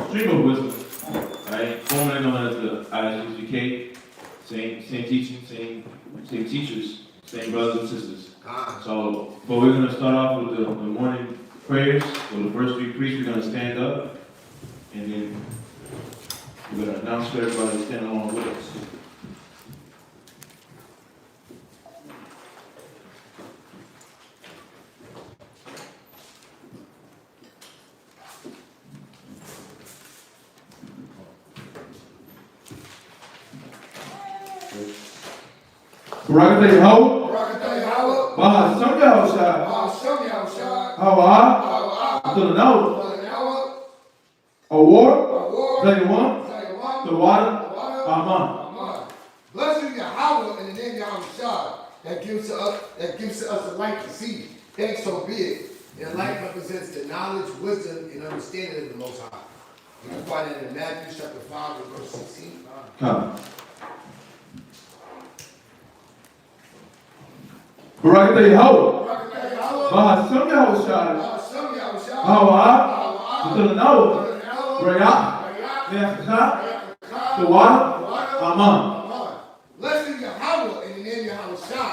stream of wisdom, right? Formerly known as the ISUGK, same teaching, same teachers, same brothers and sisters. So, but we're going to start off with the morning prayers. For the first three priests, we're going to stand up, and then we're going to announce for everybody to stand along with us. Barakatah Yahweh, Baha Sam Yahushua, Hawa, Abdullah, Award, Zaywan, the water, Aman. Blessed is Yahweh in the name of Yahushua that gives to us the light to see. Thanks so be it. And light represents the knowledge, wisdom, and understanding of the Most High. You can find it in Matthew chapter 5, verse 16. Come. Barakatah Yahweh, Baha Sam Yahushua, Hawa, Abdullah, the water, Aman. Blessed is Yahweh in the name of Yahushua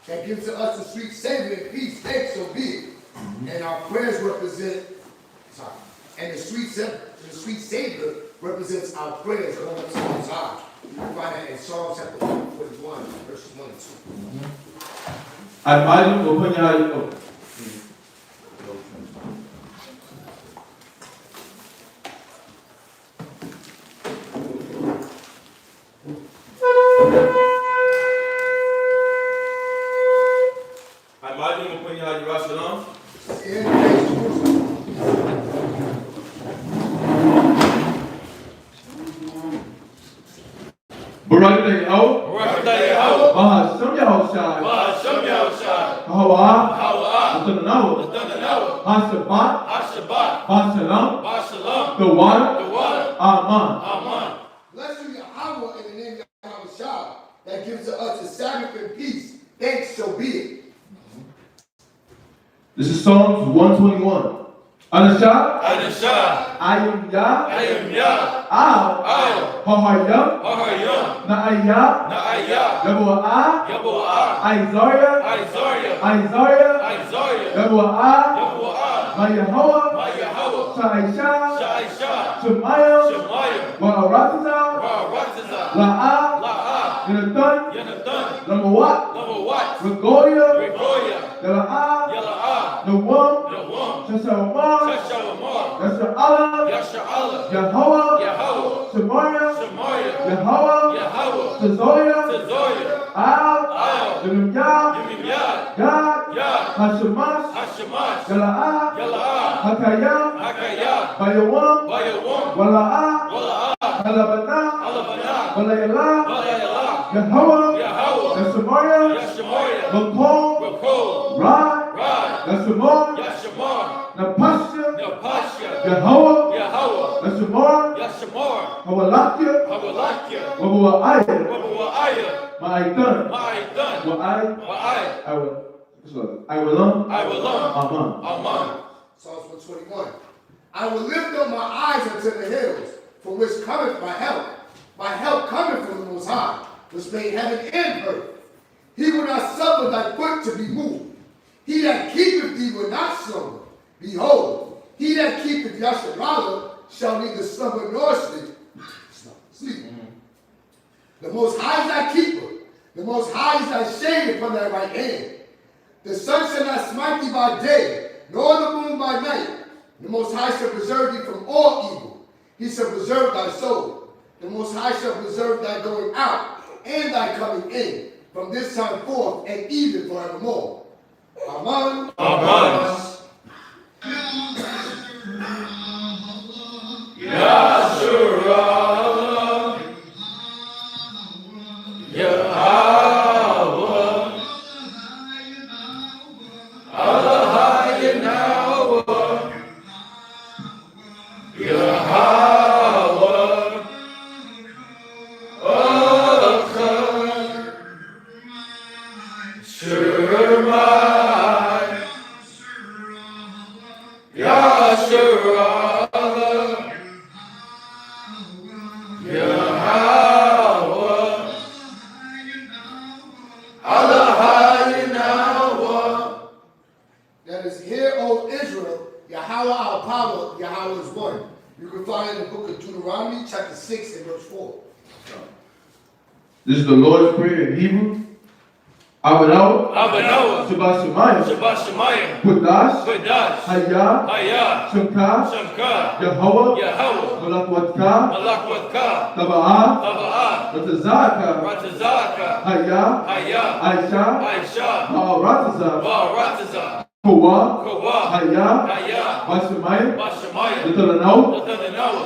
that gives to us the sweet savor and peace. Thanks so be it. And our prayers represent, and the sweet savor represents our prayers going up to the Most High. You can find that in Psalm chapter 41, verses 1 and 2. I imagine we'll put you Barakatah Yahweh, Baha Sam Yahushua, Hawa, Abdullah, Hashabat, Basalam, the water, Aman. Blessed is Yahweh in the name of Yahushua that gives to us the Sabbath and peace. Thanks so be it. This is Psalms 121. Anashah, Ayum Yah, Al, Hahayam, Naayah, Yabu'ah, Isaiah, Yabu'ah, Mayahoah, Sha'isha, Shemayim, Wa'aratazah, La'ah, Yanathan, Lamawat, Regolia, Yala'ah, Nawam, Shashawamar, Yasha'Allah, Yahweh, Shemariah, Yahweh, Shazoya, Al, Yimiyah, Gad, Hashemash, Yala'ah, Hakayah, Bayawam, Wala'ah, Halabana, Walayala, Yahweh, Yashemariah, Makol, Rad, Yashamar, Napasha, Yahweh, Yashamar, Hawalakia, Wabu'ayah, Ma'aitan, I will Aman. Psalms 121. I will lift up my eyes unto the hills, from which cometh my help. My help cometh from the Most High, which made heaven and earth. He will not suffer thy foot to be moved. He that keepeth thee will not slumber. Behold, he that keepeth Yasharallah shall neither slumber nor sleep. The Most High is thy keeper. The Most High is thy shade upon thy right hand. The sun shall not smite thee by day, nor the moon by night. The Most High shall preserve thee from all evil. He shall preserve thy soul. The Most High shall preserve thy going out and thy coming in, from this time forth and even forevermore. Amen. You can find it in the book of Deuteronomy, chapter 6 and verse 4. This is the Lord's Prayer in Hebrew. Abanoah, Shabbat Shemayim, Kudash, Hayah, Shemka, Yahweh, Malakwatka, Taba'ah, Ratazaka, Hayah, Aisha, Ba'aratazah, Kawah, Hayah, Bashemayim, L'Talanau,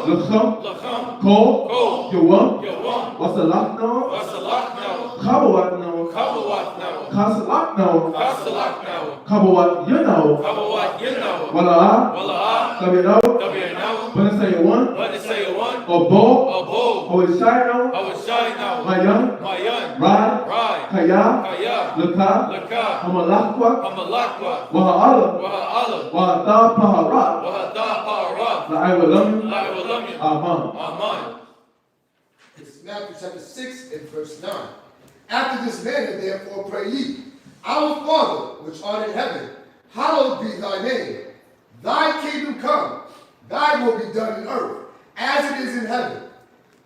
L'Cham, Kol, Yawam, Wasalakno, Kabawatno, Kasalakno, Kabawat Yano, Wala'ah, Tabirau, Banasayawan, Obo, Hoishayno, Mayan, Rai, Kaya, Laka, Hamalakwa, Waha'ala, Waha'ta Paharat, La'aywalam, Aman. This is Matthew chapter 6 and verse 9. After this manner, therefore, pray ye, Our Father, which art in heaven, hallowed be thy name. Thy kingdom come, thy will be done in earth, as it is in heaven.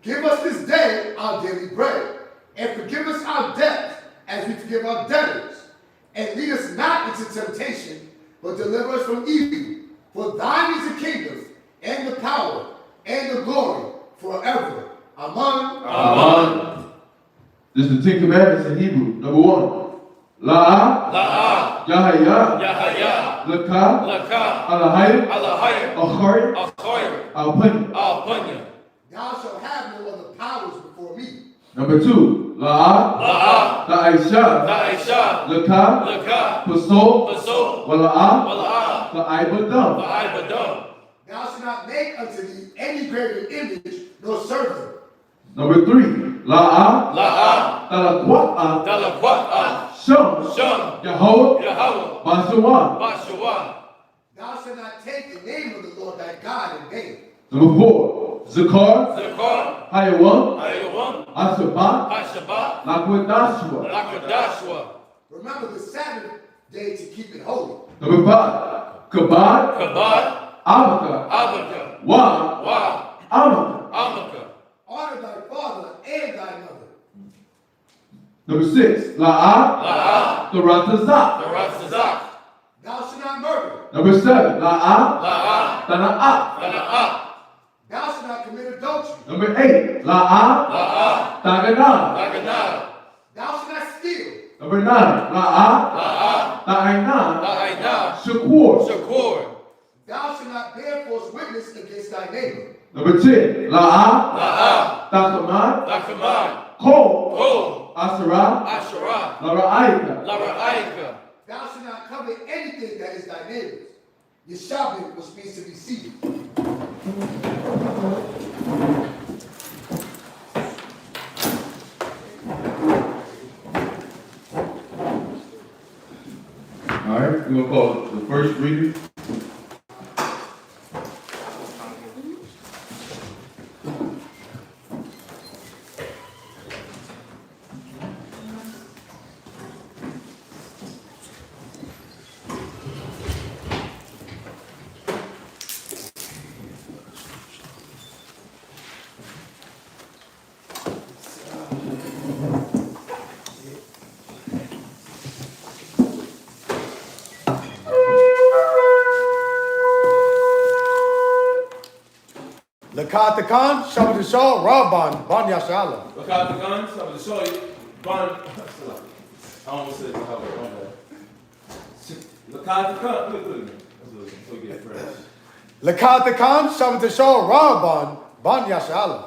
Give us this day our daily bread, and forgive us our debts, as we forgive our debtors. And lead us not into temptation, but deliver us from evil. For thine is the kingdom, and the power, and the glory, forever. Amen. Amen. This is the Ten Commandments in Hebrew. Number 1. La'ah, Yahaya, Laka, Alahayim, Achoyim, Alpanya. Thou shalt have no other powers before me. Number 2. La'ah, La'aisha, Laka, Pasol, Wala'ah, La'aibadam. Thou shalt not make unto thee any graven image, nor serve them. Number 3. La'ah, Talakwat'ah, Shum, Yahweh, Bashawan. Thou shalt not take the name of the Lord thy God in vain. Number 4. Zakar, Hayawam, Ashabat, Lakwatashwa. Remember the Sabbath day to keep it holy. Number 5. Kabad, Abaka, Wa, Amaka. Honor thy father and thy mother. Number 6. La'ah, Taratazak. Thou shalt not murder. Number 7. La'ah, Tana'ah. Thou shalt not commit adultery. Number 8. La'ah, Taganah. Thou shalt not steal. Number 9. La'ah, Ta'ainah, Shakur. Thou shalt not bear false witness against thy neighbor. Number 10. La'ah, Takamad, Kol, Asherah, Lara'aika. Thou shalt not covet anything that is thy neighbor's. Yeshabit, which means to be seated. All right, we're going to call the first reader. Lakatakan, Shabbat Shah, Rabban, Ban Yashala. Lakatakan, Shabbat Shah, Ban. I almost said Lakatakan, so we get fresh. Lakatakan, Shabbat Shah, Rabban, Ban Yashala.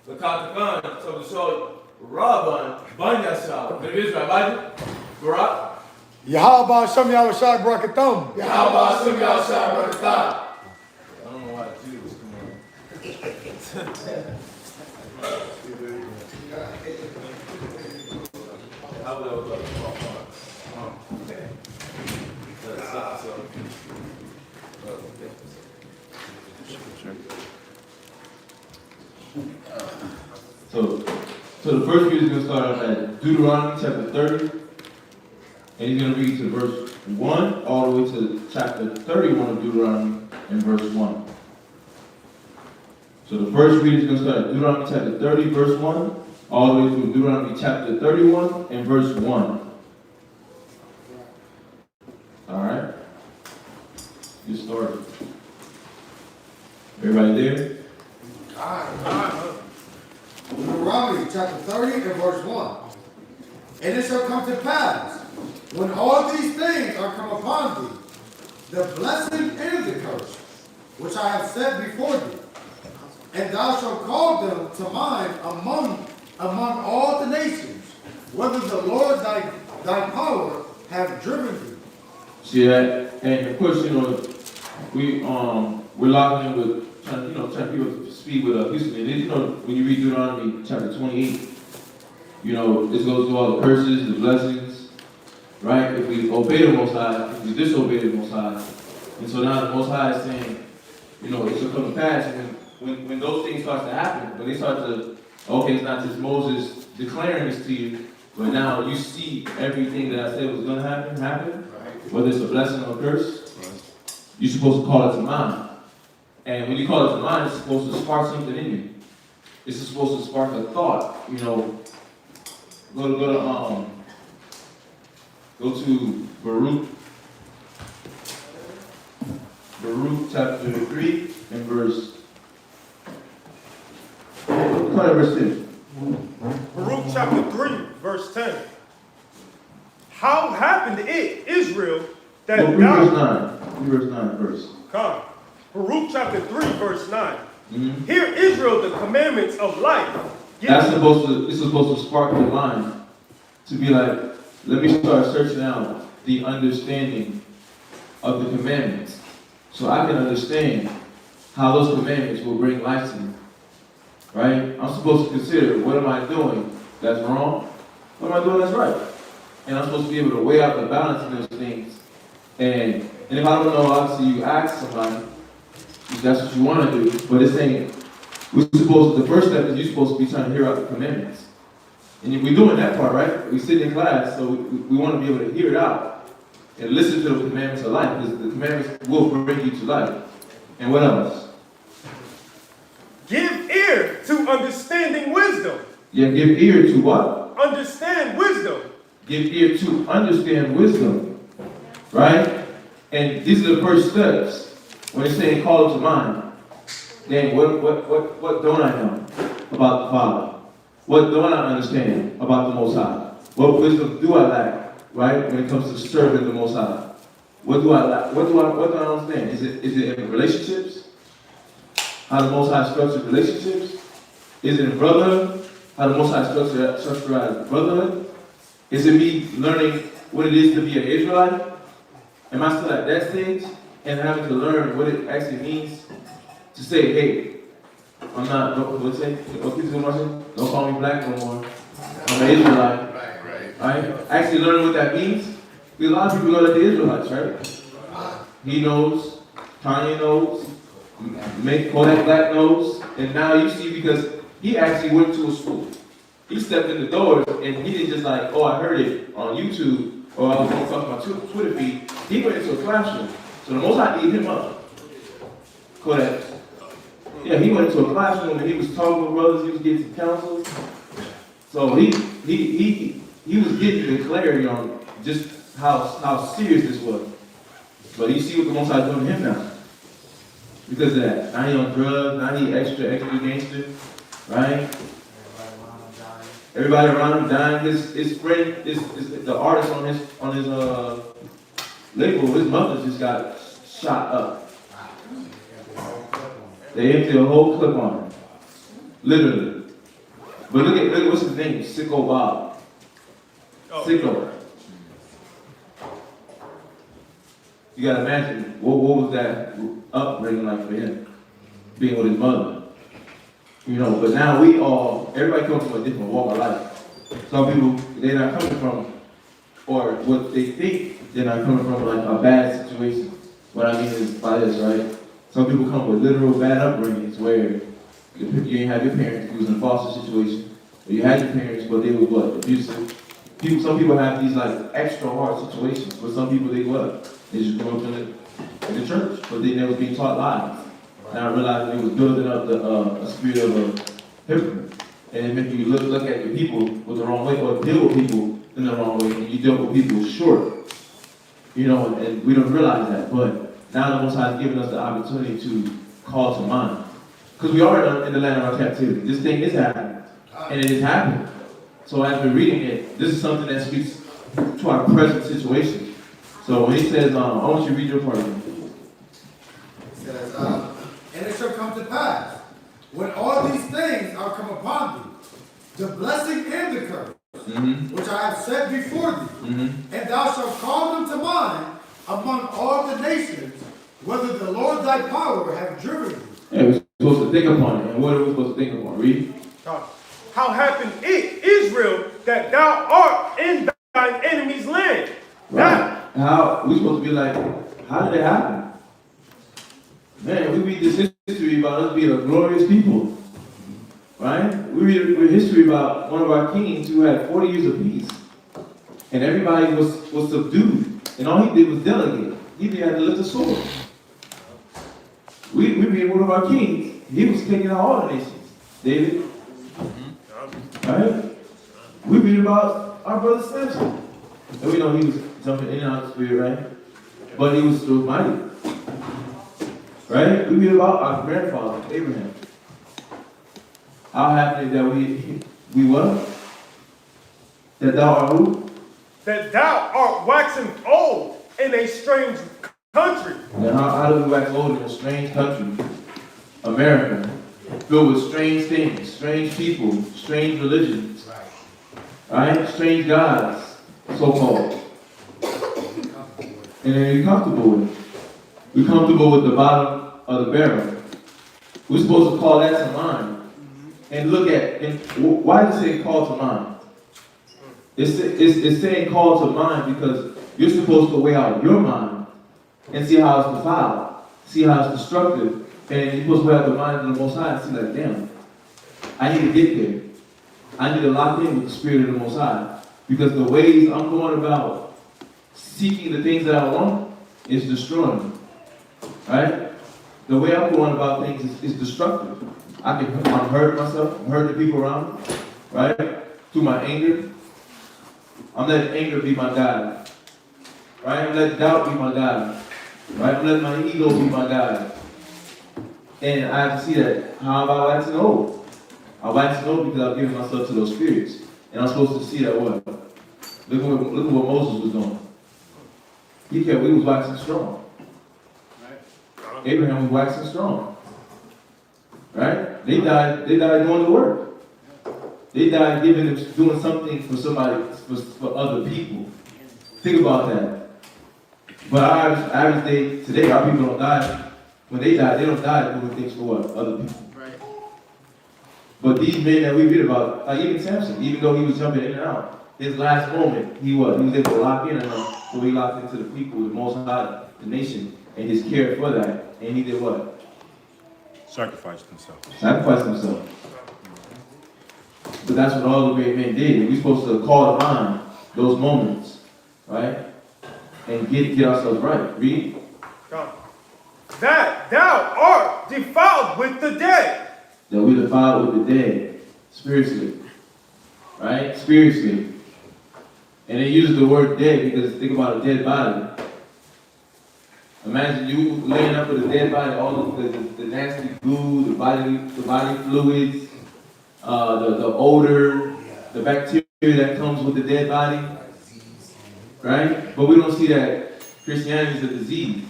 Lakatakan, Shabbat Shah, Rabban, Ban Yashala. Maybe it's right, Barak. Yahaba Shem Yahushai Barakatam. Yahaba Shem Yahushai Barakatam. I don't know why the Jews come on. How would I look like? So the first reading is going to start off at Deuteronomy chapter 30. And he's going to read to verse 1 all the way to chapter 31 of Deuteronomy and verse 1. So the first reading is going to start at Deuteronomy chapter 30, verse 1, all the way through Deuteronomy chapter 31 and verse 1. All right? Get started. Everybody there? Deuteronomy chapter 30 and verse 1. And it shall come to pass, when all these things are come upon thee, the blessing and the curse, which I have set before thee, and thou shalt call them to mind among all the nations, whether the Lord thy power have driven thee. See that? And of course, we're locked in with trying people to speed with Houston. And when you read Deuteronomy chapter 28, it goes through all the curses, the blessings, right? If we obey the Most High, if we disobey the Most High. And so now the Most High is saying, it shall come to pass when those things start to happen, when they start to, okay, it's not just Moses declaring this to you, but now you see everything that I said was going to happen, right. Whether it's a blessing or a curse, right. You're supposed to call it to mind. And when you call it to mind, it's supposed to spark something in you. It's supposed to spark a thought, Go to Baruch chapter 3 and verse 10. Baruch chapter 3, verse 10. How happened it, Israel, that thou... Verse 9 verse. Come. Baruch chapter 3, verse 9. Mm-hmm. Hear Israel the commandments of life. It's supposed to spark your mind to be like, let me start searching out the understanding of the commandments so I can understand how those commandments will bring life to me. Right? I'm supposed to consider, what am I doing that's wrong? What am I doing that's right? And I'm supposed to be able to weigh out the balance in those things. And if I don't know, obviously you ask somebody if that's what you want to do. But it's saying, the first step is you're supposed to be trying to hear out the commandments. And we're doing that part, right? We sit in class, so we want to be able to hear it out and listen to the commandments of life, because the commandments will bring you to life. And what else? Give ear to understanding wisdom. Yeah, give ear to what? Understand wisdom. Give ear to understand wisdom. Right? And these are the first steps. When it's saying call it to mind, then what don't I know about the Father? What don't I understand about the Most High? What wisdom do I lack, right, when it comes to serving the Most High? What do I lack? What do I understand? Is it in relationships? How the Most High structured relationships? Is it in brotherhood? How the Most High structured brotherhood? Is it me learning what it is to be an Israelite? Am I still at that stage and having to learn what it actually means to say, hey, I'm not, what's it? Don't call me black no more. I'm an Israelite. Right? Actually learning what that means. Because a lot of people know that the Israelites, right? He knows, Kanye knows, Kodak Black knows, and now you see, because he actually went to a school. He stepped in the doors and he didn't just like, oh, I heard it on YouTube or I was talking about Twitter feed. He went into a classroom. So the Most High ate him up. Kodak. Yeah, he went into a classroom and he was talking with brothers, he was getting some counsel. So he was getting the clarity on just how serious this was. But you see what the Most High is doing to him now. Because of that. Now he on drugs, now he extra gangster, right? Everybody around him dying. His friend, the artist on his label, his mother just got shot up. They emptied a whole clip on him. Literally. But look at what's his name? Sicko Bob. Sicko. You gotta imagine, what was that upbringing like for him? Being with his mother. But now everybody comes from a different walk of life. Some people, they're not coming from, or what they think they're not coming from, like a bad situation. What I mean is by this, right? Some people come with literal bad upbringings where you didn't have your parents, you was in a foster situation, or you had your parents, but they were what? Abusive. Some people have these like extra hard situations, but some people they just grew up in the church, but they never been taught lies. And I realized it was building up a spirit of a hypocrite. And it made you look at the people with the wrong way, or deal with people in the wrong way, and you deal with people short. You know, and we don't realize that. But now the Most High has given us the opportunity to call to mind. Because we are in the land of our captivity. This thing is happening. And it is happening. So as we're reading it, this is something that speaks to our present situation. So when he says, I want you to read your part of it. It says, and it shall come to pass, when all these things are come upon thee, the blessing and the curse, which I have set before thee, and thou shalt call them to mind among all the nations, whether the Lord thy power have driven thee. Yeah, we're supposed to think upon it. And what are we supposed to think upon? Read. How happened it, Israel, that thou art in thine enemy's land? Right. How we're supposed to be like, how did it happen? Man, we read this history about us being a glorious people. Right? We read history about one of our kings who had 40 years of peace. And everybody was subdued. And all he did was delegate. He didn't have to lift a sword. We read one of our kings, he was taking out all the nations. David. Right? We read about our brother Samson. And we know he was jumping in and out of the spirit, right? But he was still mighty. Right? We read about our grandfather, Abraham. How happened that we what? That thou art who? That thou art waxing old in a strange country. And how do we wax old in a strange country? America. Filled with strange things, strange people, strange religions. Right? Strange gods, so-called. And then we're comfortable with it. We're comfortable with the bottom of the barrel. We're supposed to call that to mind. And look at, and why does it say call to mind? It's saying call to mind because you're supposed to weigh out your mind and see how it's defiled, see how it's destructive, and you're supposed to weigh out the mind of the Most High and see like, damn, I need to get there. I need to lock in with the Spirit of the Most High because the ways I'm going about seeking the things that I want is destroying me, right? The way I'm going about things is destructive. I'm hurting myself, I'm hurting the people around me, right? Through my anger. I'm letting anger be my guide, right? I'm letting doubt be my guide, right? I'm letting my ego be my guide. And I have to see that, how am I waxing old? I'm waxing old because I've given myself to those spirits. And I'm supposed to see that what? Look at what Moses was doing. He was waxing strong. Abraham was waxing strong. Right? They died doing the work. They died doing something for somebody, for other people. Think about that. But our average day today, our people don't die. When they die, they don't die doing things for what? Other people. Right. But these men that we read about, like even Samson, even though he was jumping in and out, his last moment, he was able to lock in enough, so he locked into the people, the Most High, the nation, and his care for that. And he did what? Sacrificed himself. Sacrificed himself. But that's what all the great men did. We're supposed to call to mind those moments, right? And get ourselves right. Read. That thou art defiled with the dead. That we defiled with the dead, spiritually. Right? Spiritually. And it uses the word dead because think about a dead body. Imagine you laying up with a dead body, all of the nasty goo, the body fluids, the odor, the bacteria that comes with the dead body. Right? But we don't see that Christianity is a disease.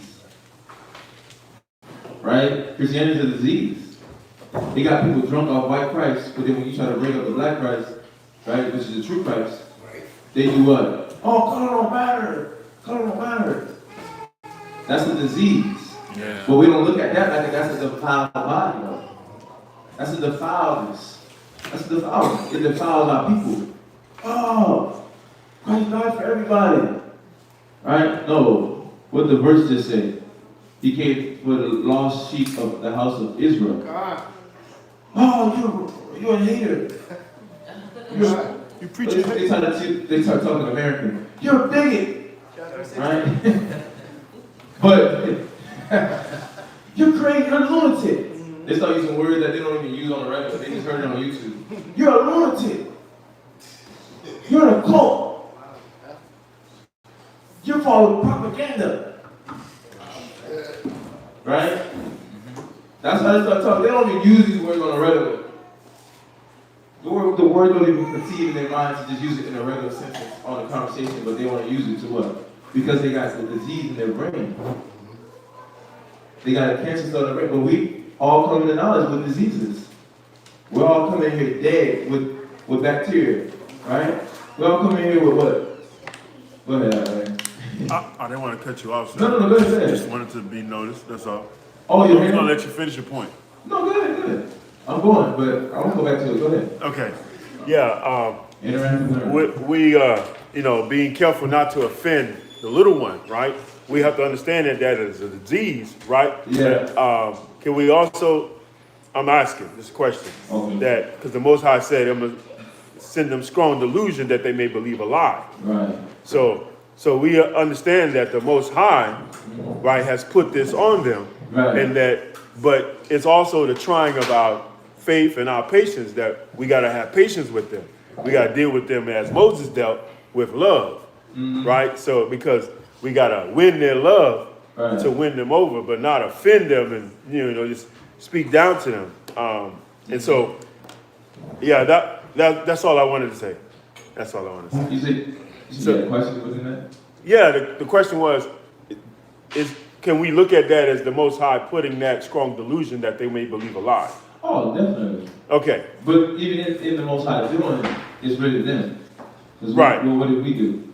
Right? Christianity is a disease. They got people drunk off white Christ, but then when you try to bring up the black Christ, right, which is the true Christ, they do what? Oh, color don't matter. Color don't matter. That's a disease. Yeah. But we don't look at that like that's a defiled body, though. That's a defiledness. That's a defilement. It defiles our people. Oh, Christ died for everybody. Right? No. What the verse just said. He came for the lost sheep of the house of Israel. God. Oh, you're a hater. You preach it. They start talking American. You're a bigot. Right? But you're crazy, you're a lunatic. They start using words that they don't even use on the regular. They just heard it on YouTube. You're a lunatic. You're a cult. You're following propaganda. Right? That's how they start talking. They don't even use these words on a regular. The word don't even conceive in their minds to just use it in a regular sentence on a conversation, but they want to use it to what? Because they got the disease in their brain. They got a cancer cell in their brain. But we all come to knowledge with diseases. We're all coming here dead with bacteria, right? We all come in here with what? Go ahead, I didn't want to cut you off, sir. No, go ahead. Just wanted to be noticed, that's all. Oh, you're I'm going to let you finish your point. No, go ahead. I'm going, but I won't go back to it. Go ahead. Okay. Yeah, Interactive. we being careful not to offend the little one, right? We have to understand that is a disease, right? Yeah. Can we also, I'm asking this question, that, because the Most High said, I'm going to send them strong delusion that they may believe a lie. Right. So we understand that the Most High, right, has put this on them, Right. and that, but it's also the trying of our faith and our patience that we got to have patience with them. We got to deal with them as Moses dealt with love, right? So because we got to win their love to win them over, but not offend them and just speak down to them. And so, yeah, that's all I wanted to say. That's all I wanted to say. You had a question within that? Yeah, the question was, can we look at that as the Most High putting that strong delusion that they may believe a lie? Oh, definitely. Okay. But even in the Most High doing it, it's really them. Right. What did we do?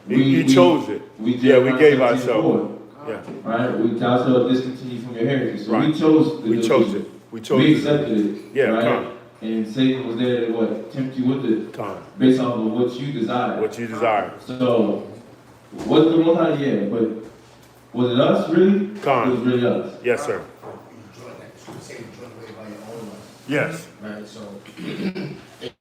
We chose it. We gave ourselves. Yeah. Right? We thou shalt discontinue from your heritage. So right. We chose it. We accepted it. Yeah, right? And Satan was there to tempt you with it. Based off of what you desire. What you desire. So, was the Most High? Yeah, but was it us really? It was really us. Yes, sir. Yes. Right, so think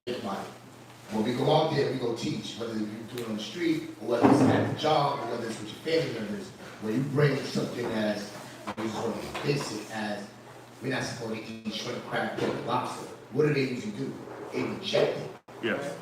about it. When we go out there, we go teach, whether you do it on the street, or whether it's at the job, or whether it's with your family members, where you bring something as basic as we're not supposed to eat shrimp, crab, pork, lobster. What do they usually do? They reject it. Yes.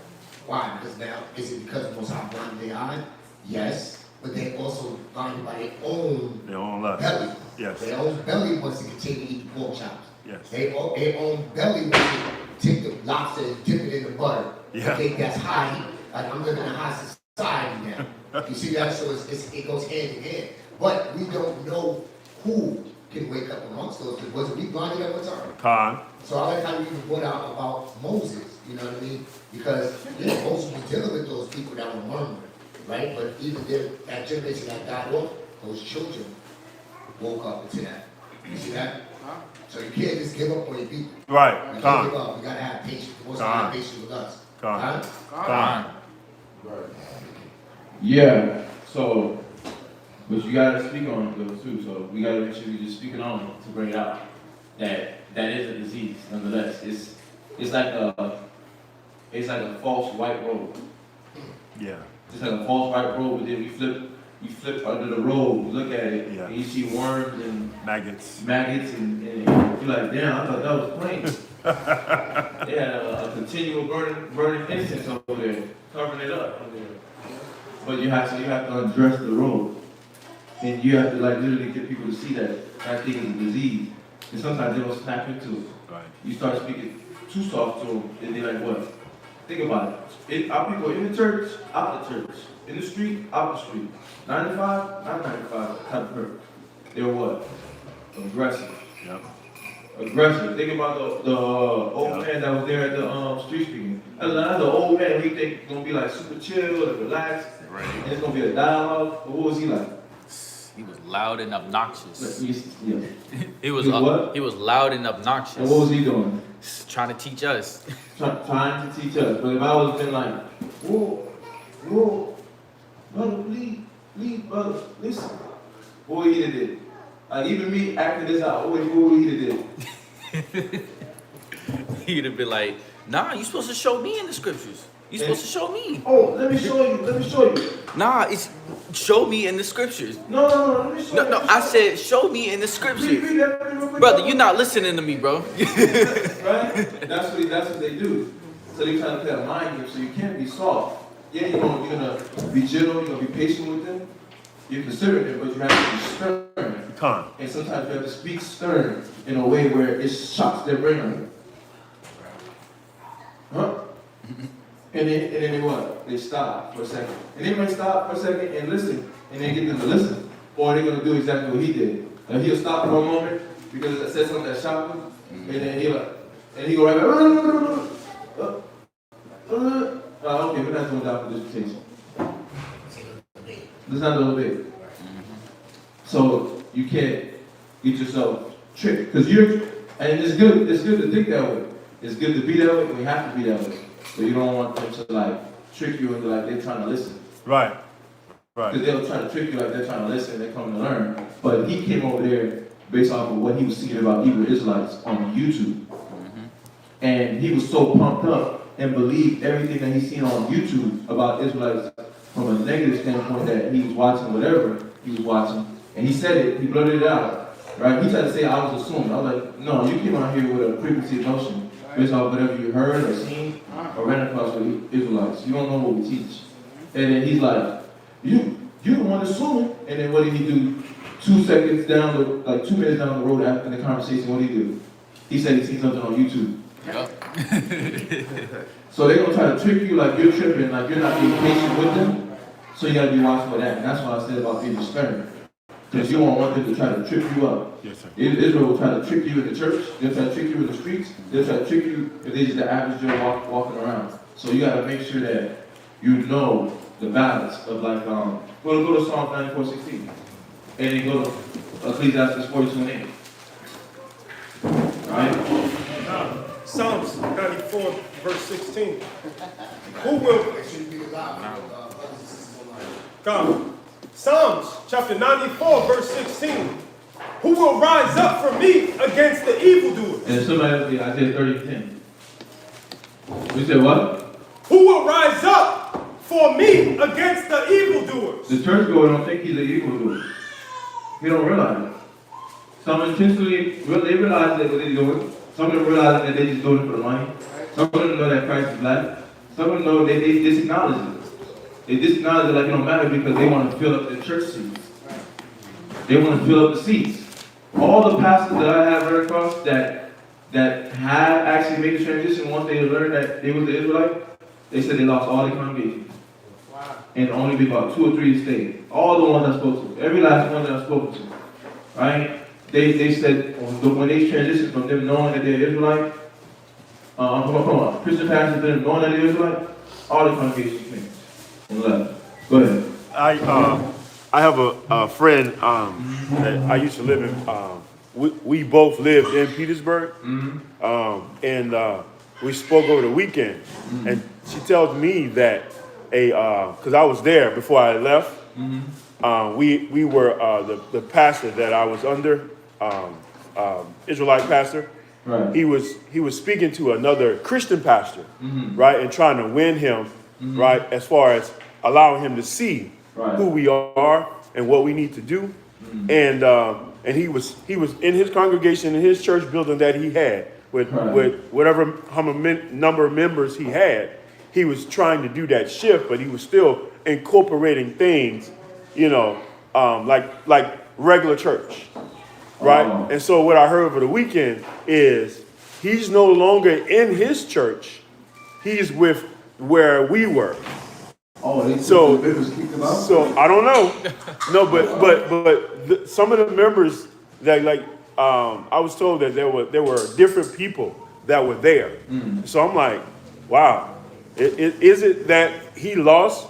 Why? Because now, is it because of Most High blinded their eye? Yes. But they also blinded by their own belly. Yes. Their own belly wants to continue to eat the pork chops. Yes. Their own belly wants to take the lobster and dip it in the butter. Yeah. I think that's high. Like I'm living in a high society now. You see that? So it goes hand in hand. But we don't know who can wake up amongst those. Was we blinded at one time? So I like how you even brought out about Moses. You know what I mean? Because Moses was dealing with those people that were murmuring, right? But even that generation that died off, those children woke up into that. You see that? So you can't just give up on your people. Right. You can't give up. You gotta have patience. You also have patience with us. Yeah. So, but you gotta speak on it though too. So we gotta make sure we just speaking on it to bring it out. That is a disease, nonetheless. It's like a false white robe. Yeah. It's like a false white robe, but then you flip under the robe, you look at it, and you see worms and maggots, and you're like, damn, I thought that was plain. They had a continual burning incense over there, covering it up. But you have to undress the robe, and you have to literally get people to see that thing is a disease, and sometimes they don't snap into it. Right. You start speaking too soft to them, and they're like, what? Think about it. Our people in the church, out the church. In the street, out the street. 95, not 95 type of person. They're what? Aggressive. Yep. Aggressive. Think about the old man that was there at the street speaking. That's the old man. He think he's gonna be like super chill and relaxed. Right. And it's gonna be a dialogue. But what was he like? He was loud and obnoxious. Yeah. He was loud and obnoxious. And what was he doing? Trying to teach us. Trying to teach us. But if I was been like, whoa, brother, please, brother, listen. What he did. Like even me acting this out, what he did. He'd have been like, nah, you supposed to show me in the scriptures. You supposed to show me. Oh, let me show you. Nah, it's Show me in the scriptures. No, let me show you. No, I said show me in the scriptures. Brother, you're not listening to me, bro. Right? That's what they do. So they try to play a mind game, so you can't be soft. Yeah, you're gonna be gentle, you're gonna be patient with them. You're considerate, but you have to be stern. Time. And sometimes you have to speak stern in a way where it shocks their brain on you. Huh? And then they what? They stop for a second. And they might stop for a second and listen, and then get them to listen. Or they're gonna do exactly what he did. He'll stop for a moment because it says something that shocked him, and then he go right back. Okay, we're not doing that for disputation. Let's not do it big. So you can't get yourself tricked. Because and it's good to think that way. It's good to be that way, and we have to be that way. So you don't want them to like trick you into like they're trying to listen. Right. Because they'll try to trick you like they're trying to listen and they're coming to learn. But he came over there based off of what he was seeing about Hebrew Israelites on YouTube. And he was so pumped up and believed everything that he's seen on YouTube about Israelites from a negative standpoint, that he was watching whatever he was watching. And he said it, he blurted it out, right? He tried to say I was assuming. I was like, no, you came out here with a preconceived notion based off whatever you heard or seen or ran across with Israelites. You don't know what we teach. And then he's like, you're the one assuming. And then what did he do? 2 seconds down, 2 minutes down the road after the conversation, what did he do? He said he seen something on YouTube. So they're going to try to trick you like you're tripping, like you're not being patient with them. So you got to be watchful for that. And that's what I said about being stern. Because you won't want them to try to trip you up. Yes, sir. Israel will try to trick you in the church. They'll try to trick you in the streets. They'll try to trick you if they're just the average Joe walking around. So you got to make sure that you know the balance of like, we'll go to Psalm 94:16. And then go to Ecclesiastes 42:8. Right? Psalms 94, verse 16. Who will come? Psalms chapter 94, verse 16. Who will rise up for me against the evildoers? And somebody else did Isaiah 30:10. We said what? Who will rise up for me against the evildoers? The churchgoer don't think he's an evildoer. He don't realize it. Some intentionally, they realize that what they're doing. Some of them realize that they're just doing it for the money. Some of them know that Christ is black. Some of them know they disacknowledge it. They disacknowledge it like it don't matter because they want to fill up their church seats. They want to fill up the seats. All the pastors that I have run across that have actually made the transition once they learned that they was the Israelite, they said they lost all their congregations. Wow. And only be about 2 or 3 stayed. All the ones I spoke to. Every last one that I spoke to. Right? They said when they transitioned from them knowing that they're Israelite, Christian pastors them knowing that they're Israelite, all the congregations changed and left. Go ahead. I have a friend that I used to live in. We both lived in Petersburg, and we spoke over the weekend. And she tells me that because I was there before I left. We were the pastor that I was under, Israelite pastor. Right. He was speaking to another Christian pastor, right, and trying to win him, right, as far as allowing him to see who we are and what we need to do, and he was in his congregation in his church building that he had with whatever number of members he had. He was trying to do that shift, but he was still incorporating things, like regular church, right? Oh. And so what I heard over the weekend is he's no longer in his church; he's with where we were. Oh, so I don't know. No, but some of the members that I was told that there were different people that were there. So I'm like, wow, is it that he lost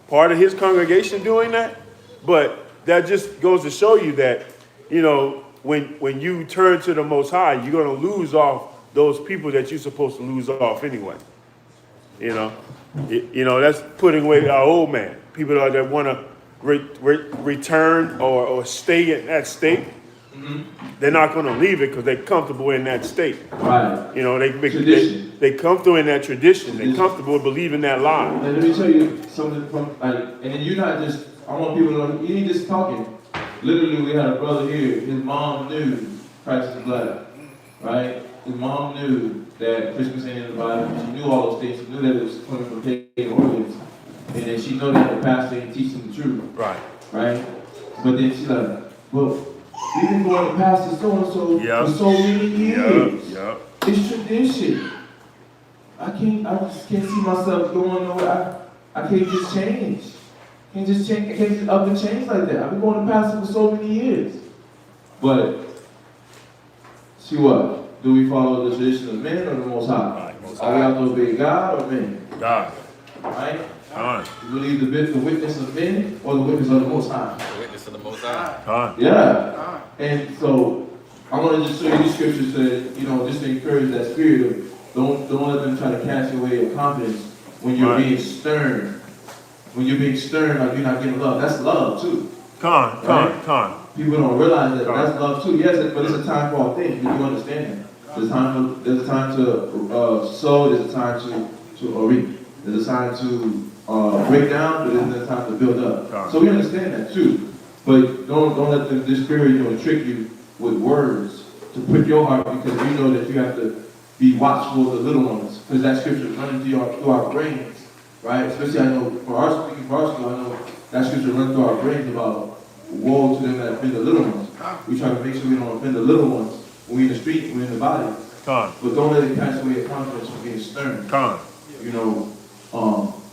part of his congregation doing that? But that just goes to show you that, when you turn to the Most High, you're going to lose off those people that you're supposed to lose off anyway. That's putting away our old man. People that want to return or stay in that state, they're not going to leave it because they're comfortable in that state. Right. They comfortable in that tradition. They're comfortable believing that lie. And let me tell you something and then you're not just I want people to know, he ain't just talking. Literally, we had a brother here, his mom knew Christ is black, right? His mom knew that Christmas ain't in the Bible. She knew all those things. She knew that it was coming from pagan origins. And then she knew that the pastor ain't teaching the truth. Right. Right? But then she's like, well, we've been going to pastor so-and-so for so many years. Yep. It's tradition. I just can't see myself going nowhere. I can't just change. I can't just up and change like that. I've been going to pastor for so many years. But, see what? Do we follow the tradition of men or the Most High? Are we out to obey God or men? God. Right? God. You believe the witness of men or the witness of the Most High? The witness of the Most High. God. Yeah. And so, I want to just show you these scriptures to, just to encourage that spirit of don't let them try to cast away your confidence when you're being stern. When you're being stern, like you're not getting love. That's love too. Con. People don't realize that that's love too. Yes, but it's a time for all things. You understand that. There's a time to sow. There's a time to reap. There's a time to break down. But there's a time to build up. So we understand that too. But don't let them discourage you or trick you with words to prick your heart, because we know that you have to be watchful of the little ones, because that scripture is running through our brains, right? Especially I know for our school, I know that scripture runs through our brains about woe to them that offend the little ones. We try to make sure we don't offend the little ones when we're in the street, when we're in the body. But don't let it pass away your confidence from being stern.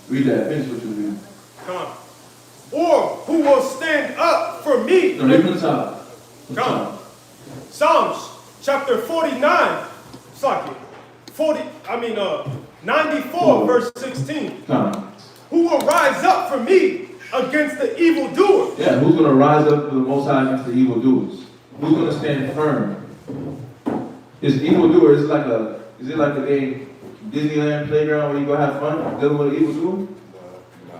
Read that. Finish what you read. Or who will stand up for me? No, read from the top. Psalms chapter 49. 94 verse 16. Who will rise up for me against the evildoer? Yeah, who's going to rise up for the Most High against the evildoers? Who's going to stand firm? Is evildoer, is it like a game Disneyland playground where you go have fun dealing with an evildoer?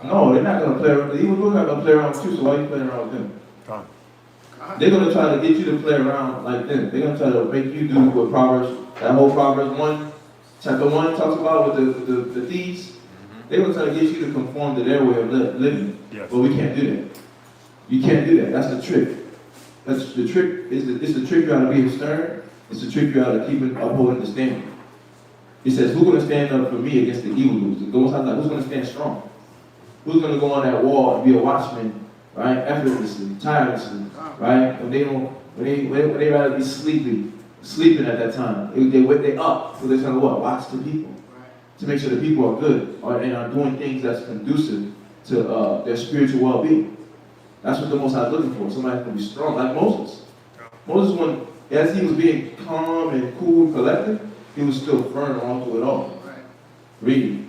No, they're not going to play around. The evildoers are going to play around with you, so why are you playing around with them? They're going to try to get you to play around like them. They're going to try to make you do what Proverbs, that whole Proverbs 1, chapter 1 talks about with the thieves. They're going to try to get you to conform to their way of living. Yes. But we can't do that. You can't do that. That's the trick. That's the trick. It's the trick you ought to be stern. It's the trick you ought to keep upholding the standard. It says, who's going to stand up for me against the evildoers? Who's going to stand strong? Who's going to go on that wall and be a watchman, right? Effortlessly, tirelessly, right? When they rather be sleeping at that time. They up, so they're trying to what? Watch the people. To make sure the people are good and are doing things that's conducive to their spiritual well-being. That's what the Most High is looking for. Somebody who can be strong, like Moses. Moses, as he was being calm and cool and collected, he was still firm all through it all. Read.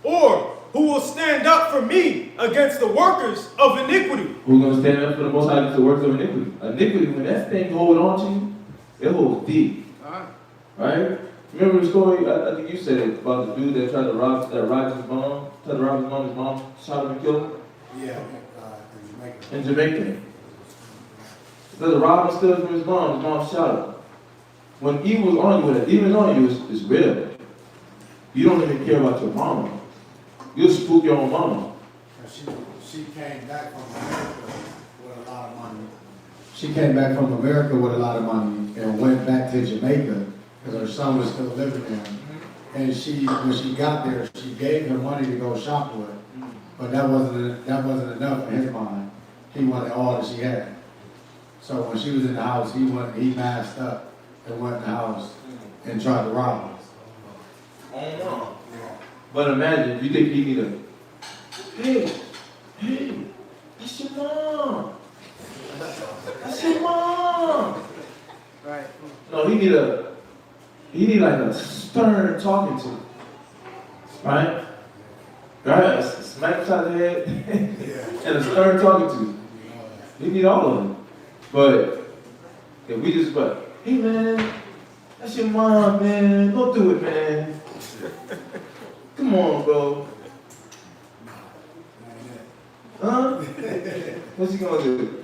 Or who will stand up for me against the workers of iniquity? Who's going to stand up for the Most High against the workers of iniquity? Iniquity, when that thing hold on to you, it holds deep. Right? Remember the story, I think you said it, about the dude that tried to rob his mom? Tried to rob his mom shot him and killed him? Yeah, in Jamaica. The robber steals from his mom shot him. When evil's on you, when evil's on you, it's real. You don't even care about your mama. You'll spook your own mama. She came back from America with a lot of money. She came back from America with a lot of money and went back to Jamaica because her son was still living there. And when she got there, she gave him money to go shop with. But that wasn't enough in his mind. He wanted all that she had. So when she was in the house, he masked up and went in the house and tried to rob her. Oh no. But imagine, you think he need hey, that's your mom. That's your mom. Right. No, he need like a stern talking to. Right? Right? Smack upside the head and a stern talking to. You need all of them. But if we just hey man, that's your mom, man. Don't do it, man. Come on, bro. Huh? What's he gonna do?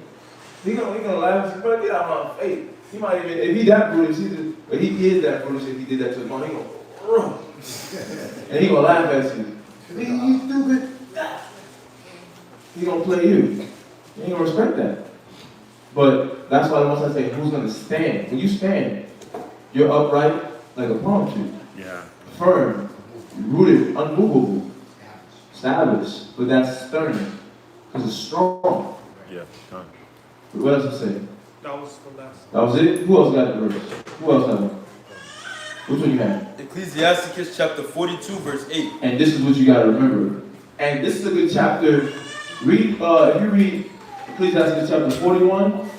He gonna laugh and say, bro, get out of my face. He might even, if he that foolish, he is that foolish if he did that to his mom, he gonna run. And he gonna laugh at you. You stupid. he gonna play you. He ain't gonna respect that. But that's why once I say, who's gonna stand? When you stand, you're upright like a palm tree. Yeah. Firm, rooted, unmovable, established. But that's stern, because it's strong. Yeah. Con. What else to say? That was the last. That was it? Who else got the verse? Who else had it? Which one you had? Ecclesiasticus chapter 42, verse 8. And this is what you gotta remember. And this is a good chapter. Read, if you read Ecclesiastes chapter 41,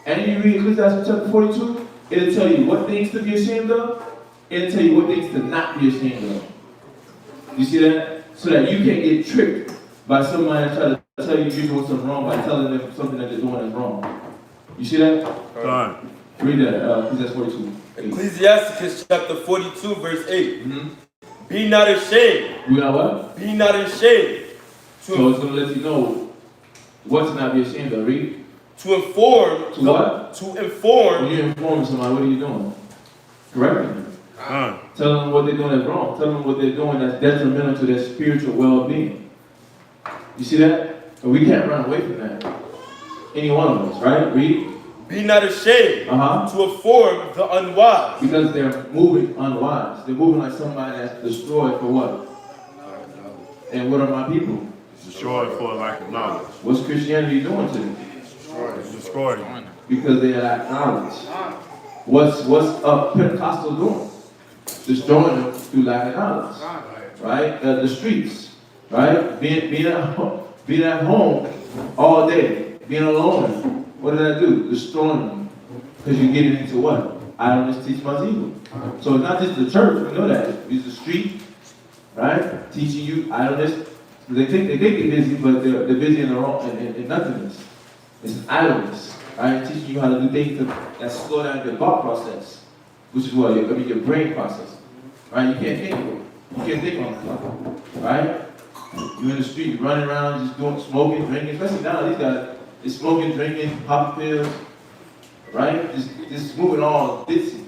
and you read Ecclesiastes chapter 42, it'll tell you what things to be ashamed of, it'll tell you what things to not be ashamed of. You see that? So that you can't get tricked by somebody trying to tell you you're doing something wrong by telling them something that they're doing is wrong. You see that? Con. Read that, Ecclesiastes 42. Ecclesiasticus chapter 42, verse 8. Mm-hmm. Be not ashamed. You know what? Be not ashamed. So it's going to let you know what to not be ashamed of. Read. To inform. To what? To inform. When you inform somebody, what are you doing? Correcting them. Con. Tell them what they're doing that's wrong. Tell them what they're doing that's detrimental to their spiritual well-being. You see that? And we can't run away from that. Any one of us, right? Read. Be not ashamed. To inform the unwise. Because they're moving unwise. They're moving like somebody that's destroyed for what? And what are my people? Destroyed for lack of knowledge. What's Christianity doing to them? Destroyed them. Because they lack knowledge. What's Pentecostal doing? Destroying them through lack of knowledge. Right? The streets. Right? Being at home all day. Being alone. What did that do? Destroying them. Because you're getting into what? Idleness teach much evil. So it's not just the church, we know that. It's the street, right? Teaching you idleness. They think they're busy, but they're busy in the wrong in nothingness. It's idleness, right? Teaching you how to do things that slow down your thought process, which is what your brain process, right? You can't think. You can't think on the clock, right? You're in the street, running around, just doing smoking, drinking. Especially now, these guys. It's smoking, drinking, popping pills, right? Just moving all ditzy.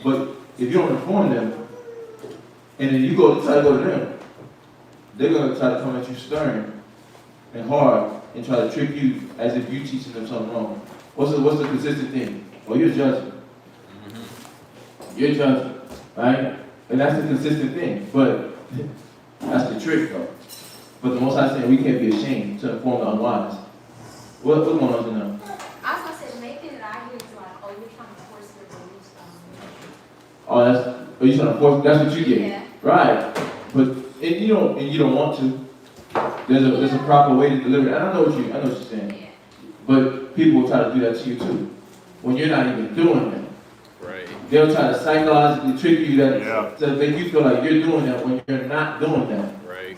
But if you don't inform them, and then you try to go to them, they're going to try to come at you stern and hard and try to trick you as if you're teaching them something wrong. What's the consistent thing? Well, you're judging. You're judging, right? And that's the consistent thing. But that's the trick, though. But the Most High saying we can't be ashamed to inform the unwise. What's going on to them? I was going to say, maybe that I hear is like, oh, you're trying to force their beliefs on me. Oh, you're trying to force, that's what you get. Yeah. Right. But, and you don't want to. There's a proper way to deliver it. And I know what you're saying. Yeah. But people will try to do that to you too. When you're not even doing that. Right. They'll try to psychologically trick you to make you feel like you're doing that when you're not doing that. Right.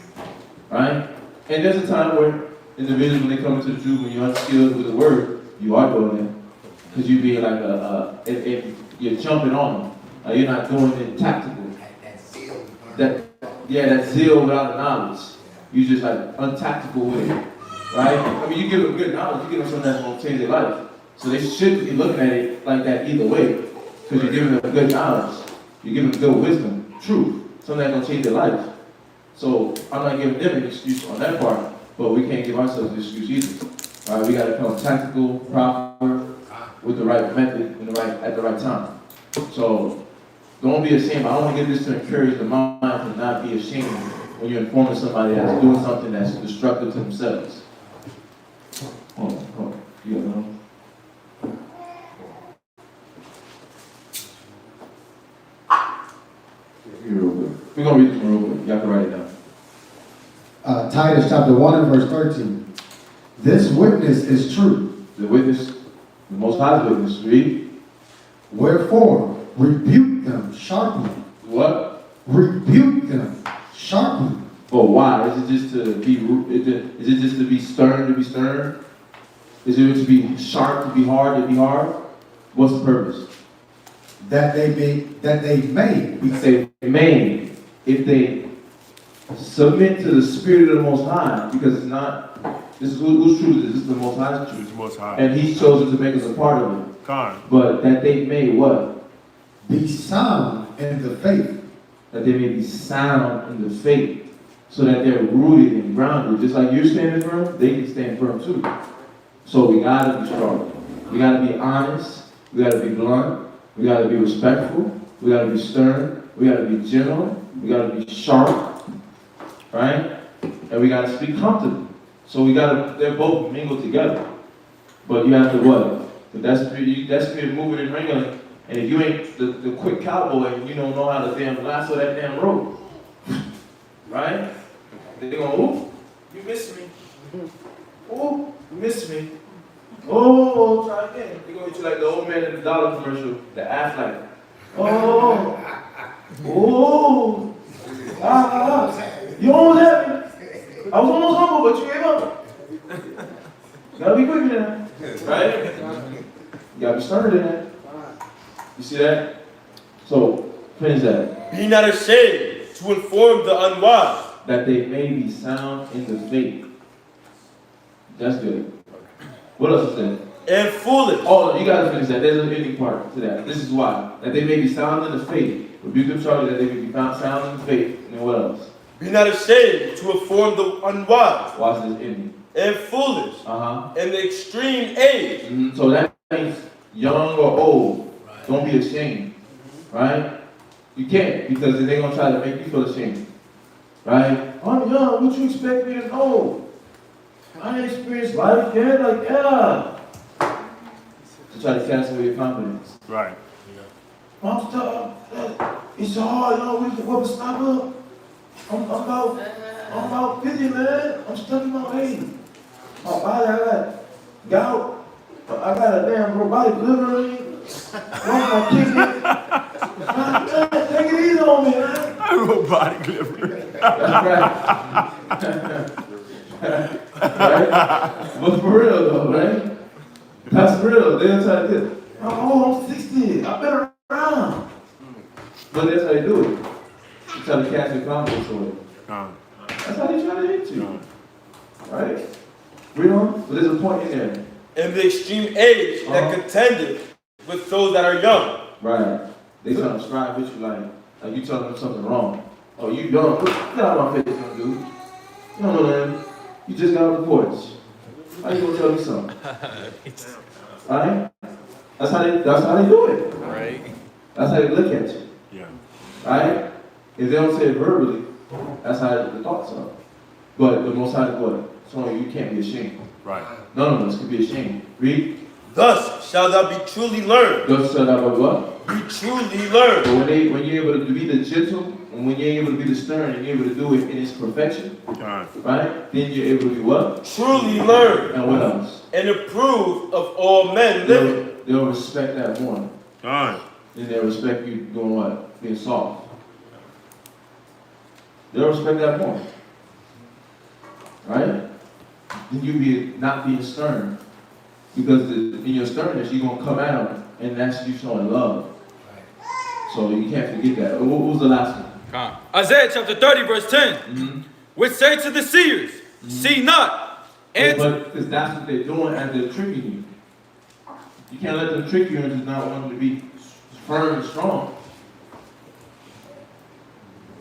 Right? And there's a time where individuals, when they come into the truth, when you're unskilled with the word, you are doing it. Because you be like if you're jumping on them. You're not doing it tactical. That zeal without the knowledge. You just like untactical with it. Right? I mean, you give them good knowledge, you give them something that's going to change their life. So they should be looking at it like that either way. Because you're giving them good knowledge. You're giving them good wisdom, truth, something that's going to change their life. So I'm not giving them an excuse on that part, but we can't give ourselves an excuse either. All right, we got to come tactical, proper, with the right method, at the right time. So don't be ashamed. I want to give this to encourage the mind to not be ashamed when you're informing somebody that's doing something that's destructive to themselves. You know. We're going to read this one real quick. You have to write it down. Titus chapter 1 and verse 13. This witness is true. The witness, the Most High's witness, read. Wherefore, rebuke them sharply. What? Rebuke them sharply. But why? Is it just to be is it just to be stern to be stern? Is it to be sharp to be hard? What's the purpose? That they may. We say may, if they submit to the Spirit of the Most High, because it's not. This is whose truth is this? This is the Most High's truth. It's the Most High. And He's chosen to make us a part of it. Con. But that they may what? Be sound in the faith. That they may be sound in the faith. so that they're rooted and grounded. Just like you're standing firm, they can stand firm too. So we gotta be strong. We gotta be honest. We gotta be blunt. We gotta be respectful. We gotta be stern. We gotta be gentle. We gotta be sharp, right? And we gotta speak comfortably. So they're both mingled together. But you have to what? But that's spirit moving and wrangling. And if you ain't the quick cowboy and you don't know how to damn lasso that damn rope, right? They're going, ooh, you missed me. Ooh, you missed me. Oh, try again. They're going to hit you like the old man in the dollar commercial, the Affleck. Oh, you almost had me. I was almost humble, but you gave up. You gotta be quicker than that, right? You gotta be sterner than that. You see that? So, finish that. Be not ashamed to inform the unwise. That they may be sound in the faith. That's good. What else is that? And foolish. Oh, you gotta finish that. There's an ending part to that. This is why. That they may be sound in the faith. Rebuke them, Charlie, that they may be found sound in the faith. And then what else? Be not ashamed to inform the unwise. Watch this ending. And foolish. In the extreme age. So that means young or old. Don't be ashamed. Right? You can't, because they're going to try to make you feel ashamed. Right? I'm young, what you expect me to know? I ain't experienced life yet, like, yeah. To try to cast away your confidence. Right. I'm stuck. It's hard, you know, what was stop. I'm about 50, man. I'm stuck in my way. My body, I got gout. I got a damn robotic liver. My kidney. Take it easy on me, man. Robotic liver. That's right. Right? But for real though, right? That's real. They'll try to do it. Oh, I'm 60. I've been around. But that's how they do it. They try to cast your confidence away. That's how they try to hit you. Right? Read on. But there's a point in there. In the extreme age that contended with those that are young. Right. They trying to strive with you like you telling them something wrong. Oh, you young. Get out of my face, young dude. You don't know that. You just got off the porch. How you gonna tell me something? Right? That's how they do it. Right. That's how they look at you. Yeah. Right? If they don't say it verbally, that's how the thoughts are. But the Most High is what? So you can't be ashamed. Right. None of us can be ashamed. Read. Thus shall thou be truly learned. Thus shall thou be what? Be truly learned. But when you're able to be the gentle, and when you're able to be the stern, and you're able to do it in its perfection, right? Then you're able to be what? Truly learned. And what else? And approved of all men living. They'll respect that more. Done. Then they'll respect you doing what? Being soft. They'll respect that more. Right? Then you be not being stern. Because in your sternness, you're going to come at them, and that's you showing love. So you can't forget that. What was the last one? Isaiah chapter 30, verse 10. Which say to the seers, see not. But because that's what they're doing as they're tricking you. You can't let them trick you into not wanting to be firm and strong.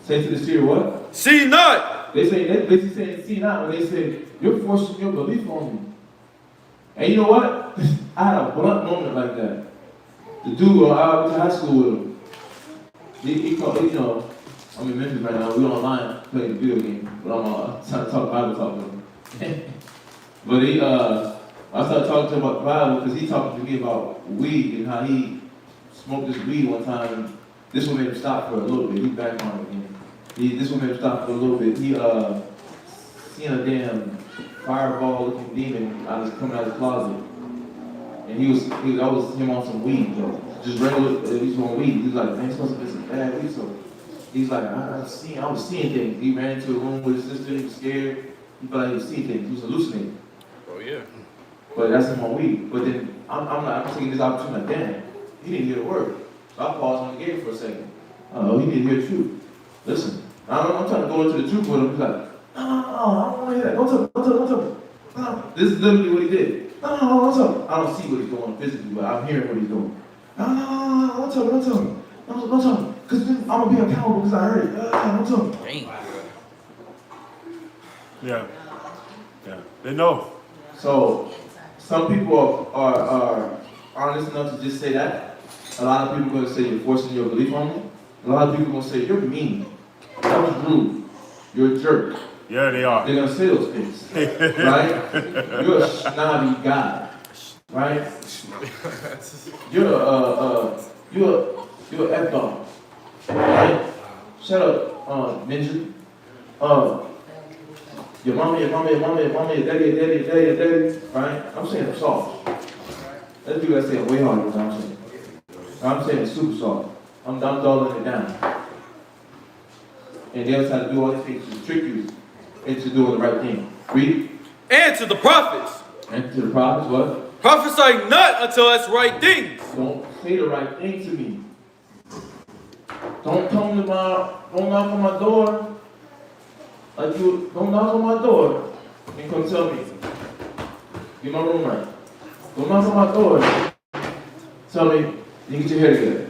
Say to the seer what? See not. They basically saying see not when they say, you're forcing your belief on me. And you know what? I had a blunt moment like that. The dude I went to high school with him. He called, you know, I'm in Memphis right now. We're online playing a video game. But I'm trying to talk Bible talk with him. But I started talking to him about the Bible because he talking to me about weed and how he smoked this weed one time. And this one made him stop for a little bit. He back on it again. This one made him stop for a little bit. He seen a damn fireball-looking demon coming out of his closet. And that was him on some weed, though. Just regular, he's on weed. He was like, man, it's supposed to be some bad weed. So he's like, I was seeing things. He ran into a room with his sister. He was scared. He felt like he was seeing things. He was hallucinating. Oh, yeah. But that's him on weed. But then I'm taking this opportunity like, damn, he didn't hear the word. So I paused on the game for a second. Oh, he didn't hear the truth. Listen, I'm trying to go into the truth with him. He's like, no, I don't want to hear that. Don't tell me. No. This is literally what he did. No, don't tell me. I don't see what he's doing physically, but I'm hearing what he's doing. No, don't tell me. Don't tell me. Because I'm going to be accountable because I heard it. Don't tell me. Yeah. Yeah. They know. So some people are honest enough to just say that. A lot of people are going to say you're forcing your belief on me. A lot of people are going to say you're mean. That was rude. You're a jerk. Yeah, they are. They're going to say those things. Right? You're a snobby guy. Right? You're an F-bomb. Right? Shut up, ninja. Your mama, your daddy, right? I'm saying I'm soft. Let's do that saying way harder than I'm saying. I'm saying it's super soft. I'm doubling it down. And they'll try to do all these things to trick you into doing the right thing. Read. And to the prophets. And to the prophets, what? Prophesy not until us right things. Don't say the right thing to me. Don't come to don't knock on my door. Like you, don't knock on my door and come tell me. Get my room right. Don't knock on my door. Tell me, you get your hair together.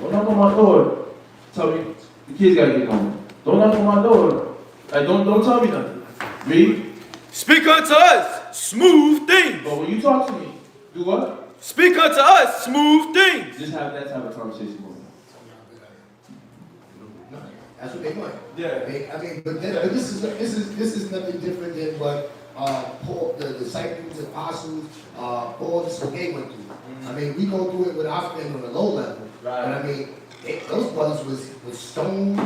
Don't knock on my door. Tell me, the kids gotta get home. Don't knock on my door. Like, don't tell me nothing. Read. Speak unto us smooth things. But when you talk to me, do what? Speak unto us smooth things. Just have that type of conversation with me. That's what they want. Yeah. But this is nothing different than what Paul, the disciples, apostles, Paul, this is what they went through. I mean, we go through it with our friends on a low level. Right. But I mean, those brothers was stoned,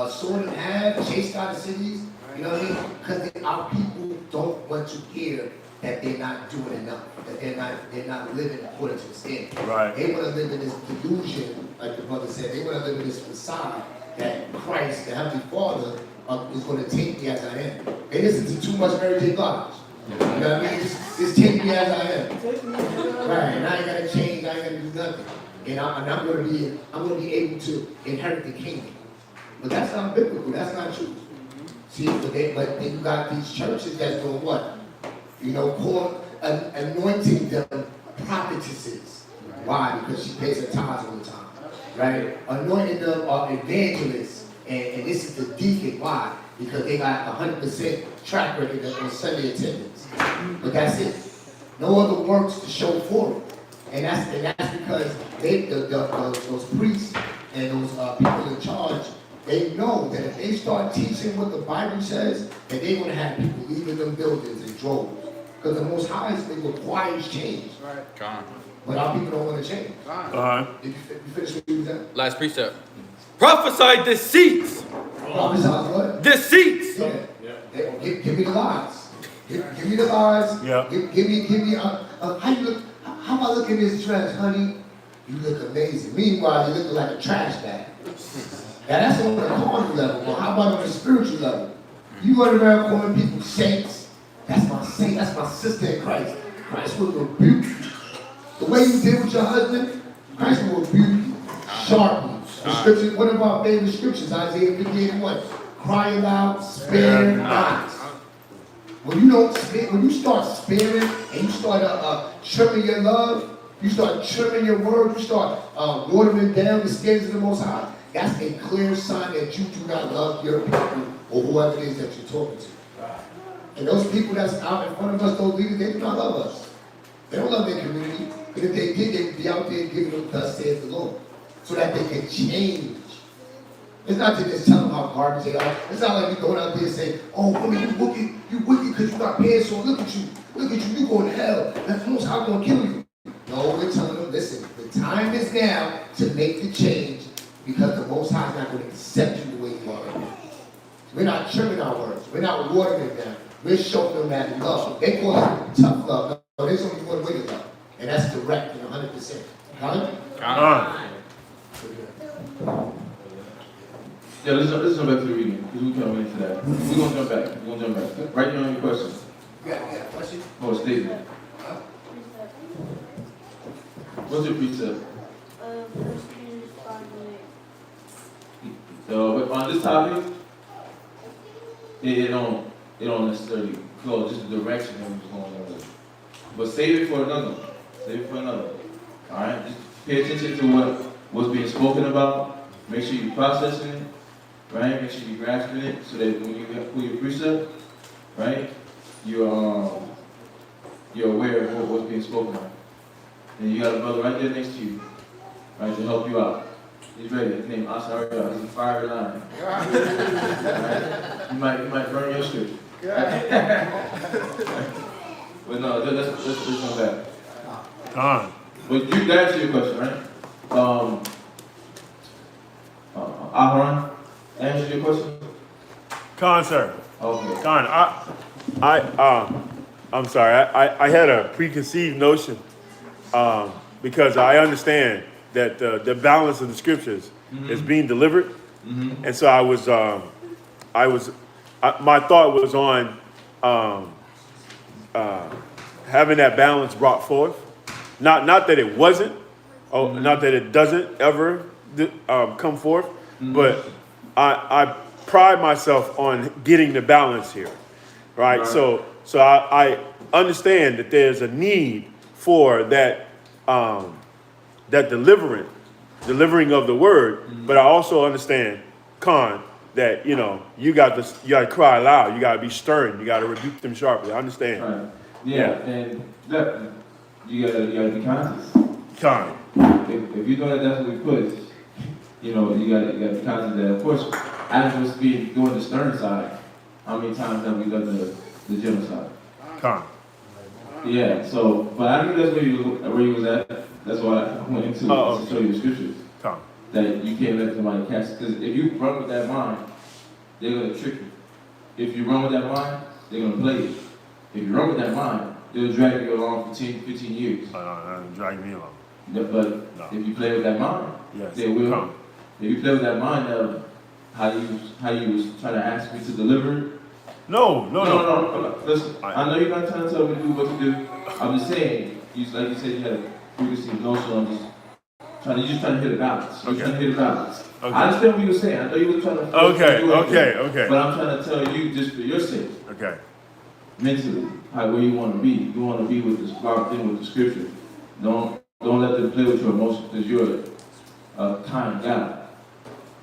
sword in half, chased out of cities. You know what I mean? Because our people don't want to hear that they're not doing enough, that they're not living according to the standard. Right. They want to live in this delusion, like the brother said. They want to live in this facade that Christ, the Heavenly Father, is going to take me as I am. They listen to too much Mary J. Blige. You know what I mean? Just take me as I am. Right, and I ain't got to change, I ain't got to do nothing. And I'm going to be able to inherit the kingdom. But that's not biblical, that's not true. See, but then you got these churches that's doing what? You know, anointing them prophetesses. Why? Because she pays her tithes all the time. Right? Anointing them evangelists. And this is the deacon. Why? Because they got 100% track record on Sunday attendance. But that's it. No other works to show for it. And that's because those priests and those people in charge, they know that if they start teaching what the Bible says, that they're going to have people leaving them buildings in droves. Because the Most High requires change. Right. Con. But our people don't want to change. Did you finish what you was at? Last precept. Prophesy deceits. Prophesy what? Deceits. Yeah. Give me the lies. Give me the lies. Yeah. Give me how you look. How about looking at this dress, honey? You look amazing. Meanwhile, you look like a trash bag. Now that's on the carnal level, but how about on the spiritual level? You run around calling people saints. That's my saint, that's my sister in Christ. Christ will rebuke you. The way you did with your husband, Christ will rebuke you sharply. The scripture, one of our favorite scriptures, Isaiah 58:1. Cry aloud, spare not. When you start sparing and you start trimming your love, you start trimming your word, you start watering down the skins of the Most High, that's a clear sign that you do not love your people or whoever it is that you're talking to. And those people that's out in front of us, those leaders, they do not love us. They don't love their community. And if they did, they would be out there giving them thus saith the Lord. So that they can change. It's not to just tell them how garbage they are. It's not like we going out there and say, oh, woman, you wicked because you got pants on. Look at you going to hell. That's Most High going to kill you. No, we're telling them, listen, the time is now to make the change because the Most High is not going to accept you the way you are right now. We're not trimming our words. We're not watering them. We're showing them that love. They call it tough love. No, there's only one way to love. And that's direct and 100%. Got it? Yeah, let's jump back to the reading, because we're coming into that. We're going to jump back. Write down your question. Yeah, question? Oh, statement. What's your precept? On this topic, it don't necessarily go just the direction that we're going with. But save it for another one. Alright? Just pay attention to what's being spoken about. Make sure you're processing it. Right? Make sure you're grasping it so that when you pull your precept, right? You're aware of what's being spoken of. And you got a brother right there next to you, right, to help you out. He's ready. His name is S.O.W. He's a fiery lion. Right? You might burn your scripture. But no, let's come back. But you to answer your question, right? Aharon, answer your question? Khan, sir. Okay. Khan, I'm sorry. I had a preconceived notion because I understand that the balance of the scriptures is being delivered, and so my thought was on having that balance brought forth. Not that it wasn't, not that it doesn't ever come forth, but I pride myself on getting the balance here, right? So I understand that there's a need for that that delivering of the word, but I also understand, Khan, that you got to cry loud, you got to be stern, you got to rebuke them sharply. I understand. Right. Yeah, and that, you gotta be conscious. Khan. If you know that that's what we put, you gotta be conscious that, of course, as we're doing the stern side, how many times have we done the genocide? Khan. Yeah, so, but I think that's where you was at. That's why I went into to show you the scriptures. Khan. That you can't let somebody catch. Because if you run with that mind, they're going to trick you. If you run with that mind, they're going to play you. If you run with that mind, they'll drag you along for 10, 15 years. Drag me along. But if you play with that mind, they will. Come. If you play with that mind of how you was trying to ask me to deliver it. No. Listen, I know you're not trying to tell me to do what to do. I'm just saying, like you said, you had a preconceived notion. I'm just trying to hit a balance. You're trying to hit a balance. Okay. I understand what you were saying. I know you were trying to. Okay. But I'm trying to tell you just for your sake. Okay. Mentally, where you want to be. You want to be with this locked in with the scripture. Don't let them play with your emotions because you're a kind God.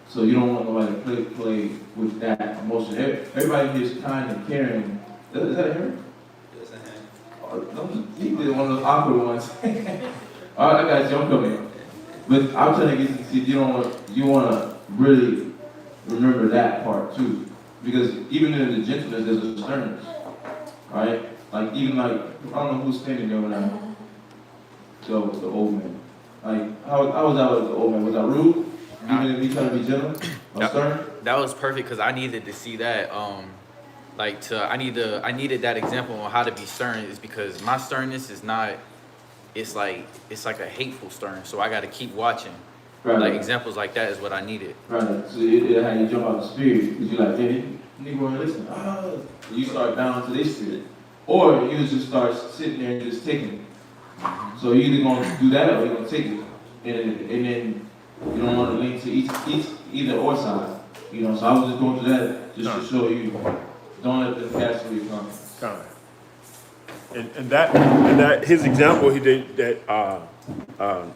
So you don't want nobody to play with that emotion. Everybody here is kind and caring. Is that a hair? Yes, I have. Oh, he did one of those awkward ones. All right, I got you. I'm coming. But I'm trying to get you to see you want to really remember that part too, because even in the gentleness, there's a sternness, right? Like even I don't know who's standing there when I go with the old man. Like how was I with the old man? Was I rude? Even if he trying to be gentle or stern? That was perfect because I needed to see that. I needed that example on how to be stern is because my sternness is not. It's like a hateful stern. So I got to keep watching. Right. Like examples like that is what I needed. Right. So it how you jump out the spirit because you're like, hey, nigga, want to listen? You start down to this spirit, or you just start sitting there and just taking it. So you're either gonna do that or you're gonna take it, and then you don't want to lean to either or side. So I was just going to that just to show you, don't let them cast away your confidence. And that his example he did that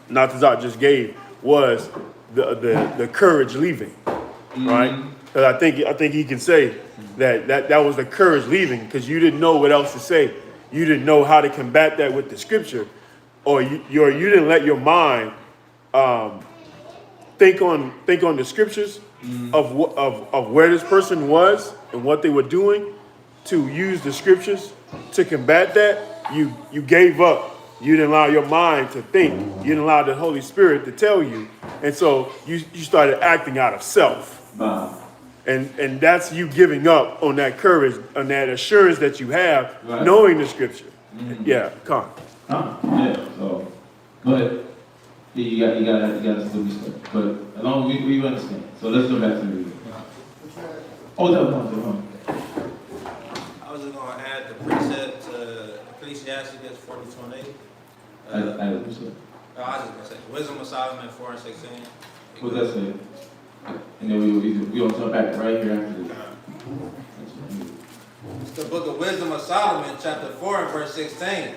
Natazat just gave was the courage leaving, right? Because I think he can say that was the courage leaving because you didn't know what else to say, you didn't know how to combat that with the scripture, or you didn't let your mind think on the scriptures of where this person was and what they were doing to use the scriptures to combat that. You gave up. You didn't allow your mind to think. You didn't allow the Holy Spirit to tell you. And so you started acting out of self. Wow. And that's you giving up on that courage, on that assurance that you have, right, knowing the scripture. Mm-hmm. Yeah, come on. Yeah, so, but you got still be stuck. But as long as we understand. So let's go back to the reading. Oh, no. I was just going to add the precept to Ecclesiastes 40:28. I was just going to say Wisdom of Solomon 4:16. What does that say? And then we going to jump back right here after this. It's the book of Wisdom of Solomon, chapter 4 and verse 16.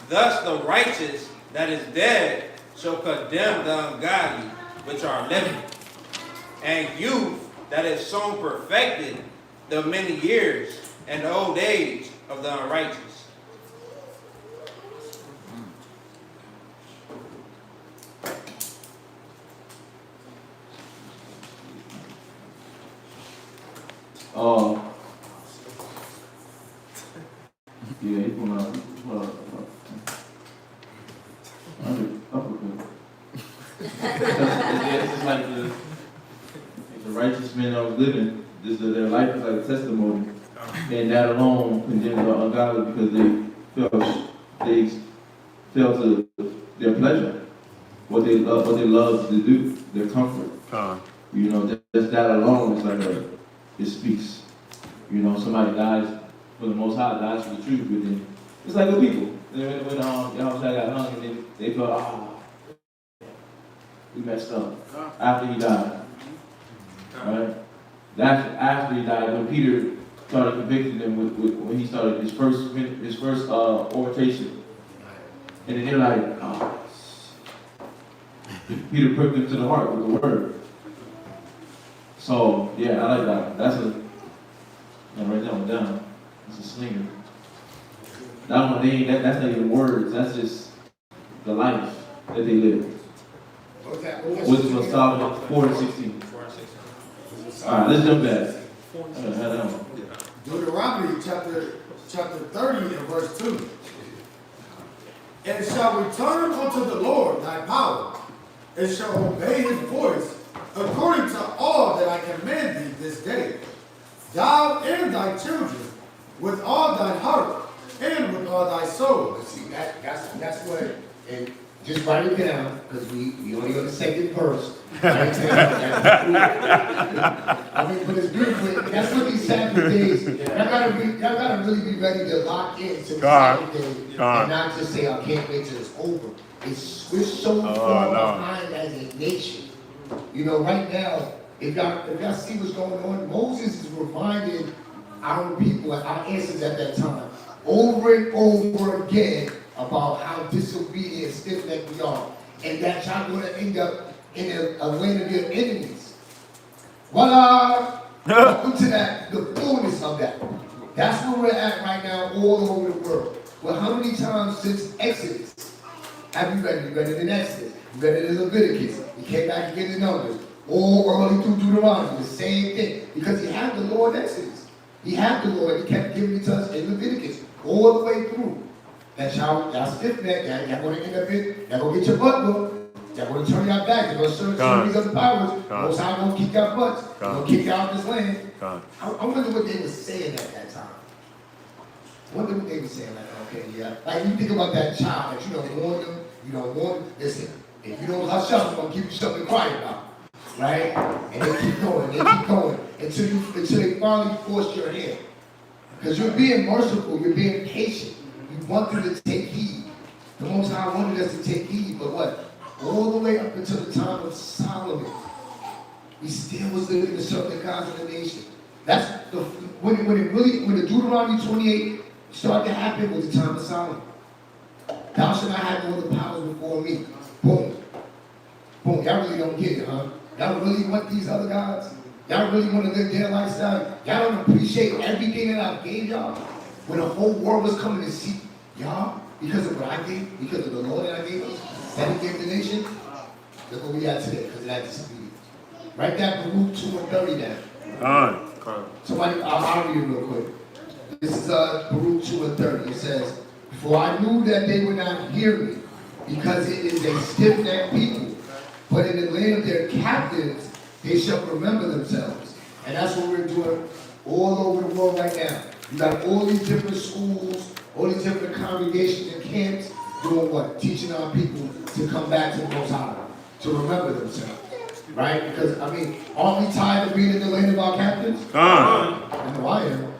Thus the righteous that is dead shall condemn the ungodly which are living, and youth that is sown perfected the many years and the old age of the unrighteous. Yeah, he put out, it's just like the righteous men that was living, their life is like a testimony. And that alone condemns the ungodly because they fell to their pleasure, what they love to do, their comfort. You know, that alone is like it speaks. You know, somebody dies for the Most High, dies for the truth, but then it's like the people. When Yahweh got hung, and then they felt, we messed up after he died. Right? That's after he died, when Peter started convicting them when he started his first oration. And then they're like, Peter pricked them to the heart with the word. So, yeah, I like that. Write that one down. It's a slinger. That one, that's not even words. That's just the life that they live. What's that? Wisdom of Solomon 4:16. All right, let's jump back. Deuteronomy chapter 30 and verse 2. And shall return unto the Lord thy power, and shall obey his voice, according to all that I command thee this day, thou and thy children, with all thy heart and with all thy soul. See, that's what, and just write it down, because we only go to second verse. Write it down. I mean, but it's beautiful. That's what these Sabbath days, y'all gotta really be ready to lock into the Sabbath day and not just say, I can't wait till it's over. We're so far behind as a nation. You know, right now, if y'all see what's going on, Moses is reminding our people, our ancestors at that time, over and over again about how disobedient and stiff-necked we are, and that y'all going to end up in a land of your enemies. Voila! Welcome to the fullness of that. That's where we're at right now all over the world. Well, how many times since Exodus have you read it? You read it in Exodus. You read it in Leviticus. You came back again in Numbers. All early through Deuteronomy, the same thing. Because he had the law in Exodus. He had the law, and he kept giving it to us in Leviticus, all the way through. That y'all stiff-necked, y'all going to end up y'all going to get your butt whooped. Y'all going to turn y'all back. You're going to serve these other powers. Most High going to kick y'all butts. They're going to kick y'all out of this land. I wonder what they were saying at that time. I wonder what they were saying, like, okay, yeah. Like, you think about that child that you don't warn them, listen, if you don't hush up, I'm going to give you something to cry about. Right? And they keep going, until they finally force your hand. Because you're being merciful, you're being patient. You want them to take heed. The Most High wanted us to take heed, but what? All the way up until the time of Solomon, we still was living to serve the gods of the nation. That's when the Deuteronomy 28 started to happen was the time of Solomon. Thou shalt not have all the powers before me. Boom. Boom. Y'all really don't get it, huh? Y'all really want these other gods? Y'all really want to live their lifestyle? Y'all don't appreciate everything that I gave y'all? When the whole world was coming to see y'all, because of what I gave, because of the law that I gave us, that he gave the nation, look what we got today, because of that disobedience. Write that Baruch 2 and 30 down. Somebody, I'll read it real quick. This is Baruch 2 and 30. It says, for I knew that they would not hear me, because it is a stiff-necked people. But in the land of their captives, they shall remember themselves. And that's what we're doing all over the world right now. You got all these different schools, all these different congregations and camps doing what? Teaching our people to come back to the Most High, to remember themselves. Right? Because, I mean, aren't we tired of being in the land of our captives? I know I am.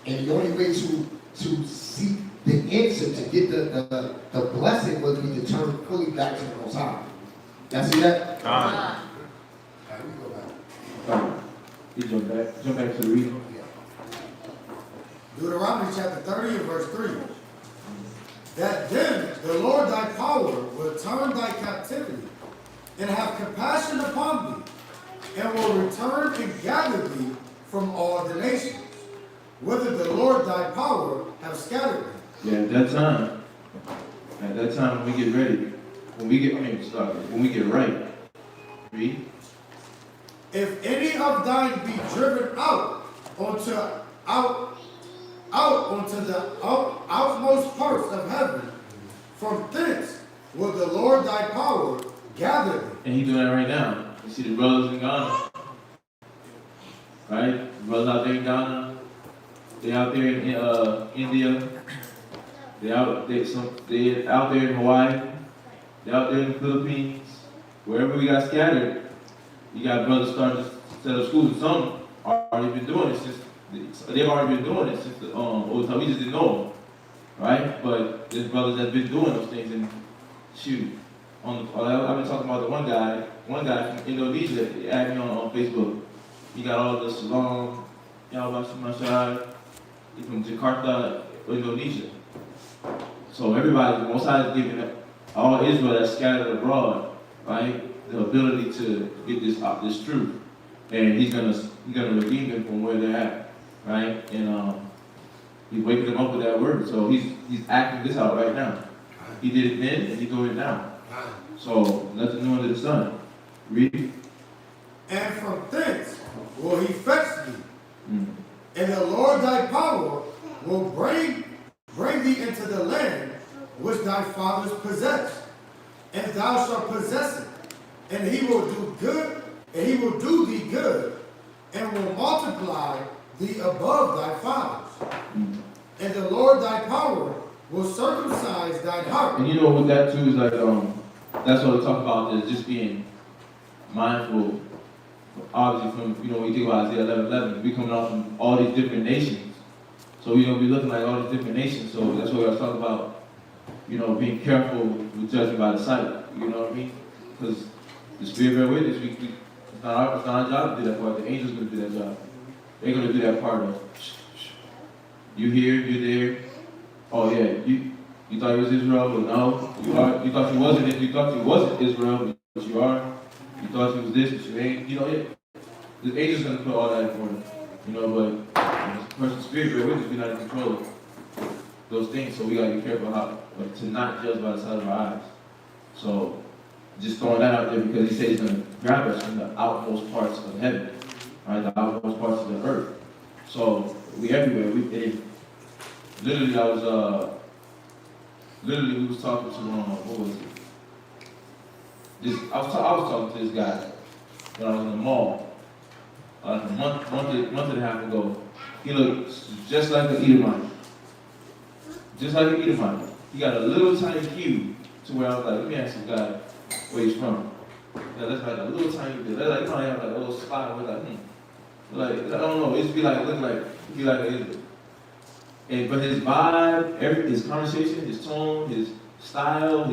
And the only way to seek the answer, to get the blessing, was we to turn fully back to the Most High. Y'all see that? Alright, we go back. Alright, you jump back to the reading. Deuteronomy chapter 30 and verse 3. That then the Lord thy power will turn thy captivity, and have compassion upon thee, and will return and gather thee from all the nations, whither the Lord thy power have scattered them. Yeah, at that time when we get ready, when we get right, read. If any of thine be driven out onto the outmost parts of heaven, from thence will the Lord thy power gather thee. And he's doing that right now. You see the brothers in Ghana, right? The brothers out there in Ghana, they out there in India, they out there in Hawaii, they out there in the Philippines, wherever we got scattered. You got brothers starting to set up schools. Some already been doing it since they've already been doing it since the old time. We just didn't know them, right? But there's brothers that's been doing those things. And shoot, I've been talking about the one guy from Indonesia that added me on Facebook. He got all the salam, Yalbashimashai. He's from Jakarta, Indonesia. So everybody, Most High is giving all Israel that's scattered abroad, right, the ability to get this truth, and he's gonna redeem them from where they're at, right? And he's waking them up with that word. So he's acting this out right now. He did it then, and he's doing it now. So nothing new under the sun. Read. And from thence will he fetch thee, and the Lord thy power will bring thee into the land which thy fathers possessed, and thou shalt possess it. And he will do good, and he will do thee good, and will multiply thee above thy fathers. And the Lord thy power will circumcise thine heart. And you know what that too is like, that's what we talk about, is just being mindful. Obviously from, when you think about Isaiah 11:11, we coming off from all these different nations. So we're going to be looking like all these different nations. So that's what we're talking about, being careful with judging by the sight. You know what I mean? Because the Spirit bear witness, it's not our job to do that part. The angels are going to do that job. They're going to do that part of, you here, you there. Oh yeah, you thought it was Israel, but no, you are. You thought you wasn't. You thought you wasn't Israel, but you are. You thought you was this, but you ain't. Yeah. The angels going to put all that in order. But the person's spirit bear witness, we're not in control of those things. So we got to be careful to not judge by the sight of our eyes. So just throwing that out there because he said he's going to grab us from the outmost parts of heaven, right? The outmost parts of the earth. So we everywhere. We was talking to what was it? I was talking to this guy when I was in the mall a month and a half ago. He looked just like an Edomite. Just like an Edomite. He got a little tiny cube to where I was like, let me ask this guy where he's from. Yeah, that's like a little tiny bit. That's like, you have like a little spot where like, I don't know, it just be like, look like, he like an Israel. But his vibe, his conversation, his tone, his style,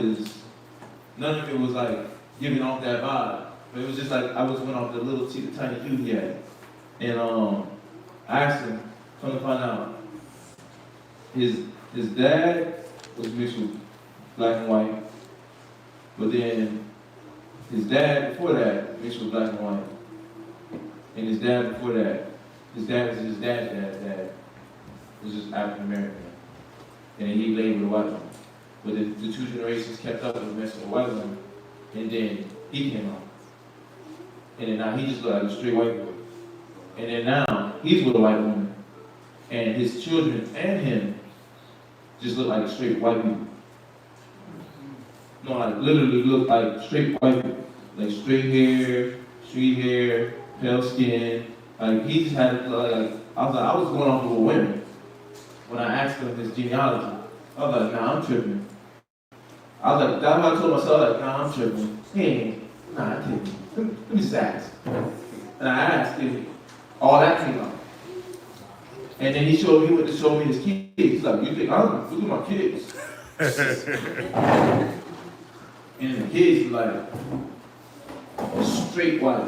none of it was like giving off that vibe. But it was just like, I was went off the little tiny cube he had. And I asked him, come to find out, his dad was mixed with black and white, but then his dad before that mixed with black and white. And his dad before that, his dad was his dad's dad was just African American. And he laid with a white woman. But the two generations kept up with messing with a white woman, and then he came out. And then now he just looked like a straight white boy. And then now he's with a white woman, and his children and him just look like straight white people. No, like literally look like straight white people. Like straight hair, pale skin. Like he just had like I was going off of a whim when I asked him his genealogy. I was like, nah, I'm tripping. I was like, that's what I told myself, nah, I'm tripping. I can't. Let me just ask. And I asked him, all that came out. And then he went to show me his kids. He's like, you think I'm looking at my kids? And the kids were like, straight white.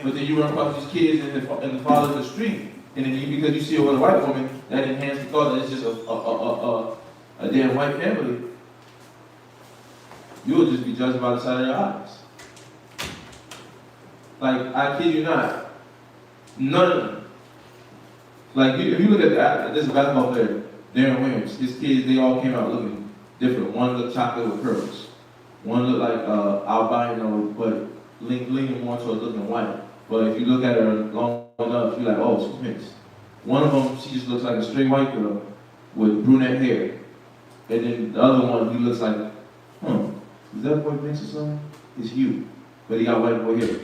But then you run across these kids and the father's in the street. And then because you see her with a white woman, that enhances the thought that it's just a damn white family. You'll just be judged by the side of your eyes. Like, I kid you not, none of them Like, if you look at this basketball player, Darren Williams, his kids, they all came out looking different. One looked chocolate with curls. One looked like albino, but leaning more towards looking white. But if you look at her long enough, you're like, oh, she's mixed. One of them, she just looks like a straight white girl with brunette hair. And then the other one, he looks like, is that boy mixed or something? It's you. But he got white boy hair.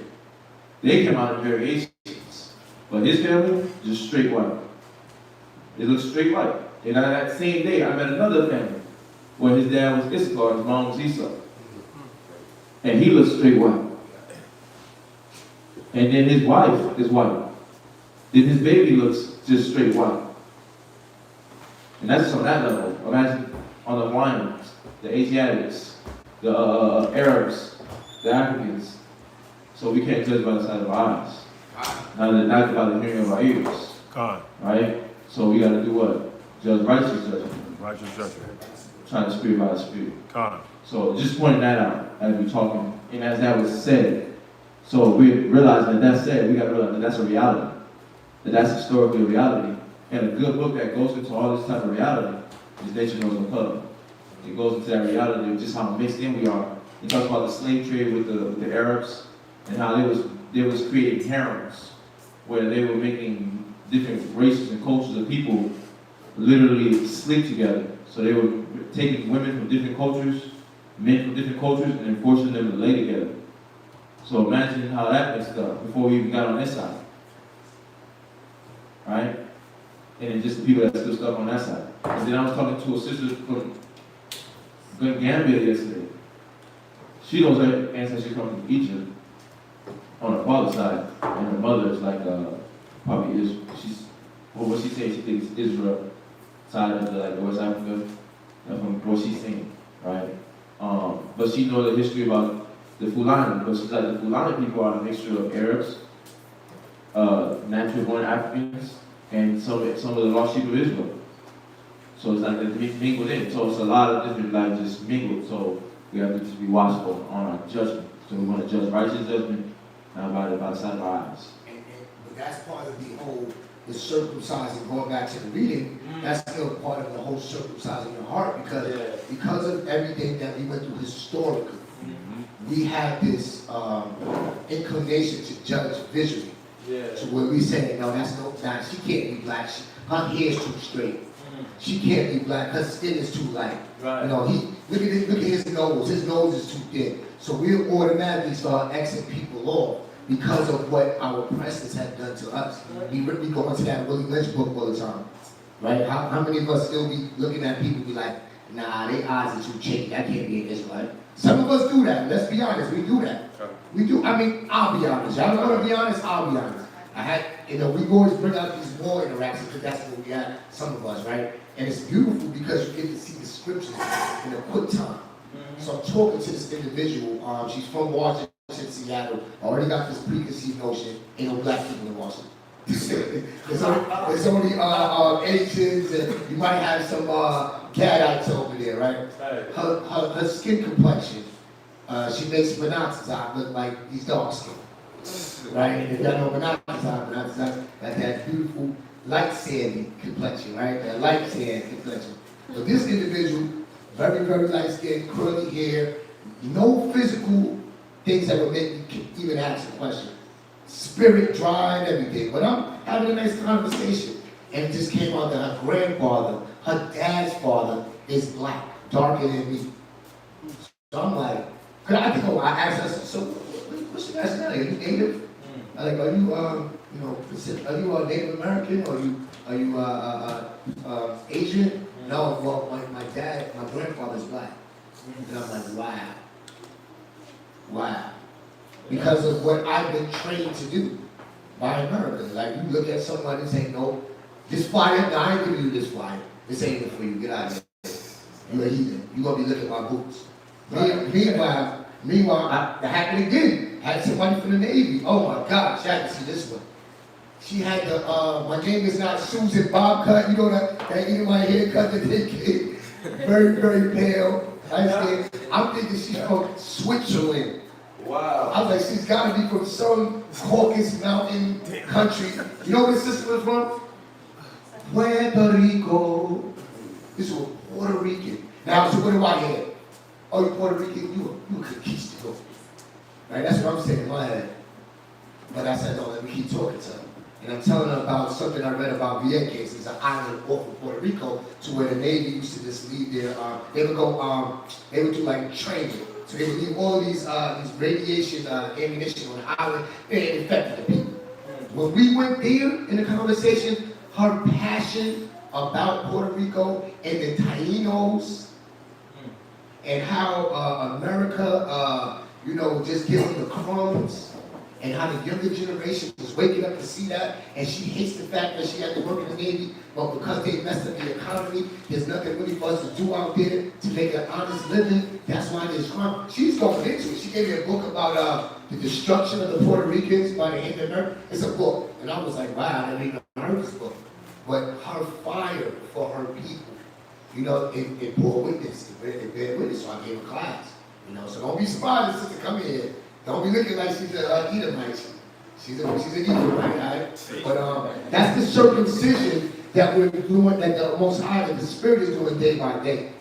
They came out in variations. But his family, just straight white. It looks straight white. And on that same day, I met another family where his dad was Issachar, his mom was Esau. And he looks straight white. And then his wife is white. Then his baby looks just straight white. And that's just on that level. Imagine on the Hawaiians, the Asiatics, the Arabs, the Africans. So we can't judge by the side of our eyes. Not by the hearing of our ears. Right? So we got to do what? Judge righteous judgment. Righteous judgment. Trying to spirit by the spirit. So just pointing that out as we're talking. And as that was said, so we realizing that that's said, we got to realize that that's a reality. That's historically a reality. And a good book that goes into all this type of reality is Nature Knows No Color. It goes into that reality of just how mixed in we are. It talks about the slave trade with the Arabs and how they was creating harems where they were making different races and cultures of people literally sleep together. So they were taking women from different cultures, men from different cultures, and then forcing them to lay together. So imagine how that mixed up before we even got on this side. Right? And then just the people that still stuck on that side. And then I was talking to a sister from Gambia yesterday. She knows her ancestry comes from Egypt on her father's side, and her mother is like probably Israel. What she says, she thinks Israel side of the West Africa, from what she's saying, right? But she knows the history about the Fulani, but she's like the Fulani people are a mixture of Arabs, naturally born Africans, and some of the lost sheep of Israel. So it's like they're mingled in. So it's a lot of different like just mingled. So we have to just be watchful on our judgment. So we want to judge righteous judgment, not by the side of our eyes. But that's part of the whole, the circumcising, going back to the reading, that's still part of the whole circumcising your heart because of everything that we went through historically. We have this inclination to judge visually. So when we say, no, she can't be black. Her hair's too straight. She can't be black. Her skin is too light. Right. You know, look at his nose. His nose is too thin. So we'll automatically start Xing people off because of what our oppressors have done to us. We go into that Willie Lynch book all the time, right? How many of us still be looking at people be like, nah, their eyes are too chicky. That can't be an Israelite. Some of us do that. Let's be honest. We do that. We do. I mean, I'll be honest. Y'all don't want to be honest? I'll be honest. We always bring out these war interactions because that's what we have, some of us, right? And it's beautiful because you get to see the scriptures in a quick time. So I'm talking to this individual. She's from Washington, Seattle. I already got this preconceived notion. Ain't no black people in Washington. there's only Asians, and you might have some Gadites over there, right? Her skin complexion, she makes monoxide look like he's dark skinned. Right? And if y'all know monoxide, like that beautiful light sandy complexion, right? That light sand complexion. So this individual, very, very light skin, curly hair, no physical things that would make you even ask a question. Spirit dry and everything. But I'm having a nice conversation, and it just came out that her grandfather, her dad's father, is black, darker than me. So I'm like, I asked her, so what's your nationality? Are you Native? Like, are you Native American, or are you Asian? No, well, my grandfather's black. And I'm like, wow. Because of what I've been trained to do by America. Like, you look at somebody and say, no, this fire, no, I ain't giving you this fire. This ain't it for you, get out of here. You're a heathen. You're going to be looking at my boots. Meanwhile, that happened again. Had somebody from the Navy. Oh my gosh, I had to see this one. She had my name is not Susan Bob cut, you know that my haircut that they gave. Very, very pale. I'm thinking she's from Switzerland. Wow. I was like, she's gotta be from some Caucasus mountain country. You know where this sister was from? Puerto Rico. This was Puerto Rican. Now, so what do I hear? Oh, you Puerto Rican? You a conquistador. Right? That's what I'm saying in my head. But I said, no, let me keep talking to him. And I'm telling them about something I read about Vieques. It's an island off of Puerto Rico to where the Navy used to just leave their, they would go, they would do like training. So they would leave all these radiation ammunition on the island and it infected the people. When we went there in the conversation, her passion about Puerto Rico and the Tainos and how America, just give them the crumbs. And how the younger generation was waking up to see that, and she hates the fact that she had to work in the Navy, but because they messed up the economy, there's nothing really for us to do out there to make an honest living. That's why there's crime. She's going into it. She gave me a book about the destruction of the Puerto Ricans by the Indian American. It's a book, and I was like, wow, I didn't even heard this book. But her fire for her people, it bore witness. It bear witness. So I gave her class. So don't be surprised if sister come here. Don't be looking like she's an Edomite. She's an Edomite, right? But that's the circumcision that we're doing, that the Most High, that the Spirit is doing day by day.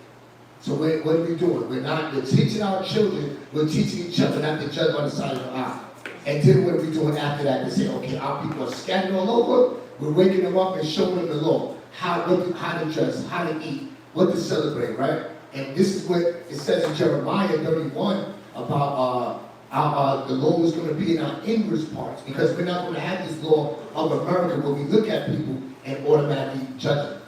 So what are we doing? We're teaching our children, we're teaching each other not to judge on the side of the eye. And then what are we doing after that? To say, okay, our people are scattered all over. We're waking them up and showing them the law. How to dress, how to eat, what to celebrate, right? And this is what it says in Jeremiah 31 about the law is going to be in our inward parts, because we're not going to have this law of America where we look at people and automatically judge them.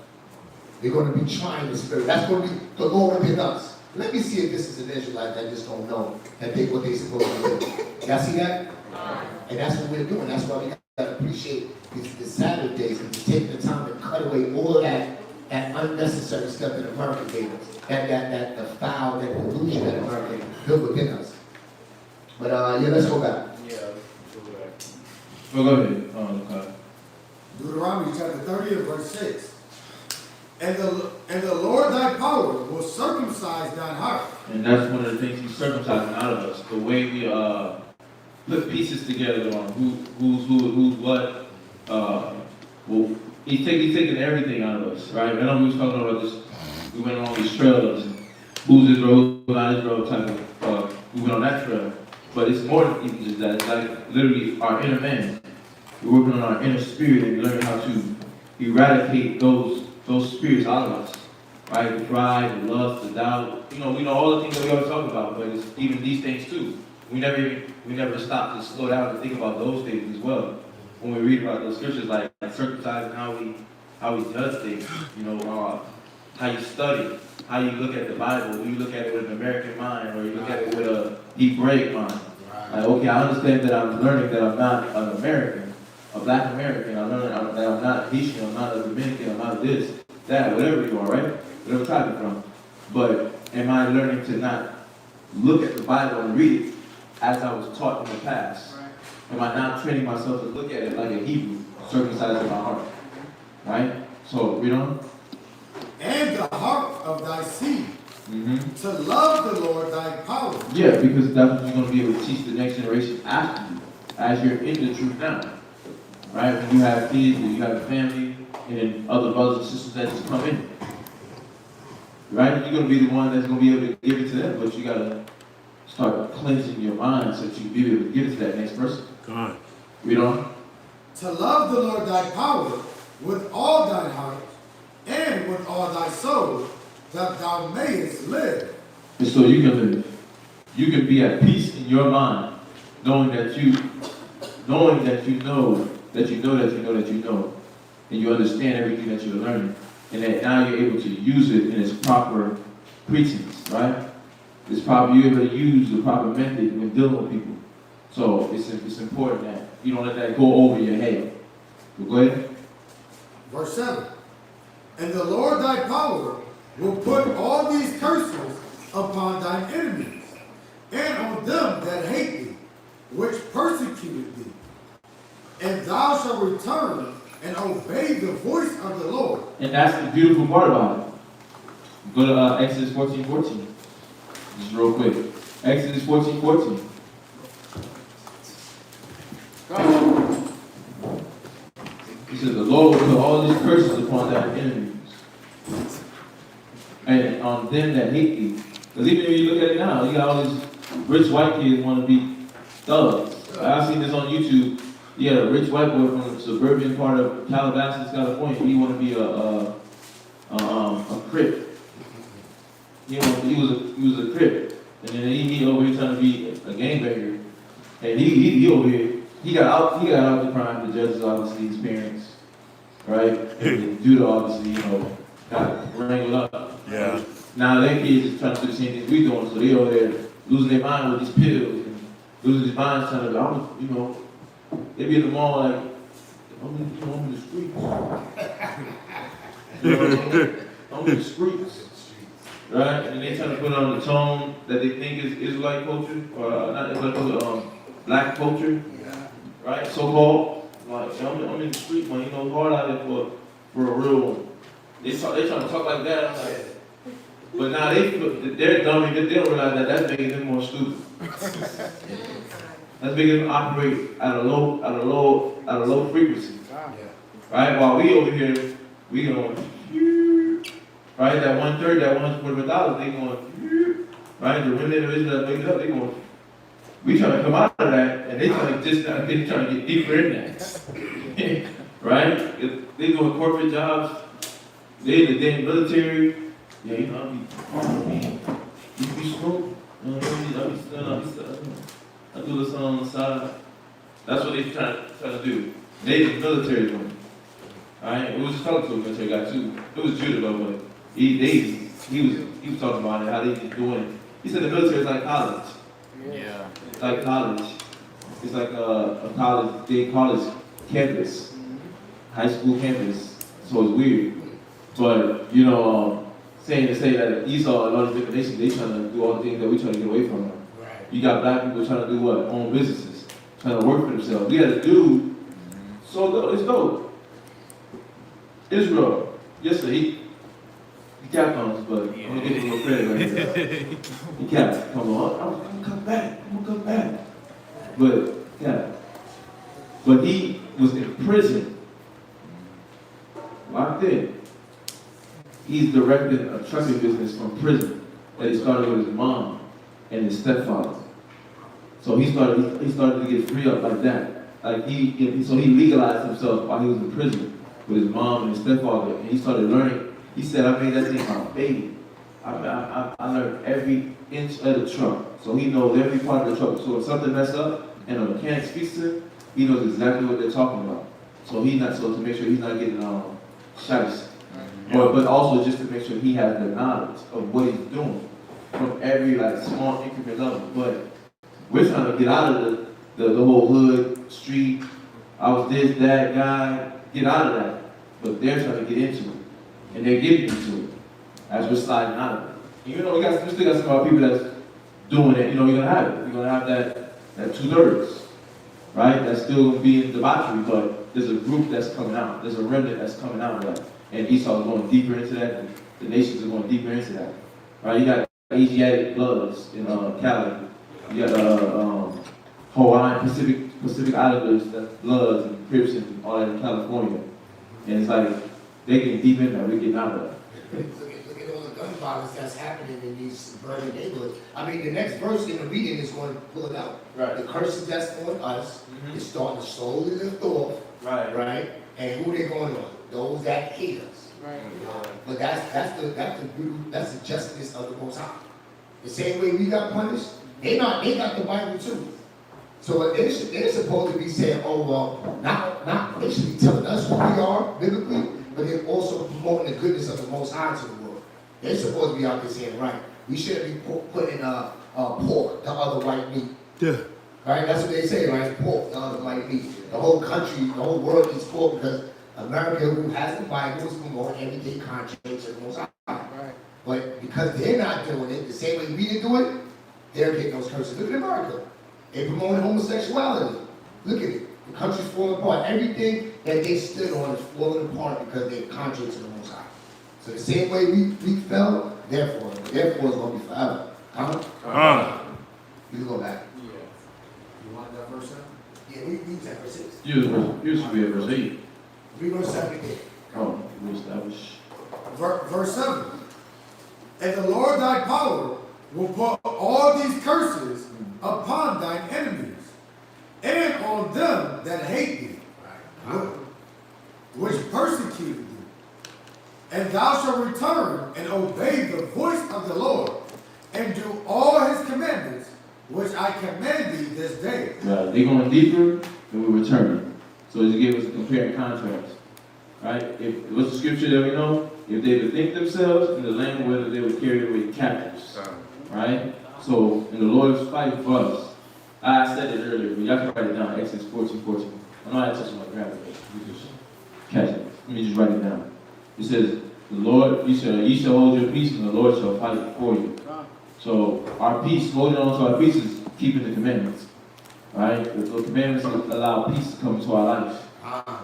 We're going to be trying the Spirit. That's going to be the law within us. Let me see if this is an Israelite that just don't know that they what they're supposed to do. Y'all see that? And that's what we're doing. That's why we got to appreciate the Sabbath days and to take the time to cut away all of that unnecessary stuff that America gave us. That the foul, that pollution that America built within us. But let's go back. Yeah, let's go back. Well, go ahead. Okay. Deuteronomy chapter 30 and verse 6. And the Lord thy power will circumcise thine heart. And that's one of the things he's circumcising out of us. The way we put pieces together on who's what. Well, he's taking everything out of us, right? I know we was talking about this. We went on all these trails and who's his road, not his road type of. We went on that trail. But it's more than even just that. It's like literally our inner man. We're working on our inner spirit and learning how to eradicate those spirits out of us. Right? The pride, the lust, the doubt. We know all the things that we always talk about, but it's even these things too. We never stop to slow down and think about those things as well. When we read about those scriptures, like circumcising how we judge things, how you study, how you look at the Bible. Do you look at it with an American mind, or you look at it with a Hebraic mind? Like, okay, I understand that I'm learning that I'm not an American, a black American. I learn that I'm not Haitian, I'm not a Dominican, I'm not this, that, whatever you are, right? Whatever tribe you're from. But am I learning to not look at the Bible and read it as I was taught in the past? Am I not training myself to look at it like a Hebrew, circumcising my heart? Right? So, read on. And the heart of thy seed, to love the Lord thy power. Yeah, because that's what you're going to be able to teach the next generation after you, as you're in the truth now. Right? When you have kids, and you have a family, and then other brothers and sisters that just come in. Right? You're going to be the one that's going to be able to give it to them, but you got to start cleansing your mind so that you can be able to give it to that next person. Come on. Read on. To love the Lord thy power with all thine heart and with all thy soul, that thou mayest live. And so you can live. You can be at peace in your mind, knowing that you know, and you understand everything that you're learning, and that now you're able to use it in its proper pretense, right? You're able to use the proper method when dealing with people. So it's important that you don't let that go over your head. So go ahead. Verse 7. And the Lord thy power will put all these curses upon thine enemies, and on them that hate thee, which persecuted thee. And thou shalt return and obey the voice of the Lord. And that's the beautiful part about it. Go to Exodus 14:14. Just real quick. Exodus 14:14. It said the Lord will put all these curses upon their enemies and on them that hate thee. Because even if you look at it now, you got all these rich white kids want to be thugs. I've seen this on YouTube. You had a rich white boy from the suburban part of Calabasas, California. He want to be a Crip. He was a Crip, and then he over here trying to be a gangbanger. And he over here, he got out the crime. The judges obviously, his parents, right? And Judah obviously, got wrangled up. Yeah. Now their kids is trying to do the same things we doing, so they over there losing their mind with these pills and losing their minds trying to, they be in the mall like, I'm in the streets. I'm in the streets. Right? And they trying to put on the tone that they think is Israelite culture, or not Israelite culture, black culture, right? So-called. Like, I'm in the street, man, hard out there for a real one. They trying to talk like that, I'm like, but now they're dumb, they don't realize that that's making them more stupid. That's making them operate at a low frequency. Right? While we over here, we going, right? That 1/3, that $140, they going, right? The women of Israel waking up, they going, we trying to come out of that, and they trying to get deeper in that. Right? If they doing corporate jobs, they in the military, yeah, I be smoke. I do this on the side. That's what they trying to do. They the military women. Alright? We was just talking to a military guy too. It was Judah though, but he was talking about it, how they just doing it. He said the military is like college. Yeah. It's like college. It's like a college campus. High school campus. So it's weird. But, saying that Esau and all these different nations, they trying to do all the things that we trying to get away from them. Right. You got black people trying to do what? Own businesses. Trying to work for themselves. We got a dude, it's dope. Israel. Yes, sir, he capped on us, but I'm going to give him a credit right here. He capped. Come on, I'm going to come back. But he was in prison. Locked in. He's directing a trucking business from prison that he started with his mom and his stepfather. So he started to get free up like that. So he legalized himself while he was in prison with his mom and his stepfather, and he started learning. He said, I made that thing my baby. I learned every inch of the truck. So he knows every part of the truck. So if something messed up and a mechanic speaks to him, he knows exactly what they're talking about. So to make sure he's not getting shiesty. But also just to make sure he has the knowledge of what he's doing from every small increment level. But we're trying to get out of the whole hood, street, I was this, that guy, get out of that. But they're trying to get into it. And they're getting into it as we're sliding out of it. And we still got some of our people that's doing it, you're gonna have it. You're gonna have that 2/3, right? That's still gonna be in debauchery, but there's a group that's coming out. There's a remnant that's coming out of that. And Esau is going deeper into that, and the nations are going deeper into that. Right? You got Asiatic bloods in Cali. You got Hawaiian Pacific Islanders, that's bloods and Crips and all that in California. And it's like they getting deep in there, we're getting out of that. Look at all the gun violence that's happening in these suburban neighborhoods. I mean, the next verse in the reading is going to pull it out. Right. The curses that's on us is starting to slowly lift off. Right. And who they going on? Those that hate us. Right. But that's the justice of the Most High. The same way we got punished, they got the Bible too. So they're supposed to be saying, oh well, not they should be telling us who we are biblically, but they're also promoting the goodness of the Most High to the world. They're supposed to be out there saying, right, we shouldn't be putting pork, the other white meat. Yeah. Right? That's what they say, right? Pork, the other white meat. The whole country, the whole world eats pork because America, who has the Bible, is promoting everything contrary to the Most High. Right. But because they're not doing it the same way we didn't do it, they're getting those curses. Look at America. They promoting homosexuality. Look at it. The country's falling apart. Everything that they stood on is falling apart because they're contrary to the Most High. So the same way we fell, therefore it's going to be forever. You can go back. Yeah. You want that verse now? Yeah, we use that verse 6. You should be at verse 8. Read verse 7 again. Oh, we establish. Verse 7. And the Lord thy power will put all these curses upon thine enemies, and on them that hate thee, which persecute thee. And thou shalt return and obey the voice of the Lord, and do all his commandments, which I command thee this day. They're going deeper, and we're returning. So he gave us a compare and contrast. Right? What's the scripture that we know? If they bethink themselves in the land, whether they were carried away captives. Right? So, in the Lord's fight for us, I said it earlier, but y'all can write it down, Exodus 14:14. I know I touched my grandma, but you just catch it. Let me just write it down. It says, the Lord, ye shall hold your peace, and the Lord shall fight for you. So, our peace, holding on to our peace is keeping the commandments. Right? The commandments allow peace to come into our life.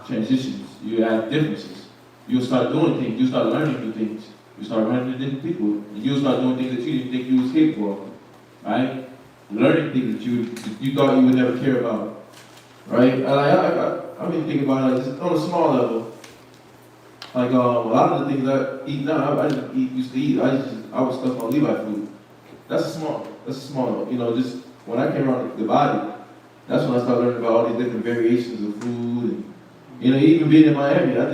Transitions. You have differences. You'll start doing things. You'll start learning new things. You start running into different people. And you'll start doing things that you didn't think you was capable of. Right? Learning things that you thought you would never care about. Right? I've been thinking about it like just on a small level. Like a lot of the things I eat now, I didn't used to eat. I was stuck on Levi food. That's a small, just when I came around the body, that's when I started learning about all these different variations of food. And, even being in Miami, I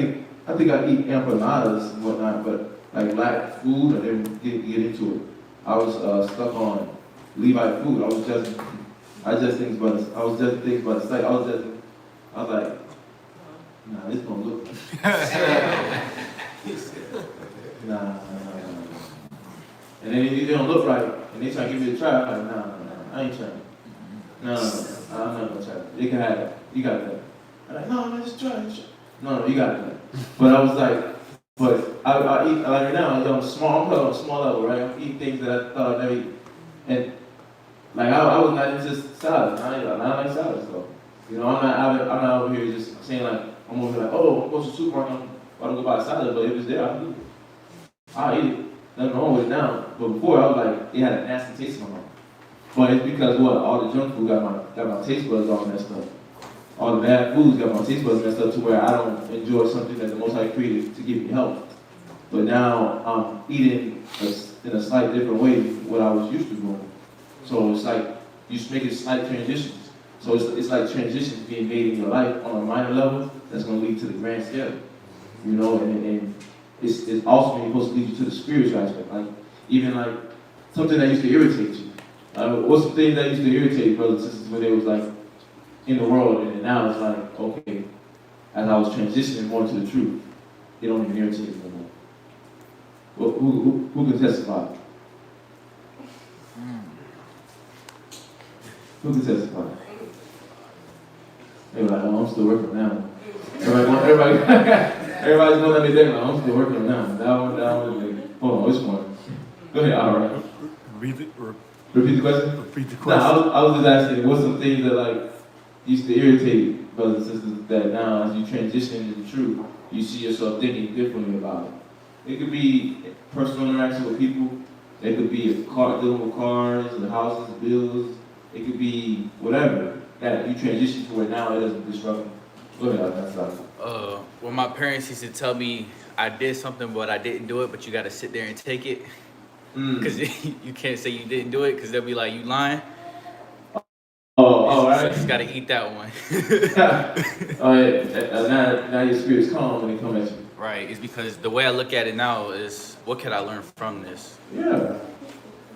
think I eat empanadas and whatnot, but like black food, I didn't get into it. I was stuck on Levi food. I was judging things by the sight. I was like, nah, this don't look right. Nah. And then if they don't look right, and they try to give me a try, I'm like, nah, I ain't trying. No, I'm not gonna try. You can have that. You got that. I'm like, no, just try. No, you got that. But I was like, I eat, like right now, I'm on a small level, right? I'm eating things that I thought I'd never eat. And like, I was not into salads. I like salads, though. I'm not over here just saying like, I'm over here like, oh, I'm going to the supermarket, I'm about to go buy a salad, but if it's there, I'll eat it. Nothing wrong with it now. But before, I was like, it had a nasty taste in my mouth. But it's because what? All the junk food got my taste buds all messed up. All the bad foods got my taste buds messed up to where I don't enjoy something that the Most High created to give me health. But now I'm eating in a slight different way than what I was used to doing. So it's like you just making slight transitions. So it's like transitions being made in your life on a minor level that's going to lead to the grand scale. And it's also supposed to lead you to the spiritual aspect. Like even like something that used to irritate you. What's the thing that used to irritate brothers and sisters when they was like in the world, and now it's like, okay, as I was transitioning more to the truth, it don't even irritate me no more. Well, who can testify? Who can testify? They were like, oh, I'm still working on that one. Everybody's going at me there, like, I'm still working on that one. That one, like, hold on, which one? Go ahead, all right. Repeat the question? Repeat the question. No, I was just asking, what's some things that like used to irritate brothers and sisters that now as you transition into the truth, you see yourself thinking differently about it? It could be personal interaction with people. It could be dealing with cars, the houses, the bills. It could be whatever that you transition to where now it doesn't disrupt you. Go ahead, that's right. Well, my parents used to tell me I did something, but I didn't do it, but you got to sit there and take it. Because you can't say you didn't do it, because they'll be like, you lying. Oh, right. So you just got to eat that one. Oh, yeah. Now your spirit's calm when they come at you. Right. It's because the way I look at it now is, what can I learn from this? Yeah.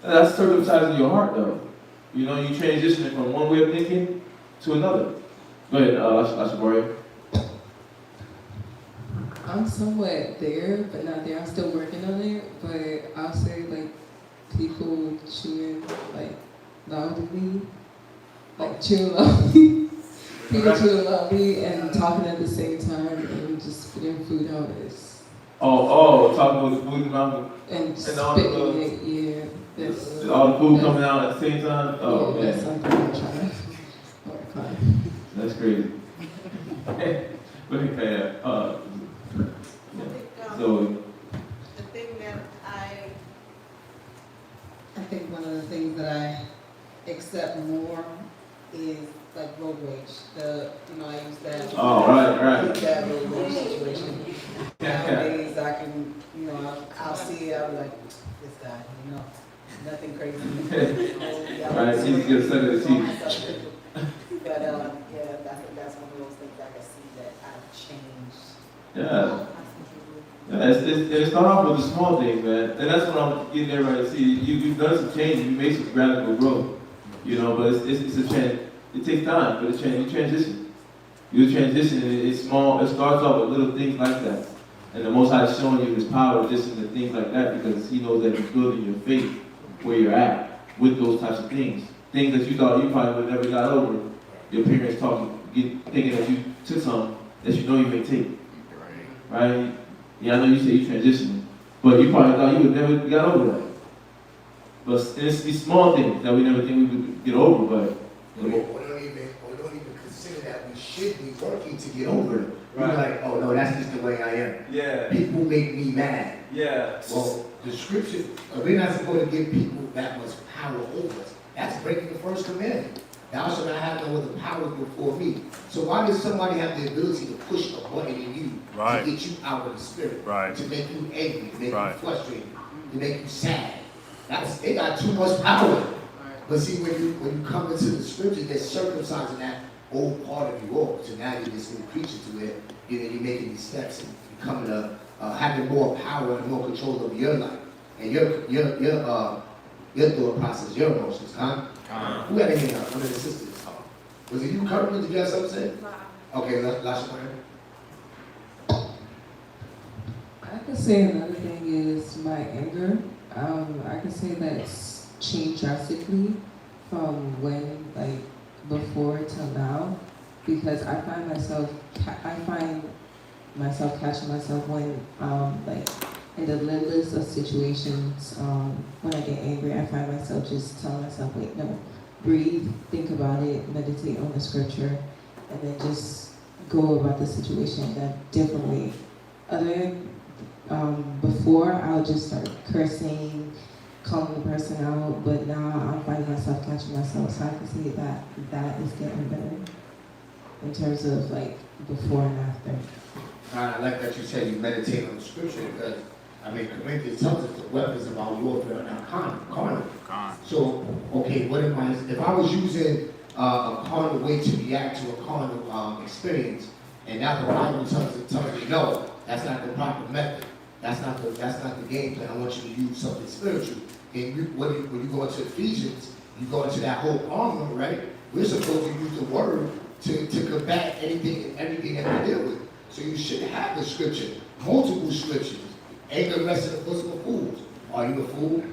That's circumcising your heart, though. You transitioning from one way of thinking to another. Go ahead, Ashabari. I'm somewhat there, but not there. I'm still working on it, but I'll say like people chewing like loudly, like chewing loudly. People chewing loudly and talking at the same time and just spitting food out is. Talking with the food in the mouth. And spitting it, yeah. That's, all the food coming out at the same time? Oh, yeah, man. that's something I'm trying to work on. That's crazy. So I think one of the things that I accept more is like road rage. I use that. Oh, right. That road rage can, I'll see it, I'll be like, this guy, nothing crazy. Right, it's easy to get stuck in the teeth. But, yeah, that's one of those things I can see that I've changed. Yeah. Yeah, it start off with the small things, man. And that's what I'm getting everybody to see. You've done some change, you made some radical growth. But it's a trend. It takes time, but you transition. You transition, and it's small. It starts off with little things like that. And the Most High is showing you His power just in the things like that, because He knows that He's building your faith where you're at with those types of things. Things that you thought you probably would never got over. Your parents thinking that you took something that you know you may take. Right? Yeah, I know you say you transitioned, but you probably thought you would never get over that. But it's these small things that we never think we would get over, but We don't even consider that we should be working to get over it. We're like, oh no, that's just the way I am. Yeah. People make me mad. Yeah. Well, the scripture, we're not supposed to give people that much power over us. That's breaking the first commandment. Thou shalt not have no other power before me. So why does somebody have the ability to push a button in you Right. to get you out of the spirit? Right. To make you angry, to make Right. you frustrated, to make you sad. They got too much power. But see, when you come into the scripture, they're circumcising that old part of you off. So now you're this new creature to it. You're making these steps and becoming having more power and more control over your life and your thought process, your emotions, huh? Who had anything else? One of the sisters. Was it you, Curtin? Did you have something to say? Okay, last one. I could say another thing is my anger. I could say that's changed drastically from when, before till now, because I find myself catching myself when, in the littlest of situations, when I get angry, I find myself just telling myself, wait, no, breathe, think about it, meditate on the scripture, and then just go about the situation in a different way. Before, I'll just start cursing, calling the person out, but now I'm finding myself catching myself, so I can see that is getting better in terms of before and after. I like that you said you meditate on the scripture, because Corinthians tells us the weapons of our warfare are not carnal. So, okay, if I was using a carnal way to react to a carnal experience, and now the Bible tells me, no, that's not the proper method. That's not the game plan. I want you to use something spiritual. And when you go into Ephesians, you go into that whole armor, right? We're supposed to use the word to combat anything and everything that we deal with. So you should have the scripture, multiple scriptures. Anger rests in the bosom of fools. Are you a fool?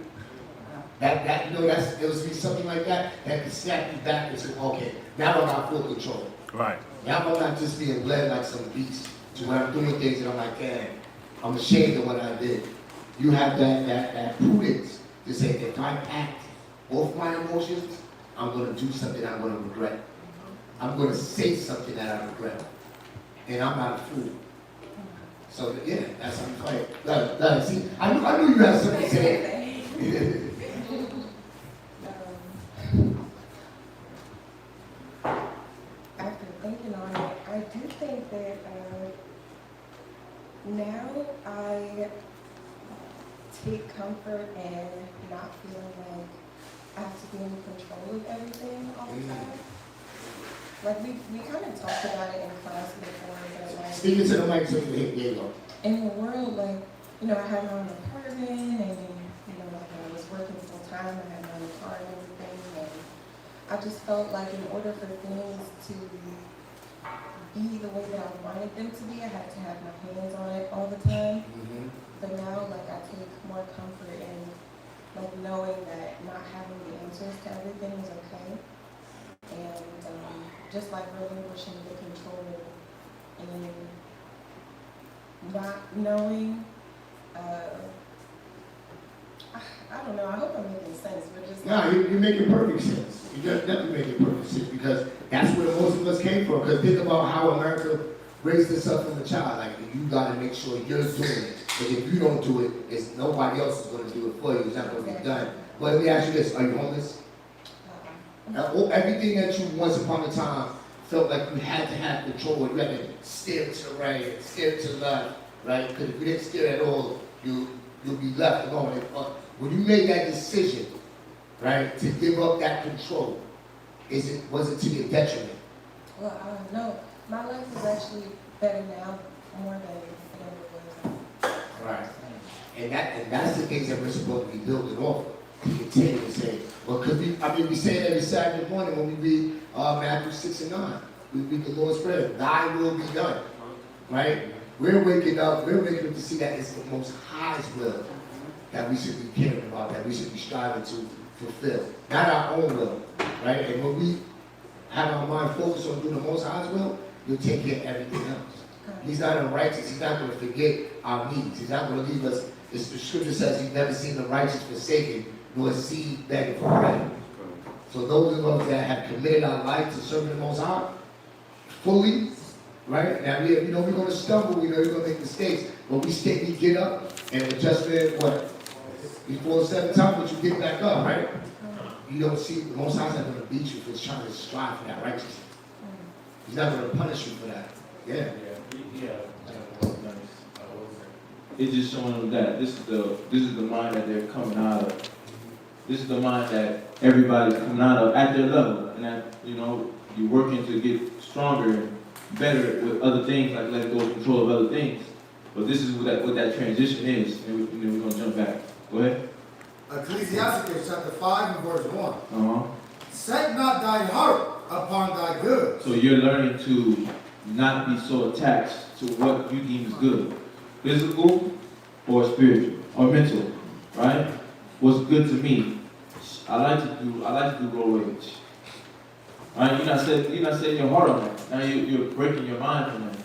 It was something like that can snap you back and say, okay, now I got full control. Right. Now I'm not just being led like some beast to where I'm doing things and I'm like, damn, I'm ashamed of what I did. You have that prudence to say, if I act off my emotions, I'm going to do something I'm going to regret. I'm going to say something that I regret. And I'm not a fool. So, yeah, that's how you fight. See, I knew you had something to say. After thinking on it, I do think that now I take comfort in not feeling like I have to be in control of everything all the time. We kind of talked about it in class before, but Speaking to the mic so you go. in the world, I had my own apartment, and I was working full time, I had my own car and everything, and I just felt like in order for things to be the way that I wanted them to be, I had to have my hands on it all the time. Mm-hmm. But now, I take more comfort in, knowing that not having the answers to everything is okay. And just relinquishing the control and not knowing, I don't know, I hope I'm making sense, but just... No, you're making perfect sense. You're definitely making perfect sense, because that's where most of us came from. Because think about how America raised us up from a child. You got to make sure you're doing it. Because if you don't do it, nobody else is going to do it for you. It's not going to be done. But let me ask you this. Are you homeless? Everything that you once upon a time felt like you had to have control, you had to steer to the right, steer to the left, right? Because if you didn't steal at all, you'll be left alone. When you made that decision, right, to give up that control, was it to your detriment? Well, no, my life is actually better now, more than it ever was. Right. And that's the things that we're supposed to be building off of. To continue to say, well, we say it every Saturday morning when we read Matthew 6 and 9. We read the Lord's Prayer, thy will be done. Right? We're waking up to see that it's the Most High's will that we should be caring about, that we should be striving to fulfill. Not our own will. Right? And when we have our mind focused on doing the Most High's will, you'll take care of everything else. He's not unrighteous. He's not going to forget our needs. He's not going to leave us. The scripture says he's never seen the righteous forsaken, nor seed begging for bread. So those of us that have committed our life to serving the Most High fully, right? Now we're going to stumble. We know we're going to make mistakes, but we get up and adjustment. Before 7 times, but you get back up, right? You don't see the Most High's not going to beat you for trying to strive for that righteousness. He's not going to punish you for that. Yeah. It's just showing them that this is the mind that they're coming out of. This is the mind that everybody's coming out of at their level, and that you're working to get stronger and better with other things, like letting go of control of other things. But this is what that transition is, and we're gonna jump back. Go ahead. Ecclesiastes chapter 5 and verse 1. Set not thy heart upon thy goods. So you're learning to not be so attached to what you deem is good, physical or spiritual or mental, right? What's good to me? I like to do low wage. Right? You're not setting your heart on that. Now you're breaking your mind from that.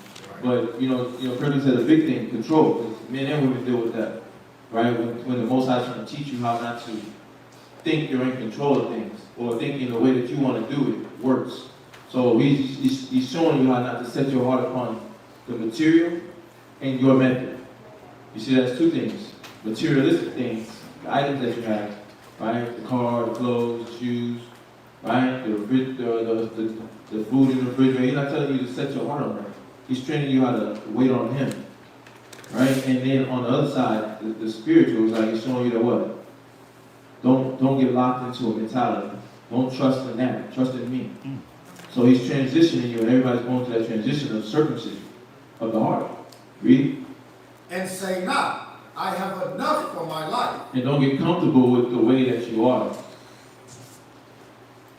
But Kirby said a big thing, control. Because men and women deal with that, right? When the Most High is trying to teach you how not to think you're in control of things, or think in the way that you want to do it works. So he's showing you how not to set your heart upon the material and your method. You see, that's two things: materialistic things, the items that you have, right? The car, the clothes, the shoes, right? The food in the refrigerator. He's not telling you to set your heart on that. He's training you how to wait on him, right? And then on the other side, the spiritual is like he's showing you that what? Don't get locked into a mentality. Don't trust in that. Trust in me. So he's transitioning you, and everybody's going through that transition of circumcision of the heart. Read. And say not, I have enough for my life. And don't get comfortable with the way that you are.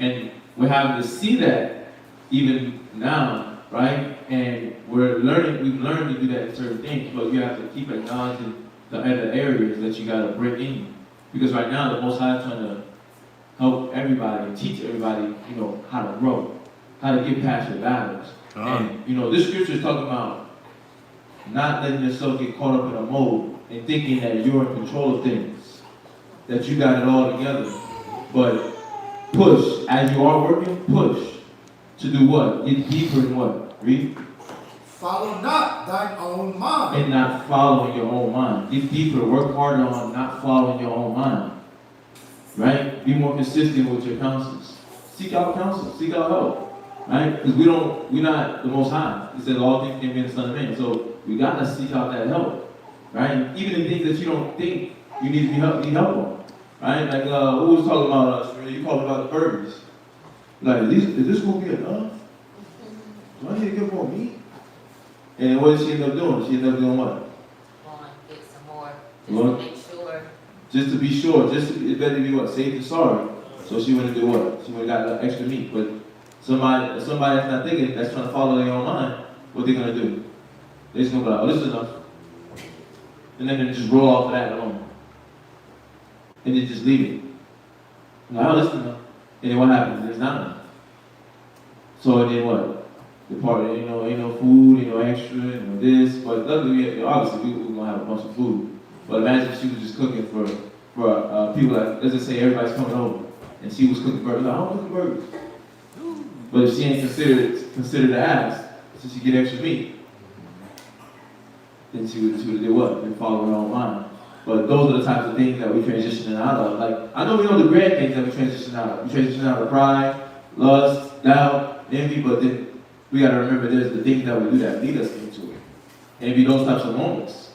And we're having to see that even now, right? And we've learned to do that in certain things, but you have to keep acknowledging the other areas that you got to break in. Because right now, the Most High is trying to help everybody and teach everybody, how to grow, how to get past your battles. And, this scripture is talking about not letting yourself get caught up in a mold and thinking that you're in control of things, that you got it all together. But push, as you are working, push to do what? Get deeper in what? Read. Follow not thine own mind. And not following your own mind. Get deeper, work harder on not following your own mind. Right? Be more consistent with your counsels. Seek out counsel, seek out help. Right? Because we're not the Most High. He said all things can be in the Son of Man. So we gotta seek out that help. Right? Even in things that you don't think you need to need help on. Right? Like who was talking about you talking about the burgers. Like, is this gonna be enough? Do I need to get more meat? And what did she end up doing? She ended up doing what? Get some more, just to make sure. Just to be sure, it better be what? Safe and sorry. So she went and did what? She went and got extra meat. But somebody that's not thinking, that's trying to follow their own mind, what they're gonna do? They're just gonna be like, oh, this is enough. And then they just roll off of that alone. And they just leave it. Like, oh, this is enough. And then what happens? There's not enough. So then what? The part, ain't no food, ain't no extra, this. But luckily, obviously, we're gonna have a bunch of food. But imagine if she was just cooking for people that, let's just say everybody's coming over, and she was cooking burgers. Like, I don't cook burgers. But if she ain't considered to ask, so she get extra meat, then she would have did what? Been following her own mind. But those are the types of things that we're transitioning out of. Like, I know we know the great things that we transition out of. We transition out of pride, lust, doubt, envy, but then we got to remember there's the things that we do that lead us into it. And it'd be those types of moments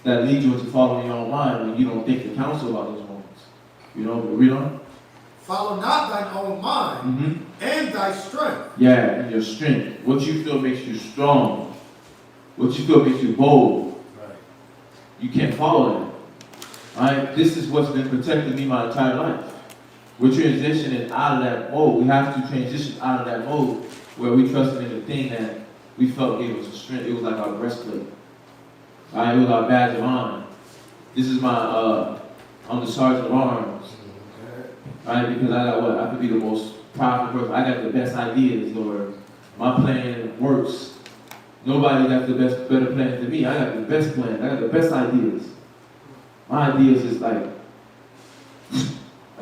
that lead you into following your own mind when you don't think the counsel about those moments. You know, but read on. Follow not thine own mind and thy strength. Yeah, and your strength. What you feel makes you strong. What you feel makes you bold. Right. You can't follow that. Alright? This is what's been protecting me my entire life. We're transitioning out of that mode. We have to transition out of that mode where we trusted in the thing that we felt gave us a strength. It was like our breastplate. Alright, it was our badge of honor. This is my I'm the sergeant of arms. Alright, because I got what? I could be the most powerful person. I got the best ideas, or my plan works. Nobody got the better plan than me. I got the best plan. I got the best ideas. My ideas is like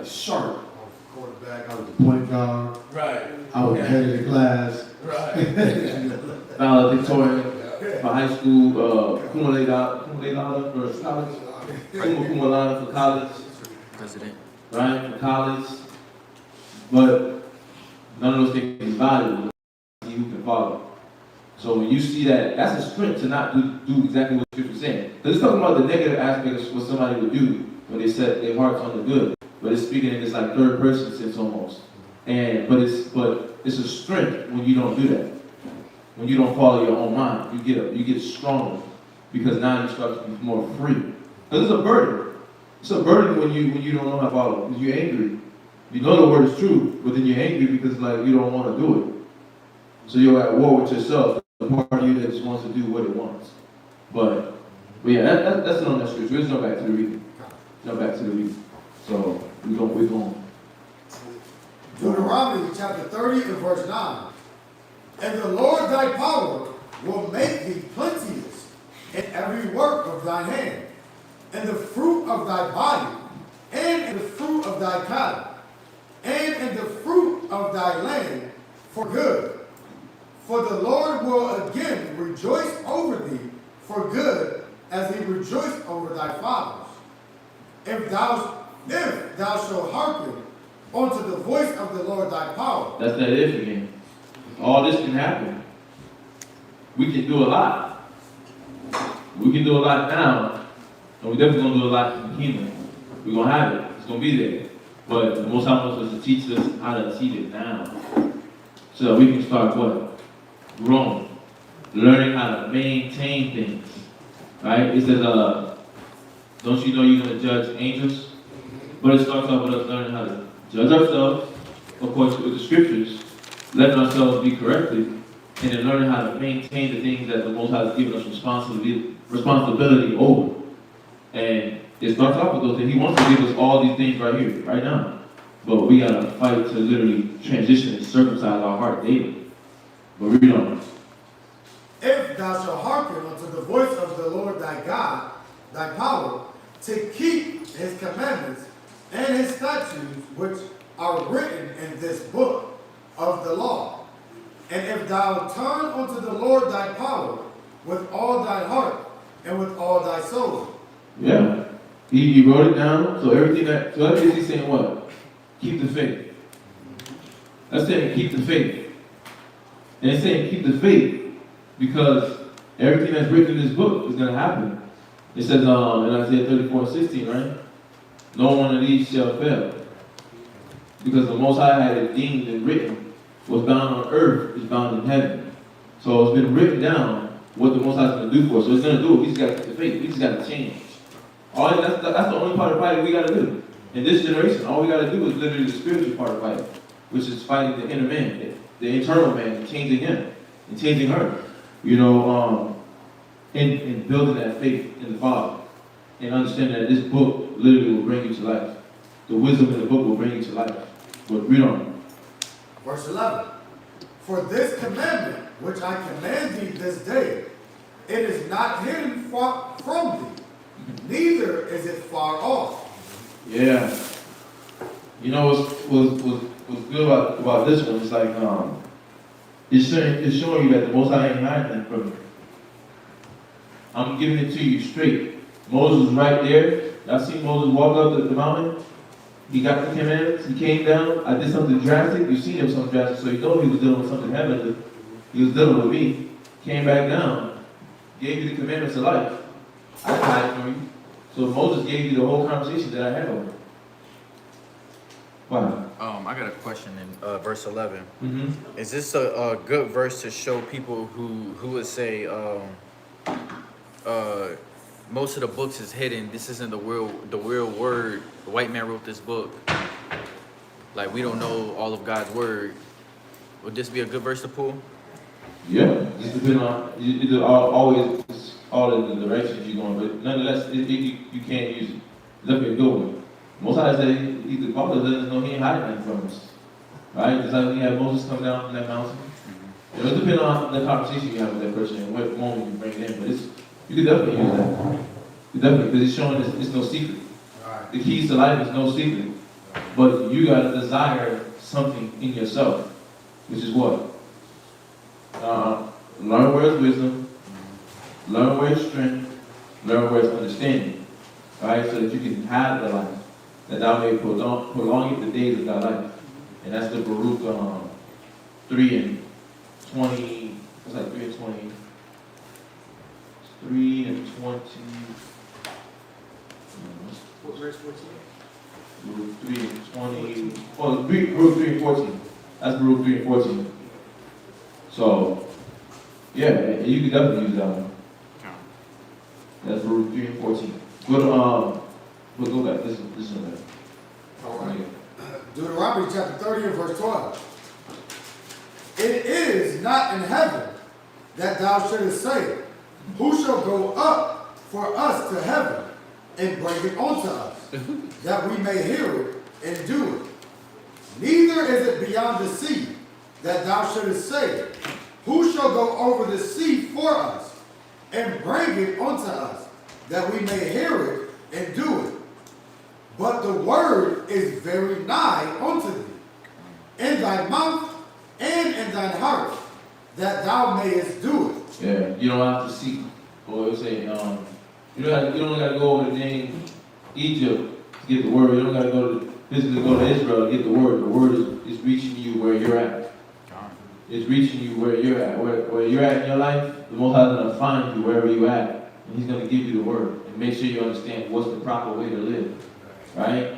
sharp. I was the quarterback, I was the point guard. Right. I was the head of the class. Right. Valedictorian for high school, cum laude for college, cum laude for college. President. Right, for college. But none of those things is valuable. See who can follow. So when you see that, that's a strength to not do exactly what the scripture is saying. Because it's talking about the negative aspect of what somebody would do when they set their hearts on the good. But it's speaking in this like third person sense almost. But it's a strength when you don't do that. When you don't follow your own mind, you get stronger because now you start to be more free. Because it's a burden. It's a burden when you don't know how to follow. Because you're angry. You know the word is true, but then you're angry because like you don't want to do it. So you're at war with yourself. The part of you that just wants to do what it wants. But yeah, that's not that scripture. Let's go back to the reading. So we're going. Deuteronomy chapter 30 and verse 9. And the Lord thy power will make thee plenteous in every work of thy hand, and the fruit of thy body, and in the fruit of thy cattle, and in the fruit of thy land for good. For the Lord will again rejoice over thee for good, as he rejoiced over thy fathers. If thou shalt hearken unto the voice of the Lord thy power. That's that if again. All this can happen. We can do a lot. We can do a lot now, and we're definitely going to do a lot in the kingdom. We're going to have it. It's going to be there. But the Most High wants us to teach us how to see it now. So that we can start what? Growing. Learning how to maintain things. Right? It says, don't you know you're going to judge angels? But it starts off with us learning how to judge ourselves, of course, with the scriptures, letting ourselves be corrected, and then learning how to maintain the things that the Most High has given us responsibility over. And it starts off with those things. He wants to give us all these things right here, right now. But we got to fight to literally transition and circumcise our heart daily. But read on. If thou shalt hearken unto the voice of the Lord thy God, thy power, to keep his commandments and his statutes, which are written in this book of the law. And if thou turn unto the Lord thy power with all thy heart and with all thy soul. Yeah. He wrote it down. So that is he's saying what? Keep the faith. That's saying keep the faith. And it's saying keep the faith because everything that's written in this book is going to happen. It says in Isaiah 34:16, right? No one of these shall fail. Because the Most High had it deemed and written, what's bound on earth is bound in heaven. So it's been written down what the Most High is going to do for us. So it's going to do it. We just got to keep the faith. We just got to change. That's the only part of fighting we got to do. In this generation, all we got to do is literally the spiritual part of fighting, which is fighting the inner man, the internal man, and changing him, and changing her. You know, and building that faith in the Father. And understanding that this book literally will bring you to life. The wisdom in the book will bring you to life. But read on. Verse 11. For this commandment which I command thee this day, it is not hidden from thee, neither is it far off. Yeah. You know what's good about this one is like it's showing you that the Most High ain't hiding nothing from you. I'm giving it to you straight. Moses was right there. Y'all seen Moses walk up the mountain? He got the commandments. He came down. I did something drastic. You seen him something drastic, so you know he was dealing with something heavenly. He was dealing with me. Came back down. gave you the commandments of life. I didn't hide it from you. So Moses gave you the whole conversation that I had over it. Why? I got a question in verse 11. Mm-hmm. Is this a good verse to show people who would say most of the books is hidden? This isn't the real word. The white man wrote this book. Like, we don't know all of God's word. Would this be a good verse to pull? Yeah, just depending on it's always all in the directions you're going, but nonetheless, you can't use it. Look at good one. Most High say the Father doesn't know he ain't hiding nothing from us. Right? Just like when you have Moses come down from that mountain. It does depend on the conversation you have with that person and what moment you bring it in, but you can definitely use that. You definitely, because it's showing it's no secret. The keys to life is no secret. But you gotta desire something in yourself, which is what? Learn where is wisdom, learn where is strength, learn where is understanding. Alright, so that you can have the life, that thou may prolong it the days of thy life. And that's the Baruch 3 and 20, it's like 3 and 20. 3 and 20. What verse 14? Baruch 3 and 20. Oh, Baruch 3 and 14. That's Baruch 3 and 14. So, yeah, you can definitely use that one. That's Baruch 3 and 14. We'll go back. Listen to that. All right. Deuteronomy chapter 30 and verse 12. It is not in heaven that thou shouldest say, who shall go up for us to heaven and bring it unto us, that we may hear it and do it. Neither is it beyond the sea that thou shouldest say, who shall go over the sea for us and bring it unto us, that we may hear it and do it. But the word is very nigh unto thee, in thy mouth and in thine heart, that thou mayest do it. Yeah, you don't have to seek, or you say, you don't gotta go over the name Egypt to get the word. You don't gotta go to physically go to Israel to get the word. The word is reaching you where you're at. It's reaching you where you're at. Where you're at in your life, the Most High is gonna find you wherever you're at, and He's gonna give you the word and make sure you understand what's the proper way to live. Right?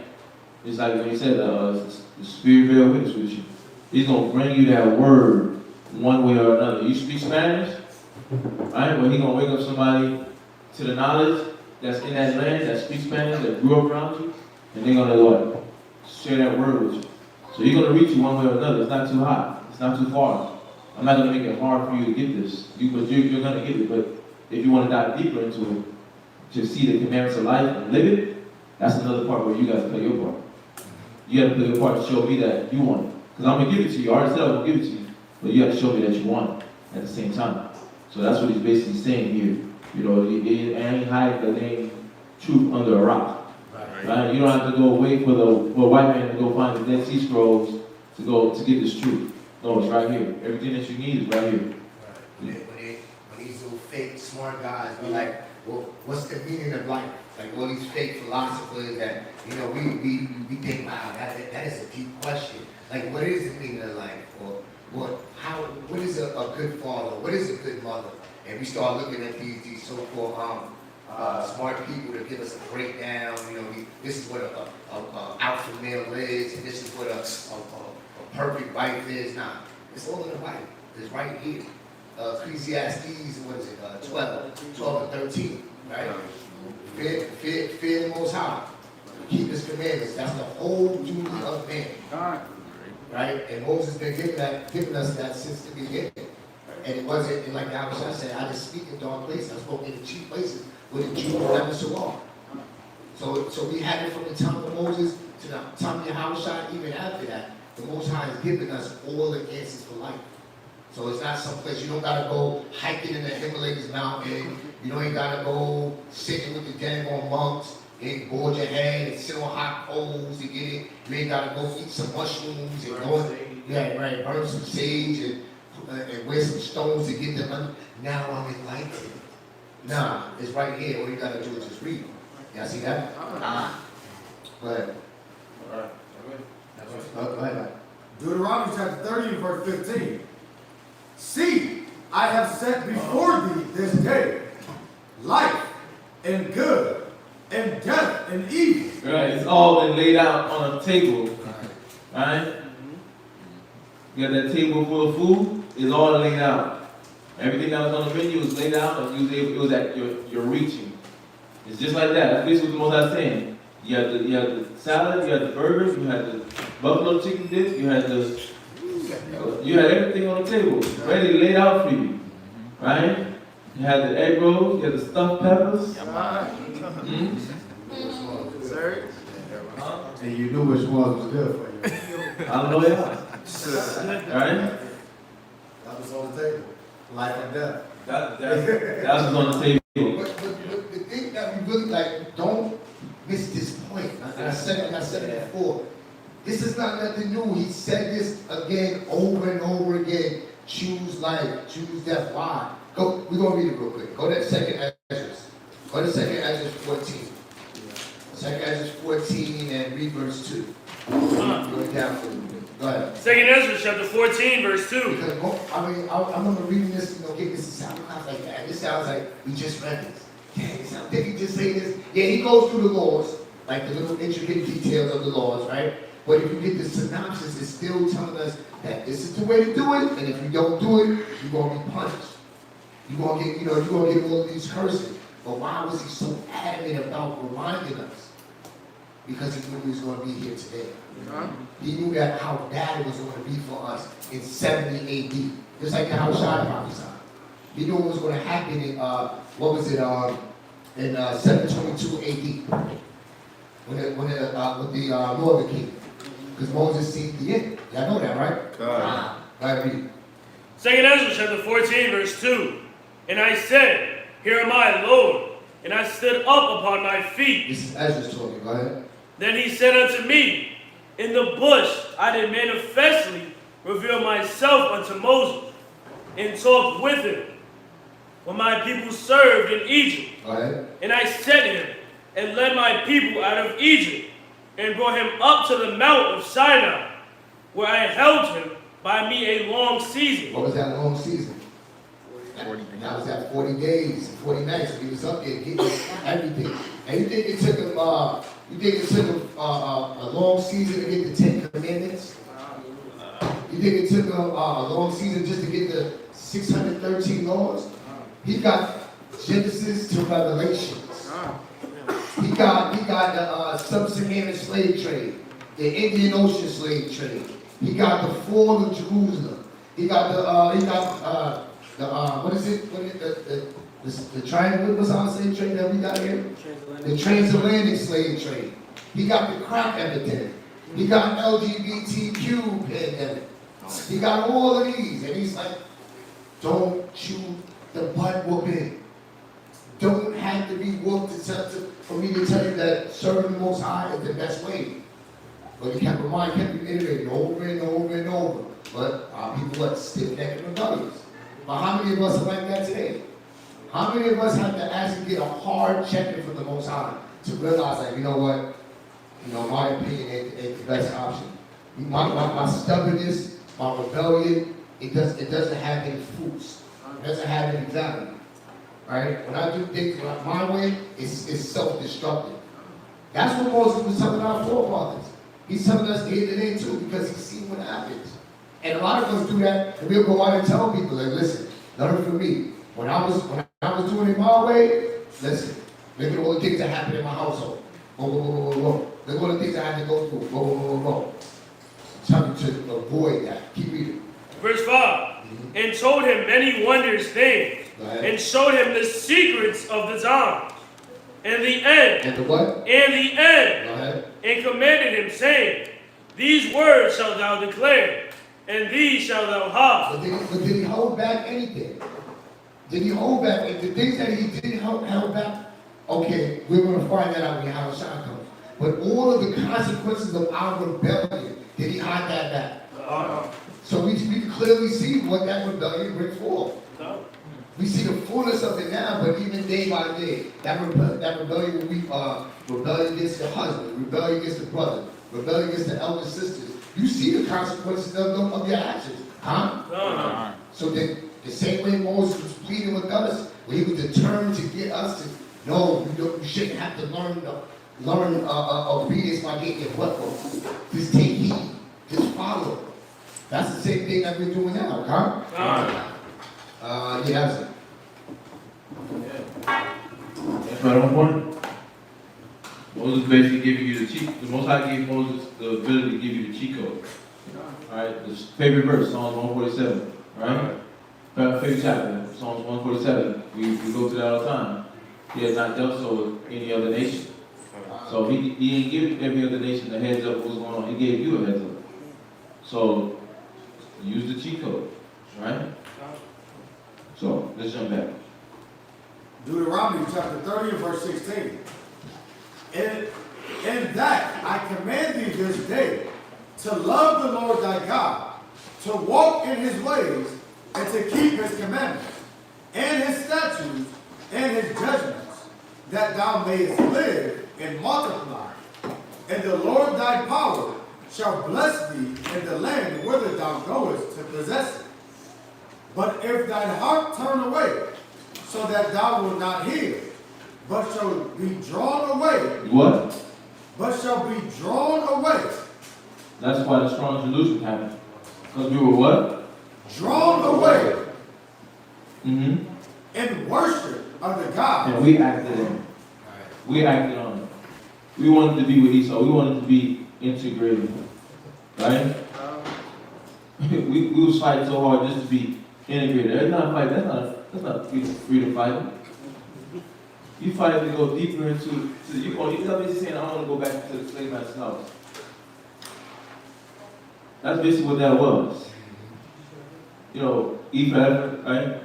It's like when He said the Spirit bear witness with you. He's gonna bring you that word one way or another. You speak Spanish, right? Well, He's gonna wake up somebody to the knowledge that's in that land that speaks Spanish, that grew up around you, and they're gonna what? Share that word with you. So He's gonna reach you one way or another. It's not too hot. It's not too far. I'm not gonna make it hard for you to get this. But you're gonna get it. But if you want to dive deeper into it, to see the commandments of life and live it, that's another part where you got to play your part. You got to play your part to show me that you want it. Because I'm gonna give it to you. I already said I'm gonna give it to you. But you have to show me that you want it at the same time. So that's what He's basically saying here. You know, it ain't hide the name truth under a rock. Right? You don't have to go wait for a white man to go find the Dead Sea Scrolls to get this truth. No, it's right here. Everything that you need is right here. When these little fake smart guys be like, well, what's the meaning of life? Like all these fake philosophers that, you know, we think, wow, that is a deep question. Like, what is the meaning of life? Or what is a good father? What is a good mother? And we start looking at these so-called smart people to give us a breakdown. You know, this is what a alpha male is, and this is what a perfect wife is. Nah, it's all in the Bible. It's right here. Ecclesiastes, what is it? 12 and 13, right? Fear the Most High. Keep His commandments. That's the whole duty of man. Right? And Moses been giving us that since the beginning. And it wasn't, like Abishai said, I didn't speak in dark places. I spoke in the chief places where the Jews were never so long. So we had it from the time of Moses to the time of Abishai, even after that. The Most High has given us all the answers for life. So it's not some place you don't gotta go hiking in the Himalayas mountain. You don't even gotta go sitting with the dang on monks and board your head and sit on hot coals to get it. You ain't gotta go eat some mushrooms and burn some sage and wear some stones to get the money. Now I'm enlightened. Nah, it's right here. All you gotta do is just read. Y'all see that? Go ahead. Go ahead. Deuteronomy chapter 30 verse 15. See, I have set before thee this day and good, and death and evil. Right, it's all been laid out on a table. Right? You got that table full of food, it's all laid out. Everything that was on the menu was laid out, and it was at your reaching. It's just like that. That's basically what the Most High saying. You had the salad, you had the burgers, you had the buffalo chicken dip, you had everything on the table, ready, laid out for you. Right? You had the egg rolls, you had the stuffed peppers. And you knew which one was good for you. Hallelujah. Right? That was on the table. Life and death. That was on the table. But the thing that we really like, don't miss this point. I said it before. This is not nothing new. He said this again over and over again. Choose life, choose death. Why? Go. We're gonna read it real quick. Go to 2nd Ezra. Go to 2nd Ezra 14. 2nd Ezra 14 and read verse 2. Go down for a minute. Go ahead. 2nd Ezra chapter 14, verse 2. Because I remember reading this, getting this sound. I was like, man, this sounds like we just read this. Dang, did he just say this? Yeah, he goes through the laws, like the little intricate details of the laws, right? But if you get the synopsis, it's still telling us that this is the way to do it, and if you don't do it, you're gonna be punished. You're gonna get, you're gonna get all of these curses. But why was he so adamant about reminding us? Because he knew he was going to be here today. He knew that how bad it was going to be for us in 70 AD. Just like how Shai prophesied. He knew it was going to happen in, in 722 AD. With the northern kingdom. Because Moses seen the end. Y'all know that, right? God. Right, read. 2nd Ezra chapter 14, verse 2. And I said, Here am I, Lord. And I stood up upon my feet. This is Ezra talking, go ahead. Then he said unto me, In the bush I did manifestly reveal myself unto Moses, and talked with him, when my people served in Egypt. Go ahead. And I sent him, and led my people out of Egypt, and brought him up to the mount of Sinai, where I held him by me a long season. What was that long season? 40 days. That was at 40 days, 40 nights. So he was up there getting everything. And you think it took him, a long season to get the 10 Commandments? You think it took him a long season just to get the 613 laws? He got Genesis to Revelations. He got the sub-Saharan slave trade, the Indian Ocean slave trade. He got the fall of Jerusalem. He got the triangle, what's our slave trade that we got here? The transatlantic slave trade. He got the crack epidemic. He got LGBTQ pandemic. He got all of these. And he's like, don't chew the butt whooping. Don't have to be whooped for me to tell you that serving the Most High is the best way. But he kept reiterating over and over and over. But our people are stiff-necked and rebellious. But how many of us are like that today? How many of us have to actually get a hard check-in from the Most High to realize, like, you know what? My opinion ain't the best option. My stubbornness, my rebellion, it doesn't have any fruits. It doesn't have any value. Right? When I do things my way, it's self-destructive. That's what Moses was telling our forefathers. He's telling us here today too, because he's seen what happens. And a lot of us do that, and we'll go out and tell people, like, listen, learn from me. When I was doing it my way, listen, look at all the things that happened in my household. Whoa, whoa, whoa, whoa, whoa. Look at all the things I had to go through. Whoa, whoa, whoa, whoa. Tell me to avoid that. Keep reading. Verse 5. And told him many wondrous things, and showed him the secrets of the times, and the end. And the what? And the end. Go ahead. And commanded him, saying, These words shalt thou declare, and these shalt thou hide. But did he hold back anything? Did he hold back? The things that he didn't hold back, okay, we're going to find that out when Yahushua comes. But all of the consequences of our rebellion, did he hide that back? So we can clearly see what that rebellion brings forth. We see the fullness of it now, but even day by day, that rebellion will be rebellion against the husband, rebellion against the brother, rebellion against the elder sisters. You see the consequences of your actions, huh? So then, the same way Moses was pleading with us, where he was determined to get us No, you shouldn't have to learn obedience by getting your butt whooped. Just take heed. Just follow. That's the same thing that we're doing now, huh? Yeah, that's it. That's right on point. Moses basically giving you the Most High gave Moses the ability to give you the cheat code. Alright, the favorite verse, Psalms 147, right? Favorite chapter, Psalms 147. We go through that all the time. He has not done so with any other nation. So he didn't give every other nation a heads up what's going on. He gave you a heads up. So use the cheat code, right? So let's jump back. Deuteronomy chapter 30 and verse 16. In that I command thee this day to love the Lord thy God, to walk in his ways, and to keep his commandments, and his statutes, and his judgments, that thou mayest live and multiply. And the Lord thy power shall bless thee in the land whither thou goest to possess it. But if thine heart turn away, so that thou wilt not hear, but shall be drawn away. What? But shall be drawn away. That's why the strong delusion happened. Because we were what? Drawn away. Mm-hmm. In worship of the God. And we acted on it. We acted on it. We wanted to be with Esau. We wanted to be integrated. Right? we was fighting so hard just to be integrated. That's not a fight. That's not freedom fighting. You fight to go deeper into you basically saying, I want to go back to the slave master's house. That's basically what that was. You know, E for effort, right?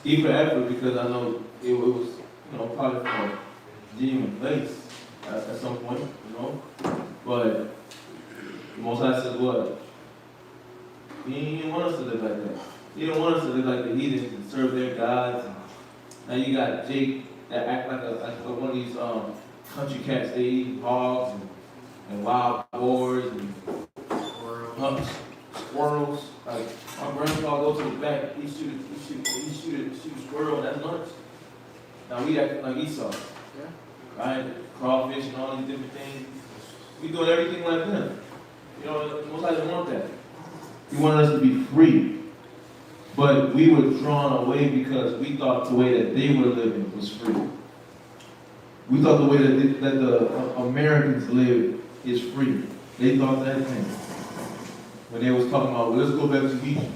E for effort, because I know it was, probably from a genuine place at some point, But the Most High said what? He didn't want us to live like that. He didn't want us to live like the heathens and serve their gods. Now you got Jake that act like one of these country cats. They eat hogs and wild boars and squirrels. Like my grandpa goes to the back, he shoot a squirrel. That's lunch. Now we act like Esau, right? Crawfish and all these different things. We doing everything like them. Most likely want that. He wanted us to be free. But we were drawn away because we thought the way that they were living was free. We thought the way that the Americans live is free. They thought that thing. When they was talking about, well, let's go back to Egypt.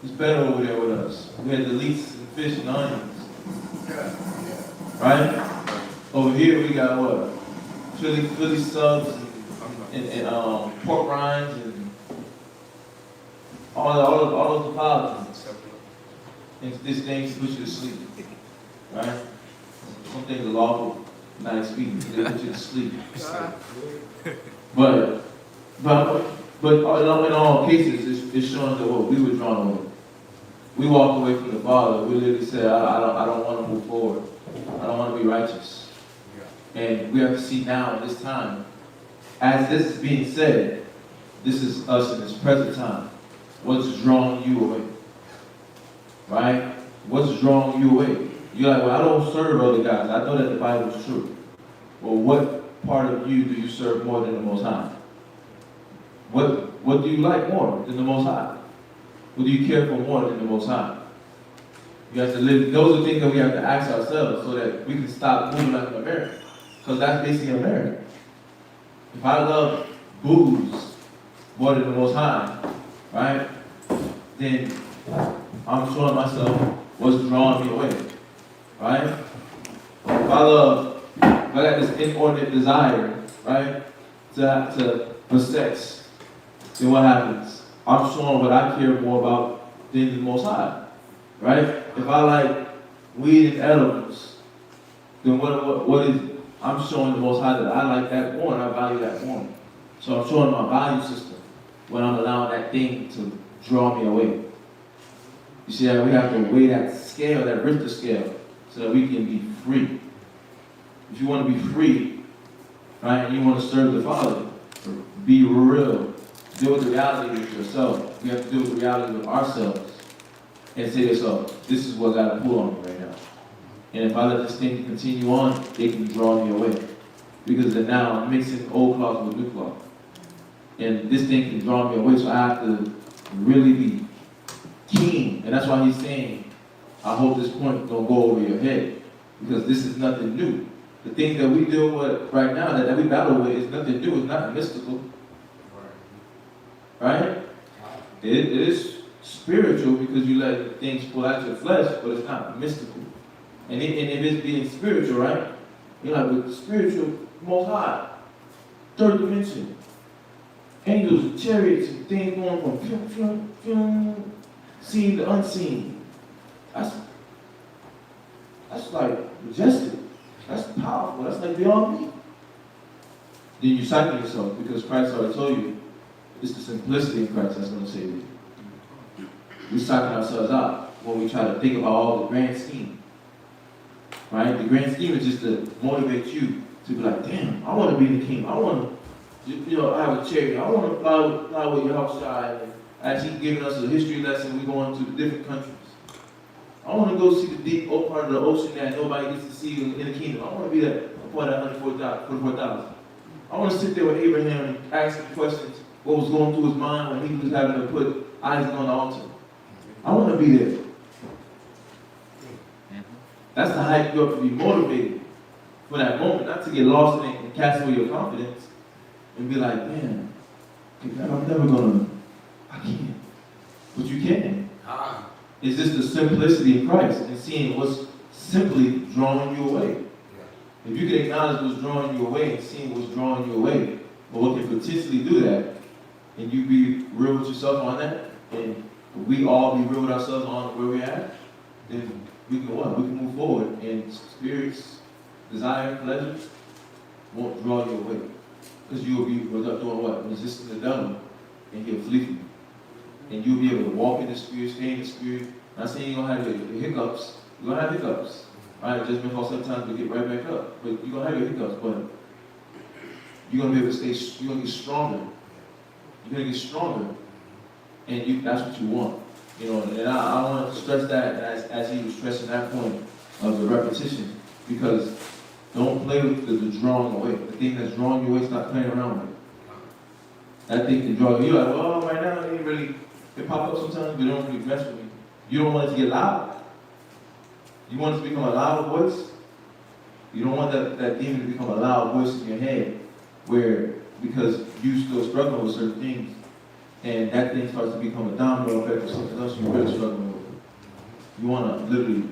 It's better over there with us. We had the leeks and fish and onions. Right? Over here we got what? Philly subs and pork rinds and all those apologies. And this thing puts you to sleep. Right? Some things are lawful, not expedient. They put you to sleep. But in all cases, it's showing that what we were drawn away. We walked away from the Father. We literally said, I don't want to move forward. I don't want to be righteous. And we have to see now, in this time, as this is being said, this is us in this present time. What's drawing you away? Right? What's drawing you away? You're like, well, I don't serve other guys. I know that the Bible is true. Well, what part of you do you serve more than the Most High? What do you like more than the Most High? What do you care for more than the Most High? You have to live. Those are things that we have to ask ourselves so that we can stop moving like an American. Because that's basically America. If I love booze more than the Most High, right, then I'm showing myself what's drawing me away, right? If I got this inordinate desire, right, for sex, then what happens? I'm showing what I care more about than the Most High, right? If I like weed and edibles, then what is it? I'm showing the Most High that I like that more and I value that more. So I'm showing my value system when I'm allowing that thing to draw me away. You see that we have to weigh that scale, that Richter scale, so that we can be free. If you want to be free, right, and you want to serve the Father, be real. Deal with the reality with yourself. We have to deal with the reality with ourselves and say to yourself, this is what got to pull on me right now. And if I let this thing continue on, it can draw me away. Because then now I'm mixing old cloth with new cloth. And this thing can draw me away, so I have to really be keen. And that's why he's saying, I hope this point don't go over your head. Because this is nothing new. The things that we deal with right now, that we battle with, is nothing new, it's not mystical. Right? It is spiritual because you let things pull out your flesh, but it's not mystical. And if it's being spiritual, right? You're like, with spiritual, most high, third dimension. Angels and chariots and things going from fium, fium, fium, seen to unseen. That's like majestic. That's powerful. That's like beyond me. Then you cycle yourself because Christ already told you it's the simplicity in Christ that's going to save you. We cycle ourselves out when we try to think about all the grand scheme. Right? The grand scheme is just to motivate you to be like, damn, I want to be the king. I want to, I have a chariot. I want to fly with your house side. And as he's giving us a history lesson, we're going to the different countries. I want to go see the deep part of the ocean that nobody gets to see in the kingdom. I want to be that part of 144,000. I want to sit there with Abraham and ask him questions, what was going through his mind when he was having to put Isaac on the altar. I want to be there. That's to hype you up to be motivated for that moment, not to get lost in it and cast away your confidence and be like, man, I'm never gonna, I can't. But you can. It's just the simplicity of Christ and seeing what's simply drawing you away. If you can acknowledge what's drawing you away and seeing what's drawing you away, but what can potentially do that, and you be real with yourself on that, and we all be real with ourselves on where we're at, then we can what? We can move forward, and spirits, desire, pleasure won't draw you away. Because you'll be doing what? Resisting the devil, and he'll flee from you. And you'll be able to walk in the Spirit, stay in the Spirit. I'm not saying you're going to have your hiccups. You're going to have hiccups. Right? Just because sometimes we get right back up. But you're going to have your hiccups. But you're going to be able to stay, you're going to get stronger. You're going to get stronger. And that's what you want. And I want to stress that as he was stressing that point of the repetition. Because don't play with the drawing away. The thing that's drawing you away, stop playing around with it. That thing can draw you. You're like, well, right now, it pop up sometimes, but it don't really mess with me. You don't want it to get loud. You want it to become a loud voice. You don't want that demon to become a loud voice in your head, because you still struggle with certain things, and that thing starts to become a domino effect of something else you're really struggling with. You want to literally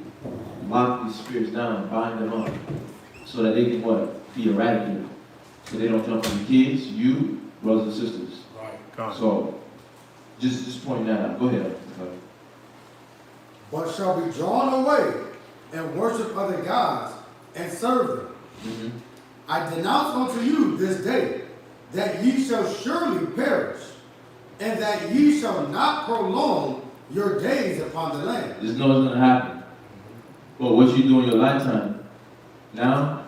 lock these spirits down, bind them up, so that they can what? Be eradicated. So they don't jump on your kids, you, brothers and sisters. Right. So, just point that out. Go ahead. But shall be drawn away and worship other gods and serve them. Mm-hmm. I denounce unto you this day that ye shall surely perish, and that ye shall not prolong your days upon the land. Just know it's going to happen. But what you do in your lifetime now,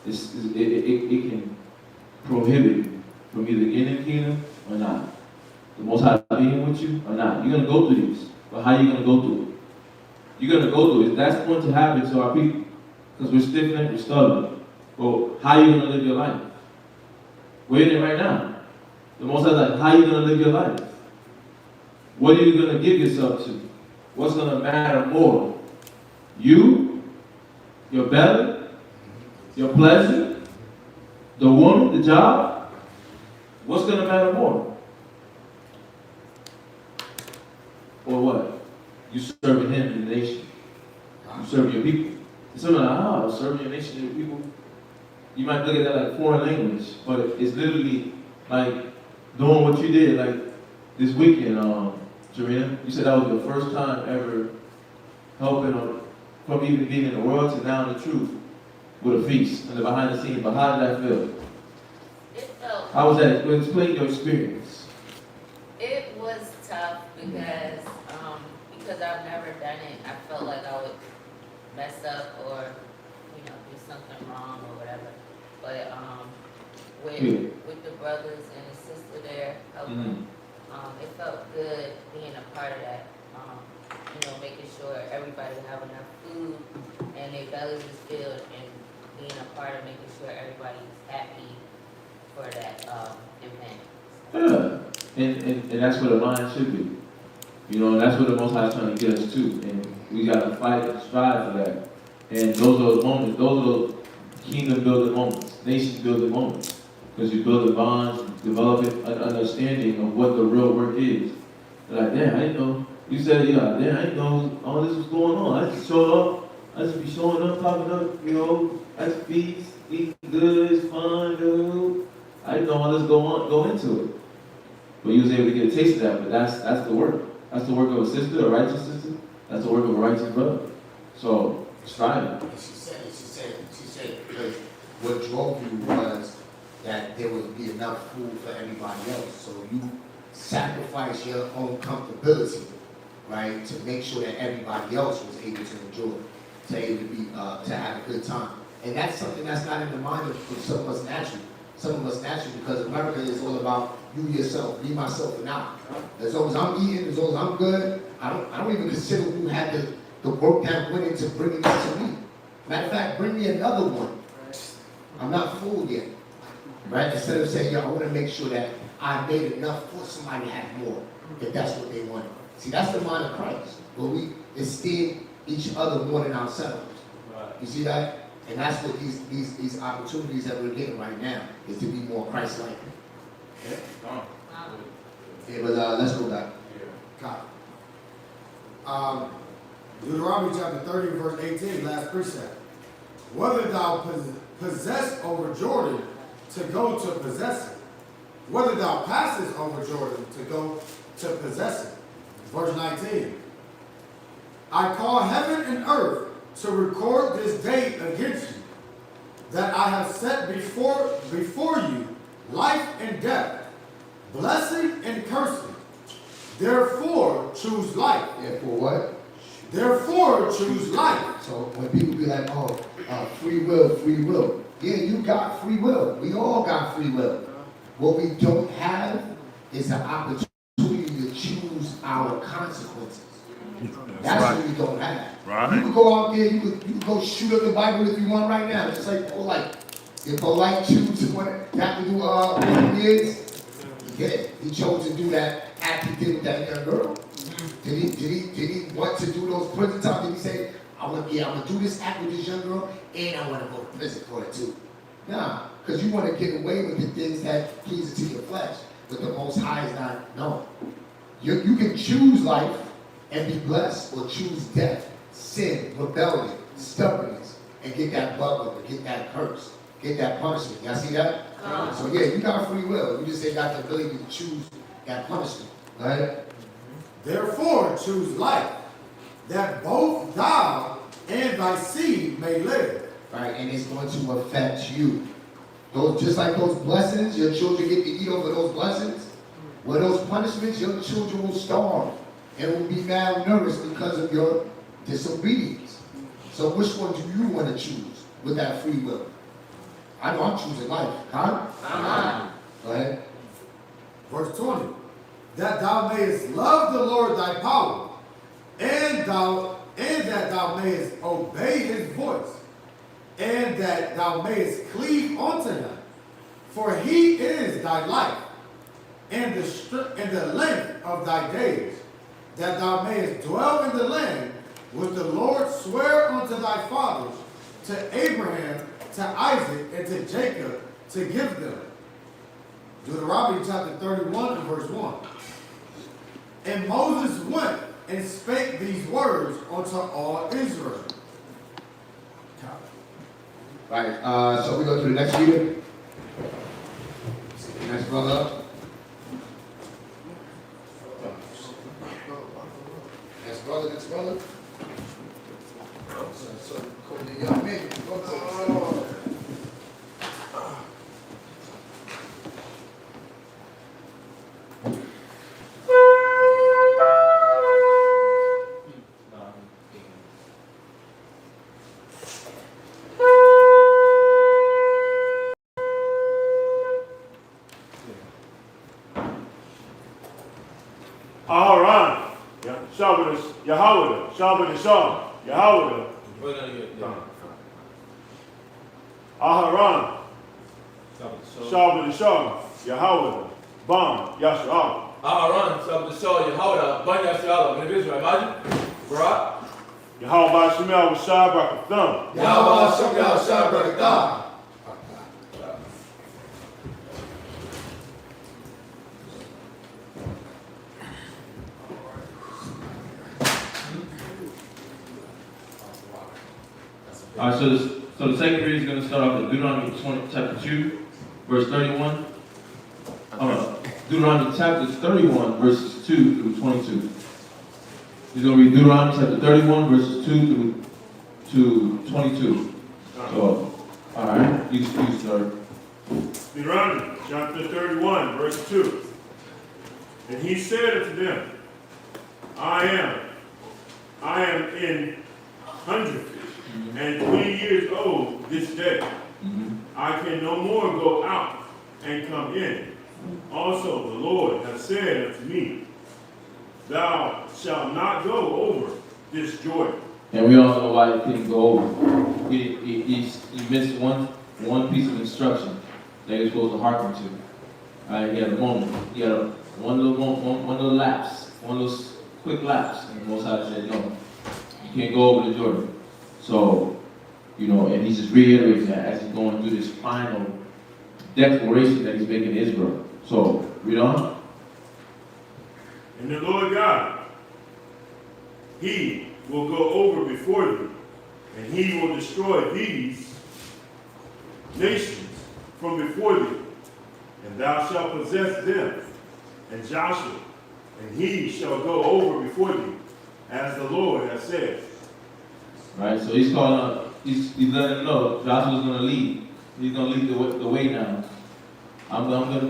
it can prohibit you from either getting in the kingdom or not. The Most High being with you or not. You're going to go through these. But how are you going to go through it? You're going to go through it. That's going to happen to our people. Because we're stiff-necked, we're stubborn. Well, how are you going to live your life? We're in it right now. The Most High is like, how are you going to live your life? What are you going to give yourself to? What's going to matter more? You, your belly, your pleasure, the woman, the job? What's going to matter more? Or what? You serving him in the nation. You serving your people. And some are like, serving your nation and your people. You might look at that like foreign language, but it's literally like doing what you did, like this weekend, Jarena. You said that was your first time ever helping from even being in the world to now in the truth with a feast and the behind the scenes. But how did that feel? It felt. How was that? Explain your experience. It was tough because I've never done it. I felt like I would mess up or do something wrong or whatever. But with the brothers and the sister there helping, it felt good being a part of that. making sure everybody have enough food and their bellies is filled, and being a part of making sure everybody's happy for that event. Yeah, and that's what the mind should be. And that's what the Most High is trying to get us to. And we got to fight and strive for that. And those are those moments, those are those kingdom building moments, nation building moments. Because you build bonds, developing an understanding of what the real work is. Like, damn, I didn't know. You said, damn, I didn't know all this was going on. I just show up. I just be showing up, popping up, at the feast, eating good, it's fun, dude. I didn't know all this go into it. But you was able to get a taste of that, but that's the work. That's the work of a sister, a righteous sister. That's the work of a righteous brother. So, strive. She said, because what drove you was that there would be enough food for everybody else. So you sacrifice your own comfortability, right, to make sure that everybody else was able to enjoy, to have a good time. And that's something that's not in the mind of some of us naturally. Some of us naturally, because America is all about you yourself, me, myself, and I. As long as I'm eating, as long as I'm good, I don't even consider who had the work that went into bringing this to me. Matter of fact, bring me another one. I'm not full yet. Right? Instead of saying, I want to make sure that I made enough for somebody to have more, if that's what they wanted. See, that's the mind of Christ, where we esteem each other more than ourselves. You see that? And that's what these opportunities that we're getting right now, is to be more Christ-like. Yeah, but let's go back. Deuteronomy chapter 30, verse 18, last precept. Whether thou possess over Jordan to go to possess it, whether thou passes over Jordan to go to possess it. Verse 19. I call heaven and earth to record this day against you, that I have set before you life and death, blessing and cursing. Therefore choose life. Therefore what? Therefore choose life. So when people be like, free will, free will. Yeah, you got free will. We all got free will. What we don't have is an opportunity to choose our consequences. That's right. what we don't have. Right. You can go out there, you can go shoot up the Bible if you want right now. Just like polite. If polite chooses to have to do what he is, yeah, he chose to do that after he did with that young girl. Did he want to do those prison time? Did he say, I'm gonna do this act with this young girl, and I want to go to prison for it too? Nah, because you want to get away with the things that please to your flesh, but the Most High is not. No, you can choose life and be blessed, or choose death, sin, rebellion, stubbornness, and get that bubble, get that curse, get that punishment. Y'all see that? So yeah, you got free will. You just ain't got the ability to choose that punishment, right? Therefore choose life, that both thou and thy seed may live. Right, and it's going to affect you. Those, just like those blessings, your children get to eat over those blessings. Well, those punishments, your children will starve and will be malnourished because of your disobedience. So which one do you want to choose with that free will? I know I'm choosing life. Huh? Go ahead. Verse 20. That thou mayest love the Lord thy power, and that thou mayest obey his voice, and that thou mayest cleave unto him. For he is thy life, and the length of thy days, that thou mayest dwell in the land which the Lord sware unto thy fathers, to Abraham, to Isaac, and to Jacob, to give them. Deuteronomy chapter 31 and verse 1. And Moses went and spake these words unto all Israel. Right, so we go to the next reader. Next brother up. Next brother. So, the young man, Shabbat Shalom, Yahweh, Aharon, Shabbat Shalom, Yahweh, Bam, Yashua. Aharon, Sabbath, Yahweh, Ban Yashala, Ben Israel, imagine, Barak. Yahweh Ba'Shem Yahweh Shai Barakatham. Yahweh Shem Yahweh Shai Barakah. All right, so the second reading is going to start off with Deuteronomy chapter 2, verse 31. Deuteronomy chapter 31, verses 2 through 22. He's going to read Deuteronomy chapter 31, verses 2 through 22. So, all right, you start. Deuteronomy chapter 31, verse 2. And he said unto them, I am in 120 years old this day. I can no more go out and come in. Also the Lord has said unto me, thou shalt not go over this Jordan. And we all know why he couldn't go over. He missed one piece of instruction that he was supposed to hearken to. All right, he had a moment. He had one little lapse, one little quick lapse. And the Most High said, no, you can't go over the Jordan. So, and he's just reiterating that as he's going through this final declaration that he's making to Israel. So, read on. And the Lord God, he will go over before thee, and he will destroy these nations from before thee, and thou shalt possess them. And Joshua, and he shall go over before thee, as the Lord has said. Right, so he's calling. He's letting them know Joshua's going to lead. He's going to lead the way now. I'm going to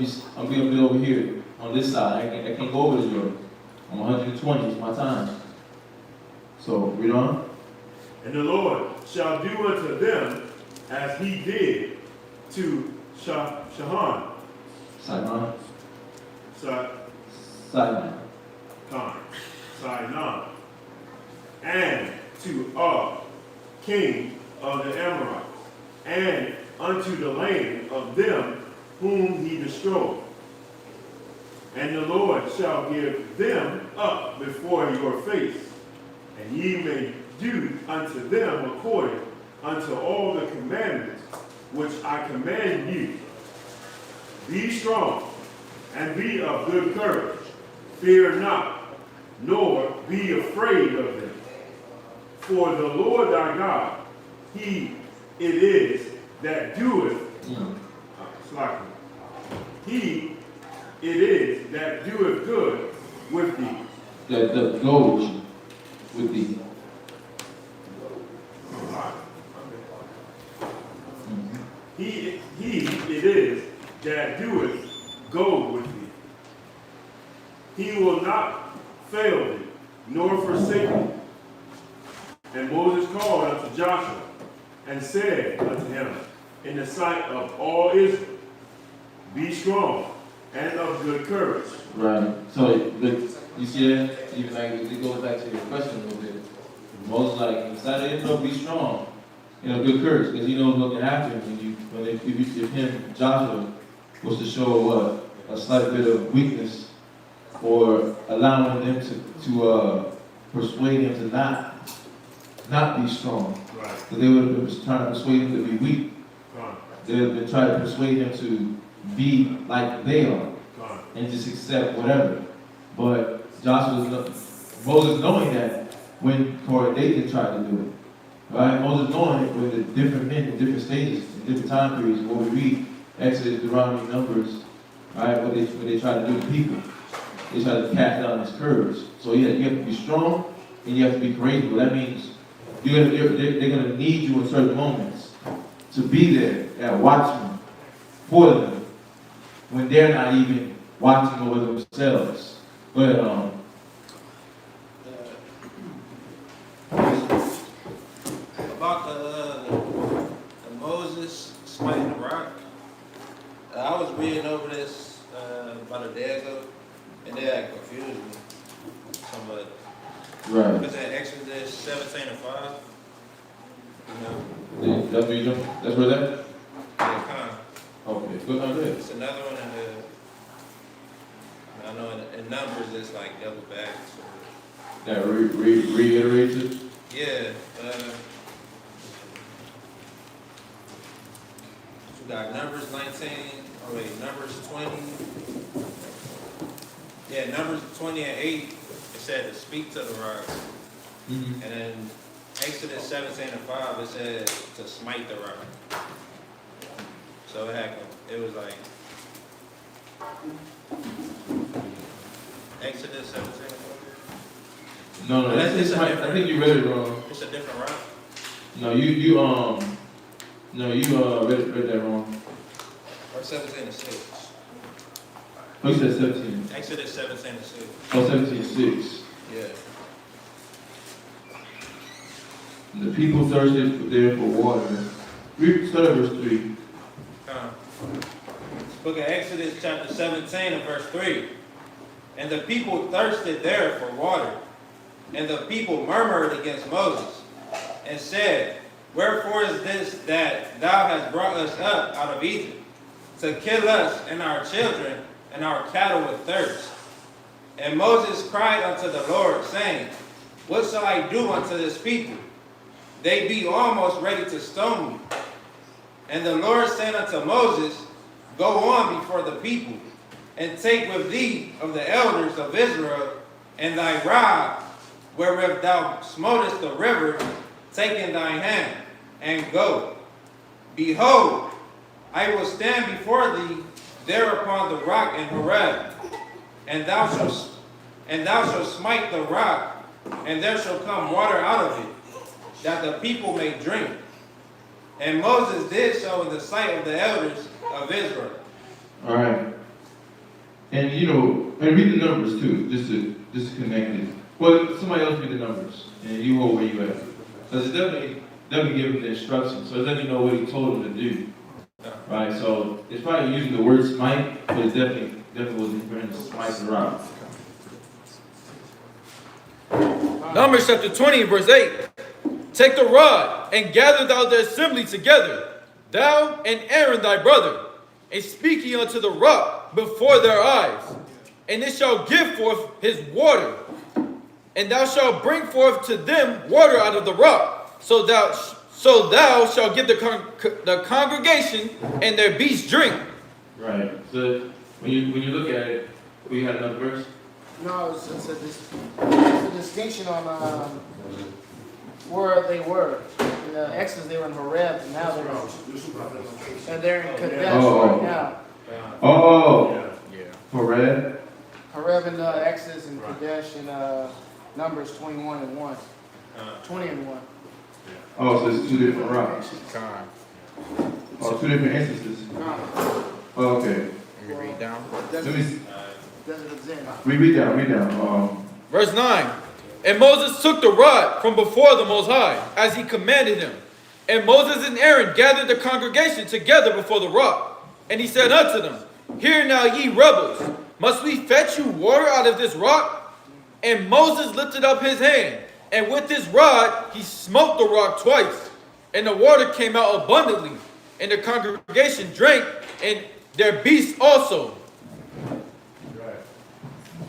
be over here on this side. I can't go over the Jordan. I'm 120. It's my time. So read on. And the Lord shall do unto them as he did to Sihon. Sinai. Sinai. And to Og, king of the Amorites, and unto the land of them whom he destroyed. And the Lord shall give them up before your face, and ye may do unto them according unto all the commandments which I command you. Be strong, and be of good courage. Fear not, nor be afraid of them. For the Lord thy God, he it is that doeth, he it is that doeth good with thee. That goes with thee. He it is that doeth go with thee. He will not fail thee, nor forsake thee. And Moses called unto Joshua, and said unto him in the sight of all Israel, be strong and of good courage. Right. So you see that? Even like it goes back to your question a little bit. Moses decided Israel be strong and of good courage, because he knows what can happen if him, Joshua, was to show a slight bit of weakness, or allowing them to persuade him to not be strong. Right. So they would have been trying to persuade him to be weak. Right. They would have been trying to persuade him to be like they are, Right. and just accept whatever. But Moses knowing that when Dathan tried to do it, right? Moses knowing it with the different men in different stages, in different time periods. What we read, Exodus, Deuteronomy, Numbers, right? What they try to do to people, they try to cast down his courage. So you have to be strong and you have to be courageous. That means they're going to need you in certain moments to be there at watchman for them when they're not even watching over themselves. But about the Moses smiting the rock. I was reading over this about a day ago, and that confused me somewhat. Right. Because in Exodus 17 and 5. That's where you jump? That's where that? Yeah, Okay, go ahead. it's another one in the, I know in Numbers it's like double back. So. That reiterates it? Yeah. We got Numbers 19, Numbers 20. Yeah, Numbers 20 and 8, it said to speak to the rock. Mm-hmm. And then Exodus 17 and 5, it said to smite the rock. So it was like Exodus 17 and 5. No, that's I think you read it wrong. It's a different rock. No, you read that wrong. Or 17 and 6. Oh, you said 17. Exodus 17 and 6. Oh, 17:6. Yeah. The people thirsted there for water. Start at verse 3. Book of Exodus chapter 17 and verse 3. And the people thirsted there for water. And the people murmured against Moses and said, Wherefore is this that thou hast brought us up out of Egypt, to kill us and our children and our cattle with thirst? And Moses cried unto the Lord, saying, What shall I do unto this people? They be almost ready to stone me. And the Lord said unto Moses, Go on before the people, and take with thee of the elders of Israel, and thy rod, wherewith thou smotest the river, take in thine hand, and go. Behold, I will stand before thee there upon the rock in Horeb, and thou shalt smite the rock, and there shall come water out of it, that the people may drink. And Moses did so in the sight of the elders of Israel. All right. And and read the numbers too, just to connect it. Well, somebody else read the numbers, and you hold where you at. Because it definitely give him the instructions, so it doesn't know what he told him to do. Right, so it's probably using the word smite, but it definitely wasn't for him to smite the rock. Numbers chapter 20 verse 8. Take the rod and gather thou the assembly together, thou and Aaron thy brother, and speak ye unto the rock before their eyes, and it shall give forth his water, and thou shalt bring forth to them water out of the rock, so thou shalt give the congregation and their beasts drink. Right. So when you look at it, we had another verse. No, it's a distinction on where they were. In the Exodus, they were in Horeb, and now they're in Kadesh right now. Oh. Yeah. Horeb. Horeb in Exodus and Kadesh in Numbers 21 and 1. 20 and 1. Oh, so it's two different rocks. Oh, two different instances. Oh, okay. Let me read down. Let me see. Read down. Verse 9. And Moses took the rod from before the Most High, as he commanded him. And Moses and Aaron gathered the congregation together before the rock. And he said unto them, Hear now, ye rebels, must we fetch you water out of this rock? And Moses lifted up his hand, and with his rod he smote the rock twice, and the water came out abundantly, and the congregation drank, and their beasts also.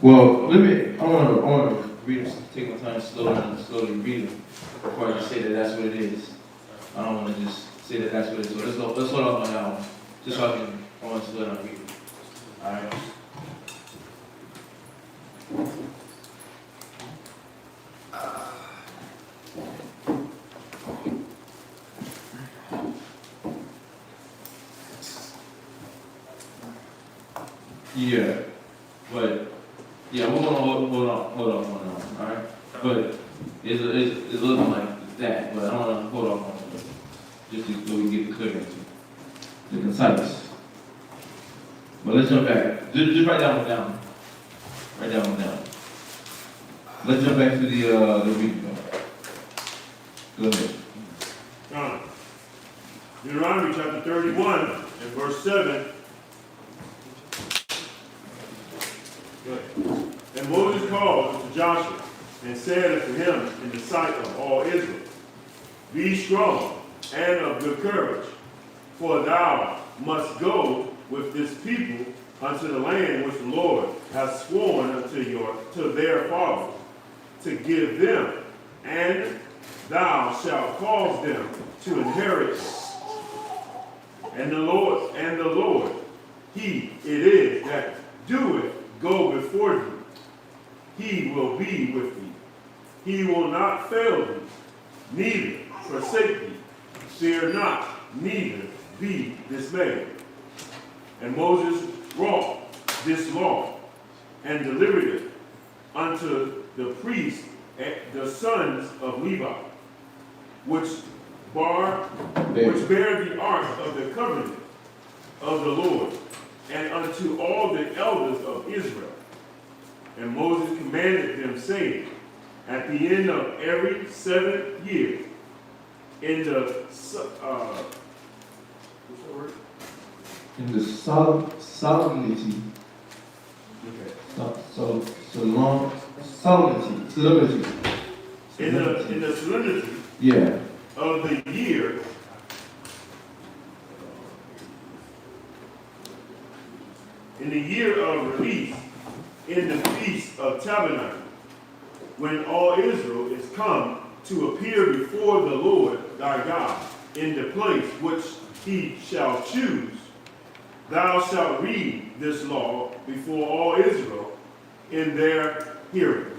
Well, I want to read it, take my time slowly read it before I just say that that's what it is. I don't want to just say that that's what it is. So let's hold off on that one, just so I want to slow down and read it. All right. Yeah, but yeah, we're gonna hold on, all right? But it's looking like that, but I don't want to hold off on it, just so we can get the clear answer, the concise. But let's jump back. Just write that one down. Write that one down. Let's jump back to the reading. Go ahead. John. Deuteronomy chapter 31 and verse 7. Good. And Moses called to Joshua and said unto him in the sight of all Israel, Be strong and of good courage, for thou must go with this people unto the land which the Lord hath sworn to their fathers, to give them, and thou shalt cause them to inherit it. And the Lord, he it is that doeth go before thee. He will be with thee. He will not fail thee, neither forsake thee. Fear not, neither be dismayed. And Moses wrought this law, and delivered it unto the priests, the sons of Levi, which bear the ark of the covenant of the Lord, and unto all the elders of Israel. And Moses commanded them, saying, At the end of every 7th year, in the solemnity. Okay. Solemnity. In the solemnity. Yeah. Of the year. In the year of release, in the feast of tabernacles, when all Israel is come to appear before the Lord thy God in the place which he shall choose, thou shalt read this law before all Israel in their hearing.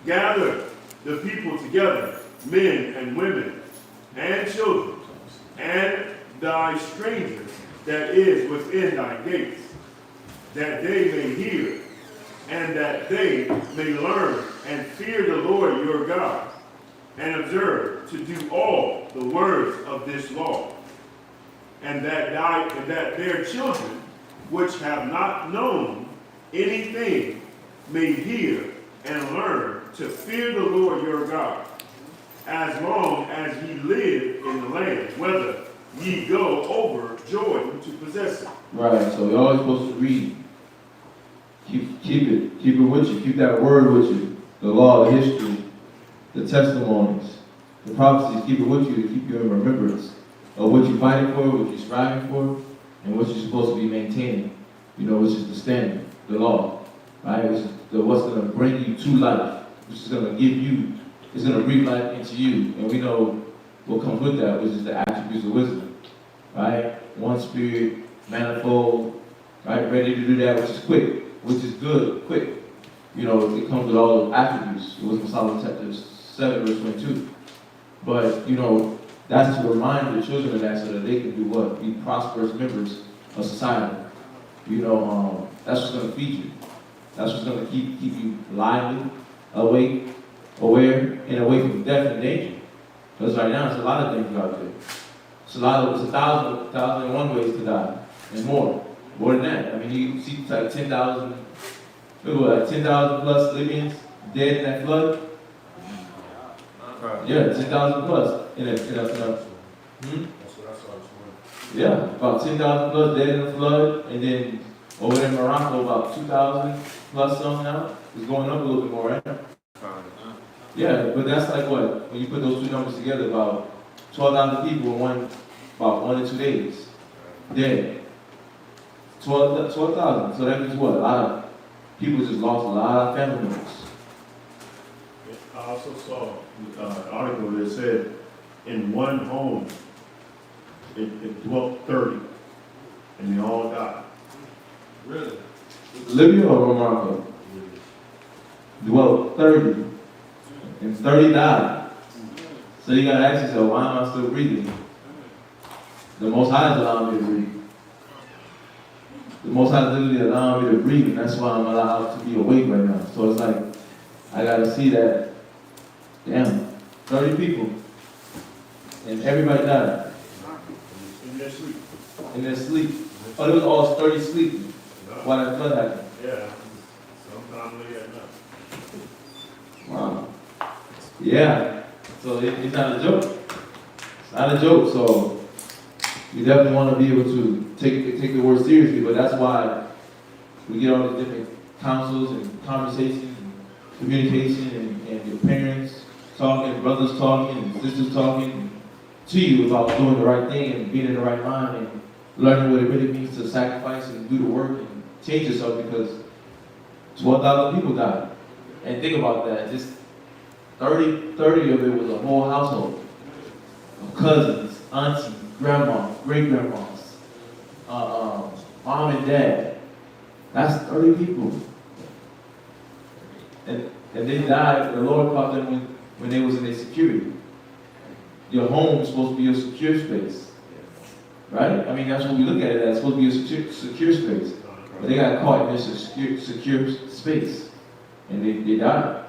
Gather the people together, men and women and children, and thy strangers that is within thy gates, that they may hear, and that they may learn and fear the Lord your God, and observe to do all the words of this law, and that their children, which have not known anything, may hear and learn to fear the Lord your God, as long as ye live in the land, whether ye go over Jordan to possess it. Right, so you're always supposed to read. Keep it with you. Keep that word with you. The law, the history, the testimonies, the prophecies. Keep it with you to keep you in remembrance of what you're fighting for, what you're striving for, and what you're supposed to be maintaining. You know, which is the standard, the law, right? Which is what's going to bring you to life, which is going to give you, it's going to breathe life into you. And we know what comes with that, which is the attributes of wisdom, right? One spirit, manifold, right? Ready to do that, which is quick, which is good, quick. You know, it comes with all the attributes. It was in Psalm chapter 7, verse 22. But, you know, that's to remind the children of that so that they can do what? Be prosperous members of society. You know, that's what's going to feed you. That's what's going to keep you lively, awake, aware, and away from death and danger. Because right now, it's a lot of things out there. It's 1,001 ways to die, and more than that. I mean, you see like 10,000 plus Libyans dead in that flood. Yeah, 10,000 plus in a That's what I saw this morning. Yeah, about 10,000 plus dead in the flood, and then over there in Morocco, about 2,000 plus some now. It's going up a little bit more, right? Yeah, but that's like what? When you put those two numbers together, about 12,000 people in about 1 or 2 days dead. 12,000. So that means what? A lot of people just lost a lot of family members. I also saw an article that said in one home it dwelt 30, and they all died. Really? Libya or Morocco? Dwelt 30, and 30 died. So you gotta ask yourself, why am I still breathing? The Most High is allowing me to breathe. The Most High is literally allowing me to breathe, and that's why I'm allowed to be awake right now. So it's like, I gotta see that, damn, 30 people, and everybody died. In their sleep. In their sleep. Oh, it was all 30 sleeping while that flood happened. Yeah, sometime late at night. Wow. Yeah. So it's not a joke. It's not a joke. So you definitely want to be able to take the word seriously. But that's why we get all these different counsels and conversations and communication and your parents talking, brothers talking, and sisters talking to you about doing the right thing and being in the right mind and learning what it really means to sacrifice and do the work and change yourself, because 12,000 people died. And think about that, just 30 of it was a whole household of cousins, aunties, grandma, great-grandmas, mom and dad. That's 30 people. And they died, the Lord caught them when they was in their security. Your home is supposed to be a secure space. Right? I mean, that's what we look at it as. It's supposed to be a secure space. But they got caught in this secure space. And they died.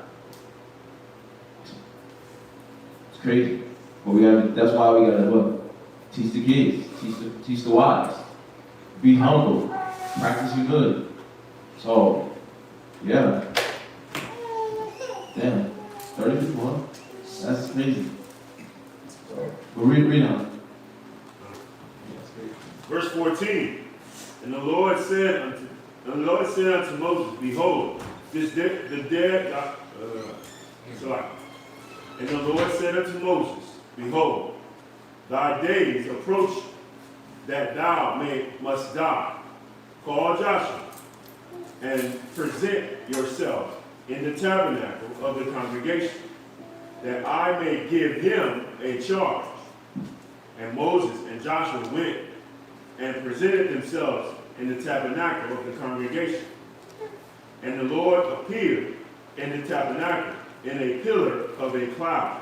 It's crazy. But that's why we gotta what? Teach the kids, teach the wives. Be humble. Practice humility. So, yeah. Damn. 30 people, huh? That's crazy. But read on. Verse 14. And the Lord said unto Moses, Behold, And the Lord said unto Moses, Behold, thy days approach that thou must die. Call Joshua and present yourself in the tabernacle of the congregation, that I may give him a charge. And Moses and Joshua went and presented themselves in the tabernacle of the congregation. And the Lord appeared in the tabernacle in a pillar of a cloud.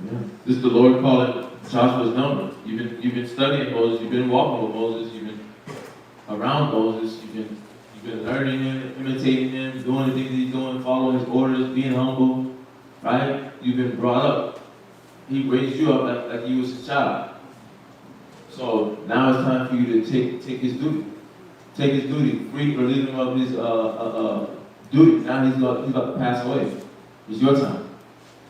Yeah. This is the Lord calling Joshua's number. You've been studying Moses, you've been walking with Moses, you've been around Moses, you've been learning him, imitating him, doing the things he's doing, following his orders, being humble, right? You've been brought up. He raised you up like you was his child. So now it's time for you to take his duty. Take his duty, relieve him of his duty. Now he's about to pass away. It's your time.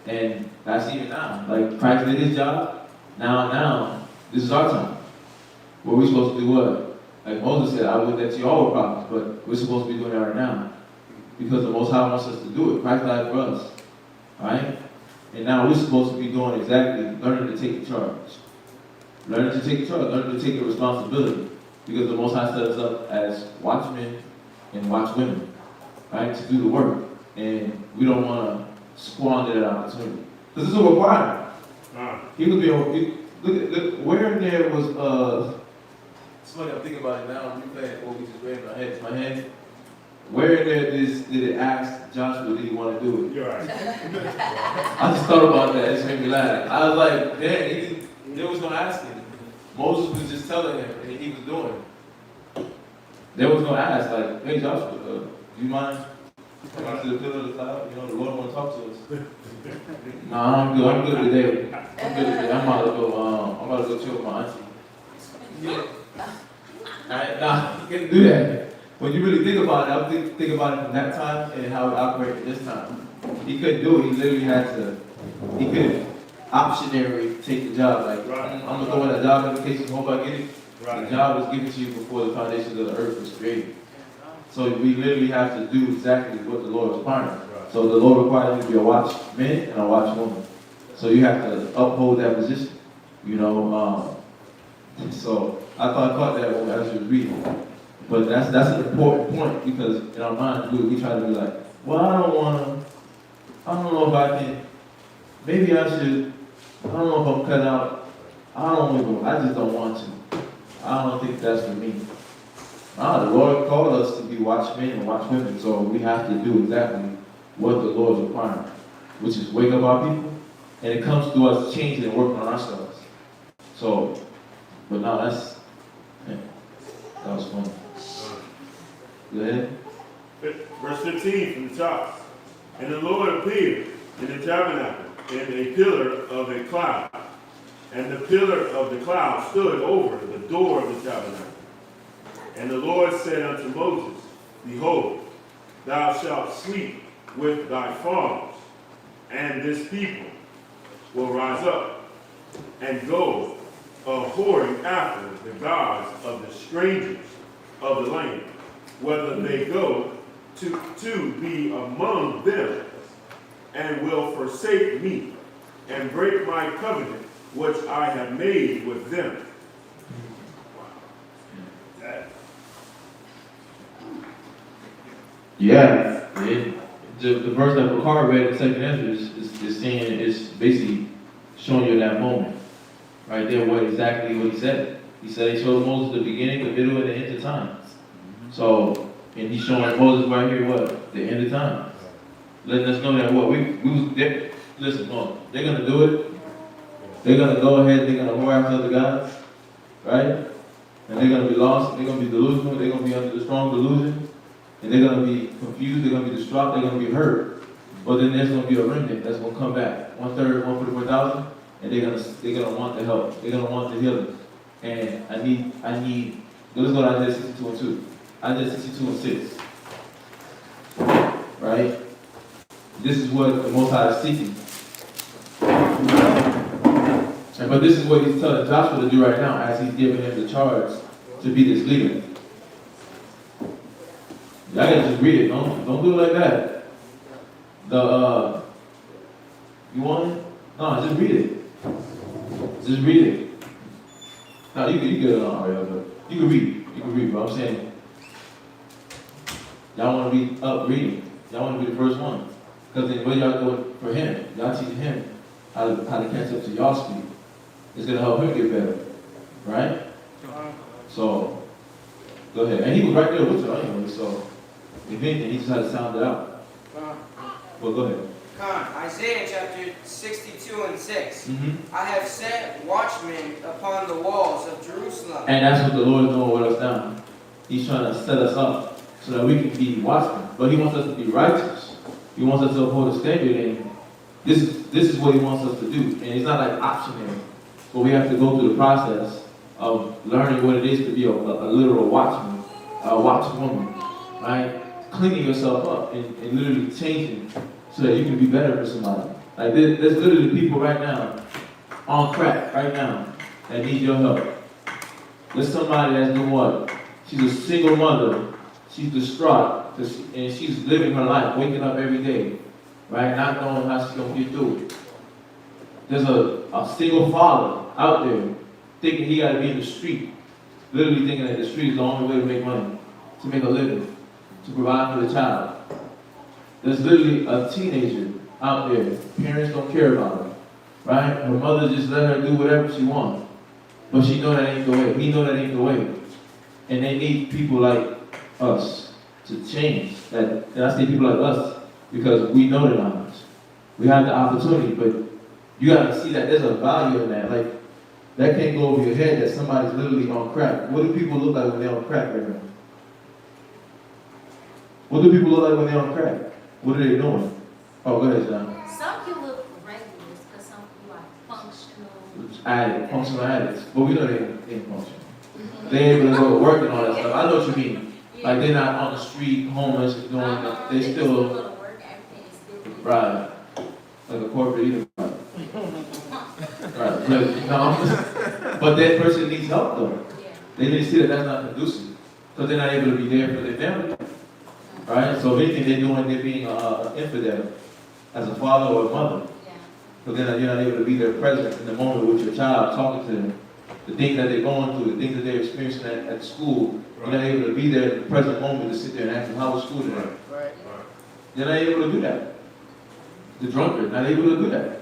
And that's even now. Like Christ did his job. Now, this is our time. Where we're supposed to do what? Like Moses said, I would that you all were prophets, but we're supposed to be doing that right now. Because the Most High wants us to do it. Christ died for us. Alright? And now we're supposed to be doing exactly, learning to take charge. Learning to take charge, learning to take the responsibility. Because the Most High set us up as watchmen and watchwomen, right? To do the work. And we don't want to squander that opportunity. Because this is a requirement. He was being, look, where there was, it's funny, I'm thinking about it now, I'm replaying what we just read in my head. Where there did it ask Joshua, did he want to do it? You're right. I just thought about that, it just made me laugh. I was like, dang, they was going to ask him. Moses was just telling him, and he was doing it. They was going to ask, like, hey Joshua, do you mind coming to the pillar of the cloud? You know, the Lord want to talk to us. Nah, I'm good today. I'm about to go chill with my auntie. Yeah. Nah, you can't do that. When you really think about it, I think about it from that time and how it operated this time. He couldn't do it. He literally had to, he couldn't optionary take the job. Like, I'm going to go in that job application, hope I get it. The job was given to you before the foundations of the earth was created. So we literally have to do exactly what the Lord requires. So the Lord requires you to be a watchman and a watchwoman. So you have to uphold that position. You know, so I caught that as you were reading. But that's an important point, because in our mind we try to be like, well, I don't know if I can, maybe I should, I don't know if I'm cut out, I just don't want to. I don't think that's for me. The Lord called us to be watchmen and watchwomen, so we have to do exactly what the Lord is requiring, which is wake up our people, and it comes through us changing and working on ourselves. So, but no, that was fun. Go ahead. Verse 15 from the top. And the Lord appeared in the tabernacle in a pillar of a cloud. And the pillar of the cloud stood over the door of the tabernacle. And the Lord said unto Moses, Behold, thou shalt sleep with thy fathers, and this people will rise up and go whoring after the gods of the strangers of the land, whether they go to be among them, and will forsake me, and break my covenant which I have made with them. Yeah, the verse that Picard read in Second Ezra is saying, is basically showing you that moment. Right there, exactly what he said. He said he showed Moses the beginning, the middle, and the end of times. So, and he's showing Moses right here what? The end of times. Letting us know that what? Listen, they're going to do it. They're going to go ahead, they're going to whore after other gods. Right? And they're going to be lost, they're going to be delusional, they're going to be under the strong delusion. And they're going to be confused, they're going to be distraught, they're going to be hurt. But then there's going to be a remnant that's going to come back. 1/3, 144,000. And they're gonna want the help. They're gonna want the healing. And I need. Let's go to Isaiah 62 and 2. Isaiah 62 and 6. Right? This is what the Most High is seeking. But this is what he's telling Joshua to do right now, as he's giving him the charge to be this leader. Y'all gotta just read it. Don't do it like that. You want it? No, just read it. Just read it. No, you can but you can read. You can read, but I'm saying y'all want to be up reading. Y'all want to be the first one. Because then when y'all go for him, y'all teach him how to catch up to y'all speed. It's gonna help him get better. Right? So go ahead. And he was right there with you anyway, so if anything, he just had to sound it out. Well, go ahead. Isaiah chapter 62 and 6. Mm-hmm. I have set watchmen upon the walls of Jerusalem. And that's what the Lord is doing with us now. He's trying to set us up so that we can be watchmen. But he wants us to be righteous. He wants us to uphold the standard. And this is what he wants us to do. And it's not like optional. But we have to go through the process of learning what it is to be a literal watchman, a watchwoman, right? Cleaning yourself up and literally changing so that you can be better for somebody. Like there's literally people right now on crack right now that need your help. There's somebody that's doing what? She's a single mother. She's distraught and she's living her life, waking up every day, right? Not knowing how she's gonna get through it. There's a single father out there thinking he gotta be in the street, literally thinking that the street is the only way to make money, to make a living, to provide for the child. There's literally a teenager out there. Parents don't care about her, right? Her mother just let her do whatever she wants. But she know that ain't the way. We know that ain't the way. And they need people like us to change that. And I say people like us because we know the knowledge. We have the opportunity, but you gotta see that there's a value in that. Like, that can't go over your head that somebody's literally on crack. What do people look like when they're on crack right now? What do people look like when they're on crack? What are they doing? Oh, go ahead, John. Some can look regular, because some people like functional. Functional addicts. But we know they ain't functional. They ain't able to go to work and all that stuff. I know what you mean. Like they're not on the street, homeless, doing nothing. They still go to work, everything is still right. Like a corporate eater. Right. But that person needs help though. They need to see that that's not conducive. Because they're not able to be there for their family. Right? So if anything they're being an infidel as a father or a mother. But then you're not able to be there present in the moment with your child, talking to them. The things that they're going through, the things that they're experiencing at school. You're not able to be there in the present moment to sit there and ask them, how was school today? You're not able to do that. The drunkard, not able to do that.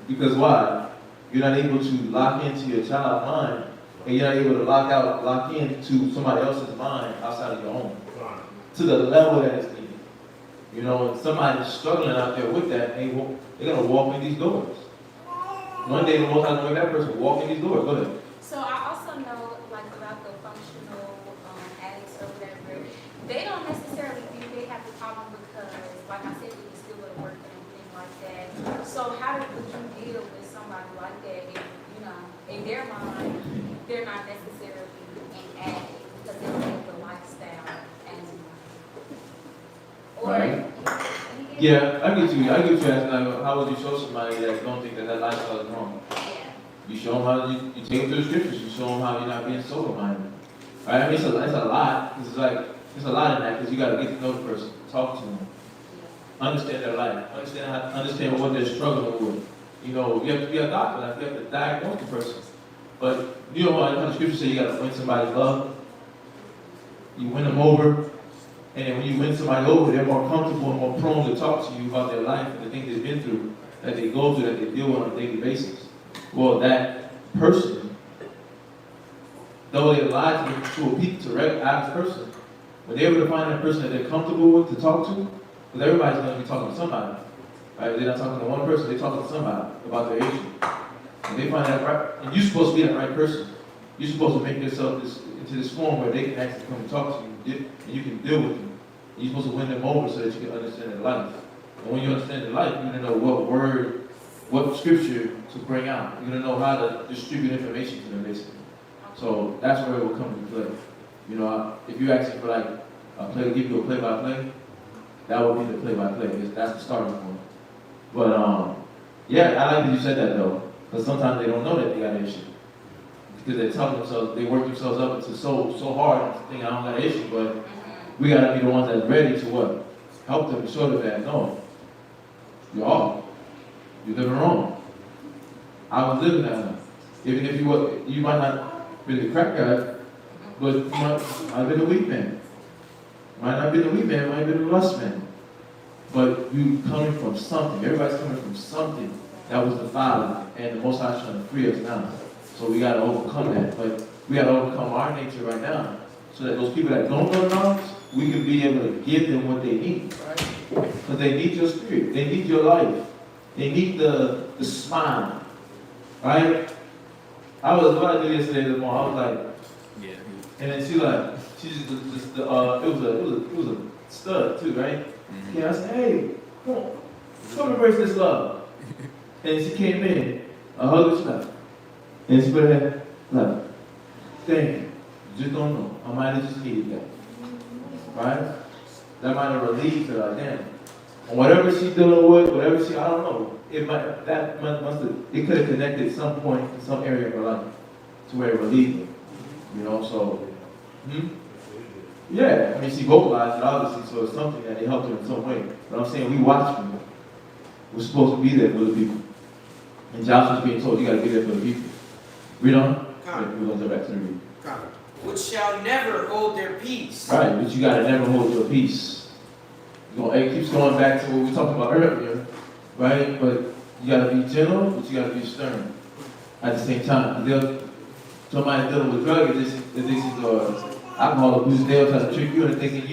Because why? You're not able to lock into your child's mind, and you're not able to lock into somebody else's mind outside of your own. To the level that it's needed. You know, and somebody's struggling out there with that, and they're going to walk in these doors. One day, the Most High going to make that person walk in these doors. Go ahead. So I also know, like, about the functional addicts or whatever, they don't necessarily think they have the problem because, like I said, they can still go to work and everything like that. So how would you deal with somebody like that if, you know, in their mind, they're not necessarily an addict because they don't have the lifestyle as you. Right. Yeah, I get you asking, like, how would you show somebody that don't think that lifestyle is wrong? You show them how you take them to the scriptures. You show them how you're not being sober-minded. Right? I mean, it's a lot. It's like There's a lot in that because you got to get to know the person, talk to them, understand their life, understand what they're struggling with. You know, you have to be a doctor, like you have to diagnose the person. But you know what the scripture says, you got to win somebody's love. You win them over, and then when you win somebody over, they're more comfortable and more prone to talk to you about their life and the things they've been through, that they go through, that they deal with on a daily basis. Well, that person, though they lie to a regular average person, when they're able to find that person that they're comfortable with to talk to, because everybody's going to be talking to somebody, right? They're not talking to one person, they're talking to somebody about their issue. And they find that right, and you're supposed to be that right person. You're supposed to make yourself into this form where they can actually come and talk to you, and you can deal with them. And you're supposed to win them over so that you can understand their life. And when you understand their life, you're going to know what word, what scripture to bring out. You're going to know how to distribute information to them, basically. So that's where it will come into play. You know, if you ask for like give you a play-by-play, that would be the play-by-play. That's the starting point. But yeah, I like that you said that though, because sometimes they don't know that they got an issue, because they tell themselves, they work themselves up into so hard to think I don't got an issue. But we got to be the ones that's ready to what, help them show them that no, you're off, you're living wrong. I was living that way. Even if you might not be the crack guy, but you might have been a weak man. Might not be the weak man, might have been a lust man. But you coming from something. Everybody's coming from something that was defiled, and the Most High is trying to free us now. So we got to overcome that. But we got to overcome our nature right now, so that those people that don't know knowledge, we can be able to give them what they need. Because they need your spirit. They need your life. They need the smile. Right? What I did yesterday in the morning, I was like, Yeah. and then she's just it was a stud too, right? Mm-hmm. Yeah, I said, hey, come embrace this love. And she came in, I hugged her, she left. And she put her head, left. Thank you. You just don't know. I might have just needed that. Right? That might have relieved her, like, damn. And whatever she's dealing with, I don't know. It could have connected at some point in some area of her life to where it relieved her. You know, so, yeah, I mean, she vocalized it, obviously, so it's something that it helped her in some way. But I'm saying, we watchmen, we're supposed to be there for the people. And Joshua's being told, you got to be there for the people. Read on. We're going to go back to the read. Which shall never hold their peace. Right, but you got to never hold your peace. It keeps going back to what we talked about earlier, right? But you got to be gentle, but you got to be stern at the same time. Somebody dealing with drug addictions or alcohol abuse, they'll try to trick you into thinking that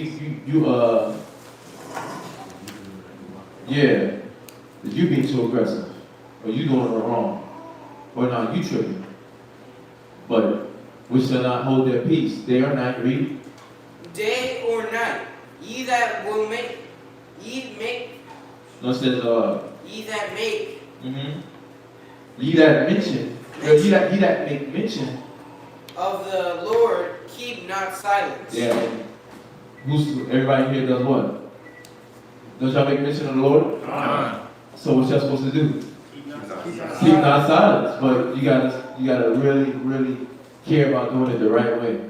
you being too aggressive, or you doing it wrong, or no, you tripping. But we shall not hold their peace. Day or night, read. Day or night, ye that will make, ye make. No, it says, ye that make. Mm-hmm. Ye that mention. Ye that make mention of the Lord, keep not silence. Yeah. Everybody here does what? Does y'all make mention of the Lord? So what y'all supposed to do? Keep not silence. But you gotta really, really care about doing it the right way.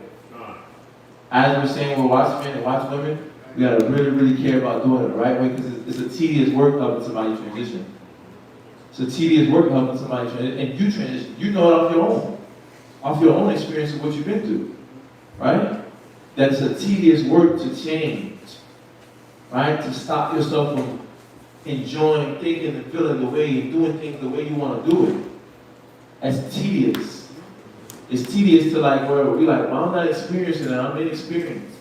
As we're saying, we're watchmen and watchwomen, we gotta really, really care about doing it the right way, because it's a tedious work helping somebody transition. It's a tedious work helping somebody transition, and you transition. You know it off your own experience of what you've been through, right? That's a tedious work to change, right? To stop yourself from enjoying, thinking, and feeling the way, and doing things the way you want to do it. That's tedious. It's tedious to where we're like, well, I'm not experiencing it, I'm inexperienced.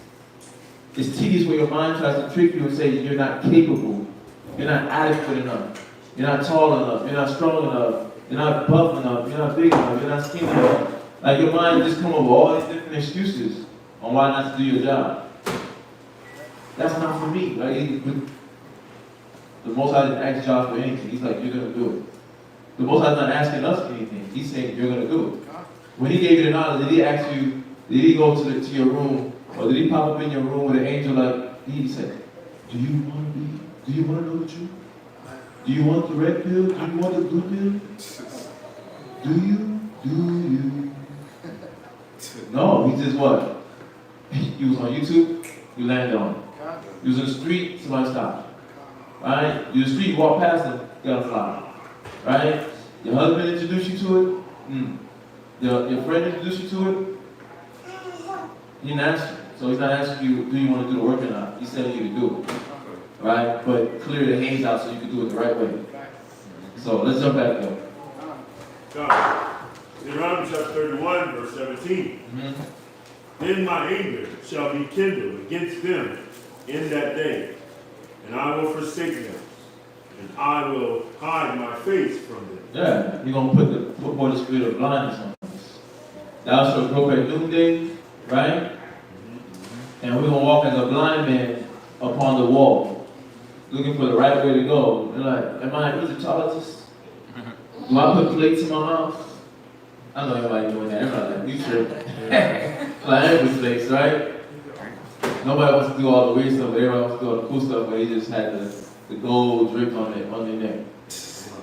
It's tedious when your mind tries to trick you and say you're not capable, you're not adequate enough, you're not tall enough, you're not strong enough, you're not buff enough, you're not big enough, you're not skinny enough. Like your mind just come up with all these different excuses on why not to do your job. That's not for me. Right? The Most High didn't ask Josh for anything. He's like, you're going to do it. The Most High's not asking us anything. He's saying, you're going to do it. When he gave you the knowledge, did he ask you, did he go to your room, or did he pop up in your room with an angel like, he said, do you want to know the truth? Do you want the red pill? Do you want the blue pill? Do you? No, he just what? He was on YouTube. you landed on it. You was in the street, somebody stopped. Right? You in the street, you walk past them, got a fly. Right? Your husband introduced you to it. Your friend introduced you to it. He didn't ask you. So he's not asking you, do you want to do the work or not? He's telling you to do it. Right? But clear the haze out so you can do it the right way. So let's jump back there. Deuteronomy chapter 31, verse 17. Then my anger shall be kindled against them in that day, and I will forsake them, and I will hide my face from them. Yeah, you're going to put the spirit of blindness on us. Thou shalt grope at noonday, right? And we're going to walk as a blind man upon the wall, looking for the right way to go. You're like, am I an Egyptologist? Do I put plates in my mouth? I know everybody doing that. Everybody like, you sure? Like every place, right? Nobody wants to do all the weird stuff, but everybody wants to do all the cool stuff, but he just had the gold drip on their neck.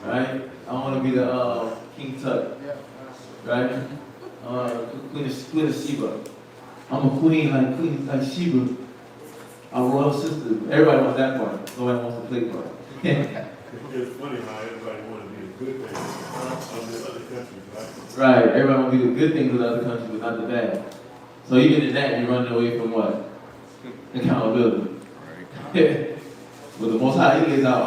Right? I want to be the King Tut. Right? Queen of Sheba. I'm a queen like Sheba. I'm a royal sister. Everybody wants that part. Nobody wants to play part. It's funny how everybody wants to be the good things of the other countries, right? Right. Everybody wants to do the good things with other countries, but not the bad. So even in that, you're running away from what? Accountability. But the Most High, He lays out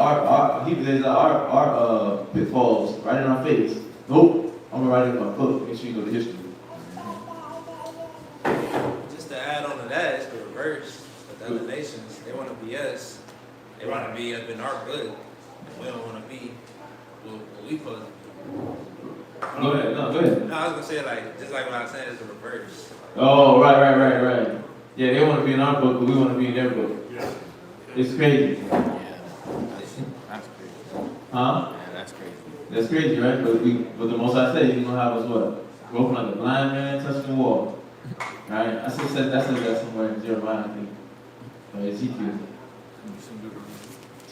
our pitfalls right in our face. Nope. I'm gonna write it in my book. Make sure you know the history. Just to add on to that, it's the reverse. But the other nations, they want to be us. They want to be up in our good. And we don't want to be what we supposed to be. Go ahead. No, go ahead. No, I was going to say, like, just like what I was saying, it's the reverse. Oh, right. Yeah, they want to be in our book, but we want to be in their book. Yeah. It's crazy. Yeah. That's crazy. Huh? Yeah, that's crazy. That's crazy, right? But the Most I say, He's going to have us what? Groping like a blind man touching the wall. Right? I said that somewhere in Jeremiah, I think. Or Ezekiel.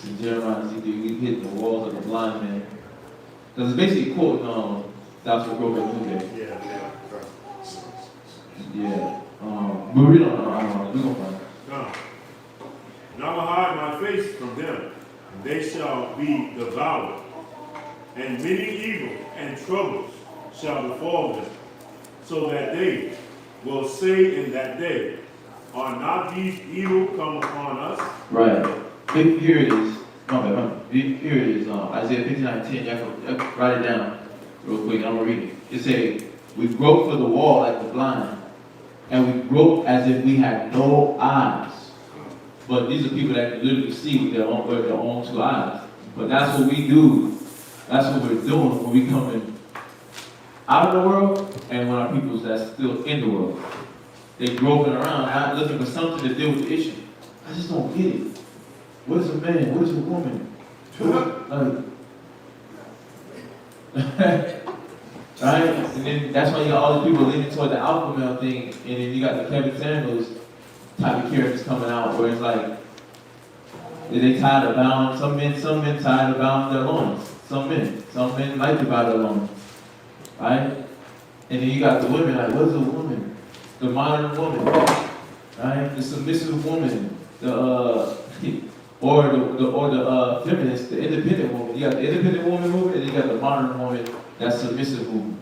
In Jeremiah, Ezekiel, we hit the walls of the blind man. Because it's basically quoting Thou shalt grope at noonday. Yeah. But we don't know. We're going to find it. No. And I will hide my face from them, and they shall be devoured. And many evil and troubles shall befall them, so that they will say in that day, are not these evil come upon us? Right. Here it is. Here it is. Isaiah 59:10. You can write it down real quick. I'm going to read it. It says, we grope for the wall like the blind, and we grope as if we had no eyes. But these are people that can literally see with their own two eyes. But that's what we do. That's what we're doing when we come in out of the world and when our people's that's still in the world. They're groping around, not looking for something to deal with the issue. I just don't get it. What is a man? What is a woman? Right? And then that's why you got all the people leaning toward the alpha male thing, and then you got the Kevin Samuels type of characters coming out where it's like they tired of bound. Some men tired of bound their loins. Some men like to bow their loins. Right? And then you got the women, like, what is a woman? The modern woman, right? The submissive woman, the feminist, the independent woman. You got the independent woman movement, and you got the modern woman, that's submissive movement.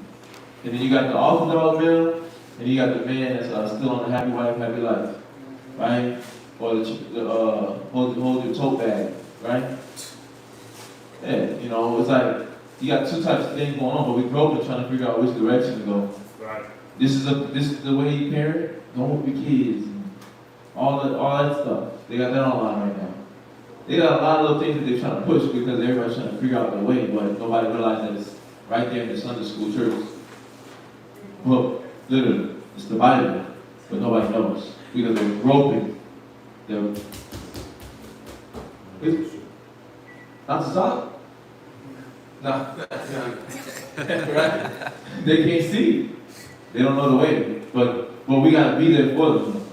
And then you got the orthodox male, and you got the man that's still on the happy wife, happy life, right? Or the hold your tote bag, right? Yeah, it's like you got two types of things going on, but we grow up trying to figure out which direction to go. Right. This is the way you parent, don't with your kids, and all that stuff. They got that online right now. They got a lot of little things that they're trying to push because everybody's trying to figure out their way, but nobody realizes that it's right there in the Sunday school church. Well, literally, it's the Bible, but nobody knows because they're groping. Not to stop. No. Right? They can't see. They don't know the way. But we gotta be there for them.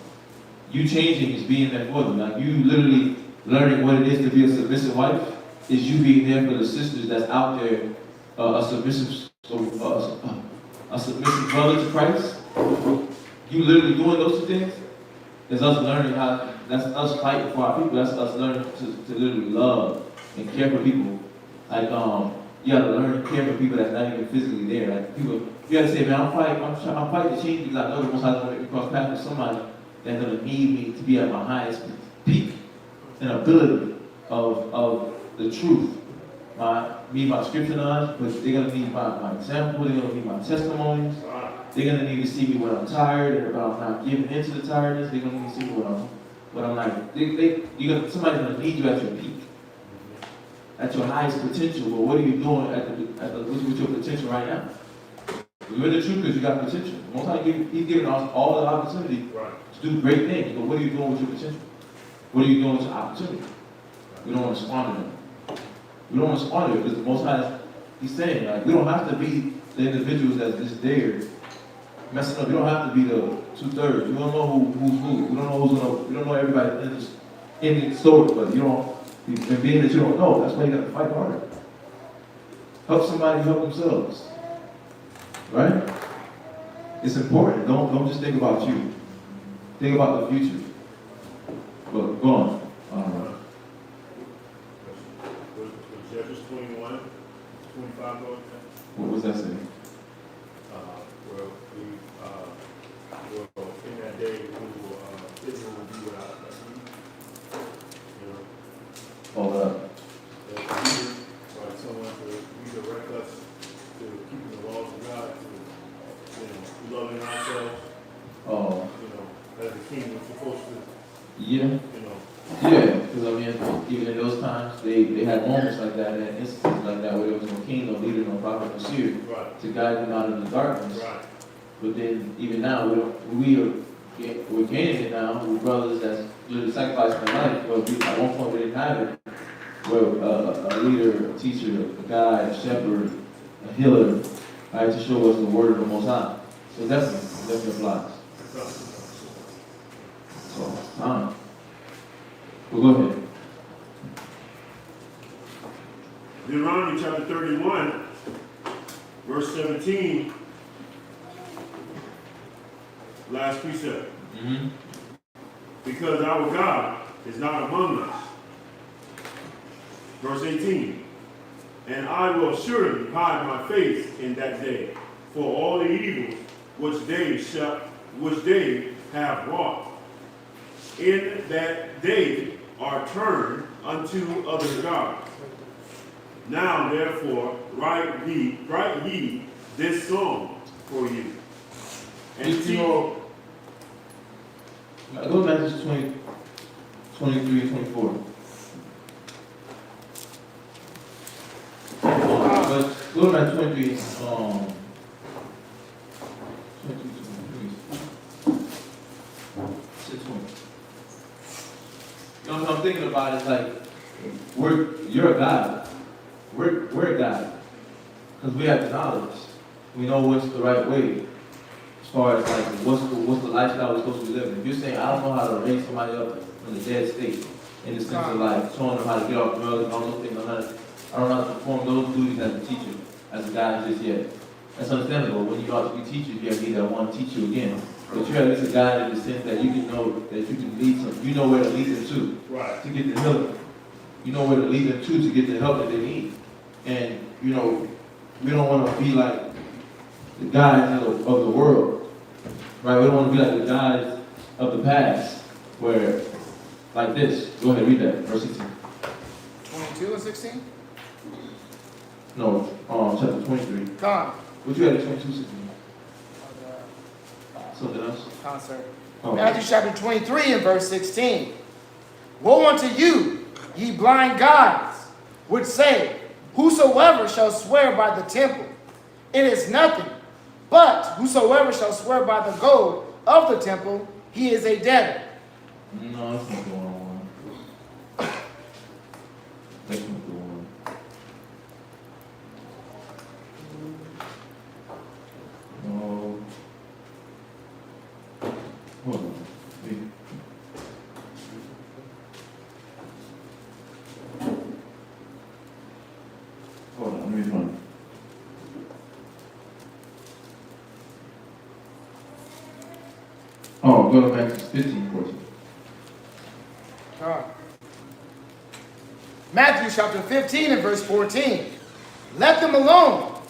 You changing is being there for them. Like you literally learning what it is to be a submissive wife is you being there for the sisters that's out there, a submissive brother to Christ. You literally doing those two things. Is us learning how that's us fighting for our people. That's us learning to literally love and care for people. Like, you gotta learn to care for people that's not even physically there. Like, people, you gotta say, man, I'm fighting to change because I know the Most High is gonna make me cross paths with somebody that's gonna need me to be at my highest peak and ability of the truth. My scripture knowledge, but they're gonna need my example, they're gonna need my testimonies. They're gonna need to see me when I'm tired, and but I'm not giving into the tiredness. They're gonna need to see me when I'm like, somebody's gonna need you at your peak, at your highest potential. But what are you doing with your potential right now? You're in the truth because you got potential. Most time he's giving us all the opportunity to do great things. But what are you doing with your potential? What are you doing with your opportunity? We don't want to squander them. We don't want to squander it because the Most High, he's saying, like, we don't have to be the individuals that's just there messing up. You don't have to be the 2/3. You don't know who's who. You don't know who's gonna. You don't know everybody in the story, but you don't. And being that you don't know, that's why you got to fight harder. Help somebody help themselves, right? It's important. Don't just think about you. Think about the future. But go on. Judges 21, 25. What was that saying? In that day, Israel will be without us. You know? Hold up. Someone to redirect us to keeping the laws of God, to loving ourselves. Oh. As the king was supposed to. Yeah. Yeah, because I mean, even in those times, they had moments like that, and instances like that, where there was no king, no leader, no prophet, no seer, to guide them out of the darkness. Right. But then, even now, we're gaining it now with brothers that's literally sacrificing their life. But at one point, we didn't have it. Where a leader, a teacher, a guide, a shepherd, a healer, right, to show us the word of the Most High. So definitely applies. So, time. Well, go ahead. Deuteronomy chapter 31, verse 17. Last precept. Mm-hmm. Because our God is not among us. Verse 18. And I will surely hide my face in that day for all the evils which they have wrought. In that day are turned unto other gods. Now therefore write ye this song for you. And go back to 20, 23 and 24. But go back to 23, 22, 23. You know what I'm thinking about is like, you're a God. We're a God. Because we have the knowledge. We know what's the right way. As far as like, what's the lifestyle we're supposed to be living. If you're saying, I don't know how to raise somebody up from the dead state, in the sense of like, showing them how to get off drugs and all those things, I don't know how to perform those duties as a teacher, as a guide just yet. That's understandable. When you ought to be teachers, you have to be that one to teach you again. But you're at least a guide in the sense that you can know that you can lead some, you know where to lead them to get the help. You know where to lead them to get the help that they need. And, we don't want to be like the guys of the world, right? We don't want to be like the guys of the past, where, like this. Go ahead, read that, verse 16. 22 and 16? No, chapter 23. Con. What you had at 22, 16? Something else? Concert. Oh. Matthew chapter 23 and verse 16. Woe unto you, ye blind guides, which say, whosoever shall swear by the temple, it is nothing. But whosoever shall swear by the gold of the temple, he is a debtor. No, that's not the one. That's not the one. No. Hold on. Wait. Hold on, let me find it. Oh, go to Matthew 15, 14. Matthew chapter 15 and verse 14. Let them alone.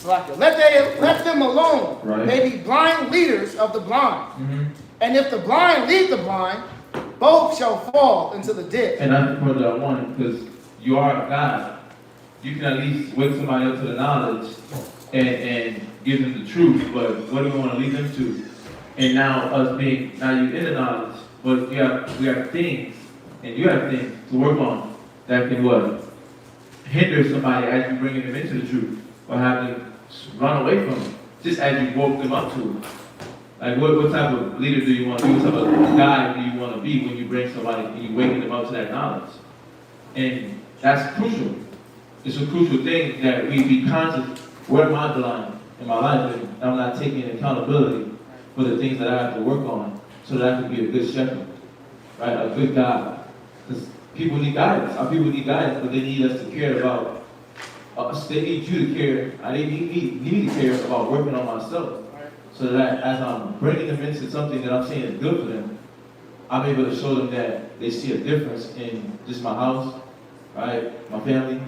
Let them alone. Right. They be blind leaders of the blind. And if the blind lead the blind, both shall fall into the ditch. And that's the point that I wanted, because you are a God. You can at least wake somebody up to the knowledge and give them the truth, but what do you want to lead them to? And now us being, now you're in the knowledge, but we have things, and you have things to work on that can what? Hinder somebody as you bringing them into the truth, or have them run away from it, just as you woke them up to it. Like what type of leader do you want to be? What type of guy do you want to be when you bring somebody and you waking them up to that knowledge? And that's crucial. It's a crucial thing that we be conscious, where am I blind in my life, and I'm not taking accountability for the things that I have to work on so that I can be a good shepherd, right? A good guide. Because people need guidance. Our people need guidance, but they need us to care about us. They need you to care. They need me to care about working on myself. So that as I'm bringing them into something that I'm saying is good for them, I'm able to show them that they see a difference in just my house, right? My family,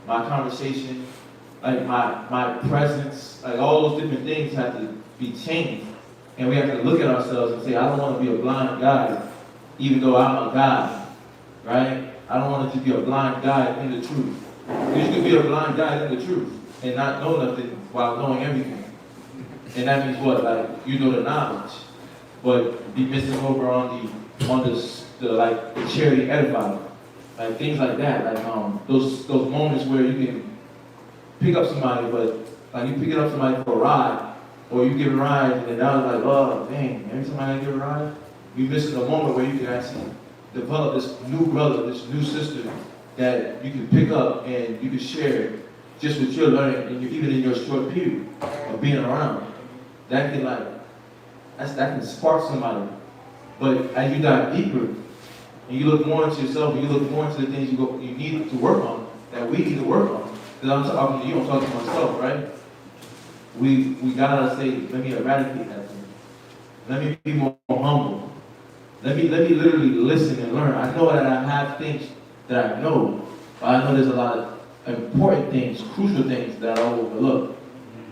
my conversation, like my presence, like all those different things have to be changed. And we have to look at ourselves and say, I don't want to be a blind guy, even though I'm a guy, right? I don't want to just be a blind guy in the truth. You can be a blind guy in the truth and not know nothing while knowing everything. And that means what? Like, you know the knowledge, but be missing over on the charity edify, like things like that. Like those moments where you can pick up somebody, but like you pick up somebody for a ride, or you give a ride, and then now it's like, oh dang, every time I give a ride, you missing a moment where you can actually develop this new brother, this new sister that you can pick up and you can share just what you're learning, and even in your short period of being around. That can spark somebody. But as you dive deeper, and you look more into yourself, and you look more into the things you need to work on, that we need to work on. Because I'm talking to you, I'm talking to myself, right? We gotta say, let me eradicate that thing. Let me be more humble. Let me literally listen and learn. I know that I have things that I know, but I know there's a lot of important things, crucial things that I overlook.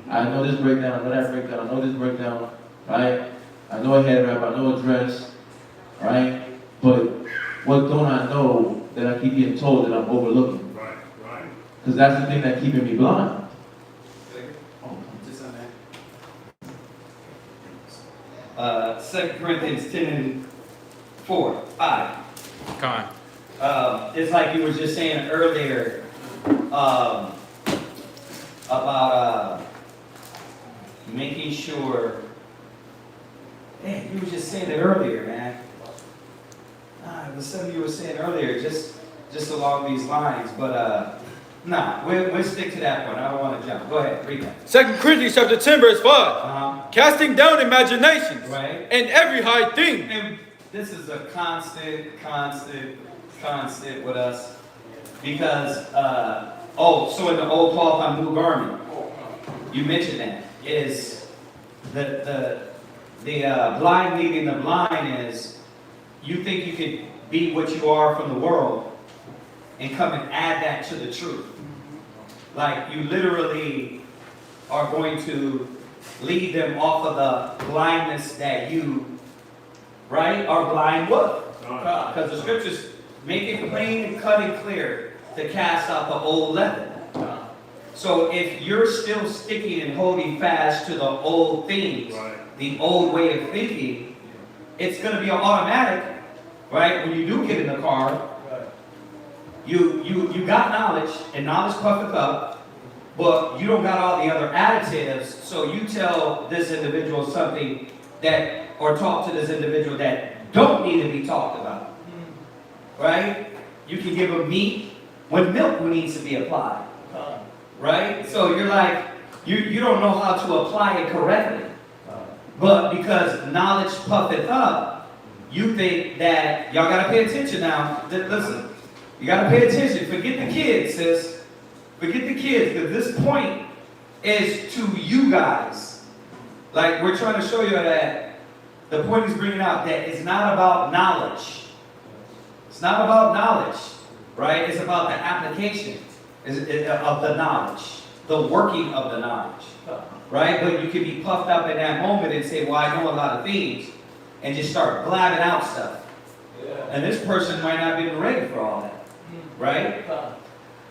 I know this breakdown, I know that breakdown, I know this breakdown, right? I know a head wrap, I know a dress, right? But what don't I know that I keep getting told that I'm overlooking? Right. Because that's the thing that's keeping me blind. Just on that. 2 Corinthians 10 and 5. Come on. It's like you were just saying earlier about making sure. Man, you were just saying it earlier, man. It was something you were saying earlier, just along these lines. But we'll stick to that one. I don't want to jump. Go ahead, read that. 2 Corinthians chapter 10, verse 5. Casting down imaginations, right, and every high thing. And this is a constant with us, because so in the old cloth on new garment, you mentioned that is the blind leading the blind. Is you think you could be what you are from the world and come and add that to the truth. Like you literally are going to lead them off of the blindness that you, right, are blind with. Because the scriptures make it plain and cut and clear to cast out the old leaven. So if you're still sticking and holding fast to the old things, the old way of thinking, it's going to be automatic, right? When you do get in the car, you got knowledge, and knowledge puffeth up, but you don't got all the other additives. So you tell this individual something that, or talk to this individual that don't need to be talked about, right? You can give them meat when milk needs to be applied, right? So you're like, you don't know how to apply it correctly. But because knowledge puffeth up, you think that, y'all gotta pay attention now. Listen, you gotta pay attention. Forget the kids, sis. Forget the kids, because this point is to you guys. Like, we're trying to show you that the point is bringing out that it's not about knowledge. It's not about knowledge, right? It's about the application of the knowledge, the working of the knowledge, right? But you can be puffed up in that moment and say, well, I know a lot of things, and just start blabbing out stuff. And this person might not be ready for all that, right?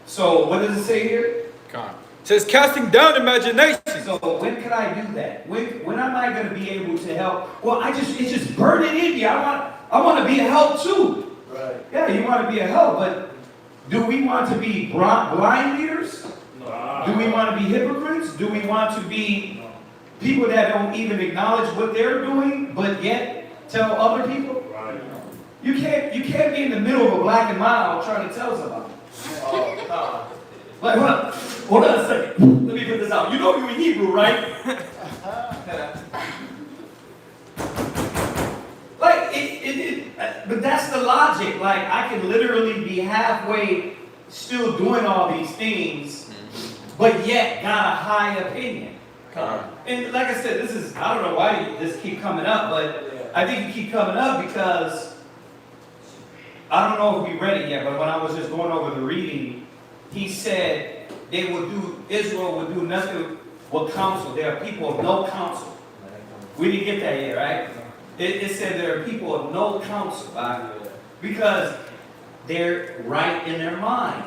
So what does it say here? It says casting down imagination. So when can I do that? When am I going to be able to help? Well, it's just burning in me. I want to be a help too. Right. Yeah, you want to be a help, but do we want to be blind leaders? No. Do we want to be hypocrites? Do we want to be people that don't even acknowledge what they're doing, but yet tell other people? Right. You can't be in the middle of a black and mild trying to tell somebody. Like, hold on a second. Let me put this out. You know you're in Hebrew, right? But that's the logic. Like, I can literally be halfway still doing all these things, but yet got a high opinion. And like I said, I don't know why this keep coming up, but I think it keep coming up because I don't know if we read it yet, but when I was just going over the reading, he said Israel would do nothing with counsel. There are people of no counsel. We didn't get that yet, right? It said there are people of no counsel, because they're right in their mind.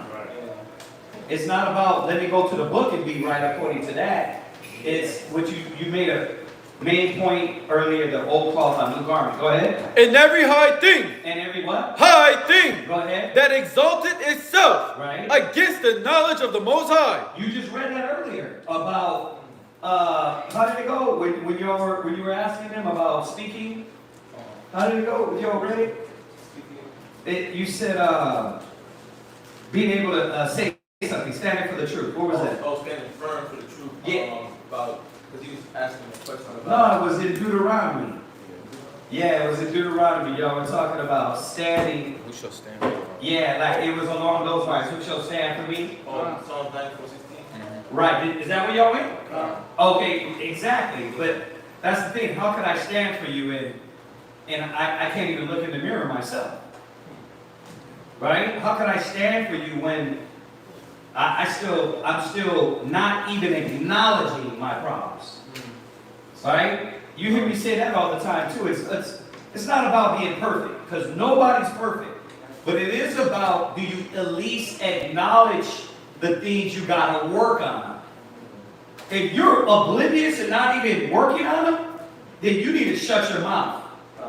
It's not about let me go to the book and be right according to that. It's what you made a main point earlier, the old cloth on new garment. Go ahead. In every high thing. And every what? High thing. Go ahead. That exalted itself. Right. Against the knowledge of the Most High. You just read that earlier about how did it go when you were asking them about speaking? How did it go? You all read it? You said being able to say something, standing for the truth. What was that? Oh, standing firm for the truth. Yeah. Because he was asking a question about. No, it was in Deuteronomy. Yeah, it was in Deuteronomy. Y'all were talking about standing. Who shall stand for? Yeah, like it was along those lines. Who shall stand for me? Psalms 94:16. Right. Is that where y'all went? Okay, exactly. But that's the thing. How can I stand for you and I can't even look in the mirror myself? Right? How can I stand for you when I'm still not even acknowledging my problems? Right? You hear me say that all the time too. It's not about being perfect, because nobody's perfect. But it is about, do you at least acknowledge the things you gotta work on? If you're oblivious and not even working on them, then you need to shut your mouth.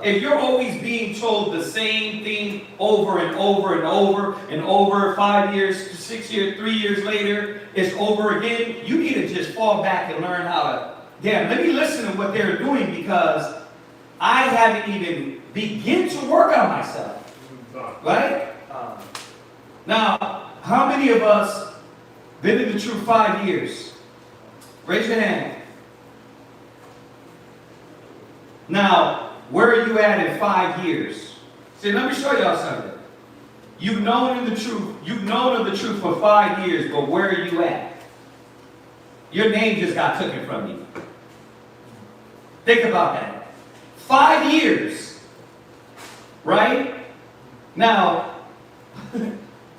If you're always being told the same thing over and over and over and over, 5 years, 6 years, 3 years later, it's over again, you need to just fall back and learn how to, let me listen to what they're doing, because I haven't even begun to work on myself. Right? Now, how many of us been in the truth 5 years? Raise your hand. Now, where are you at in 5 years? See, let me show y'all something. You've known of the truth for 5 years, but where are you at? Your name just got taken from you. Think about that. 5 years. Right? Now,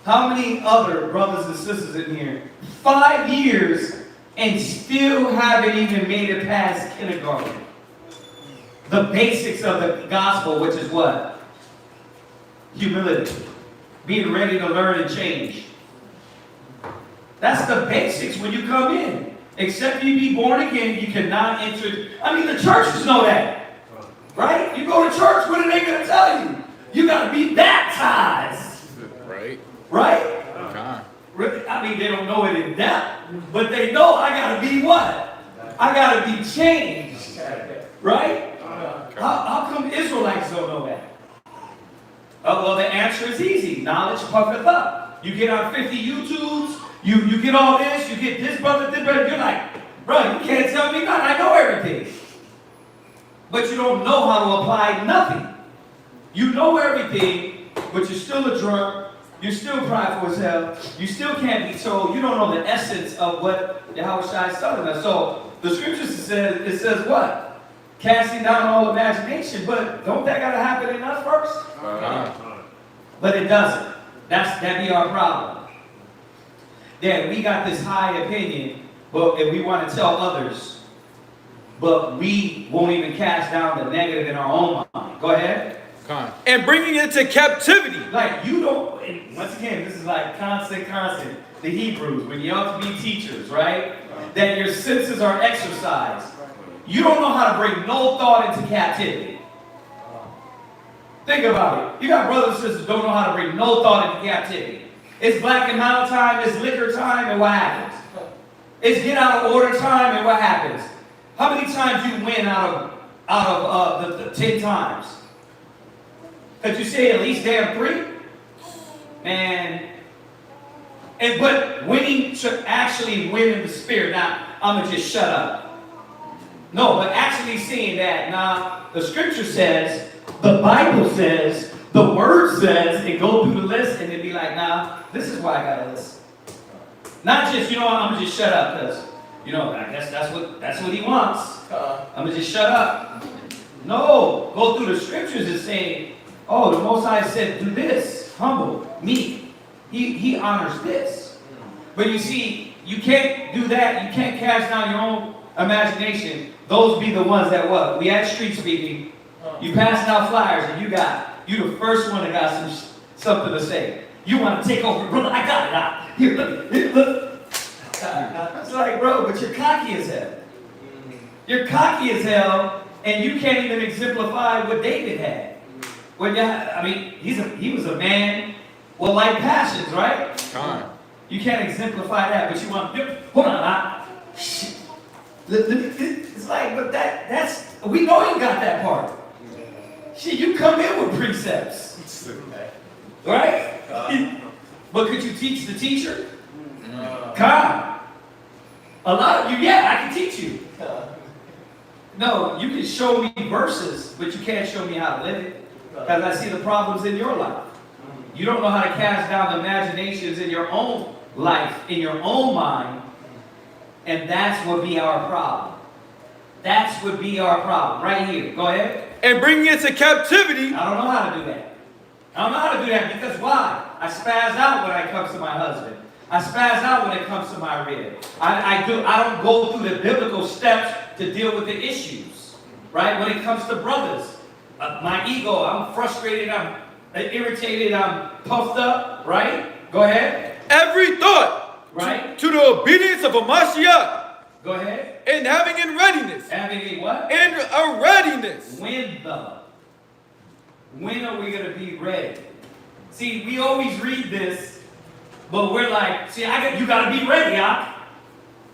how many other brothers and sisters in here, 5 years and still haven't even made it past kindergarten? The basics of the gospel, which is what? Humility. Being ready to learn and change. That's the basics when you come in. Except you be born again, you cannot enter. I mean, the churches know that. Right? You go to church, what are they going to tell you? You got to be baptized. Right. Right? Okay. I mean, they don't know it in depth, but they know I got to be what? I got to be changed. Right? How come Israelites don't know that? Well, the answer is easy. Knowledge puffeth up. You get on 50 YouTubes, you get all this, you get this brother, you're like, bro, you can't tell me nothing. I know everything. But you don't know how to apply nothing. You know everything, but you're still a drunk. You're still prideful as hell. You still can't be told. You don't know the essence of what Yahweh Shai is telling us. So the scriptures says what? Casting down all imagination. But don't that got to happen in us first? But it doesn't. That be our problem. That we got this high opinion, but and we want to tell others, but we won't even cast down the negative in our own mind. Go ahead. And bringing it to captivity. Like you don't, and once again, this is like constant. The Hebrews, when you ought to be teachers, right? That your senses are exercised. You don't know how to bring no thought into captivity. Think about it. You got brothers and sisters who don't know how to bring no thought into captivity. It's black and mild time, it's liquor time, and what happens? It's get out of order time, and what happens? How many times you win out of the 10 times? Could you say at least damn 3? Man. But winning should actually win in the spirit. Now, I'm going to just shut up. No, but actually seeing that, now, the scripture says, the Bible says, the word says, and go through the list and then be like, nah, this is why I got a list. Not just, you know what, I'm going to just shut up because, you know, I guess that's what he wants. I'm going to just shut up. No, go through the scriptures and say, oh, the Most High said, do this, humble, meek. He honors this. But you see, you can't do that. You can't cast down your own imagination. Those be the ones that what? We had street speaking. You passing out flyers and you the first one that got something to say. You want to take over, brother, I got it out. Here, look. It's like, bro, but you're cocky as hell. You're cocky as hell, and you can't even exemplify what David had. I mean, he was a man with like passions, right? You can't exemplify that, but you want, hold on, it's like, but that's, we know you got that part. Shit, you come in with precepts. Right? But could you teach the teacher? God. A lot of you, yeah, I can teach you. No, you can show me verses, but you can't show me how to live it. Because I see the problems in your life. You don't know how to cast down the imaginations in your own life, in your own mind. And that's what be our problem. That's what be our problem. Right here. Go ahead. And bringing it to captivity. I don't know how to do that. I don't know how to do that because why? I spaz out when it comes to my husband. I spaz out when it comes to my rib. I don't go through the biblical steps to deal with the issues. Right? When it comes to brothers. My ego, I'm frustrated, I'm irritated, I'm puffed up. Right? Go ahead. Every thought. Right? To the obedience of a Mashiach. Go ahead. And having in readiness. Having a what? In a readiness. When are we going to be ready? See, we always read this, but we're like, see, you got to be ready, huh?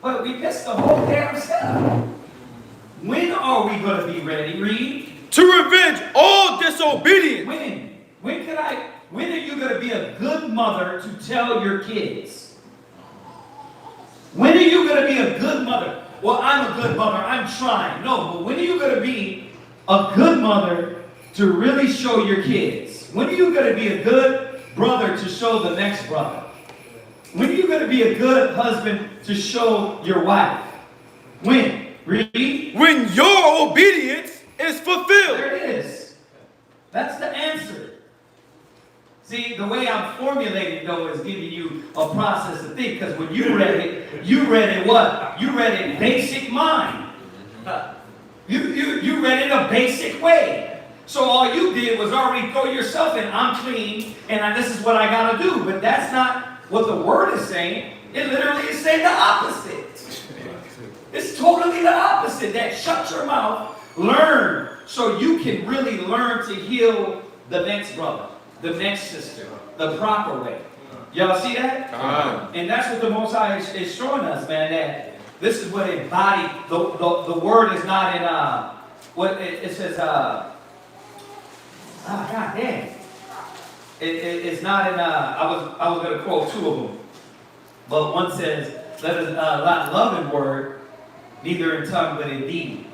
But we missed the whole damn step. When are we going to be ready? Read. To revenge all disobedience. When are you going to be a good mother to tell your kids? When are you going to be a good mother? Well, I'm a good mother. I'm trying. No, but when are you going to be a good mother to really show your kids? When are you going to be a good brother to show the next brother? When are you going to be a good husband to show your wife? When? Read. When your obedience is fulfilled. There it is. That's the answer. See, the way I'm formulating, though, is giving you a process to think. Because when you read it what? You read it basic mind. You read it a basic way. So all you did was already throw yourself in, I'm clean, and this is what I got to do. But that's not what the word is saying. It literally is saying the opposite. It's totally the opposite. That shut your mouth, learn, so you can really learn to heal the next brother, the next sister, the proper way. Y'all see that? And that's what the Most High is showing us, man, that this is what it body, the word is not in, what it says, God damn. It's not in, I was going to quote 2 of them. But one says, let us not love in word, neither in tongue, but in deed.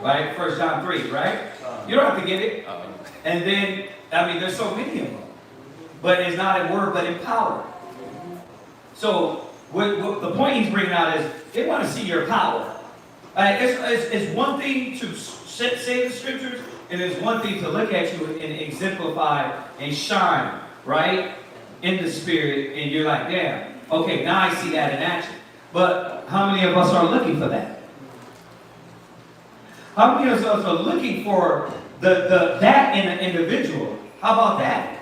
Right? 1 John 3, right? You don't have to get it. And then, there's so many of them. But it's not in word, but in power. So, what the point he's bringing out is, they want to see your power. It's one thing to say the scriptures, and it's one thing to look at you and exemplify and shine, right? in the spirit, and you're like, damn, okay, now I see that in action. But how many of us are looking for that? How many of us are looking for that in an individual? How about that?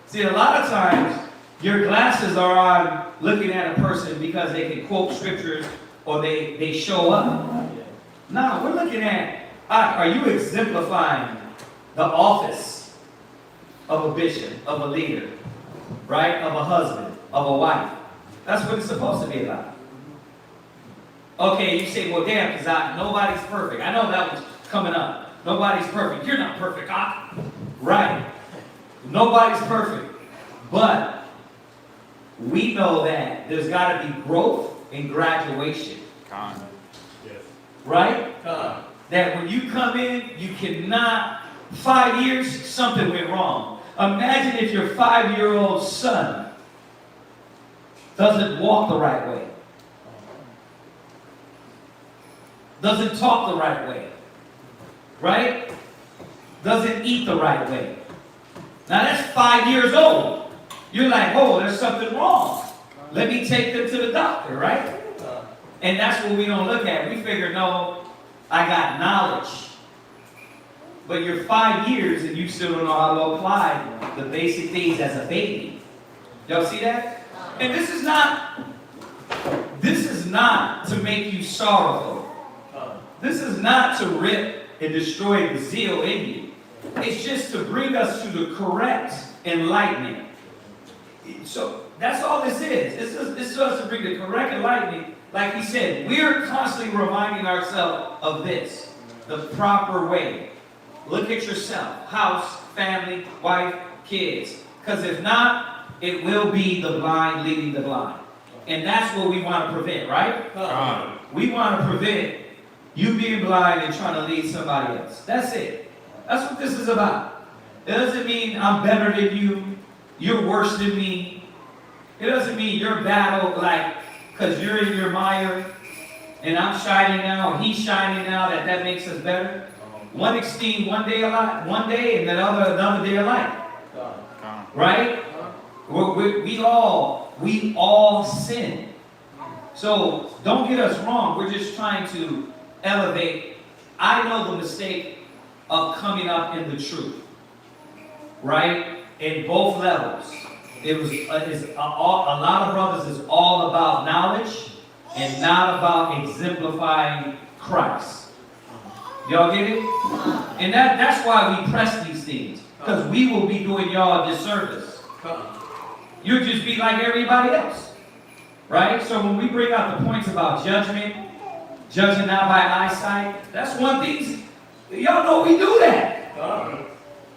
See, a lot of times, your glasses are on looking at a person because they can quote scriptures or they show up. No, we're looking at, are you exemplifying the office of a bishop, of a leader, right? Of a husband, of a wife. That's what it's supposed to be about. Okay, you say, well, damn, because nobody's perfect. I know that was coming up. Nobody's perfect. You're not perfect, huh? Right. Nobody's perfect. But we know that there's got to be growth and graduation. Right? That when you come in, you cannot, 5 years, something went wrong. Imagine if your 5-year-old son doesn't walk the right way. Doesn't talk the right way. Right? Doesn't eat the right way. Now that's 5 years old. You're like, oh, there's something wrong. Let me take them to the doctor, right? And that's what we don't look at. We figure, no, I got knowledge. But you're 5 years and you still don't know how to apply the basic things as a baby. Y'all see that? And this is not to make you sorrowful. This is not to rip and destroy the zeal in you. It's just to bring us to the correct enlightenment. So that's all this is. This is us to bring the correct enlightenment. Like he said, we're constantly reminding ourselves of this, the proper way. Look at yourself, house, family, wife, kids. Because if not, it will be the blind leading the blind. And that's what we want to prevent, right? We want to prevent you being blind and trying to lead somebody else. That's it. That's what this is about. It doesn't mean I'm better than you, you're worse than me. It doesn't mean you're battle like, because you're in your mire and I'm shining now and he's shining now, that makes us better. One esteem one day and the other another day alike. Right? We all sin. So don't get us wrong. We're just trying to elevate. I know the mistake of coming up in the truth. Right? In both levels. A lot of brothers is all about knowledge and not about exemplifying Christ. Y'all get it? And that's why we press these things. Because we will be doing y'all a disservice. You'll just be like everybody else. Right? So when we bring out the points about judgment, judging not by eyesight, that's one thing. Y'all know we do that.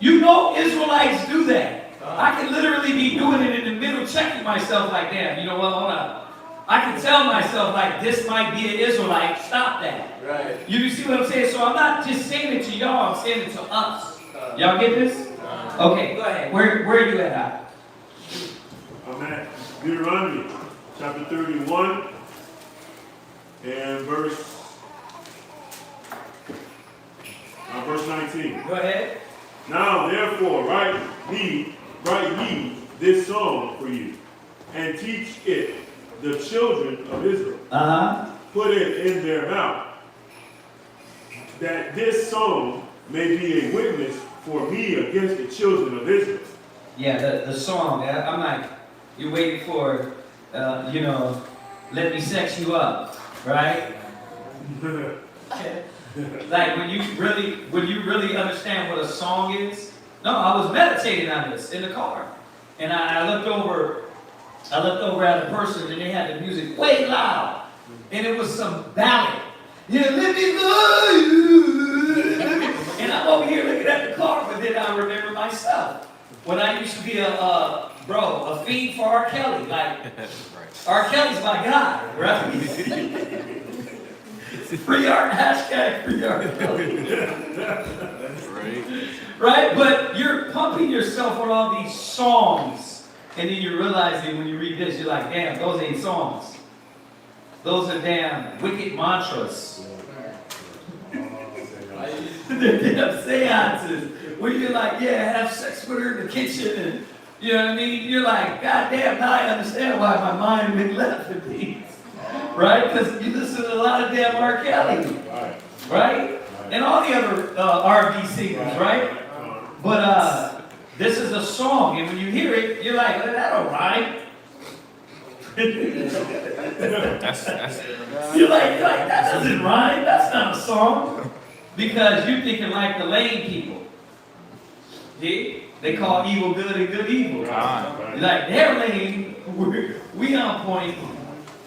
You know Israelites do that. I can literally be doing it in the middle, checking myself like, damn, you know what, hold on. I can tell myself like, this might be an Israelite, stop that. Right. You see what I'm saying? So I'm not just saying it to y'all, I'm saying it to us. Y'all get this? Okay, go ahead. Where are you at? I'm at Deuteronomy chapter 31 and verse 19. Go ahead. Now therefore write ye this song for you, and teach it the children of Israel. Put it in their mouth, that this song may be a witness for me against the children of Israel. Yeah, the song. I'm like, you're waiting for, let me sex you up, right? Like when you really understand what a song is. No, I was meditating on this in the car, and I looked over at a person, and they had the music way loud, and it was some ballad. Yeah, let me love you. And I'm over here looking at the car, but then I remember myself when I used to be a fiend for R. Kelly. Like R. Kelly's my guy, right? Free art, hashtag free art Kelly. That's right. Right? But you're pumping yourself with all these songs, and then you're realizing when you read this, you're like, damn, those ain't songs. Those are damn wicked mantras. They're damn seances. Where you're like, yeah, have sex with her in the kitchen, and You know what I mean? You're like, God damn, now I understand why my mind went left with these. Right? Because you listen to a lot of damn R. Kelly. Right? And all the other R&B singers, right? But this is a song, and when you hear it, you're like, well, that don't rhyme. You're like, that doesn't rhyme. That's not a song. Because you're thinking like the lame people. See? They call evil good and good evil. Right. Like, they're lame. We on point.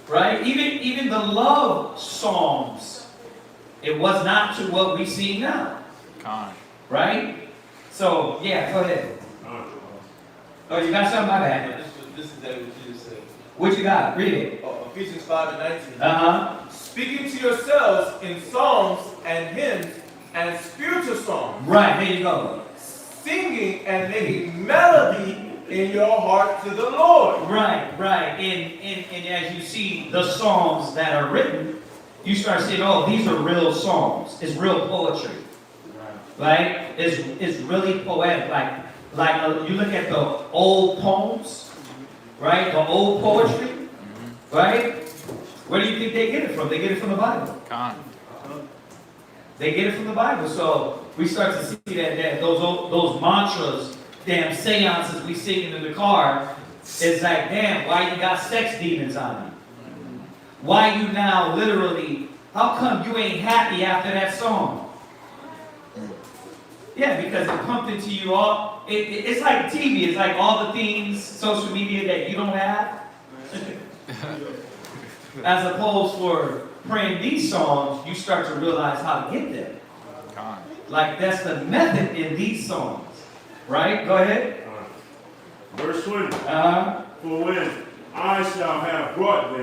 Right? Even the love songs, it was not to what we see now. Right? So, yeah, go ahead. Oh, you got something? My bad. This is what you just said. What you got? Read it. Ephesians 5:19. Uh-huh. Speaking to yourselves in psalms and hymns and spiritual songs. Right, there you go. Singing and making melody in your heart to the Lord. Right. And as you see the psalms that are written, you start saying, oh, these are real songs. It's real poetry. Right? It's really poetic. Like you look at the old poems, right? The old poetry, right? Where do you think they get it from? They get it from the Bible. They get it from the Bible. So we start to see that those mantras, damn seances we singing in the car, it's like, damn, why you got sex demons on you? Why you now literally, how come you ain't happy after that song? Yeah, because it pumped into you all. It's like TV. It's like all the things, social media that you don't have. As opposed for praying these songs, you start to realize how to get there. Like that's the method in these songs. Right? Go ahead. Verse 20. For when I shall have brought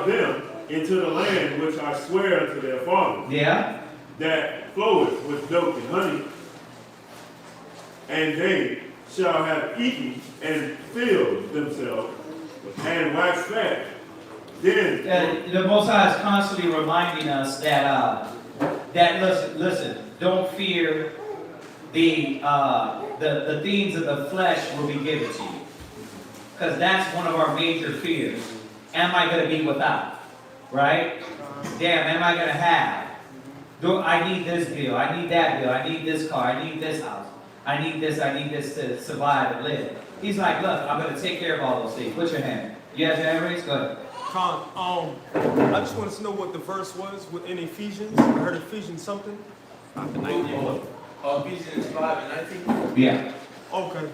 them into the land which I swear unto their fathers. Yeah. That floweth with milk and honey. And they shall have eaten and filled themselves and waxed fat. Then the Most High is constantly reminding us that listen, don't fear the things of the flesh will be given to you, because that's one of our major fears. Am I going to be without? Right? Damn, am I going to have? I need this bill. I need that bill. I need this car. I need this house. I need this to survive and live. He's like, look, I'm going to take care of all those things. Put your hand. You have your hand raised? Go ahead. I just wanted to know what the verse was in Ephesians. I heard Ephesians something. Ephesians 5:19. Yeah. Okay.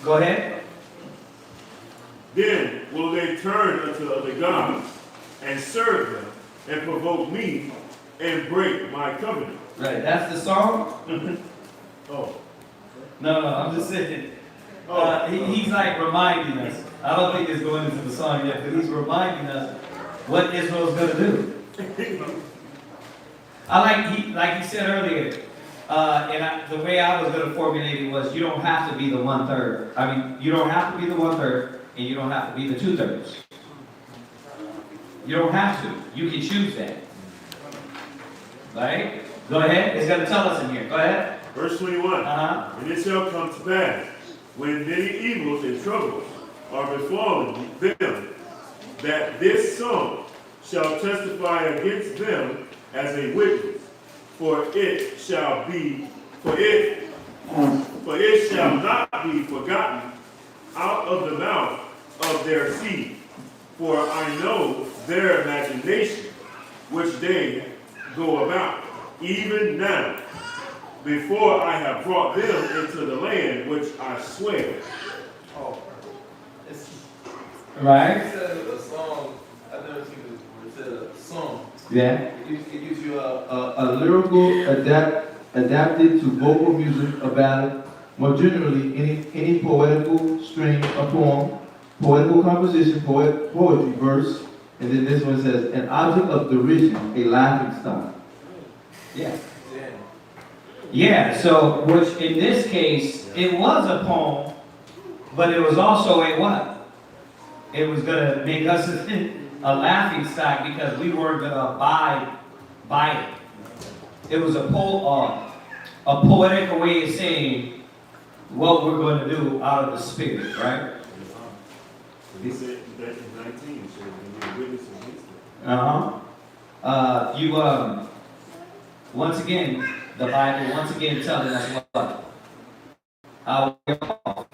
Go ahead. Then will they turn unto other gods and serve them and provoke me and break my covenant. Right, that's the song? Oh. No, I'm just saying. He's like reminding us. I don't think it's going into the song yet, but he's reminding us what Israel's going to do. Like he said earlier, the way I was going to formulate it was, you don't have to be the 1/3. I mean, you don't have to be the 1/3, and you don't have to be the 2/3. You don't have to. You can choose that. Right? Go ahead. It's going to tell us in here. Go ahead. Verse 21. And it shall come to pass, when many evils and troubles are befallen them, that this song shall testify against them as a witness, for it shall not be forgotten out of the mouth of their seed. For I know their imagination, which they go about, even now, before I have brought them into the land which I swear. Right? It says a song. I've never seen this before. It says a song. Yeah. It gives you a lyrical adapted to vocal music, a ballad, more generally any poetical string, a poem, poetical composition, poetry, verse, and then this one says an object of derision, a laughing stock. Yeah. Yeah, so, which in this case, it was a poem, but it was also a what? It was going to make us a laughing stock because we weren't going to abide by it. It was a poetic way of saying, what we're going to do out of the Spirit, right? He said that in 19, so when you witness against it. Once again, the Bible once again telling us what? How we're off.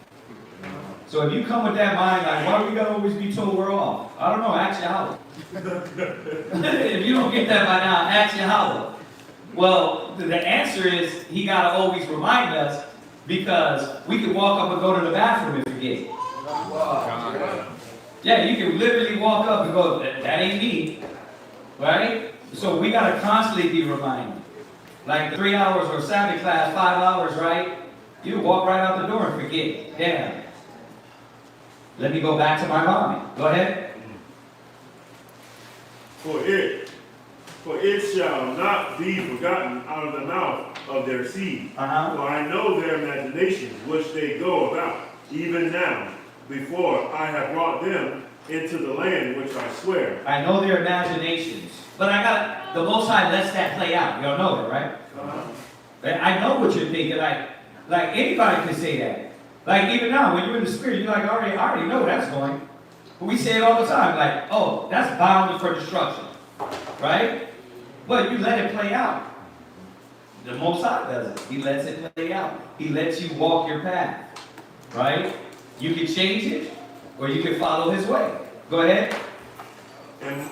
So if you come with that mind, like, why are we gonna always be told we're off? I don't know, ask Yahweh. If you don't get that by now, ask Yahweh. Well, the answer is he gotta always remind us because we can walk up and go to the bathroom and forget. Yeah, you can literally walk up and go, that ain't me, right? So we gotta constantly be reminded. Like the 3 hours or Sabbath class, 5 hours, right? You walk right out the door and forget. Damn. Let me go back to my mommy. Go ahead. For it shall not be forgotten out of the mouth of their seed. For I know their imaginations, which they go about, even now, before I have brought them into the land which I swear. I know their imaginations. But the Most High lets that play out. Y'all know that, right? I know what you're thinking. Like anybody can say that. Like even now, when you're in the Spirit, you're like, I already know that's going. But we say it all the time, like, oh, that's bound for destruction. Right? But you let it play out. The Most High does it. He lets it play out. He lets you walk your path. Right? You can change it, or you can follow his way. Go ahead. And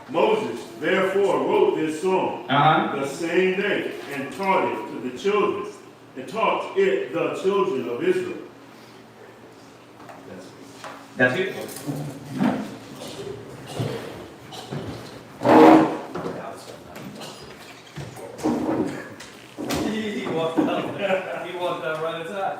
Moses therefore wrote this song the same day and taught it to the children, and taught it the children of Israel. That's it. He walked out. He walked out right inside.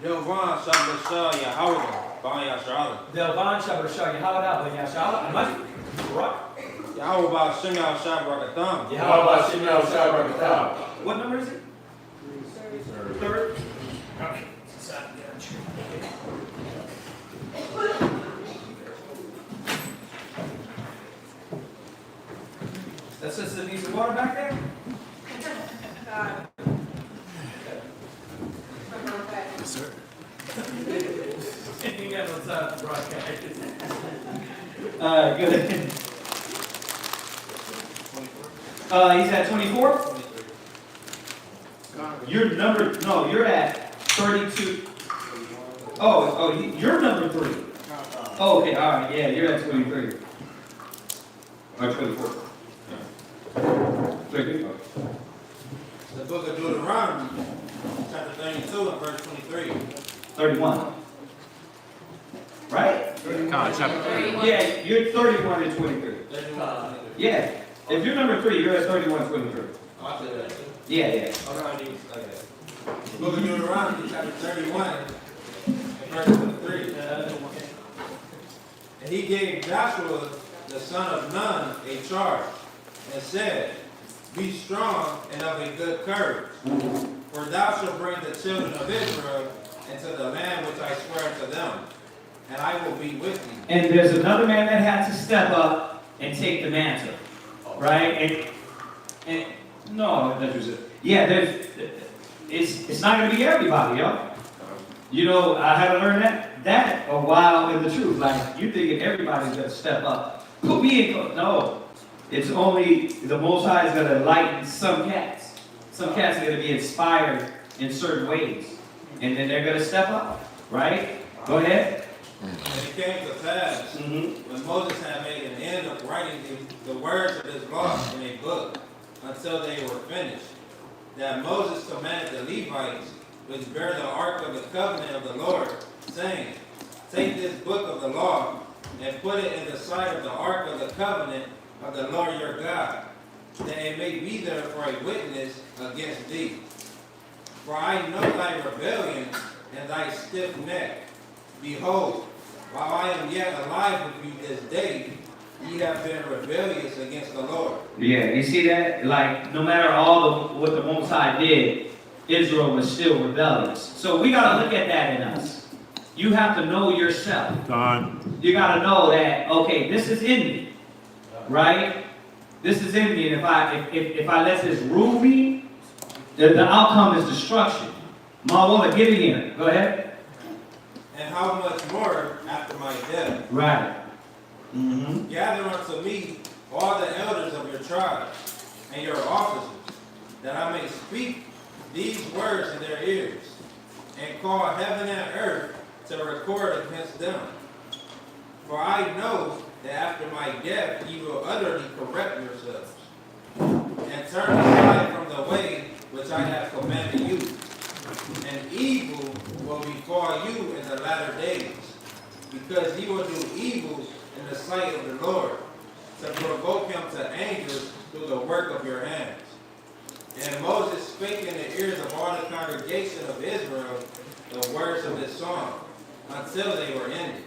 Delvan Shabbat Yahweh, Ban Yasharala. Delvan Shabbat Yahweh, Ban Yasharala. Am I right? Yahweh Ba Shem Yahweh Shabbat Yahweh Ba Shem Yahweh Shabbat. What number is it? Third. That sister needs some water back there? Yes, sir. You got no time to broadcast. Good. He's at 24? You're at 32. You're number 3. Oh, okay, all right, yeah, you're at 23. Or 24. 23. The book of Deuteronomy, chapter 32 and verse 23. 31. Right? Chapter 3. Yeah, you're 31 and 23. Yeah. If you're number 3, you're at 31 and 23. I'll say that too. Yeah. The book of Deuteronomy, chapter 31 and verse 23. And he gave Joshua, the son of Nun, a charge, and said, be strong and of a good courage, for thou shalt bring the children of Israel into the land which I swear to them, and I will be with thee. And there's another man that had to step up and take the mantle, right? And no, that's just it. Yeah, it's not going to be everybody, y'all. You know, I had to learn that a while in the truth. Like, you thinking everybody's going to step up. Put me in, no. It's only the Most High is going to lighten some cats. Some cats are going to be inspired in certain ways. And then they're going to step up, right? Go ahead. And it came to pass, when Moses had made an end of writing the words of his law in a book, until they were finished, that Moses commanded the Levites, which bear the ark of the covenant of the Lord, saying, take this book of the law, and put it in the sight of the ark of the covenant of the Lord your God, that it may be there for a witness against thee. For I know thy rebellion and thy stiff neck. Behold, while I am yet alive with you this day, ye have been rebellious against the Lord. Yeah, you see that? Like, no matter what the Most High did, Israel was still rebellious. So we got to look at that in us. You have to know yourself. You got to know that, okay, this is in me, right? This is in me, and if I let this rule me, the outcome is destruction. Ma, want to get in here. Go ahead. And how much more after my death? Right. Gather unto me all the elders of your tribes and your officers, that I may speak these words in their ears, and call heaven and earth to record against them. For I know that after my death ye will utterly correct yourselves, and turn aside from the way which I have commanded you. And evil will befall you in the latter days, because ye will do evil in the sight of the Lord, to provoke him to anger through the work of your hands. And Moses spake in the ears of all the congregation of Israel the words of this song, until they were ended.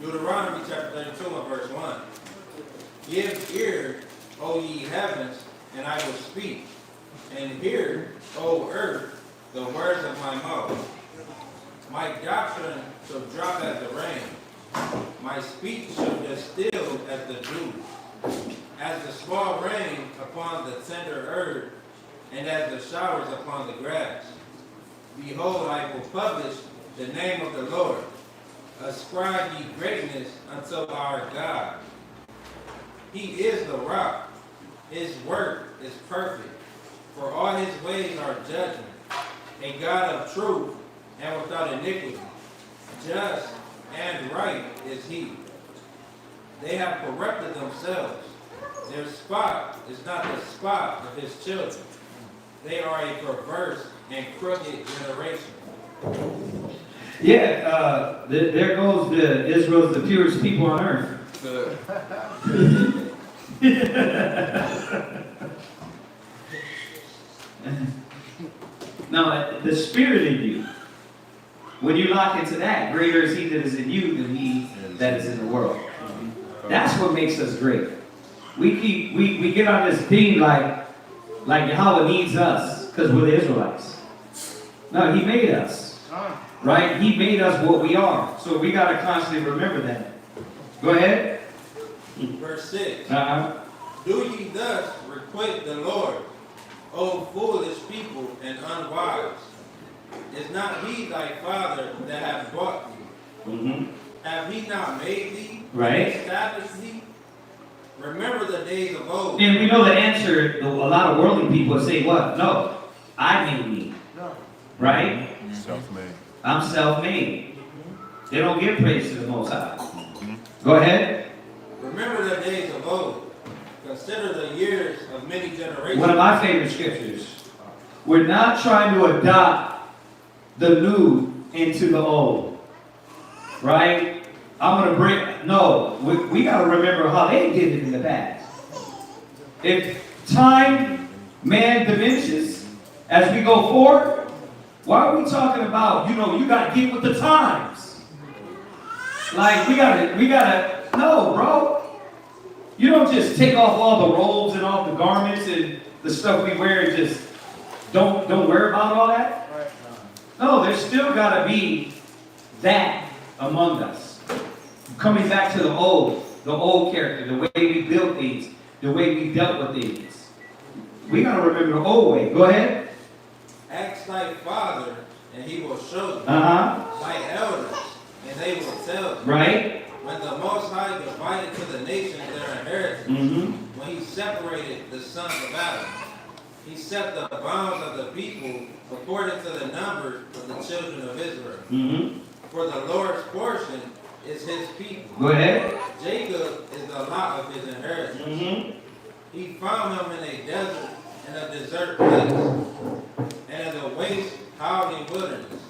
Deuteronomy chapter 32 and verse 1. Give ear, O ye heavens, and I will speak, and hear, O earth, the words of my mouth. My doctrine shall drop as the rain, my speech shall distill as the dew, as the small rain upon the tender herb, and as the showers upon the grass. Behold, I will publish the name of the Lord. Ascribe ye greatness unto our God. He is the rock. His work is perfect. For all his ways are judgment. A God of truth and without iniquity. Just and right is he. They have corrupted themselves. Their spot is not the spot of his children. They are a perverse and crooked generation. Yeah, there goes Israel's the purest people on earth. Now, the spirit in you, when you lock into that, greater is he that is in you than he that is in the world. That's what makes us great. We get on this thing like Yahweh needs us because we're the Israelites. No, he made us. Right? He made us what we are. So we got to constantly remember that. Go ahead. Verse 6. Do ye thus requite the Lord, O foolish people and unwise? Is not he thy father that hath bought thee? Have he not made thee? Right. Established thee? Remember the days of old. And we know the answer. A lot of worldly people say what? No, I made me. No. Right? Self-made. I'm self-made. They don't give praise to the Most High. Go ahead. Remember the days of old. Consider the years of many generations. One of my favorite scriptures. We're not trying to adopt the new into the old. Right? I'm going to bring... No. We got to remember how they did it in the past. If time, man diminishes as we go forward, why are we talking about, you got to get with the times? Like, we gotta, no, bro. You don't just take off all the robes and all the garments and the stuff we wear and just don't worry about all that. No, there's still got to be that among us. Coming back to the old character, the way we built things, the way we dealt with things. We got to remember the old way. Go ahead. Ask thy father, and he will show thee. Uh-huh. Thy elders, and they will tell thee. Right. When the Most High divided to the nations their inheritance, when he separated the sons of Adam, he set the bounds of the people according to the number of the children of Israel. For the Lord's portion is his people. Go ahead. Jacob is the lot of his inheritance. He found him in a desert, in a desert place, and in a waste, howling wilderness.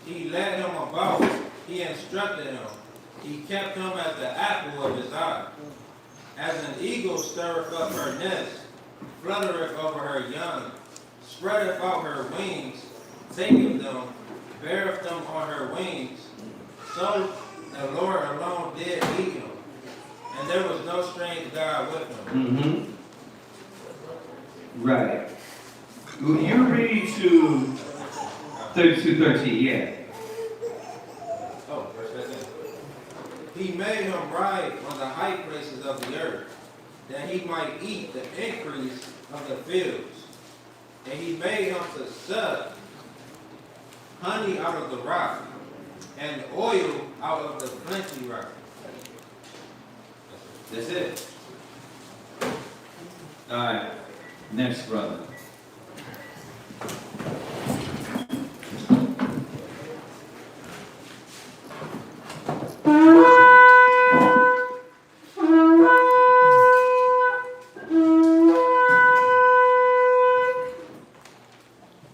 He led him about, he instructed him. He kept him as the apple of his eye. As an eagle stirreth up her nest, fluttereth over her young, spreadeth out her wings, taketh them, beareth them on her wings. So the Lord alone did lead him. And there Mm-hmm. Right. You read to 32:13, yeah. Oh, verse 13. He made him ride on the high places of the earth, that he might eat the increase of the fields. And he made him to suck honey out of the rock, and oil out of the flinty rock. That's it. All right. Next, brother.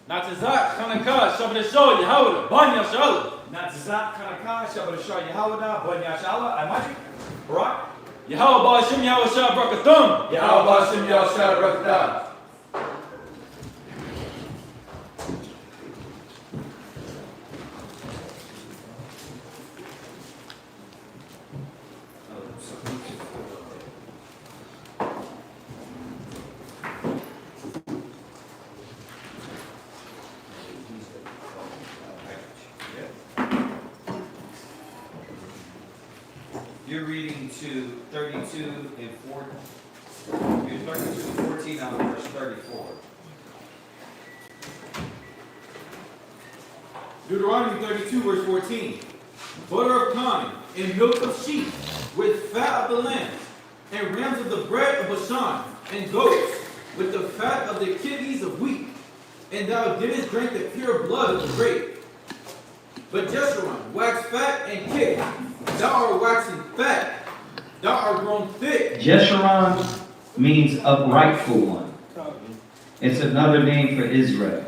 Natazak Kanaka Shabadasho Yahweh Banya Shala. Natazak Kanaka Shabadasho Yahweh Banya Shala. Imagine. Rock. Yahweh Bashim Yahweh Shah Brakathum. Yahweh Bashim Yahweh Shah Brakathum. You're reading to 32 and 4. You're 32 and 14 on verse 34. Deuteronomy 32, verse 14. Butter of kine and milk of sheep, with fat of the lambs, and rams of the bread of Bashan, and goats, with the fat of the kidneys of wheat. And thou didst drink the pure blood of the grape. But Jeshurun waxed fat and kicked. Thou art waxing fat. Thou art grown thick. Jeshurun means uprightful one. It's another name for Israel.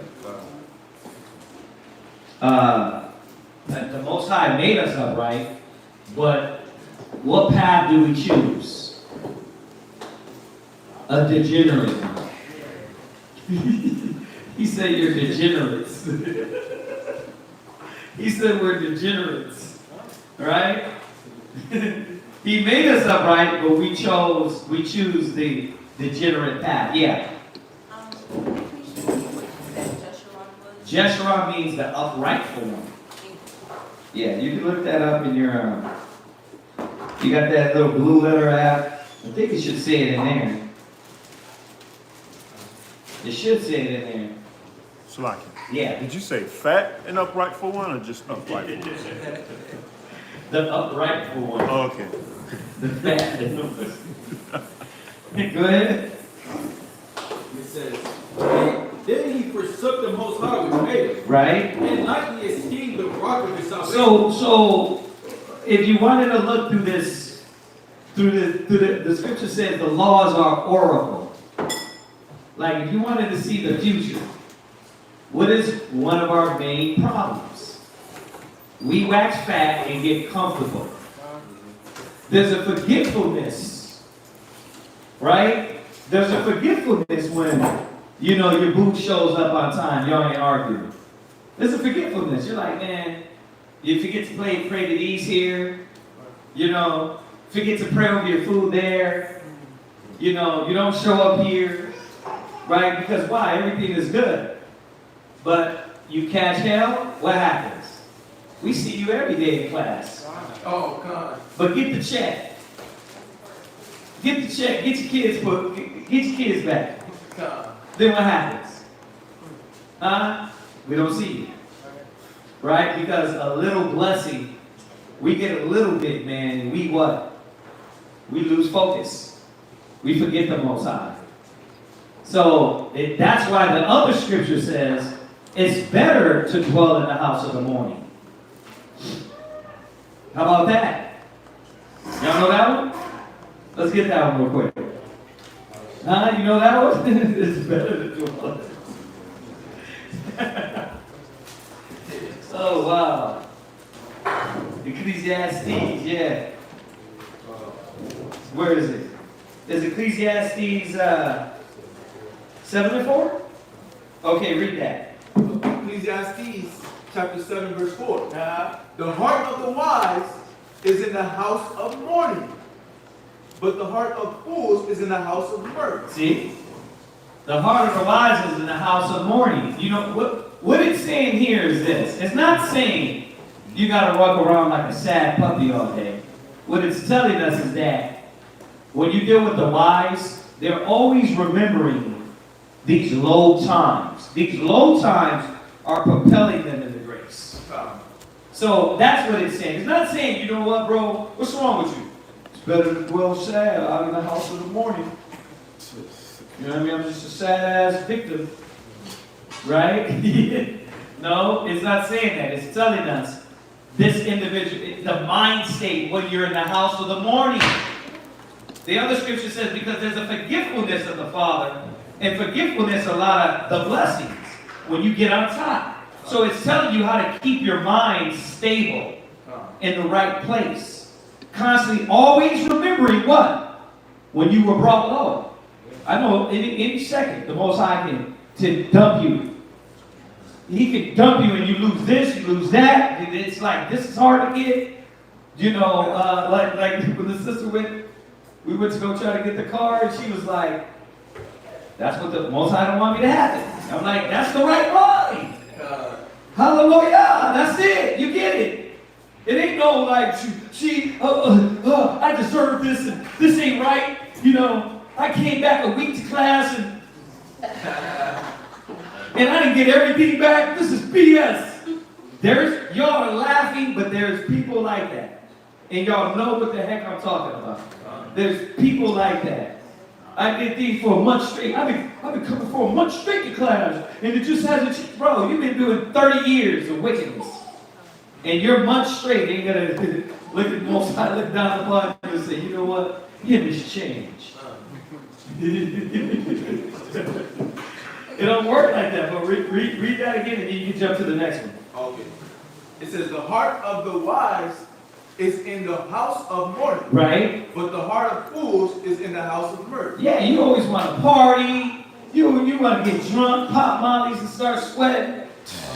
The Most High made us upright, but what path do we choose? A degenerate one. He said you're degenerates. He said we're degenerates. Right? He made us upright, but we choose the degenerate path. Yeah. Jeshurun means the uprightful one. Yeah, you can look that up in your, you got that little blue letter app. I think it should say it in there. It should say it in there. Slaki. Yeah. Did you say fat and uprightful one or just uprightful one? The uprightful one. Oh, okay. The fat and Go ahead. It says, then he forsook the Most High which made him. Right. And lightly esteemed the rock of his salvation. So if you wanted to look through this, the scripture says the laws are oracle. Like if you wanted to see the future, what is one of our main problems? We wax fat and get comfortable. There's a forgetfulness, right? There's a forgetfulness when, your boo shows up on time, y'all ain't arguing. There's a forgetfulness. You're like, man, you forget to pray to these here. Forget to pray over your food there. You don't show up here, right? Because why? Everything is good. But you catch hell, what happens? We see you every day in class. Oh, God. But get the check. Get the check. Get your kids back. God. Then what happens? We don't see you. Right? Because a little blessing, we get a little bit, man, and we what? We lose focus. We forget the Most High. So that's why the other scripture says it's better to dwell in the house of the morning. How about that? Y'all know that one? Let's get that one real quick. You know that one? It's better to dwell. Oh, wow. Ecclesiastes, yeah. Where is it? Is Ecclesiastes 7 and 4? Okay, read that. Ecclesiastes chapter 7, verse 4. The heart of the wise is in the house of mourning, but the heart of fools is in the house of mirth. See? The heart of the wise is in the house of mourning. You know, what it's saying here is this. It's not saying you got to walk around like a sad puppy all day. What it's telling us is that when you deal with the wise, they're always remembering these low times. These low times are propelling them into grace. So that's what it's saying. It's not saying, you know what, bro, what's wrong with you? It's better to dwell sad out in the house of the mourning. You know what I mean? I'm just a sad-ass victim. Right? No, it's not saying that. It's telling us this individual, the mind state when you're in the house of the mourning. The other scripture says, because there's a forgetfulness of the Father, and forgetfulness a lot of the blessings when you get on top. So it's telling you how to keep your mind stable in the right place. Constantly always remembering what? When you were brought low. I know any second the Most High can to dump you. He can dump you and you lose this, you lose that. It's like, this is hard to get. You know, like when the sister we went to go try to get the car and she was like, that's what the Most High don't want me to have it. I'm like, that's the right line. Hallelujah, that's it, you get it. It ain't no like, I deserve this and this ain't right. You know, I came back a week to class and I didn't get everything back. This is BS. Y'all are laughing, but there's people like that. And y'all know what the heck I'm talking about. There's people like that. I did things for a month straight. I've been coming for a month straight to class. And it just hasn't, bro, you've been doing 30 years of wickedness. And your month straight ain't gonna look at the Most High, look down upon you and say, you know what? Give this change. It don't work like that, but read that again and then you can jump to the next one. Okay. It says, the heart of the wise is in the house of mourning. Right. But the heart of fools is in the house of mirth. Yeah, you always want to party. You want to get drunk, pop mollies and start sweating.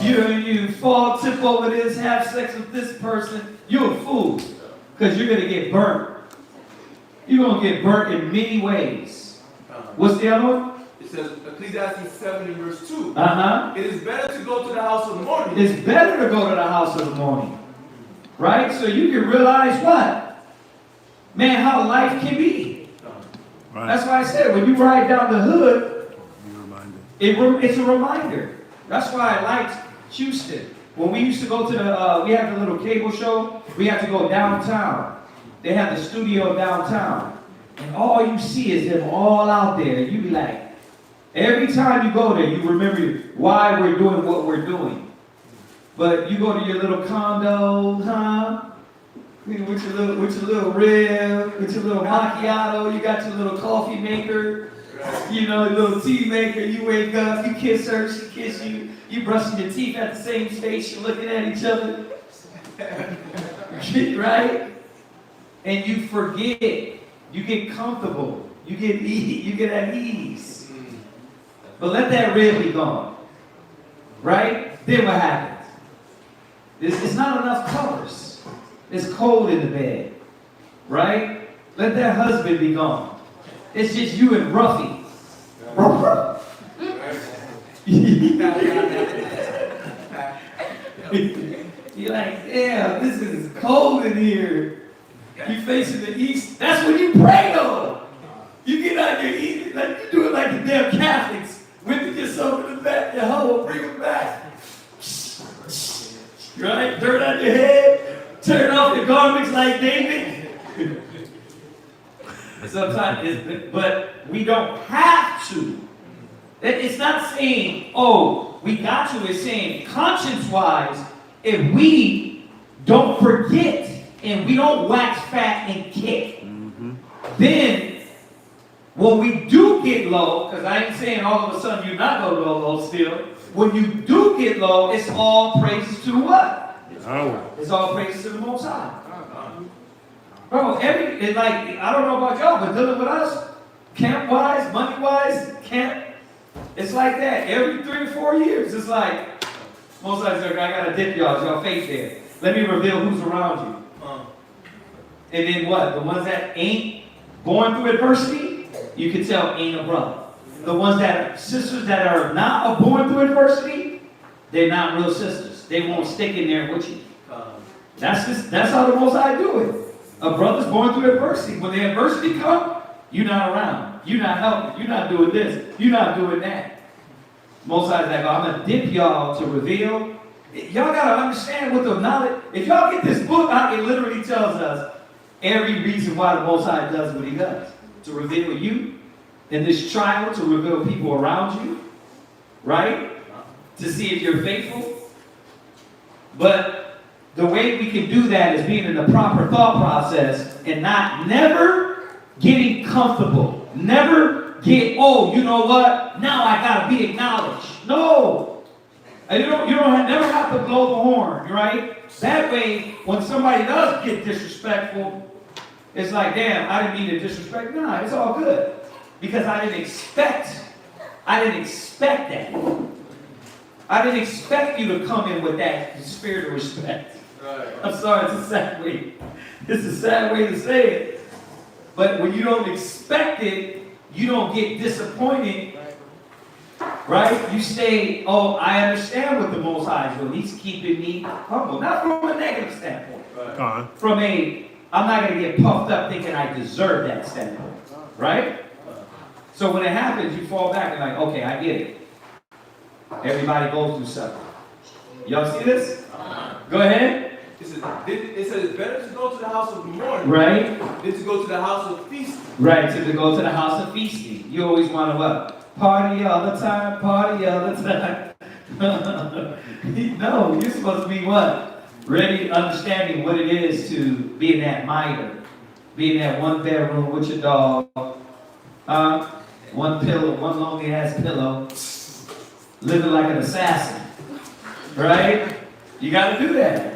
You fall, tip over this, have sex with this person. You're a fool. Because you're going to get burnt. You're going to get burnt in many ways. What's the other one? It says, Ecclesiastes 7 and verse 2. Uh-huh. It is better to go to the house of mourning. It's better to go to the house of the mourning. Right? So you can realize what? Man, how life can be. Right. That's why I said, when you ride down the hood, it's a reminder. That's why I liked Houston. When we used to go to we had the little cable show, we had to go downtown. They had the studio downtown. And all you see is them all out there. You be like, every time you go there, you remember why we're doing what we're doing. But you go to your little condo, huh? With your little rib, with your little macchiato, you got your little coffee maker, you know, your little tea maker, you wake up, you kiss her, she kiss you, you brushing your teeth at the same space, you're looking at each other. Right? And you forget, you get comfortable, you get at ease. But let that rib be gone. Right? Then what happens? It's not enough colors. It's cold in the bed. Right? Let that husband be gone. It's just you and Ruffy. You're like, damn, this is cold in here. You facing the east. That's when you pray though. You get out there eating, like you do it like the damn Catholics. Whipping yourself in the back, your hoe, bring them back. Right? Dirt on your head, turn off your garments like David. Sometimes, but we don't have to. It's not saying, oh, we got to. It's saying, conscience-wise, if we don't forget and we don't wax fat and kick, then when we do get low, because I ain't saying all of a sudden you're not going to go low still. When you do get low, it's all praises to what? It's all praises to the Most High. Bro, I don't know about y'all, but dealing with us, camp-wise, money-wise, it's like that. Every 3 or 4 years, it's like, Most High's like, I got to dip y'all face there. Let me reveal who's around you. And then what? The ones that ain't going through adversity, you can tell ain't a brother. The ones that sisters that are not born through adversity, they're not real sisters. They won't stick in there with you. That's how the Most High do it. A brother's born through adversity. When the adversity comes, you're not around. You're not helping. You're not doing this. You're not doing that. Most High's like, I'm going to dip y'all to reveal. Y'all got to understand what the knowledge. If y'all get this book out, it literally tells us every reason why the Most High does what he does. To reveal you in this trial, to reveal people around you. Right? To see if you're faithful. But the way we can do that is being in the proper thought process and never getting comfortable. Never get, oh, you know what? Now I gotta be acknowledged. No. And you don't never have to blow the horn, right? That way, when somebody does get disrespectful, it's like, damn, I didn't mean to disrespect. Nah, it's all good. Because I didn't expect that. I didn't expect you to come in with that spirit of respect. Right. I'm sorry, it's a sad way. It's a sad way to say it. But when you don't expect it, you don't get disappointed. Right? You say, oh, I understand what the Most High is doing. He's keeping me humble. Not from a negative standpoint. Right. From I'm not going to get puffed up thinking I deserve that standpoint. Right? So when it happens, you fall back and like, okay, I get it. Everybody goes through something. Y'all see this? Go ahead. It says it's better to go to the house of mourning, right, than to go to the house of feasting. Right, to go to the house of feasting. You always want to what? Party all the time, party all the time. No, you're supposed to be what? Ready, understanding what it is to be in that minor. Be in that one bedroom with your dog. One pillow, one lonely ass pillow. Living like an assassin. Right? You got to do that.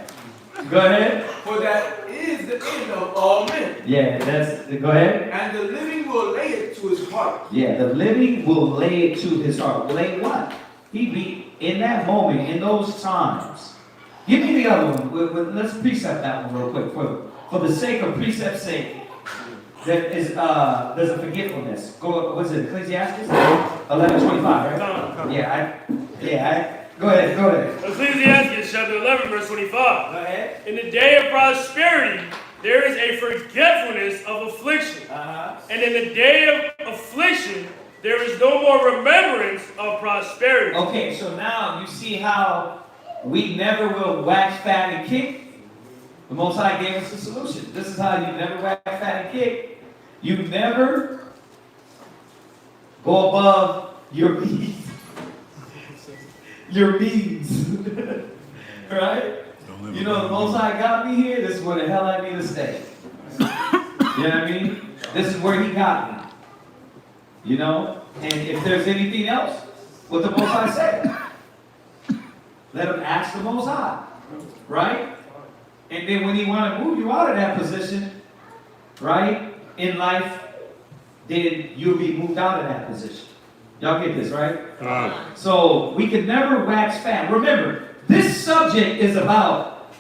Go ahead. For that is the end of all men. Yeah, go ahead. And the living will lay it to his heart. Yeah, the living will lay it to his heart. Lay what? He be in that moment, in those times. Give me the other one. Let's precept that one real quick. For the sake of precept's sake. There's a forgetfulness. What's it? Ecclesiastes 11:25, right? Go ahead. Ecclesiastes chapter 11, verse 25. Go ahead. In the day of prosperity, there is a forgetfulness of affliction. And in the day of affliction, there is no more remembrance of prosperity. Okay, so now you see how we never will wax fat and kick. The Most High gave us the solution. This is how you never wax fat and kick. You never go above your means. Your means. Right? You know, the Most High got me here. This is where the hell I need to stay. You know what I mean? This is where he got me. You know? And if there's anything else, what the Most High said, let him ask the Most High. Right? And then when he want to move you out of that position, right, in life, then you'll be moved out of that position. Y'all get this, right? So we can never wax fat. Remember, this subject is about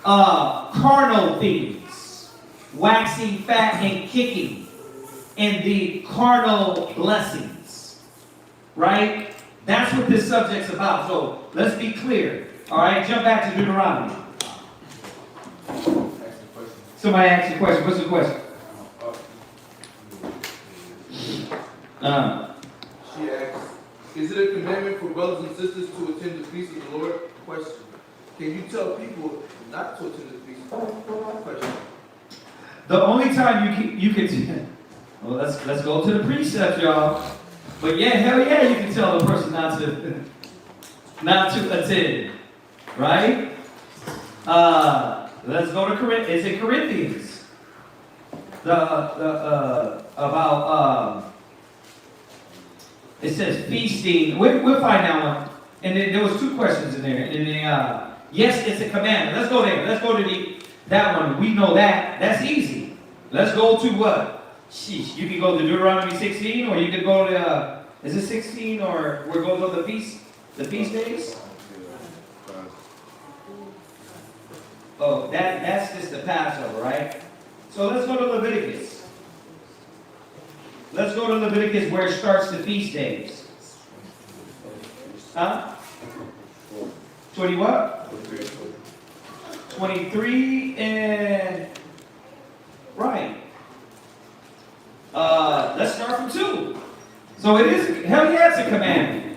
carnal things, waxing fat and kicking, and the carnal blessings, right? That's what this subject's about. So let's be clear. All right, jump back to Deuteronomy. Somebody asked you a question. What's the question? She asks, is it a commandment for brothers and sisters to attend the feast of the Lord? Question. Can you tell people not to attend the feast? Question. The only time you can well, let's go to the precept, y'all. But yeah, hell yeah, you can tell the person not to attend, right? Let's go to Corinthians. It's in Corinthians. About it says feasting. We'll find that one. And then there was two questions in there. And then yes, it's a commandment. Let's go there. Let's go to that one. We know that. That's easy. Let's go to what? Sheesh. You can go to Deuteronomy 16, or you can go to is it 16, or we're going to go to the feast days? Oh, that's just the Passover, right? So let's go to Leviticus. Let's go to Leviticus where it starts the feast days. Huh? 20 what? 23 and right. Let's start from 2. So it is, hell yeah, it's a commandment.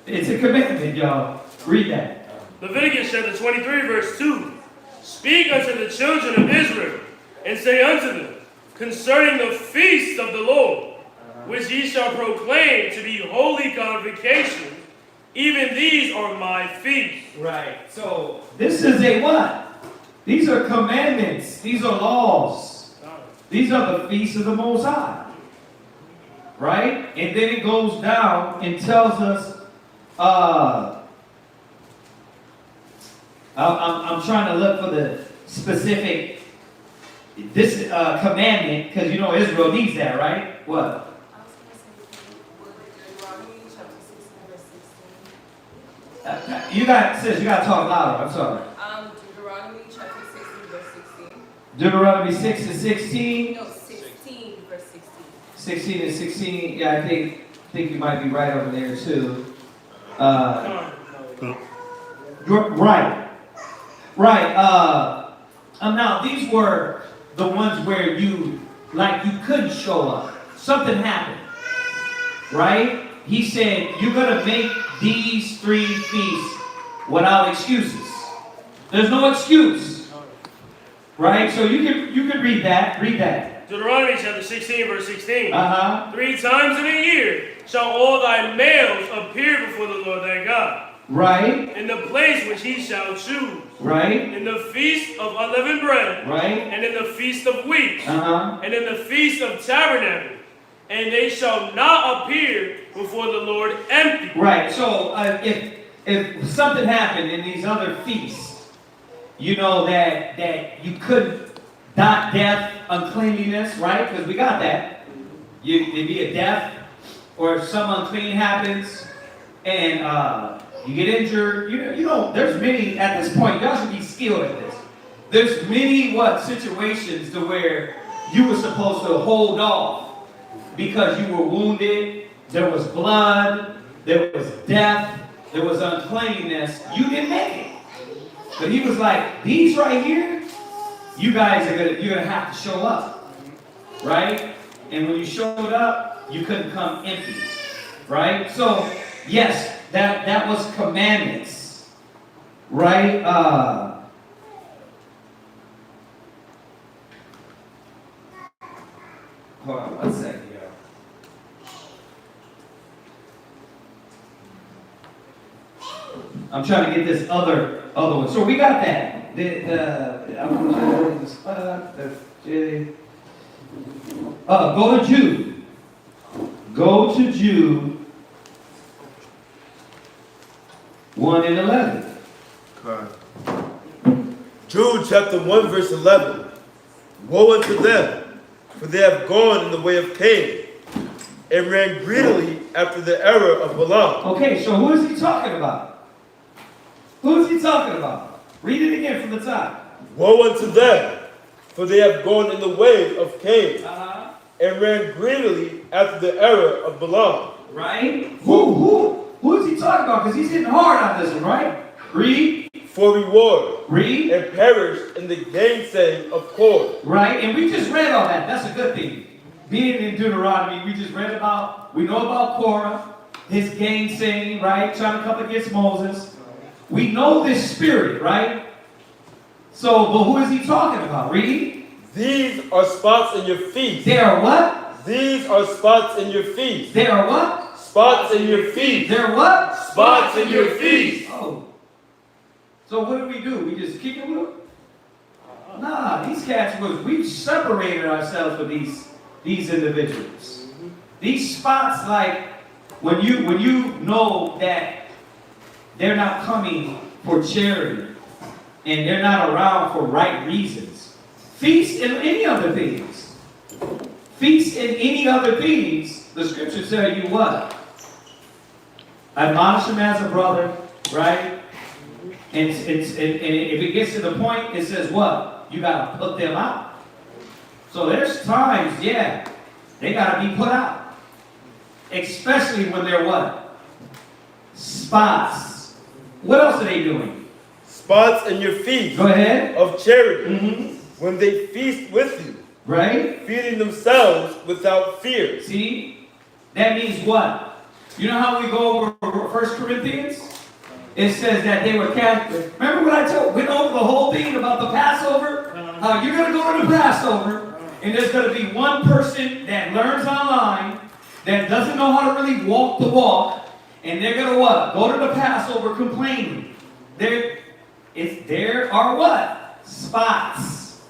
It's a commandment, y'all. Read that. Leviticus chapter 23, verse 2. Speak unto the children of Israel, and say unto them, concerning the feast of the Lord, which ye shall proclaim to be holy convocations, even these are my feasts. Right. So this is a what? These are commandments. These are laws. These are the feasts of the Most High. Right? And then it goes down and tells us, I'm trying to look for the specific, this commandment, because you know Israel needs that, right? What? You got to talk louder. I'm sorry. Deuteronomy chapter 16, verse 16. Deuteronomy 6 and 16. No, 16, verse 16. 16 and 16. Yeah, I think you might be right over there too. Right. Now these were the ones where you couldn't show up. Something happened. Right? He said, you're going to make these 3 feasts without excuses. There's no excuse. Right? So you can read that. Read that. Deuteronomy chapter 16, verse 16. 3 3 times in a year shall all thy males appear before the Lord thy God. Right. In the place which he shall choose. Right. In the feast of unleavened bread. Right. And in the feast of weeks. And in the feast of tabernacles. And they shall not appear before the Lord empty. Right. So if something happened in these other feasts, you know that you couldn't dot death, uncleanliness, right? Because we got that. It'd be a death, or if some unclean happens, and you get injured. You know, there's many at this point. Y'all should be skilled at this. There's many situations to where you were supposed to hold off because you were wounded. There was blood. There was death. There was uncleanness. You didn't make it. But he was like, these right here, you guys you're gonna have to show up, right? And when you showed up, you couldn't come empty, right? So yes, that was commandments, right? Hold on 1 second. I'm trying to get this other one. So we got that. Go to Jude. Go to Jude 1 and 11. Jude chapter 1 verse 11. Woe unto them, for they have gone in the way of Cain, and ran greedily after the error of Balaam. Okay, so who is he talking about? Who is he talking about? Read it again from the top. Woe unto them, for they have gone in the way of Cain, and ran greedily after the error of Balaam. Right? Who is he talking about? Because he's hitting hard on this one, right? Read. For reward. Read. And perished in the gainsaying of Korah. Right? And we just read all that. That's a good thing. Being in Deuteronomy, we just read about, we know about Korah, his gainsaying, right? Trying to come against Moses. We know this spirit, right? So, but who is he talking about? Read. These are spots in your feet. They are what? These are spots in your feet. They are what? Spots in your feet. They're what? Spots in your feet. Oh. So what do? We just kick it with them? Nah, these cats we separated ourselves from these individuals. These spots, like when you know that they're not coming for charity and they're not around for right reasons. Feast in any other things. Feast in any other things. The scriptures tell you what? Admonish him as a brother, right? And if it gets to the point, it says what? You got to put them out. So there's times, yeah, They got to be put out. Especially when they're what? Spots. What else are they doing? Spots in your feast. Go ahead. Of charity. When they feast with you. Right? Feeding themselves without fear. See? That means what? You know how we go over 1 Corinthians? It says that they were cast. Remember what I went over the whole thing about the Passover? How you're going to go to the Passover, and there's going to be one person that learns online, that doesn't know how to really walk the walk, and they're going to what? Go to the Passover complaining. There are what? Spots.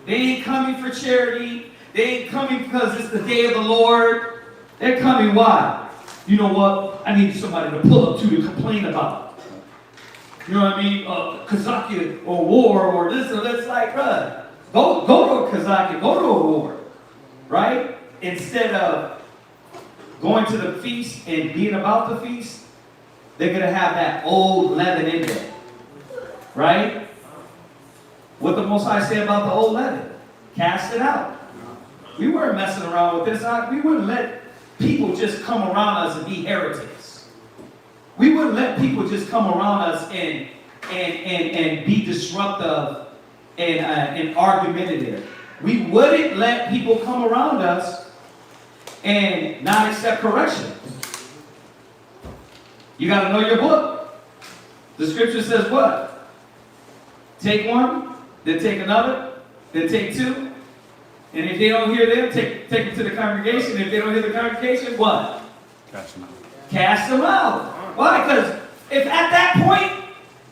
They ain't coming for charity. They ain't coming because it's the day of the Lord. They're coming why? You know what? I need somebody to pull up to complain about. You know what I mean? Kazakia or war or this or that's like, bruh, go to a Kazakia, go to a war, right? Instead of going to the feast and being about the feast, they're going to have that old leaven in there, right? What the Most High say about the old leaven? Cast it out. We weren't messing around with this. We wouldn't let people just come around us and be heretics. We wouldn't let people just come around us and be disruptive and argumentative. We wouldn't let people come around us and not accept correction. You got to know your book. The scripture says what? Take one, then take another, then take two. And if they don't hear them, take them to the congregation. If they don't hear the congregation, what? Cast them out. Cast them out. Why? Because if at that point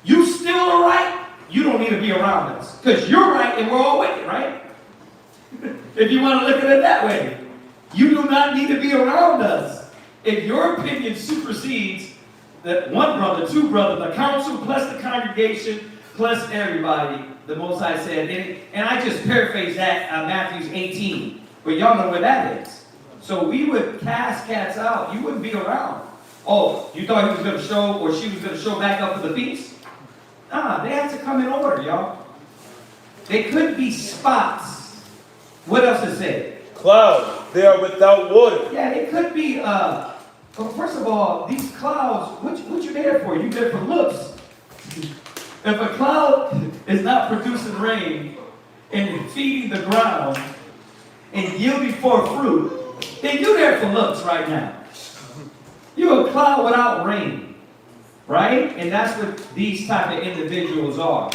you still are right, you don't need to be around us. Because you're right and we're all wicked, right? If you want to look at it that way. You do not need to be around us. If your opinion supersedes that one brother, two brothers, the council, plus the congregation, plus everybody, the Most High said, and I just paraphrase that Matthew 18, but y'all know where that is. So we would cast cats out. You wouldn't be around. Oh, you thought he was going to show or she was going to show back up for the feast? Nah, they had to come in order, y'all. They couldn't be spots. What else is it? Clouds. They are without water. Yeah, they could be, well, first of all, these clouds, what you there for? You there for looks. If a cloud is not producing rain and feeding the ground and yielding forth fruit, then you're there for looks right now. You're a cloud without rain, right? And that's what these type of individuals are,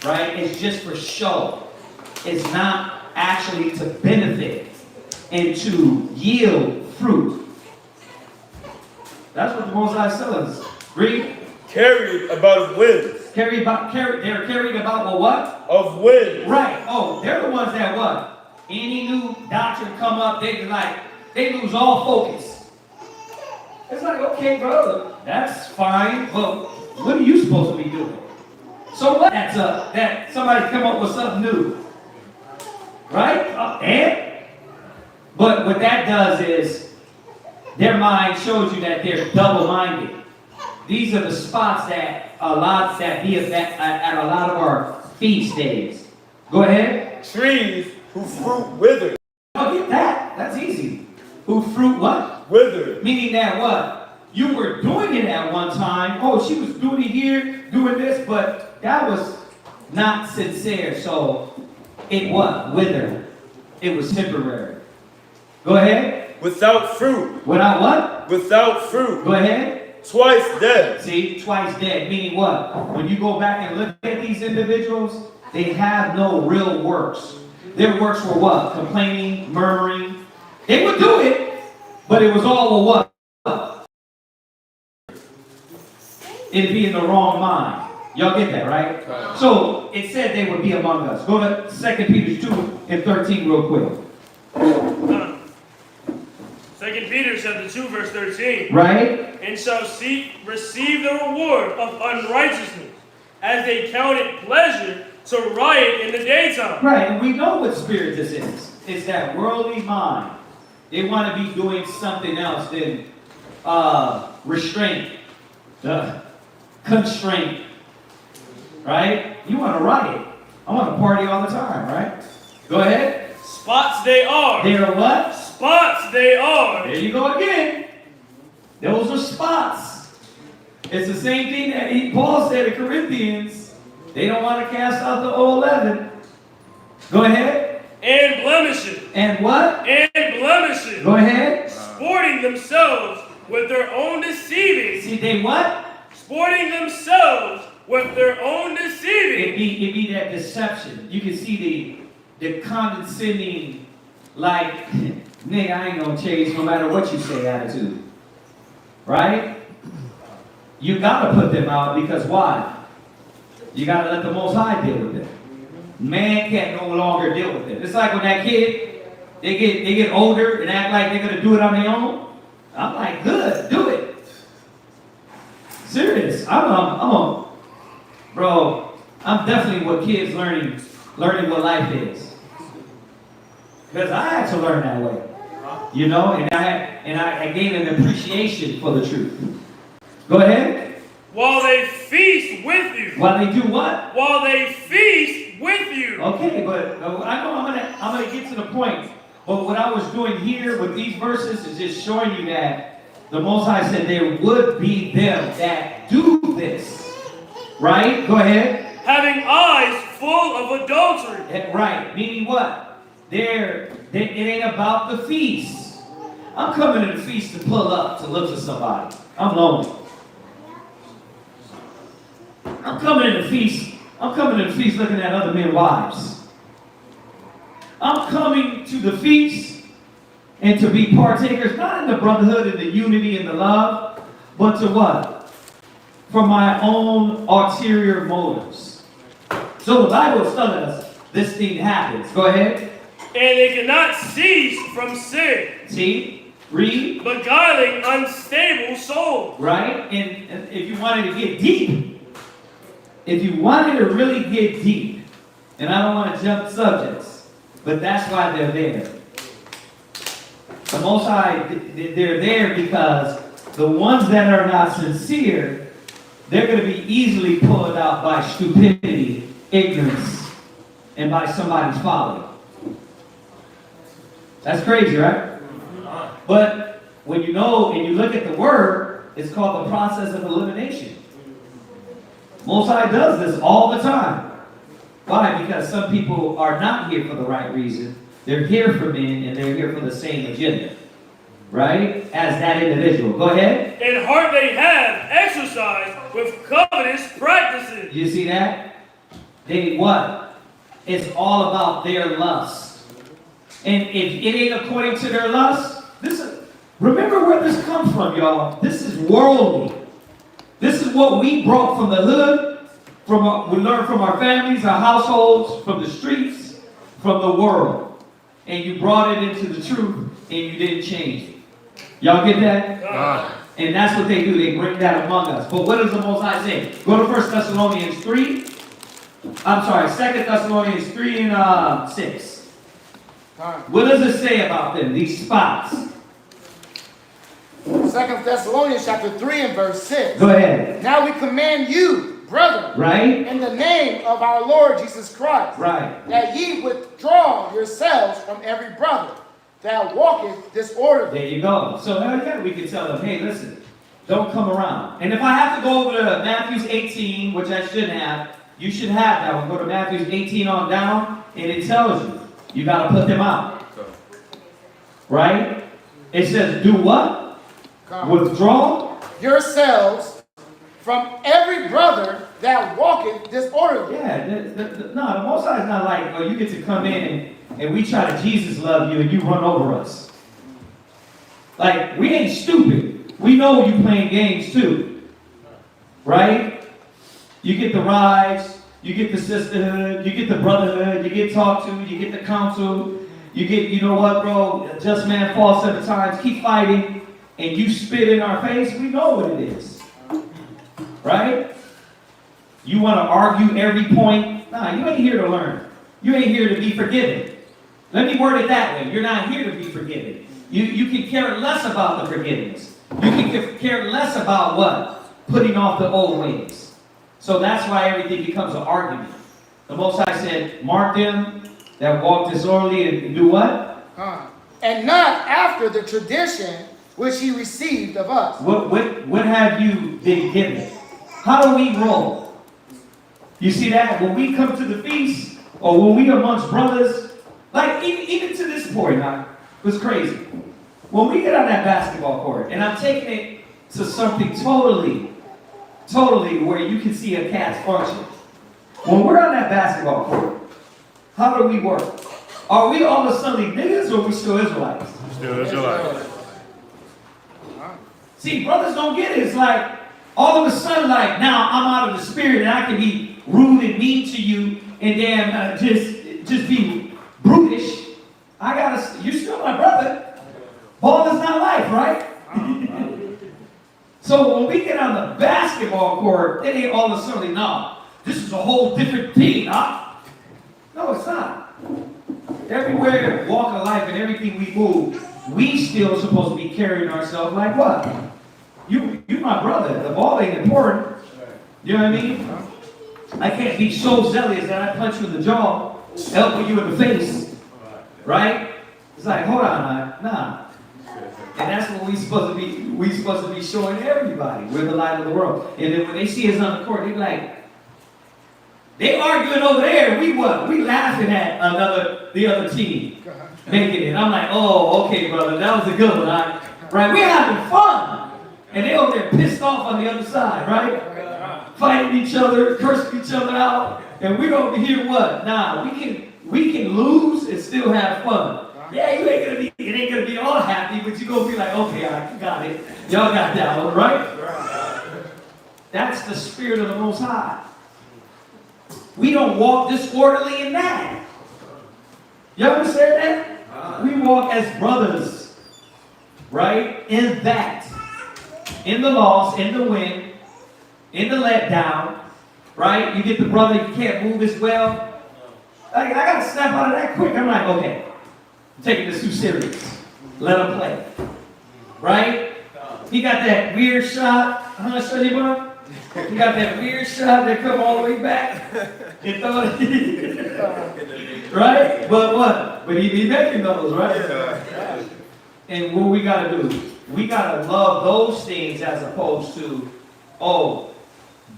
right? It's just for show. It's not actually to benefit and to yield fruit. That's what the Most High says. Read. Carried about of winds. They're carried about well, what? Of winds. Right. Oh, they're the ones that what? Any new doctrine come up, they lose all focus. It's like, okay, brother, that's fine, but what are you supposed to be doing? So what? That somebody come up with something new. Right? But what that does is their mind shows you that they're double-minded. These are the spots that be at a lot of our feast days. Go ahead. Trees whose fruit withered. I'll get that. That's easy. Who fruit what? Withered. Meaning that what? You were doing it at one time. Oh, she was doing it here, doing this, but that was not sincere. So it what? Withered. It was temporary. Go ahead. Without fruit. Without what? Without fruit. Go ahead. Twice dead. See, twice dead. Meaning what? When you go back and look at these individuals, they have no real works. Their works were what? Complaining, murmuring. They would do it, but it was all a what? It'd be in the wrong mind. Y'all get that, right? So it said they would be among us. Go to 2 Peter 2 and 13 real quick. 2 Peter chapter 2, verse 13. Right? And shall receive the reward of unrighteousness, as they count it pleasure to riot in the daytime. Right, and we know what spirit this is. It's that worldly mind. They want to be doing something else than restraint, constraint. Right? You want to riot. I want to party all the time, right? Go ahead. Spots they are. They are what? Spots they are. There you go again. Those are spots. It's the same thing that Paul said to Corinthians. They don't want to cast out the old leaven. Go ahead. And blemishes. And what? And blemishes. Go ahead. Sporting themselves with their own deceiving. See, they what? Sporting themselves with their own deceiving. It be that deception. You can see the condescending, like, nigga, I ain't gonna change no matter what you say attitude. Right? You gotta put them out because why? You gotta let the Most High deal with them. Man can't no longer deal with them. It's like when that kid, they get older and act like they're gonna do it on their own. I'm like, good, do it. Serious. Bro, I'm definitely with kids learning what life is. Because I had to learn that way. You know, and I gained an appreciation for the truth. Go ahead. While they feast with you. While they do what? While they feast with you. Okay, but I know I'm gonna get to the point. But what I was doing here with these verses is just showing you that the Most High said there would be them that do this. Right? Go ahead. Having eyes full of adultery. Right. Meaning what? It ain't about the feast. I'm coming to the feast to pull up to look for somebody. I'm lonely. I'm coming to the feast looking at other men's wives. I'm coming to the feast and to be partakers, not in the brotherhood and the unity and the love, but to what? For my own ulterior motives. So the Bible is telling us this thing happens. Go ahead. And they cannot cease from sin. See? Read. Beguiling unstable souls. Right? And if you wanted to get deep, if you wanted to really get deep, and I don't want to jump subjects, but that's why they're there. The Most High, they're there because the ones that are not sincere, they're going to be easily pulled out by stupidity, ignorance, and by somebody's folly. That's crazy, right? But when you know and you look at the word, it's called the process of elimination. Most High does this all the time. Why? Because some people are not here for the right reason. They're here for men and they're here for the same agenda. Right? As that individual. Go ahead. And heart they have exercised with covetous practices. You see that? They what? It's all about their lust. And if it ain't according to their lust, remember where this comes from, y'all. This is worldly. This is what we brought from the hood, we learned from our families, our households, from the streets, from the world. And you brought it into the truth, and you didn't change it. Y'all get that? And that's what they do. They bring that among us. But what does the Most High say? Go to 1 Thessalonians 3. I'm sorry, 2 Thessalonians 3 and 6. What does it say about them, these spots? 2 Thessalonians chapter 3 and verse 6. Go ahead. Now we command you, brethren, right, in the name of our Lord Jesus Christ, right, that ye withdraw yourselves from every brother that walketh disorderly. There you go. So now again, we can tell them, hey, listen, don't come around. And if I have to go over to Matthew 18, which I should have, you should have that one. Go to Matthew 18 on down, and it tells you, you got to put them out. Right? It says, do what? Withdraw yourselves from every brother that walketh disorderly. Yeah, the Most High is not like, oh, you get to come in and we try to Jesus love you and you run over us. Like, we ain't stupid. We know you playing games too. Right? You get the rides, you get the sisterhood, you get the brotherhood, you get talked to, you get the counsel, you get, you know what, bro, a just man falls 7 times, keep fighting. And you spit in our face, we know what it is. Right? You want to argue every point? Nah, you ain't here to learn. You ain't here to be forgiven. Let me word it that way. You're not here to be forgiven. You can care less about the forgiveness. You can care less about what? Putting off the old ways. So that's why everything becomes an argument. The Most High said, mark them that walk disorderly and do what? and not after the tradition which he received of us. What have you been given? How do we roll? You see that? When we come to the feast, or when we amongst brothers, like even to this point, it was crazy. When we get on that basketball court, and I'm taking it to something totally where you can see a cat's function. When we're on that basketball court, how do we work? Are we all of a sudden niggas, or are we still Israelites? Still Israelites. See, brothers don't get it. It's like, all of a sudden, like, now I'm out of the spirit and I can be rude and mean to you and damn just be brutish. You're still my brother. Ball is not life, right? So when we get on the basketball court, it ain't all of a sudden, no, this is a whole different thing, huh? No, it's not. Everywhere, walk of life and everything we move, we still supposed to be carrying ourselves like what? You my brother. The ball ain't important. You know what I mean? I can't be so zealous that I punch you in the jaw, elbow you in the face. Right? It's like, hold on, nah. And that's what we supposed to be. We supposed to be showing everybody. We're the light of the world. And then when they see us on the court, they be like, they arguing over there. We what? We laughing at the other team making it. I'm like, oh, okay, brother, that was a good one, right? We're having fun. And they over there pissed off on the other side, right? Fighting each other, cursing each other out. And we're over here what? Nah, we can lose and still have fun. Yeah, it ain't gonna be all happy, but you gonna be like, okay, I got it. Y'all got that one, right? That's the spirit of the Most High. We don't walk disorderly in that. You understand that? We walk as brothers, right? In that. In the loss, in the win, in the letdown, right? You get the brother, you can't move as well. I got to snap out of that quick. I'm like, okay, I'm taking this too serious. Let him play. Right? He got that weird shot. Shorty boy? He got that weird shot that come all the way back. You thought right? But what? But he be making those, right? And what we got to do? We got to love those things as opposed to,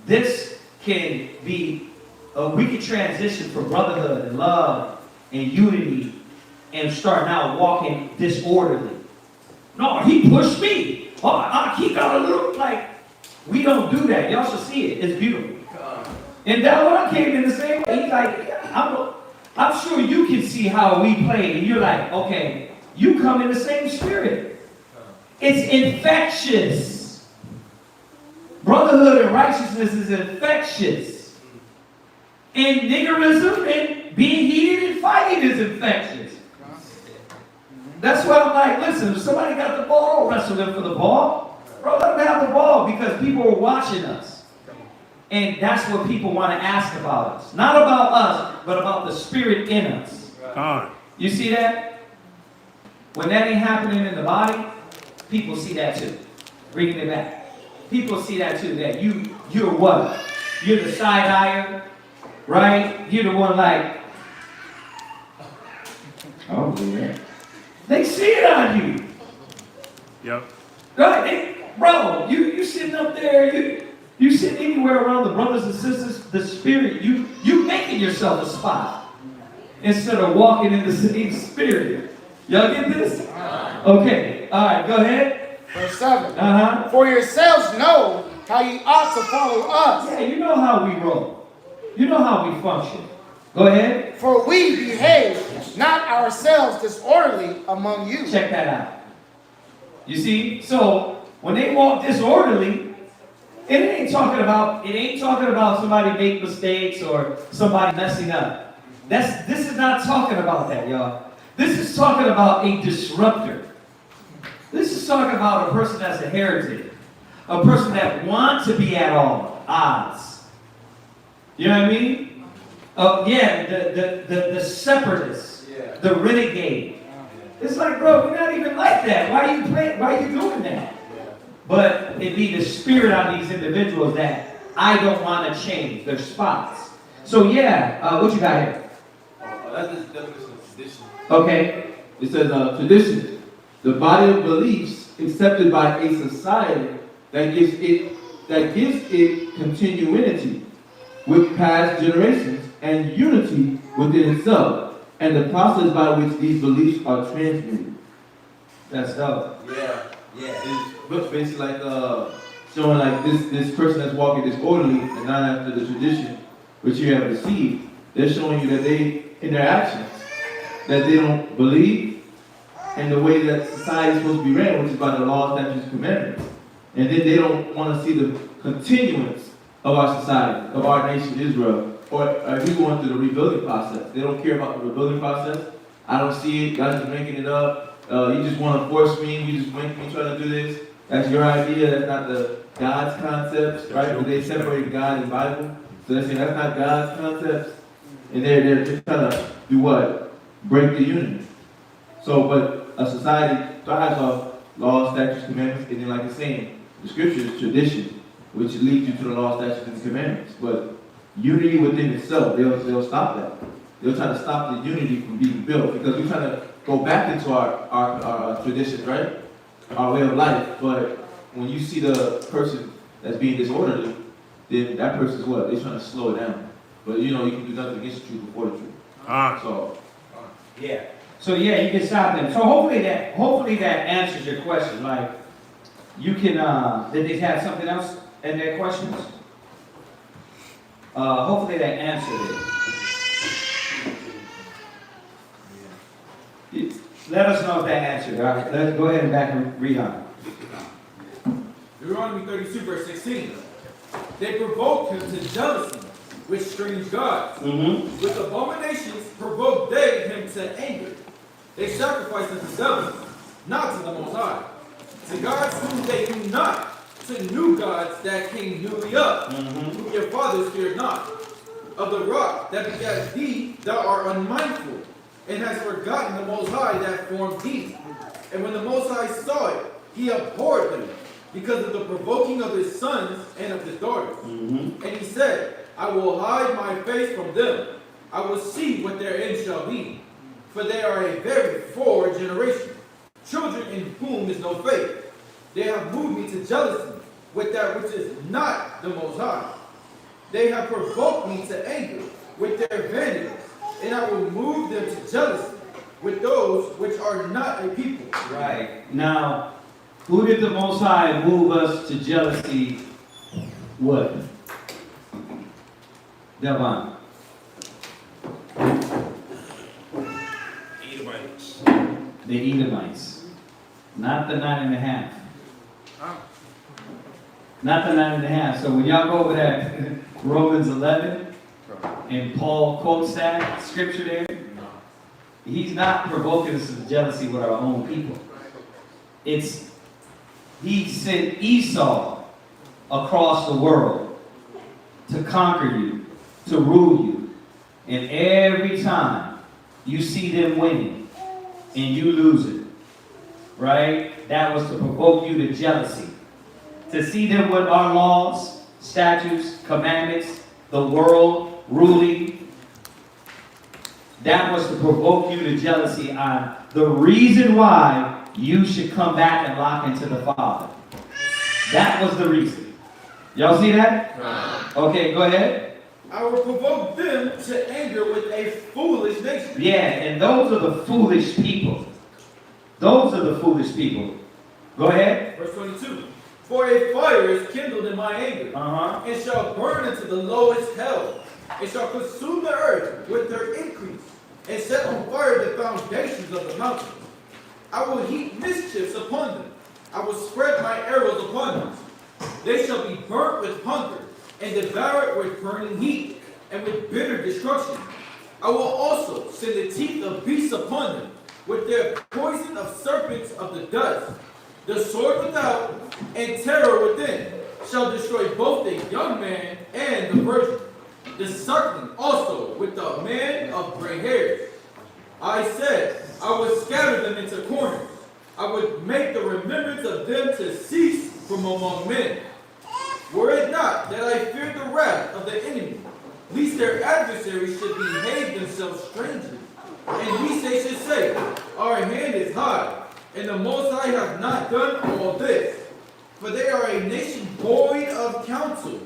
this can be, we can transition from brotherhood and love and unity and start now walking disorderly. No, he pushed me. He got a little, we don't do that. Y'all should see it. It's beautiful. And that one I came in the same way. He's like, I'm sure you can see how we play. And you're like, okay, you come in the same spirit. It's infectious. Brotherhood and righteousness is infectious. And niggerism and being heated and fighting is infectious. That's why I'm like, listen, if somebody got the ball, don't wrestle them for the ball. Bro, let them have the ball because people are watching us. And that's what people want to ask about us. Not about us, but about the spirit in us. You see that? When that ain't happening in the body, people see that too. Bringing it back. People see that too, that you're what? You're the side-eyer, right? You're the one like, oh, yeah. They see it on you. Yep. Right? Bro, you sitting up there, you sitting anywhere around the brothers and sisters, the spirit, you making yourself a spot. Instead of walking in the same spirit. Y'all get this? Okay. All right, go ahead. Verse 7. For yourselves know how ye ought to follow us. Yeah, you know how we roll. You know how we function. Go ahead. For we behave not ourselves disorderly among you. Check that out. You see? So, when they walk disorderly, it ain't talking about somebody make mistakes or somebody messing up. This is not talking about that, y'all. This is talking about a disruptor. This is talking about a person that's a heretic. A person that wants to be at all odds. You know what I mean? The separatist. Yeah. The renegade. It's like, bro, we're not even like that. Why are you doing that? Yeah. But it be the spirit on these individuals that I don't want to change their spots. So yeah, what you got here? That's the definition of tradition. Okay. It says tradition, the body of beliefs accepted by a society that gives it continuity with past generations and unity within itself, and the process by which these beliefs are transmitted. That's dope. Yeah, yeah. It's basically like showing like this person that's walking disorderly and not after the tradition which you have received. They're showing you that they, in their actions, that they don't believe in the way that society is supposed to be ran, which is by the law, statutes, and commandments. And then they don't want to see the continuance of our society, of our nation, Israel, or if we going through the rebuilding process. They don't care about the rebuilding process. I don't see it. God's just making it up. You just want to force me. You just make me try to do this. That's your idea. That's not the God's concepts, right? But they separate God and Bible. So they're saying that's not God's concepts. And they're trying to do what? Break the unity. So, but a society thrives off laws, statutes, commandments, and then like it's saying, the scripture is tradition, which leads you to the law, statutes, and commandments. But unity within itself, they'll stop that. They'll try to stop the unity from being built because we're trying to go back into our traditions, right? Our way of life. But when you see the person that's being disorderly, then that person's what? They're trying to slow it down. But you know, you can do nothing against the truth before the truth. So, yeah. So yeah, you can stop them. So hopefully that answers your question. Like, you can, did they have something else in their questions? Hopefully that answered it. Let us know if that answered it. All right, let's go ahead and back and read on. Deuteronomy 32, verse 16. They provoked him to jealousy with strange gods. With abominations provoked they him to anger. They sacrificed unto devils, not to the Most High, to gods whom they knew not, to new gods that came newly up, whom your fathers feared not. Of the rock that begat thee, thou art unmindful, and hast forgotten the Most High that formed thee. And when the Most High saw it, he abhorred them, because of the provoking of his sons and of his daughters. And he said, I will hide my face from them. I will see what their end shall be. For they are a very forward generation, children in whom is no faith. They have moved me to jealousy with that which is not the Most High. They have provoked me to anger with their vanities, and I will move them to jealousy with those which are not a people. Right. Now, who did the Most High move us to jealousy? What? Devon. Edomites. The Edomites. Not the 9.5. Not the 9.5. So when y'all go over that Romans 11, and Paul quotes that scripture there, he's not provoking us to jealousy with our own people. It's, he sent Esau across the world to conquer you, to rule you. And every time you see them winning and you lose it, right? That was to provoke you to jealousy. To see them with our laws, statutes, commandments, the world ruling, that was to provoke you to jealousy on the reason why you should come back and lock into the Father. That was the reason. Y'all see that? Okay, go ahead. I will provoke them to anger with a foolish nation. Yeah, and those are the foolish people. Those are the foolish people. Go ahead. Verse 22. For a fire is kindled in my anger, and shall burn into the lowest hell, and shall consume the earth with their increase, and set on fire the foundations of the mountains. I will heap mischiefs upon them. I will spread my arrows upon them. They shall be burnt with hunger, and devoured with burning heat, and with bitter destruction. I will also send the teeth of beasts upon them, with their poison of serpents of the dust. The sword without and terror within shall destroy both the young man and the virgin, the suckling also with the man of gray hairs. I said, I would scatter them into corners. I would make the remembrance of them to cease from among men. Were it not that I feared the wrath of the enemy, lest their adversaries should behave themselves strangely, and lest they should say, our high, and the Most High has not done all this. For they are a nation void of counsel,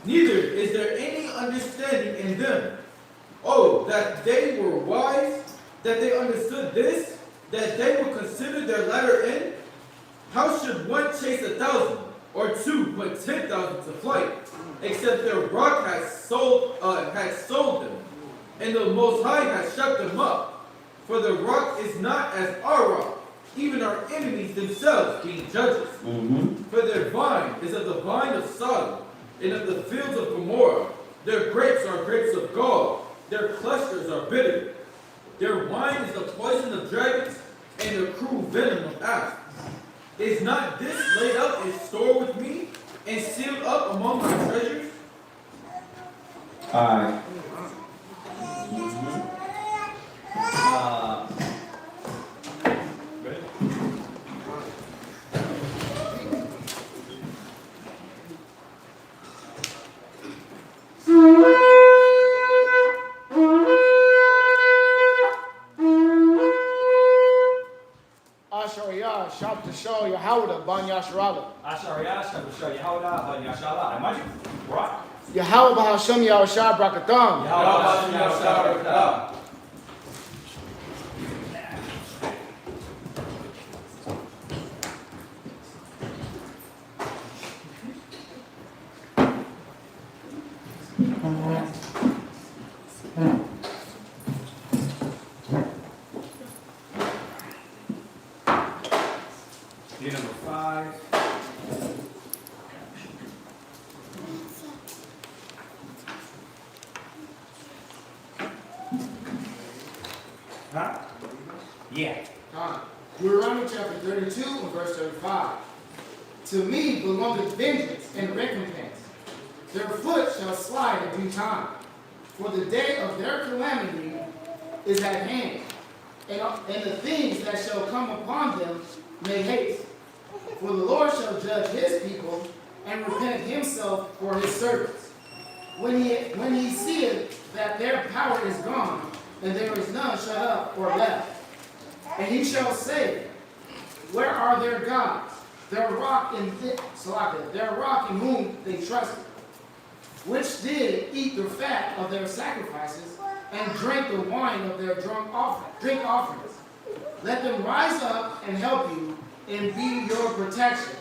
neither is there any understanding in them. Oh, that they were wise, that they understood this, that they would consider their latter end. How should one chase 1,000, or two put 10,000 to flight, except their rock has sold them, and the Most High has shut them up? For the rock is not as our rock, even our enemies themselves being judges. For their vine is of the vine of Sodom, and of the fields of Gomorrah. Their grapes are grapes of gall, their clusters are bitter. Their wine is the poison of dragons, and the cruel venom of asps. Is not this laid up in store with me, and sealed up among my treasures? Alright. Ashariyah, Shab to show Yahawah, Ban Yasharala. Ashariyah, Shab to show Yahawah, Ban Yasharala. Imagine, right? Yahawah Bahasham Yahushua Brakatham. Yahawah Bahasham Yahushua Brakatham. Year number 5. Huh? Yeah. Deuteronomy chapter 32 and verse 35. To me belongeth vengeance and recompense. Their foot shall slide in due time. For the day of their calamity is at hand. And the things that shall come upon them make haste. For the Lord shall judge his people and repent himself for his servants. When he seeth that their power is gone, and there is none shut up or left. And he shall say, where are their gods, their rock in whom they trusted, which did eat the fat of their sacrifices and drank the wine of their drink offerings? Let them rise up and help you and be your protection.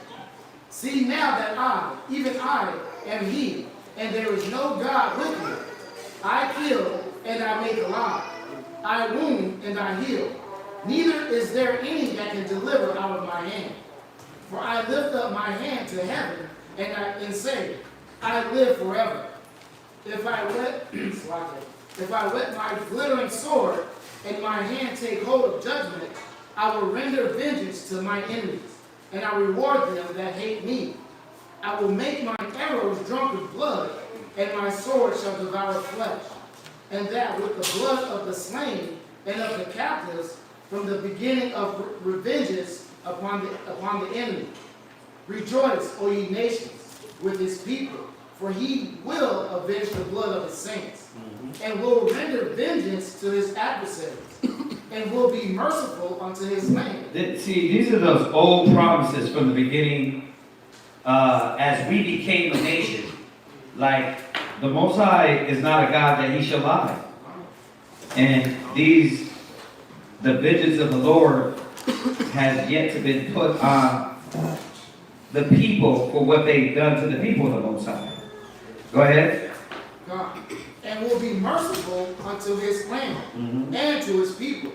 See now that I, even I, am he, and there is no God with me. I kill and I make alive. I wound and I heal. Neither is there any that can deliver out of my hand. For I lift up my hand to heaven and say, I live forever. If I wet my glittering sword and my hand take hold of judgment, I will render vengeance to my enemies, and I reward them that hate me. I will make my arrows drunk with blood, and my sword shall devour flesh. And that with the blood of the slain and of the captives, from the beginning of revenges upon the enemy. Rejoice, O ye nations, with his people, for he will avenge the blood of his saints, and will render vengeance to his adversaries, and will be merciful unto his land. See, these are those old promises from the beginning as we became a nation. Like, the Most High is not a God that he shall lie. And the vengeance of the Lord has yet to be put on the people for what they've done to the people of the Most High. Go ahead. God, and will be merciful unto his land and to his people.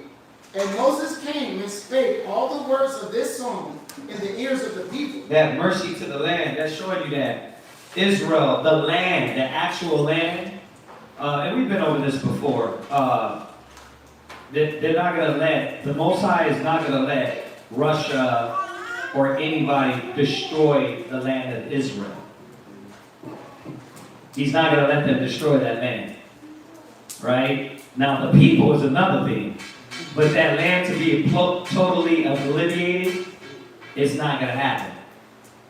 And Moses came and spake all the words of this song in the ears of the people. That mercy to the land, that's showing you that Israel, the land, the actual land, and we've been over this before, they're not going to let, the Most High is not going to let Russia or anybody destroy the land of Israel. He's not going to let them destroy that land. Right? Now, the people is another thing. But that land to be totally obliterated, it's not going to happen.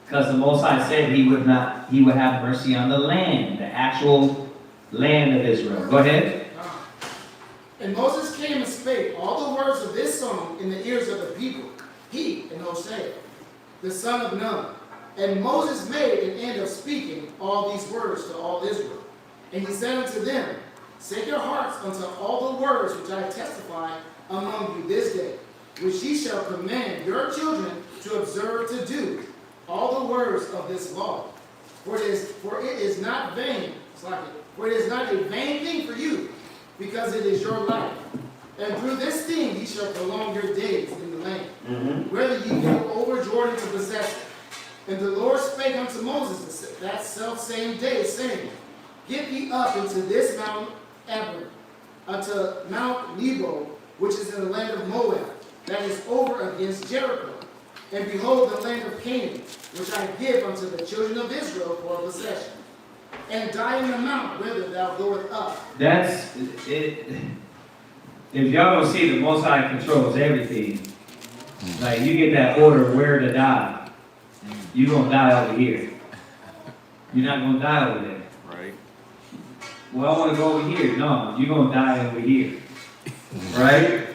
Because the Most High said he would have mercy on the land, the actual land of Israel. Go ahead. And Moses came and spake all the words of this song in the ears of the people, he and Hosea, the son of Nun. And Moses made an end of speaking all these words to all Israel. And he said unto them, set your hearts unto all the words which I testify among you this day, which ye shall command your children to observe to do, all the words of this law. For it is not vain, for it is not a vain thing for you, because it is your life. And through this thing ye shall prolong your days in the land, whether ye go over Jordan to possess it. And the Lord spake unto Moses that selfsame day, saying, get thee up into this Mount Abram, unto Mount Nebo, which is in the land of Moab, that is over against Jericho. And behold the land of Canaan, which I give unto the children of Israel for a possession. And die in the mount whither thou goest up. That's it. If y'all don't see, the Most High controls everything. Like, you get that order where to die. You're going to die over here. You're not going to die over there. Right. Well, I want to go over here. No, you're going to die over here. Right?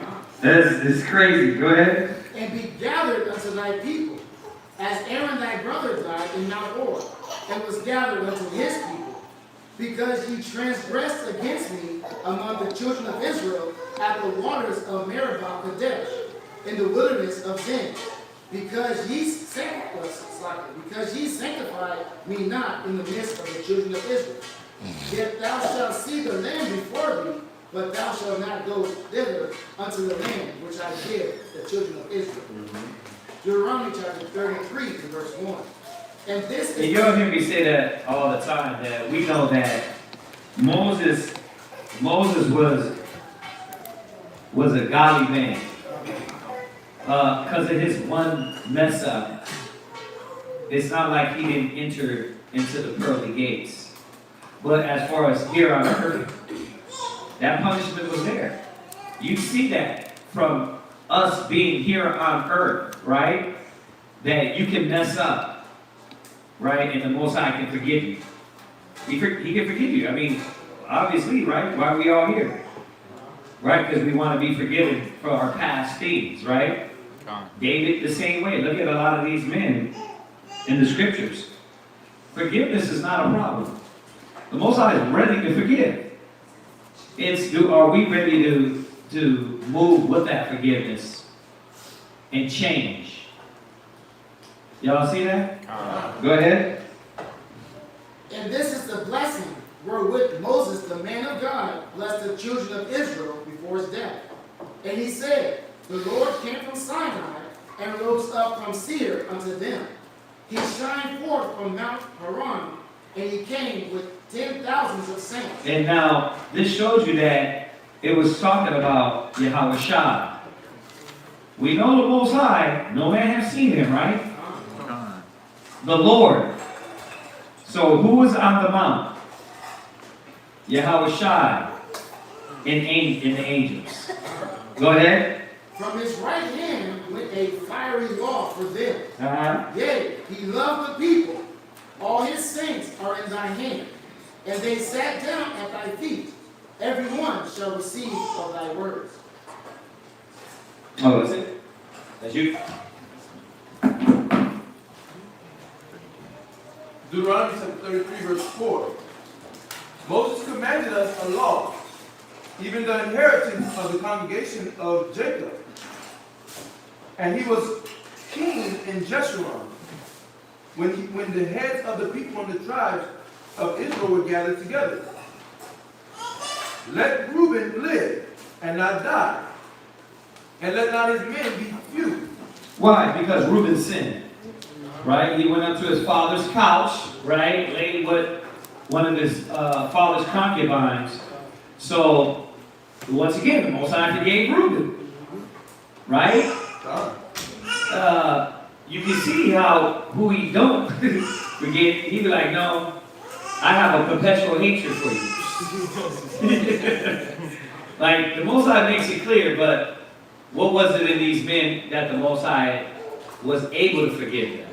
It's crazy. Go ahead. And be gathered unto thy people, as Aaron thy brother died in Mount Hor, and was gathered unto his people, because ye transgressed against me among the children of Israel at the waters of Meribah Kadesh, in the wilderness of Zin, because ye sanctified me not in the midst of the children of Israel. Yet thou shalt see the land before thee, but thou shalt not go thither unto the land which I give the children of Israel. Deuteronomy chapter 33, verse 1. And this is... You'll hear me say that all the time, that we know that Moses was a godly man. Because of his one mess up, it's not like he didn't enter into the pearly gates. But as far as here on earth, that punishment was there. You see that from us being here on earth, right? That you can mess up, right? And the Most High can forgive you. He can forgive you. I mean, obviously, right? Why are we all here? Right? Because we want to be forgiven for our past things, right? David, the same way. Look at a lot of these men in the scriptures. Forgiveness is not a problem. The Most High is ready to forgive. Are we ready to move with that forgiveness and change? Y'all see that? Go ahead. And this is the blessing wherewith Moses, the man of God, blessed the children of Israel before his death. And he said, the Lord came from Sinai and rose up from Seir unto them. He shined forth from Mount Haran, and he came with 10,000s of saints. And now, this shows you that it was talking about Yahweh Shai. We know the Most High, no man has seen him, right? The Lord. So who was on the mount? Yahweh Shai and the angels. Go ahead. From his right hand went a fiery law for them. Yea, he loved the people. All his saints are in thy hand. And they sat down at thy feet. Every one shall receive of thy words. Oh, that's it? That's you? Deuteronomy chapter 33, verse 4. Moses commanded us a law, even the inheritance of the congregation of Jacob. And he was king in Jeshurun, when the heads of the people and the tribes of Israel were gathered together. Let Reuben live and not die, and let not his men be few. Why? Because Reuben sinned. Right? He went up to his father's couch, right? Laid with one of his father's concubines. So, once again, the Most High forgave Reuben. Right? You can see how who he don't forget. He be like, no, I have a perpetual hatred for you. Like, the Most High makes it clear, but what was it in these men that the Most High was able to forgive them?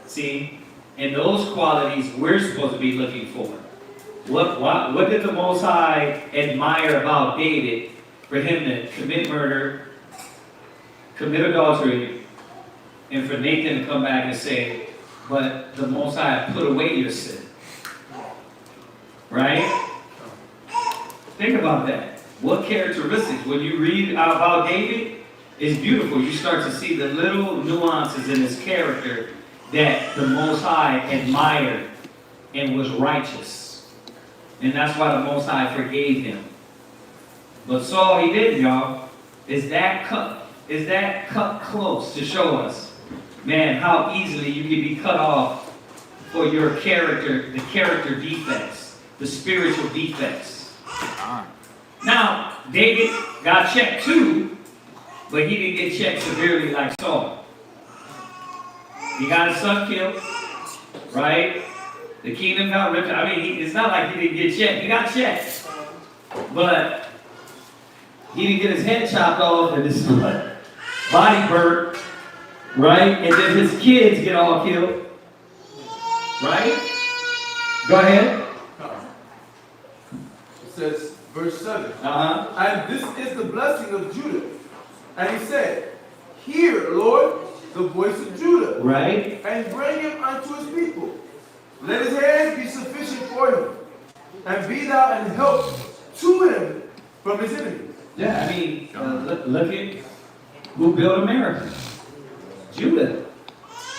See? And those qualities we're supposed to be looking for. What did the Most High admire about David for him to commit murder, commit adultery, and for Nathan to come back and say, but the Most High put away your sin? Right? Think about that. What characteristics? When you read about David, it's beautiful. You start to see the little nuances in his character that the Most High admired and was righteous. And that's why the Most High forgave him. But Saul, he didn't, y'all. Is that cut close to show us, man, how easily you can be cut off for your character, the character defects, the spiritual defects. Now, David got checked too, but he didn't get checked severely like Saul. He got his son killed, right? The kingdom got ripped. I mean, it's not like he didn't get checked. He got checked. But he didn't get his head chopped off and his body burnt, right? And then his kids get all killed, right? Go ahead. It says, verse 7. And this is the blessing of Judah. And he said, hear, Lord, the voice of Judah. Right. And bring him unto his people. Let his hands be sufficient for him. And be thou an help to him from his enemies. Yeah, I mean, look at who built America. Judah,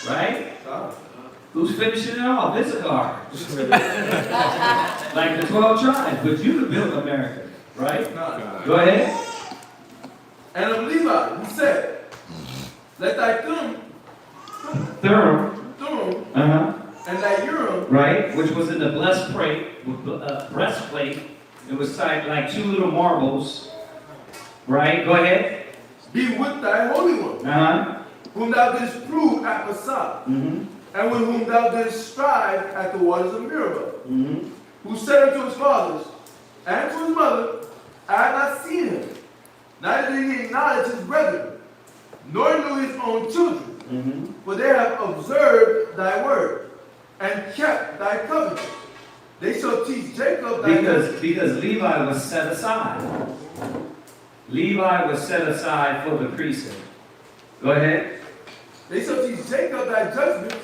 right? Who's finishing it off? Issachar. Like the 12 tribes, but Judah built America, right? Go ahead. And of Levi, he said, let thy Thummim, and thy Urim, right, which was in the breastplate. It was like two little marbles, right? Go ahead. Be with thy Holy One, whom thou didst prove at Massah, and with whom thou didst strive at the waters of Meribah, who said unto his fathers and to his mother, I have not seen him, neither did he acknowledge his brethren, nor knew his own children, for they have observed thy word, and kept thy covenant. They shall teach Jacob thy because Levi was set aside. Levi was set aside for the priesthood. Go ahead. They shall teach Jacob thy judgment,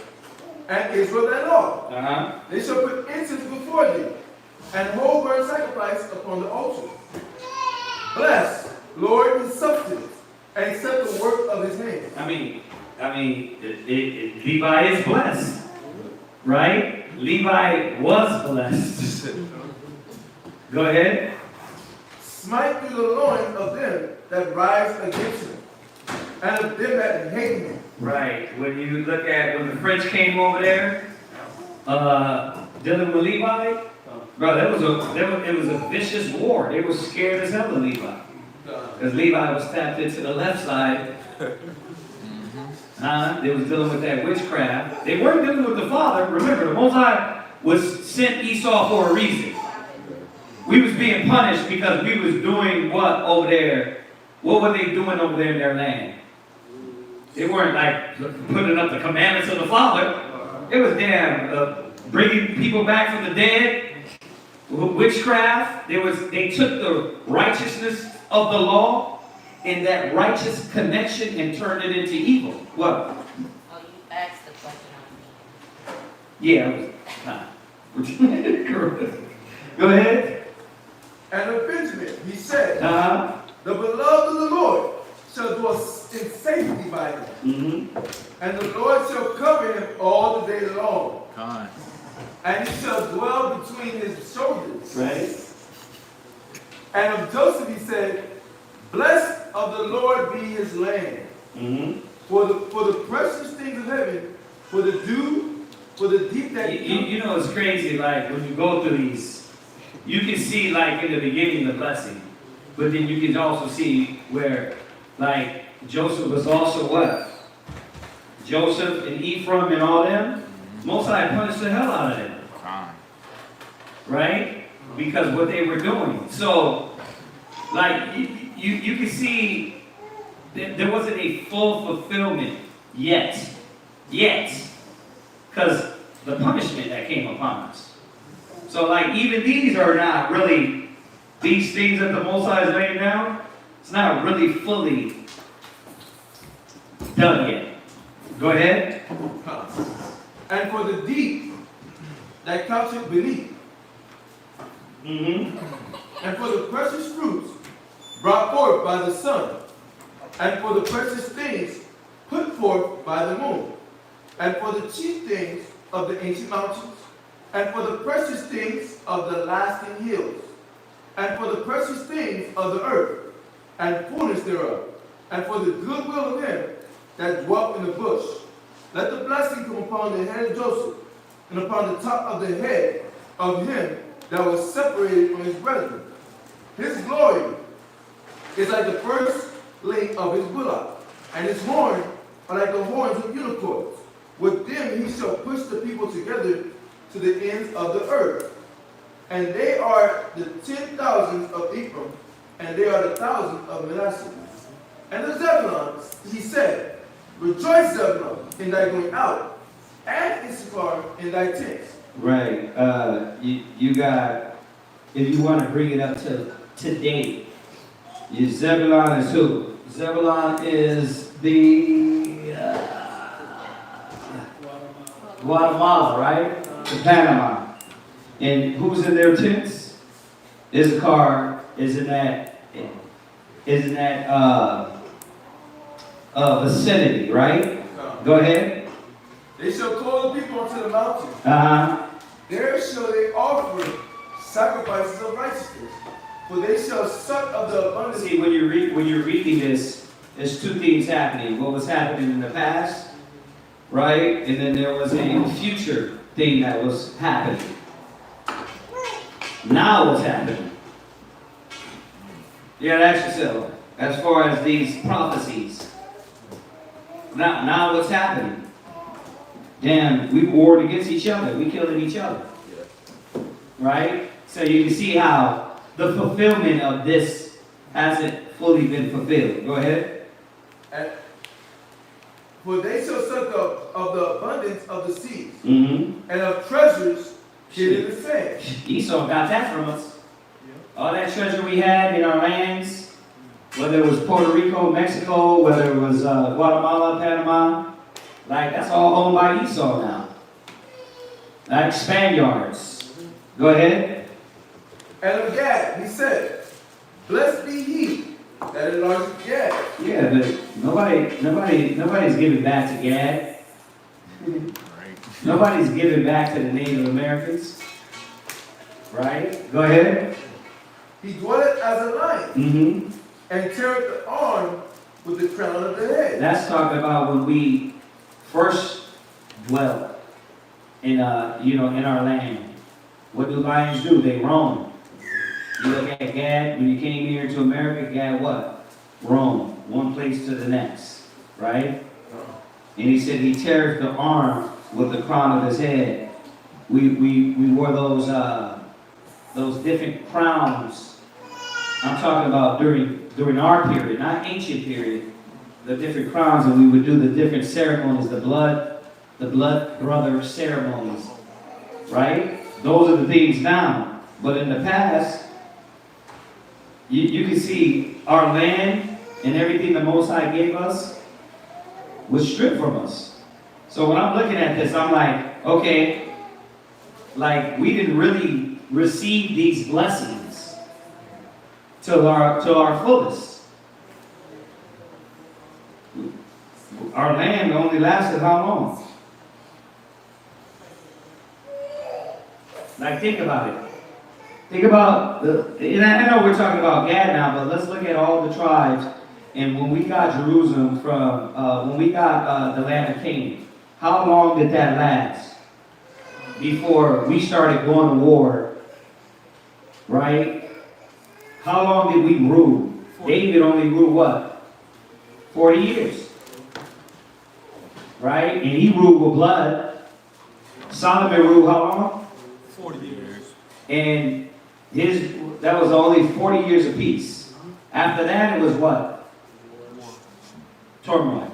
and Israel thy law. They shall put incense before thee, and whole burnt sacrifice upon the altar. Bless, Lord, his substance, and accept the work of his hands. I mean, Levi is blessed, right? Levi was blessed. Go ahead. Smite through the loins of them that rise against him, and of them that hate him. Right. When you look at when the French came over there, dealing with Levi, bro, it was a vicious war. They were scared as hell of Levi, because Levi was tapped into the left side. They was dealing with that witchcraft. They weren't dealing with the Father. Remember, the Most High was sent Esau for a reason. We was being punished because we was doing what over there? What were they doing over there in their land? They weren't like putting up the commandments of the Father. It was bringing people back from the dead, witchcraft. They took the righteousness of the law and that righteous connection and turned it into evil. What? Oh, you asked the question on me. Yeah. Go ahead. And of Benjamin, he said, the beloved of the Lord shall dwell in safety by him. And the Lord shall cover him all the day long. And he shall dwell between his shoulders. Right. And of Joseph he said, blessed of the Lord be his land. For the precious things of heaven, for the dew, for the deep that you know it's crazy, like when you go through these, you can see like in the beginning the blessing, but then you can also see where like Joseph was also what? Joseph and Ephraim and all them, Most High punished the hell out of them. Right? Because what they were doing. So like you can see that there wasn't a full fulfillment yet. Because the punishment that came upon us. So like even these are not really, these things that the Most High is laying down, it's not really fully done yet. Go ahead. And for the deep that coucheth beneath. And for the precious fruits brought forth by the sun, and for the precious things put forth by the moon, and for the chief things of the ancient mountains, and for the precious things of the lasting hills, and for the precious things of the earth, and fullness thereof, and for the goodwill of him that dwelt in the bush. Let the blessing come upon the head of Joseph, and upon the top of the head of him that was separated from his brethren. His glory is like the first link of his bullock, and his horn are like the horns of unicorns. With them he shall push the people together to the ends of the earth. And they are the 10,000 of Ephraim, and they are the 1,000 of Manasseh. And the Zebulun, he said, rejoice, Zebulun, in thy going out, and Issachar in thy tents. Right. You got, if you want to bring it up to today, your Zebulun is who? Zebulun is the Guatemala, right? To Panama. And who's in their tents? Issachar is in that vicinity, right? Go ahead. They shall call the people unto the mountain. There shall they offer sacrifices of righteousness, for they shall suck of the abundance. See, when you're reading this, there's two things happening. What was happening in the past, right? And then there was a future thing that was happening. Now what's happening? You gotta ask yourself, as far as these prophecies. Now what's happening? Damn, we warred against each other. We killed each other. Right? So you can see how the fulfillment of this hasn't fully been fulfilled. Go ahead. For they shall suck of the abundance of the seas, and of treasures hid in the sand. Esau got that from us. All that treasure we had in our lands, whether it was Puerto Rico, Mexico, whether it was Guatemala, Panama, like that's all owned by Esau now. Like Spaniards. Go ahead. And of Gad, he said, blessed be he that enlargeth Gad. Yeah, but nobody's giving back to Gad. Nobody's giving back to the Native Americans. Right? Go ahead. He dwelleth as a lion, and teareth the arm with the crown of the head. That's talking about when we first dwelt in in our land. What do lions do? They roam. You look at Gad, when you came here to America, Gad what? Roam, one place to the next, right? And he said he tears the arm with the crown of his head. We wore those different crowns. I'm talking about during our period, not ancient period, the different crowns, and we would do the different ceremonies, the blood brother ceremonies, right? Those are the things now. But in the past, you can see our land and everything the Most High gave us was stripped from us. So when I'm looking at this, I'm like, okay, like we didn't really receive these blessings to our fullest. Our land only lasted how long? Like think about it. Think about and I know we're talking about Gad now, but let's look at all the tribes. And when we got Jerusalem when we got the land of Canaan, how long did that last before we started going to war? Right? How long did we rule? David only ruled what? 40 years. Right? And he ruled with blood. Solomon ruled how long? 40 years. And that was only 40 years apiece. After that, it was what? Turmoil,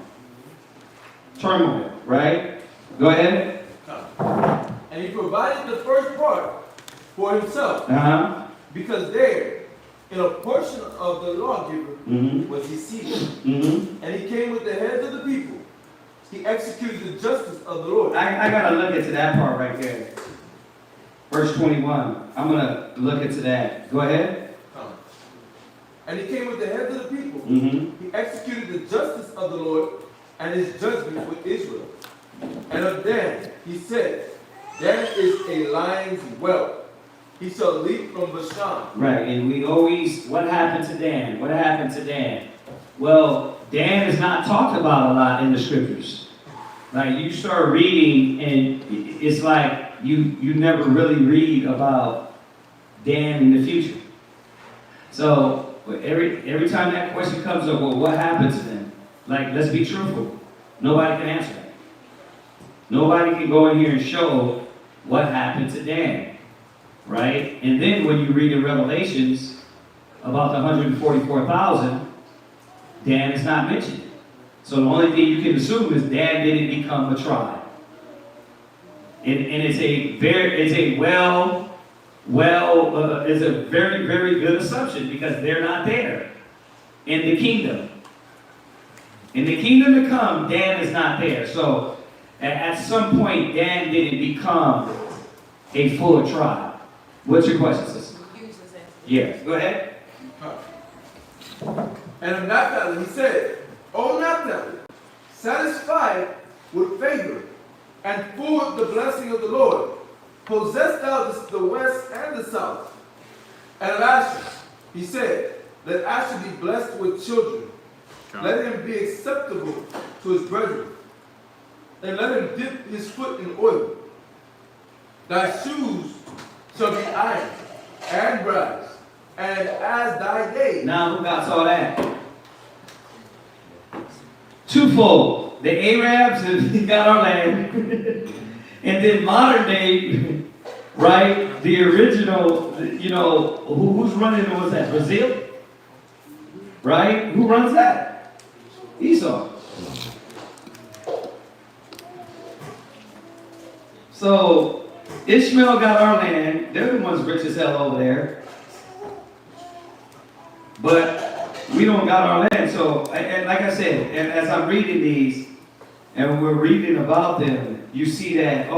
right? Go ahead. And he provided the first part for himself. Because there, in a portion of the lawgiver, was he seated. And he came with the heads of the people. He executed the justice of the Lord. I got to look into that part right there. Verse 21. I'm going to look into that. Go ahead. And he came with the heads of the people. He executed the justice of the Lord and his judgment with Israel. And of Dan, he said, Dan is a lion's whelp. He shall leap from Bashan. Right, and we always, what happened to Dan? What happened to Dan? Well, Dan is not talked about a lot in the scriptures. Like, you start reading, and it's like you never really read about Dan in the future. So, every time that question comes up, well, what happened to them? Like, let's be truthful. Nobody can answer that. Nobody can go in here and show what happened to Dan. Right? And then when you read in Revelations about the 144,000, Dan is not mentioned. So the only thing you can assume is Dan didn't become a tribe. And it's a very very good assumption because they're not there in the kingdom. In the kingdom to come, Dan is not there. So at some point, Dan didn't become a full tribe. What's your question, sister? Yeah, go ahead. And of Naphtali, he said, O Naphtali, satisfied with favor and full of the blessing of the Lord, possess thou the west and the south. And of Asher, he said, let Asher be blessed with children. Let him be acceptable to his brethren. And let him dip his foot in oil. Thy shoes shall be iron and brass, and as thy days. Now who got all that? Twofold. The Arabs got our land. And then modern day, right? The original, who's running, was that? Brazil? Right? Who runs that? Esau. So Ishmael got our land. They're the ones rich as hell over there. But we don't got our land. So, and like I said, and as I'm reading these, and we're reading about them, you see that,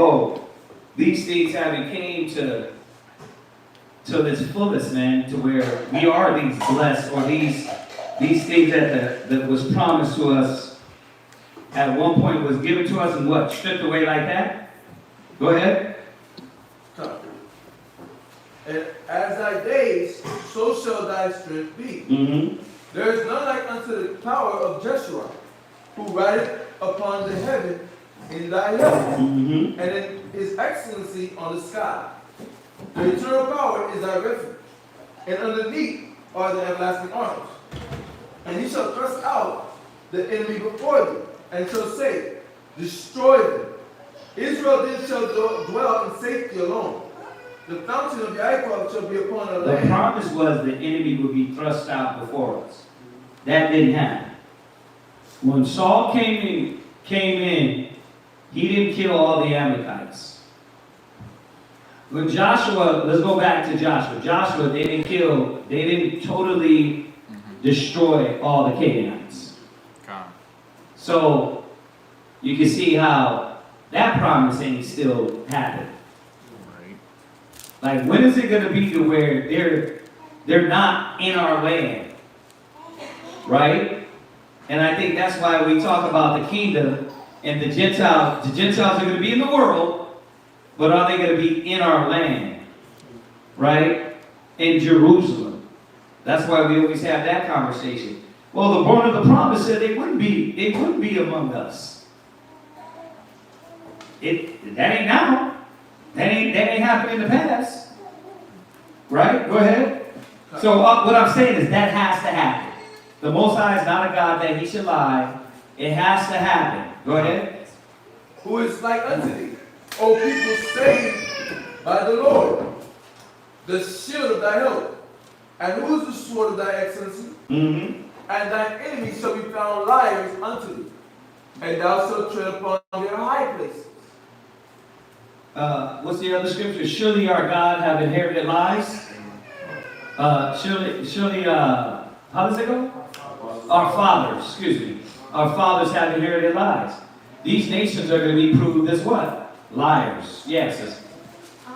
these things haven't came to this fullest, man, to where we are these blessed, or these things that was promised to us at one point was given to us and what? Stripped away like that? Go ahead. And as thy days, so shall thy strength be. There is none like unto the power of Jeshua, who rideth upon the heaven in thy heaven, and in his excellency on the sky. The eternal power is thy refuge, and underneath are the everlasting arms. And he shall thrust out the enemy before thee, and shall say, destroy them. Israel then shall dwell in safety alone. The fountain of Yaakov shall be upon the land. The promise was the enemy would be thrust out before us. That didn't happen. When Saul came in, he didn't kill all the Amalekites. When Joshua, let's go back to Joshua, they didn't totally destroy all the Canaanites. So you can see how that promise ain't still happening. Like, when is it going to be to where they're not in our land? Right? And I think that's why we talk about the kingdom and the Gentiles. The Gentiles are going to be in the world, but are they going to be in our land? Right? In Jerusalem. That's why we always have that conversation. Well, the born of the promise said they wouldn't be among us. That ain't now. That ain't happened in the past. Right? Go ahead. So what I'm saying is that has to happen. The Most High is not a God that he should lie. It has to happen. Go ahead. Who is like unto thee, O people saved by the Lord, the shield of thy help. And who is the sword of thy excellency? And thine enemies shall be found liars unto thee, and thou shalt tread upon their high places. what's the other scripture? Surely our God have inherited lives. Surely, how does it go? Our fathers, excuse me. Our fathers have inherited lives. These nations are going to be proved as what? Liars. Yes. I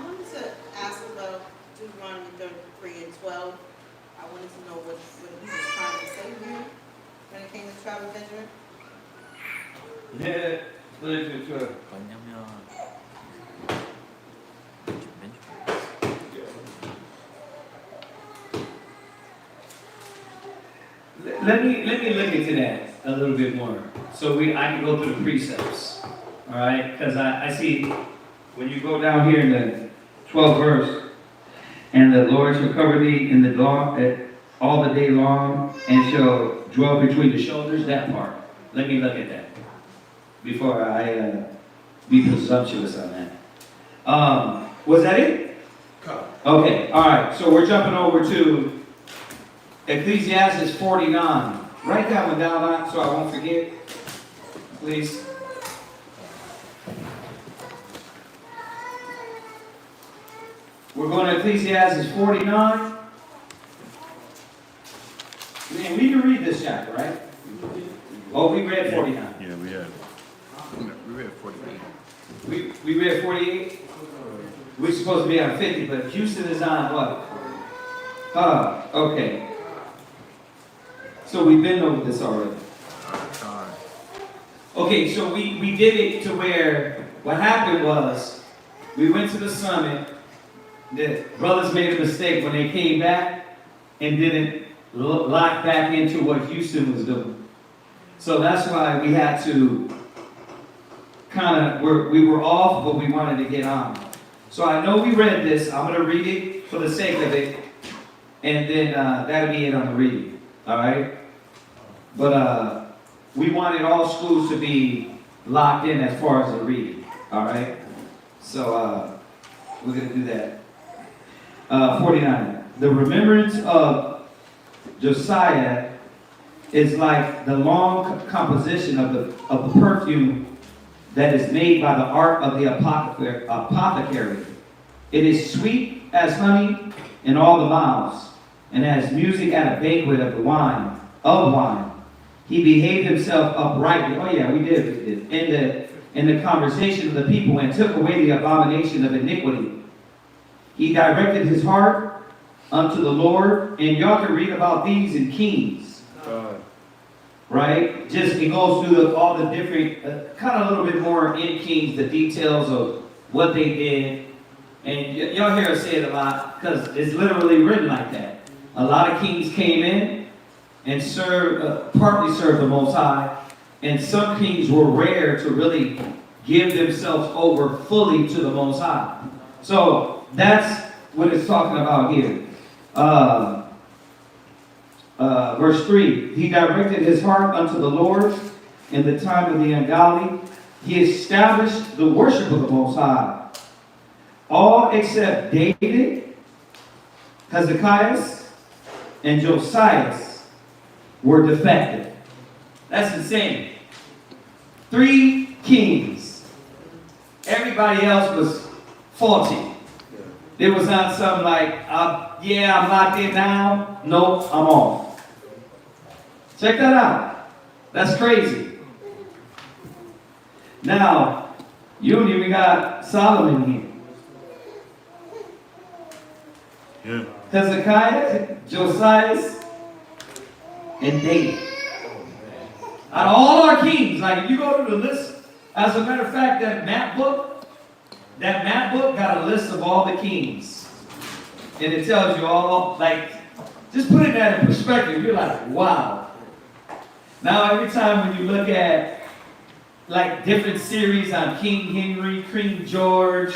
wanted to ask about Deuteronomy 33 and 12. I wanted to know what he was trying to say here when it came to tribe of Benjamin. Yeah, 12. Let me look into that a little bit more, so I can go through the precepts. All right, because I see when you go down here in the 12th verse, and the Lord shall cover thee in the dawn all the day long, and shall dwell between the shoulders. That part. Let me look at that before I be presumptuous on that. Was that it? Okay. All right. So we're jumping over to Ecclesiastes 49. Write that one down so I won't forget, please. We're going to Ecclesiastes 49. Man, we can read this chapter, right? Oh, we read 49. Yeah, we had. We read 48. We read 48? We're supposed to be on 50, but Houston is on what? Okay. So we've been over this already. Okay, so we did it to where what happened was we went to the summit. The brothers made a mistake when they came back and didn't lock back into what Houston was doing. So that's why we had to we were off, but we wanted to get on. So I know we read this. I'm going to read it for the sake of it. And then that'll be it on the reading. All right? But we wanted all schools to be locked in as far as the reading. All right? So we're going to do that. 49. The remembrance of Josiah is like the long composition of the perfume that is made by the art of the apothecary. It is sweet as honey in all the mouths, and as music at a banquet of wine. He behaved himself uprightly. Oh yeah, we did. In the conversation of the people, and took away the abomination of iniquity. He directed his heart unto the Lord, and y'all can read about these in Kings. Right? Just it goes through all the different, kind of a little bit more in Kings, the details of what they did. And y'all hear us say it a lot because it's literally written like that. A lot of kings came in and partly served the Most High, and some kings were rare to really give themselves over fully to the Most High. So that's what it's talking about here. Verse 3, he directed his heart unto the Lord in the time of the ungodly. He established the worship of the Most High. All except David, Hezekiah, and Josiah were defective. That's insane. 3 kings. Everybody else was faulty. It was not something like, I'm locked in now. Nope, I'm off. Check that out. That's crazy. Now, we got Solomon here. Yeah. Hezekiah, Josiah, and David. Out of all our kings, like if you go to the list, as a matter of fact, that map book got a list of all the kings. And it tells you all, like, just putting that in perspective, you're like, wow. Now every time when you look at like different series on King Henry, King George,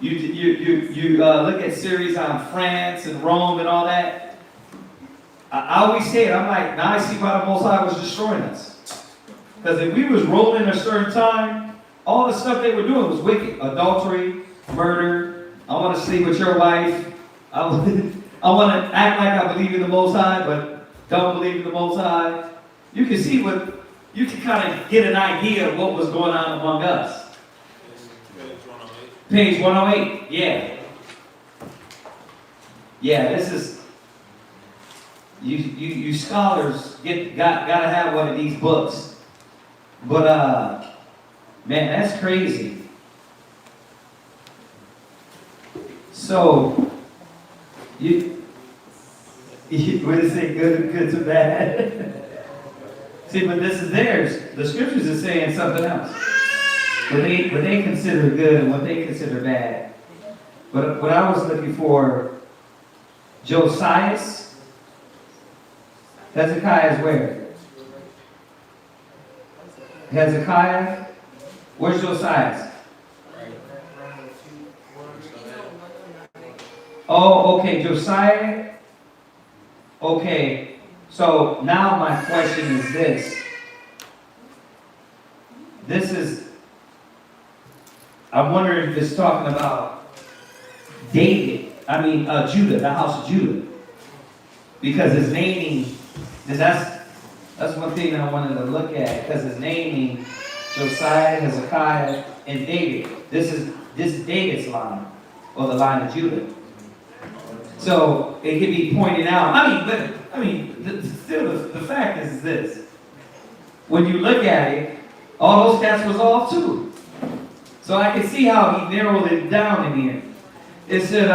you look at series on France and Rome and all that. I always say it, I'm like, now I see why the Most High was destroying us. Because if we was rolling a certain time, all the stuff they were doing was wicked. Adultery, murder, I want to sleep with your wife. I want to act like I believe in the Most High, but don't believe in the Most High. You can kind of get an idea of what was going on among us. Page 108, yeah. Yeah, this is, you scholars gotta have one of these books. But, man, that's crazy. So, what is it, good to bad? See, but this is theirs. The scriptures are saying something else. What they consider good and what they consider bad. But what I was looking for, Josias, Hezekiah is where? Hezekiah, where's Josias? Oh, okay, Josiah. Okay, so now my question is this. This is, I'm wondering if it's talking about David, Judah, the house of Judah. Because his naming, and that's one thing I wanted to look at, because his naming, Josiah, Hezekiah, and David. This is David's line, or the line of Judah. So it can be pointed out. The fact is this. When you look at it, all those cats was off too. So I can see how he narrowed it down in here. It said,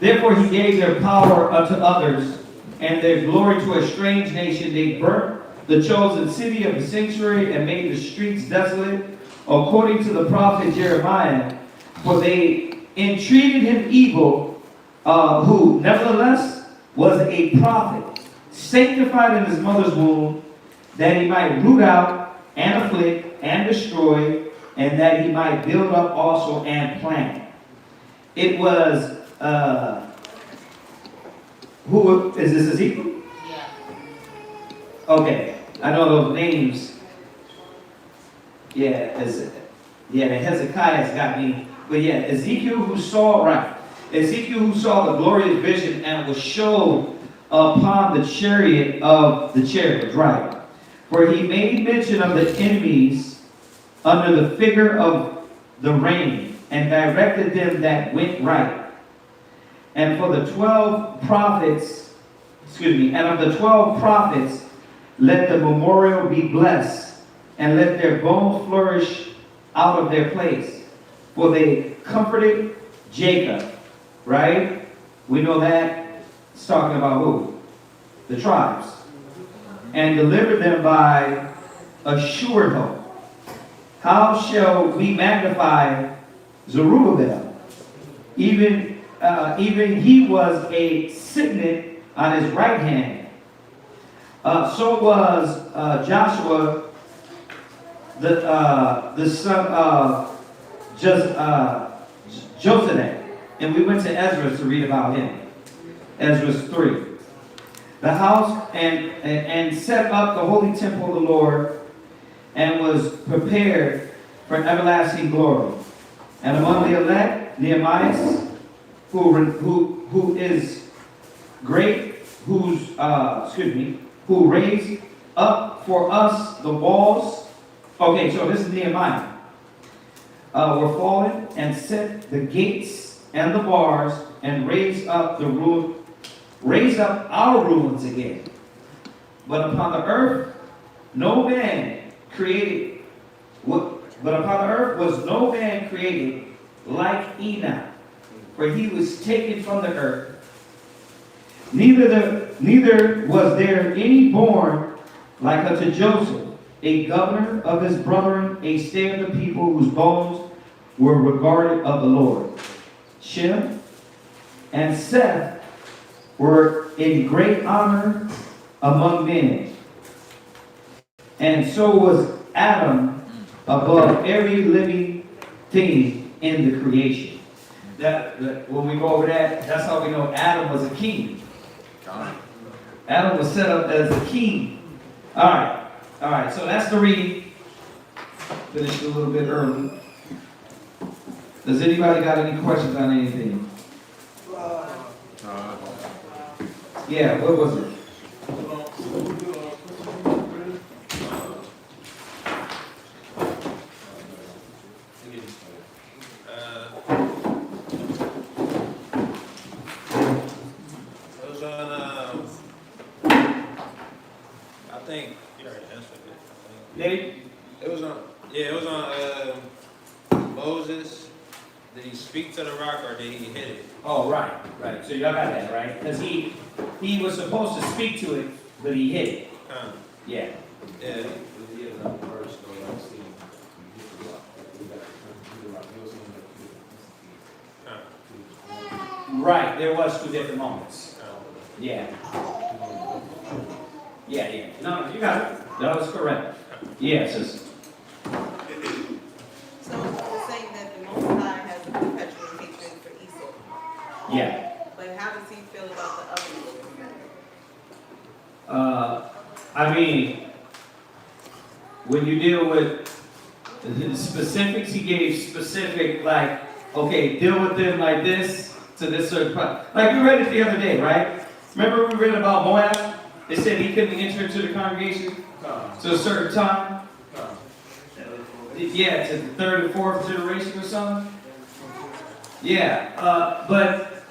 therefore he gave their power unto others, and their glory to a strange nation. They burnt the chosen city of the sanctuary and made the streets desolate, according to the prophet Jeremiah. For they entreated him evil, who nevertheless was a prophet, sanctified in his mother's womb, that he might root out and afflict and destroy, and that he might build up also and plant. It was, who is this, Ezekiel? Yeah. Okay, I know those names. Yeah, the Hezekiah's got me. But yeah, Ezekiel who saw the glorious vision and was showed upon the chariot of the cherubs, right? For he made mention of the enemies under the figure of the reign, and directed them that went right. And for the 12 prophets, and of the 12 prophets, let the memorial be blessed, and let their bones flourish out of their place. For they comforted Jacob, right? We know that it's talking about who? The tribes. And delivered them by assured hope. How shall we magnify Zerubbabel? Even he was a signet on his right hand. So was Joshua, the son of Josedek. And we went to Ezra to read about him. Ezra 3. The house and set up the holy temple of the Lord, and was prepared for everlasting glory. And among the elect, Nehemiah, who is great, who raised up for us the walls. Okay, so this is Nehemiah. Were fallen, and set the gates and the bars, and raised up our ruins again. But upon the earth no man created. But upon the earth was no man created like Enoch, for he was taken from the earth. Neither was there any born like unto Joseph, a governor of his brethren, a stay of the people, whose bones were regarded of the Lord. Shem and Seth were in great honor among men, and so was Adam above every living thing in the creation. That when we go over that, that's how we know Adam was a king. Adam was set up as a king. All right. So that's the reading. Finished a little bit early. Does anybody got any questions on anything? Yeah, what was it? think you already answered it. Did he? It was on. Yeah, it was on Moses. Did he speak to the rock or did he hit it? Oh, right. So y'all got that, right? Because he was supposed to speak to it, but he hit it. Yeah. Yeah. Right, there was 2 different moments. Yeah. No, you got it. That was correct. Yes. So you're saying that the Most High has a perpetual hatred for Esau. Yeah. But how does he feel about the others? I mean, when you deal with the specifics, he gave specific, like, okay, deal with them like this to this certain part. Like we read it the other day, right? Remember we read about Moab? They said he couldn't enter into the congregation to a certain time. Yeah, to the 3rd and 4th generation or something. Yeah, but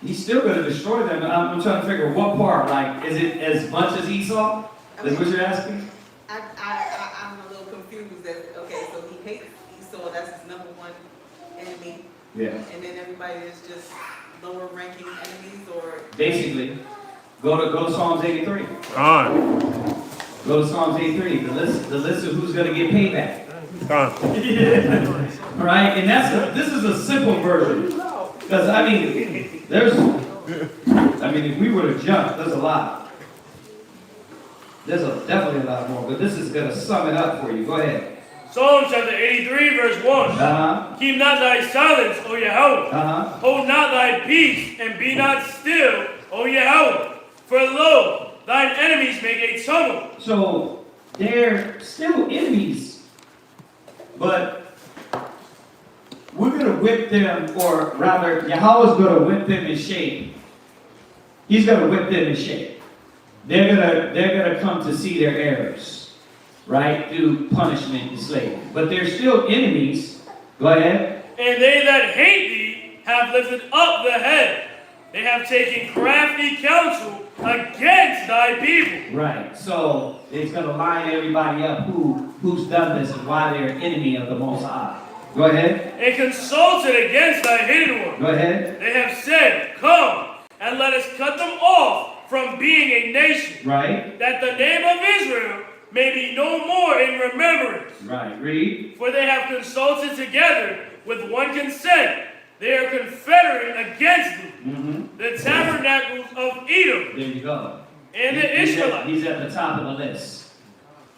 he's still going to destroy them. I'm trying to figure what part. Like, is it as much as Esau? Is what you're asking? I'm a little confused. That okay, so he hates Esau. That's his #1 enemy. Yeah. And then everybody is just lower ranking enemies, or Basically, go to Psalms 83. Gone. Go to Psalms 83. The list of who's going to get payback. Gone. All right, and this is a simple version, because I mean, if we were to jump, there's a lot. There's definitely a lot more, but this is going to sum it up for you. Go ahead. Psalm chapter 83, verse 1. Keep not thy silence, O Yahweh. Hold not thy peace, and be not still, O Yahweh. For lo, thine enemies make a tumult. So, they're still enemies, but we're going to whip them, or rather, Yahweh's going to whip them in shape. He's going to whip them in shape. They're gonna come to see their errors, right, through punishment and slavery. But they're still enemies. Go ahead. And they that hate thee have lifted up the head. They have taken crafty counsel against thy people. Right. So it's gonna line everybody up who's done this and why they're an enemy of the Most High. Go ahead. And consulted against thy hidden one. Go ahead. They have said, come and let us cut them off from being a nation, right? That the name of Israel may be no more in remembrance. Right. Read. For they have consulted together with one consent. They are confederate against thee. The tabernacles of Edom. There you go. And the Ishmaelites. He's at the top of the list.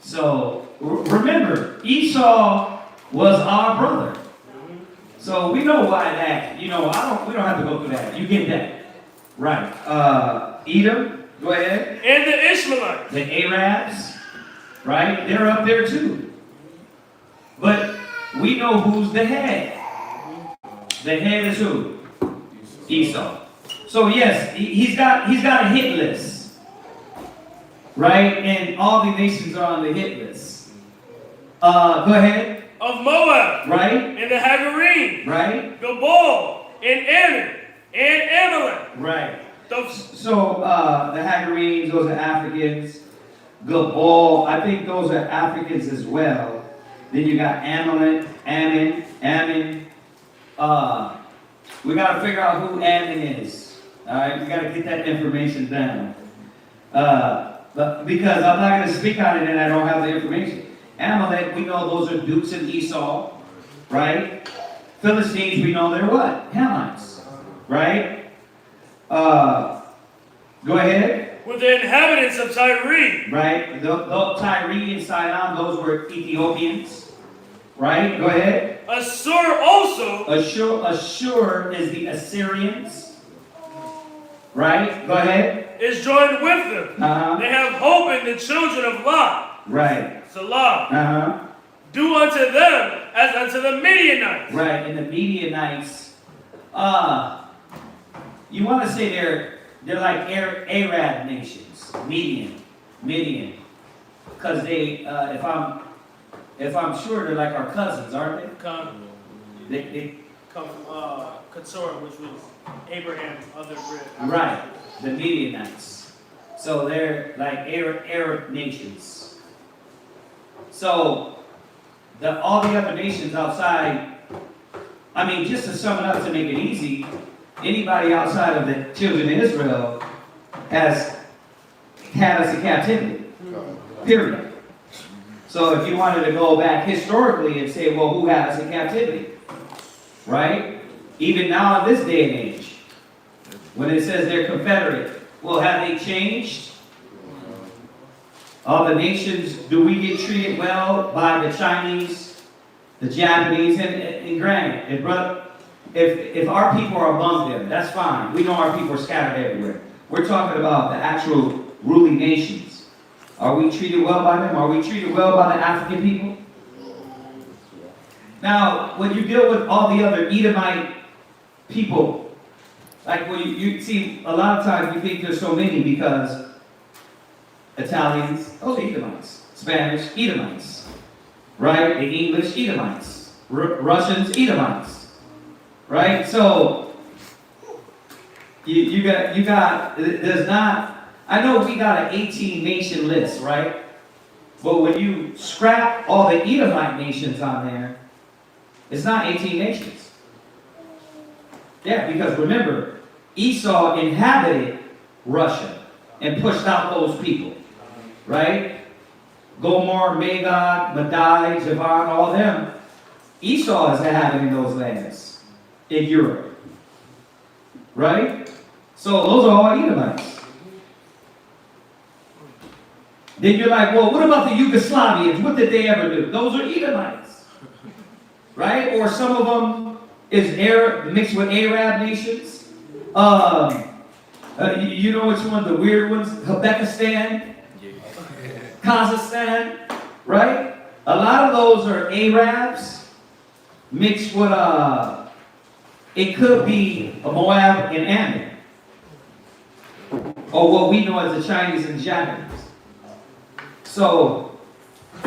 So remember, Esau was our brother. So we know why that. We don't have to go through that. You get that. Right. Edom, go ahead. And the Ishmaelites. The Arabs, right? They're up there too. But we know who's the head. The head is who? Esau. So yes, he's got a hit list. Right? And all the nations are on the hit list. Go ahead. Of Moab. Right? And the Hagarine. Right? Gabal. And Ammon. And Amalek. Right. So the Hagarenes, those are Africans. Gabal, I think those are Africans as well. Then you got Amalek, Ammon. We got to figure out who Ammon is. All right, we got to get that information down. But because I'm not going to speak on it and I don't have the information. Amalek, we know those are Dukes and Esau, right? Philistines, we know they're what? Hamites, right? Go ahead. With the inhabitants of Tyre. Right. The Tyre and Sidon, those were Ethiopians. Right? Go ahead. Assur also. Assur is the Assyrians. Right? Go ahead. Is joined with them. They have hope in the children of Lot. Right. Salah. Do unto them as unto the Midianites. Right. And the Midianites, you want to say they're like Arab nations, Midian, because they, if I'm sure, they're like our cousins, aren't they? They come from Keturah, which was Abraham's other rib. Right, the Midianites. So they're like Arab nations. So all the other nations outside, I mean, just to sum it up to make it easy, anybody outside of the children of Israel has had us in captivity. Period. So if you wanted to go back historically and say, well, who had us in captivity? Right? Even now in this day and age, when it says they're confederate, well, have they changed? All the nations, do we get treated well by the Chinese, the Japanese, and granted, if our people are among them, that's fine. We know our people are scattered everywhere. We're talking about the actual ruling nations. Are we treated well by them? Are we treated well by the African people? Now, when you deal with all the other Edomite people, like when you see, a lot of times you think there's so many because Italians, those are Edomites. Spanish, Edomites. Right? The English, Edomites. Russians, Edomites. Right? So, there's not, I know we got an 18 nation list, right? But when you scrap all the Edomite nations on there, it's not 18 nations. Yeah, because remember, Esau inhabited Russia and pushed out those people. Right? Gomer, Magog, Madai, Javan, all them. Esau is inhabiting those lands in Europe. Right? So those are all Edomites. Then you're like, well, what about the Yugoslavians? What did they ever do? Those are Edomites. Right? Or some of them is Arab, mixed with Arab nations. You know which one, the weird ones? Uzbekistan. Kazakhstan, right? A lot of those are Arabs mixed with it could be a Moab and Ammon, or what we know as the Chinese and Japanese. So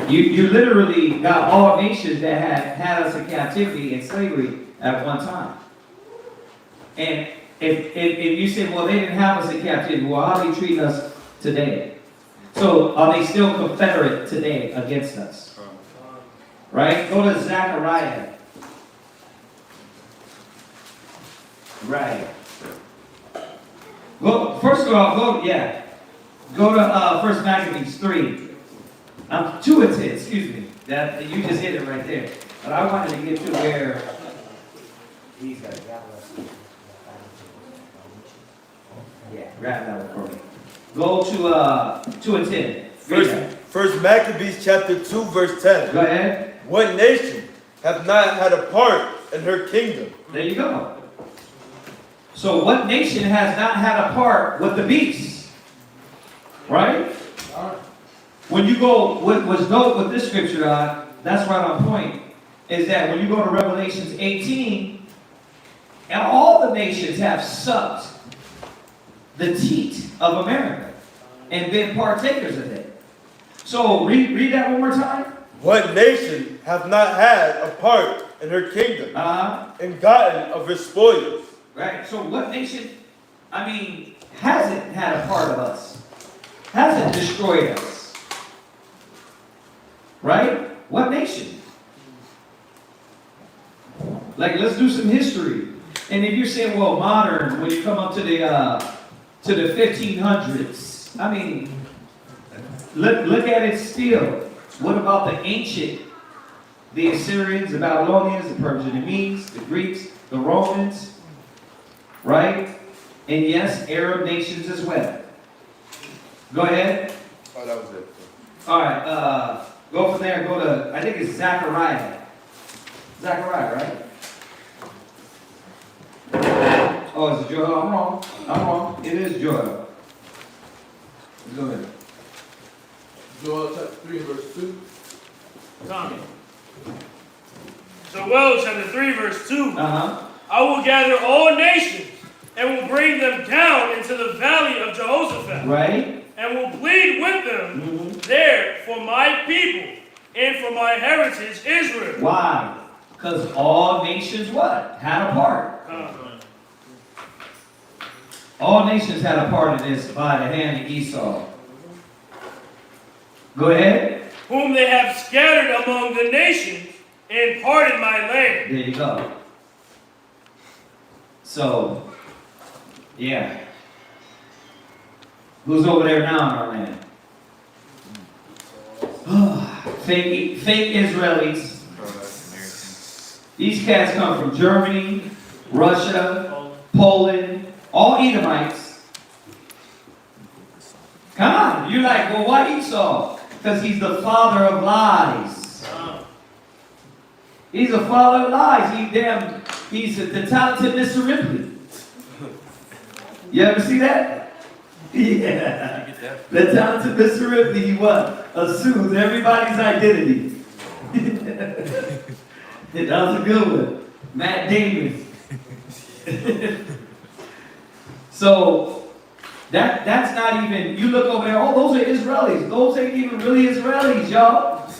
you literally got all nations that had us in captivity and slavery at one time. And if you say, well, they didn't have us in captivity, well, how are they treating us today? So are they still confederate today against us? Right? Go to Zechariah. Right. Go, first of all, go to 1 Maccabees 3. 2 and 10, excuse me. That you just hit it right there. But I wanted to get to where these guys got us. Yeah, grab that one for me. Go to 2 and 10. First Maccabees chapter 2, verse 10. Go ahead. What nation hath not had a part in her kingdom? There you go. So what nation has not had a part with the beast? Right? When you go, what's dope with this scripture, that's right on point, is that when you go to Revelations 18, and all the nations have sucked the teat of America and been partakers of it. So read that one more time. What nation hath not had a part in her kingdom and gotten of her spoils? Right. So what nation, hasn't had a part of us? Hasn't destroyed us? Right? What nation? Like, let's do some history. And if you're saying, well, modern, when you come up to the 1500s, look at it still. What about the ancient? The Assyrians, the Babylonians, the Persians, the Medes, the Greeks, the Romans, right? And yes, Arab nations as well. Go ahead. Oh, that was it. All right, go from there, go to, I think it's Zechariah. Zechariah, right? Oh, is it Joel? I'm wrong. It is Joel. Go ahead. Joel chapter 3, verse 2. Tommy. Joel chapter 3, verse 2. I will gather all nations and will bring them down into the valley of Jehoshaphat. Right. And will plead with them there for my people and for my heritage Israel. Why? Because all nations what? Had a part. All nations had a part in this by the hand of Esau. Go ahead. Whom they have scattered among the nations and parted my land. There you go. So, yeah. Who's over there now in our land? Fake Israelis. These cats come from Germany, Russia, Poland, all Edomites. Come on, you're like, well, why Esau? Because he's the father of lies. He's a father of lies. He's the talented Mr. Ripley. You ever see that? Yeah. The talented Mr. Ripley, he what? Assumes everybody's identity. That was a good one. Matt Damon. So, that's not even, you look over there, oh, those are Israelis. Those ain't even really Israelis, y'all.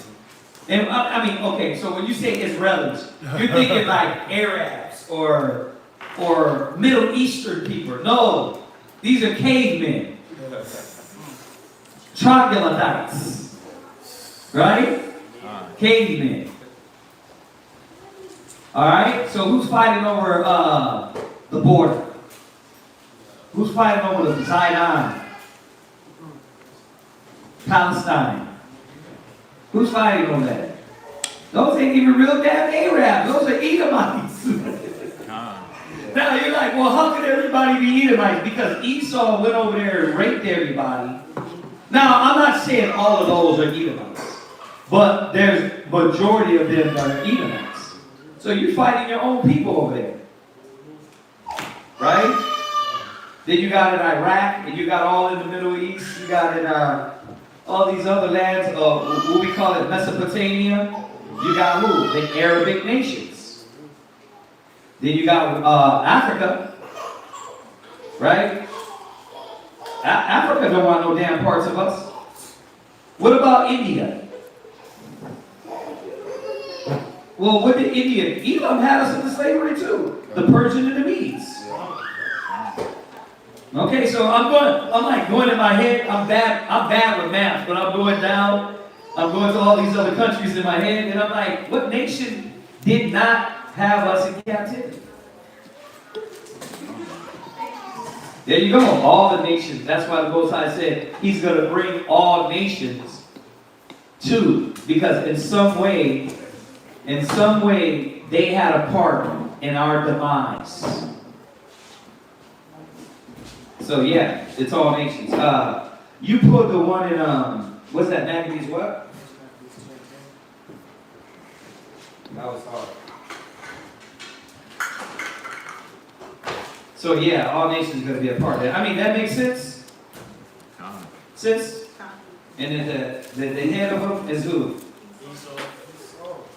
And I mean, okay, so when you say Israelis, you're thinking like Arabs or Middle Eastern people. No, these are cavemen. Troglodytes. Right? Cavemen. Alright, so who's fighting over the border? Who's fighting over the Zion? Palestine. Who's fighting over that? Those ain't even real damn Arabs. Those are Edomites. Now you're like, well, how could everybody be Edomites? Because Esau went over there and raped everybody. Now, I'm not saying all of those are Edomites, but there's majority of them that are Edomites. So you're fighting your own people over there. Right? Then you got in Iraq, and you got all in the Middle East. You got in all these other lands of what we call it Mesopotamia. You got who? The Arabic nations. Then you got Africa. Right? Africa don't want no damn parts of us. What about India? Well, what did India? Edom had us into slavery too. The Persian and the Medes. Okay, so I'm like going in my head. I'm bad with math, but I'm going down. I'm going to all these other countries in my head, and I'm like, what nation did not have us in captivity? There you go, all the nations. That's why the Most High said He's going to bring all nations to, because in some way, they had a part in our demise. So yeah, it's all nations. You put the one in what's that? Maccabees what? That was hard. So yeah, all nations are going to be a part of that. I mean, that makes sense. Sense. And then the head of them is who?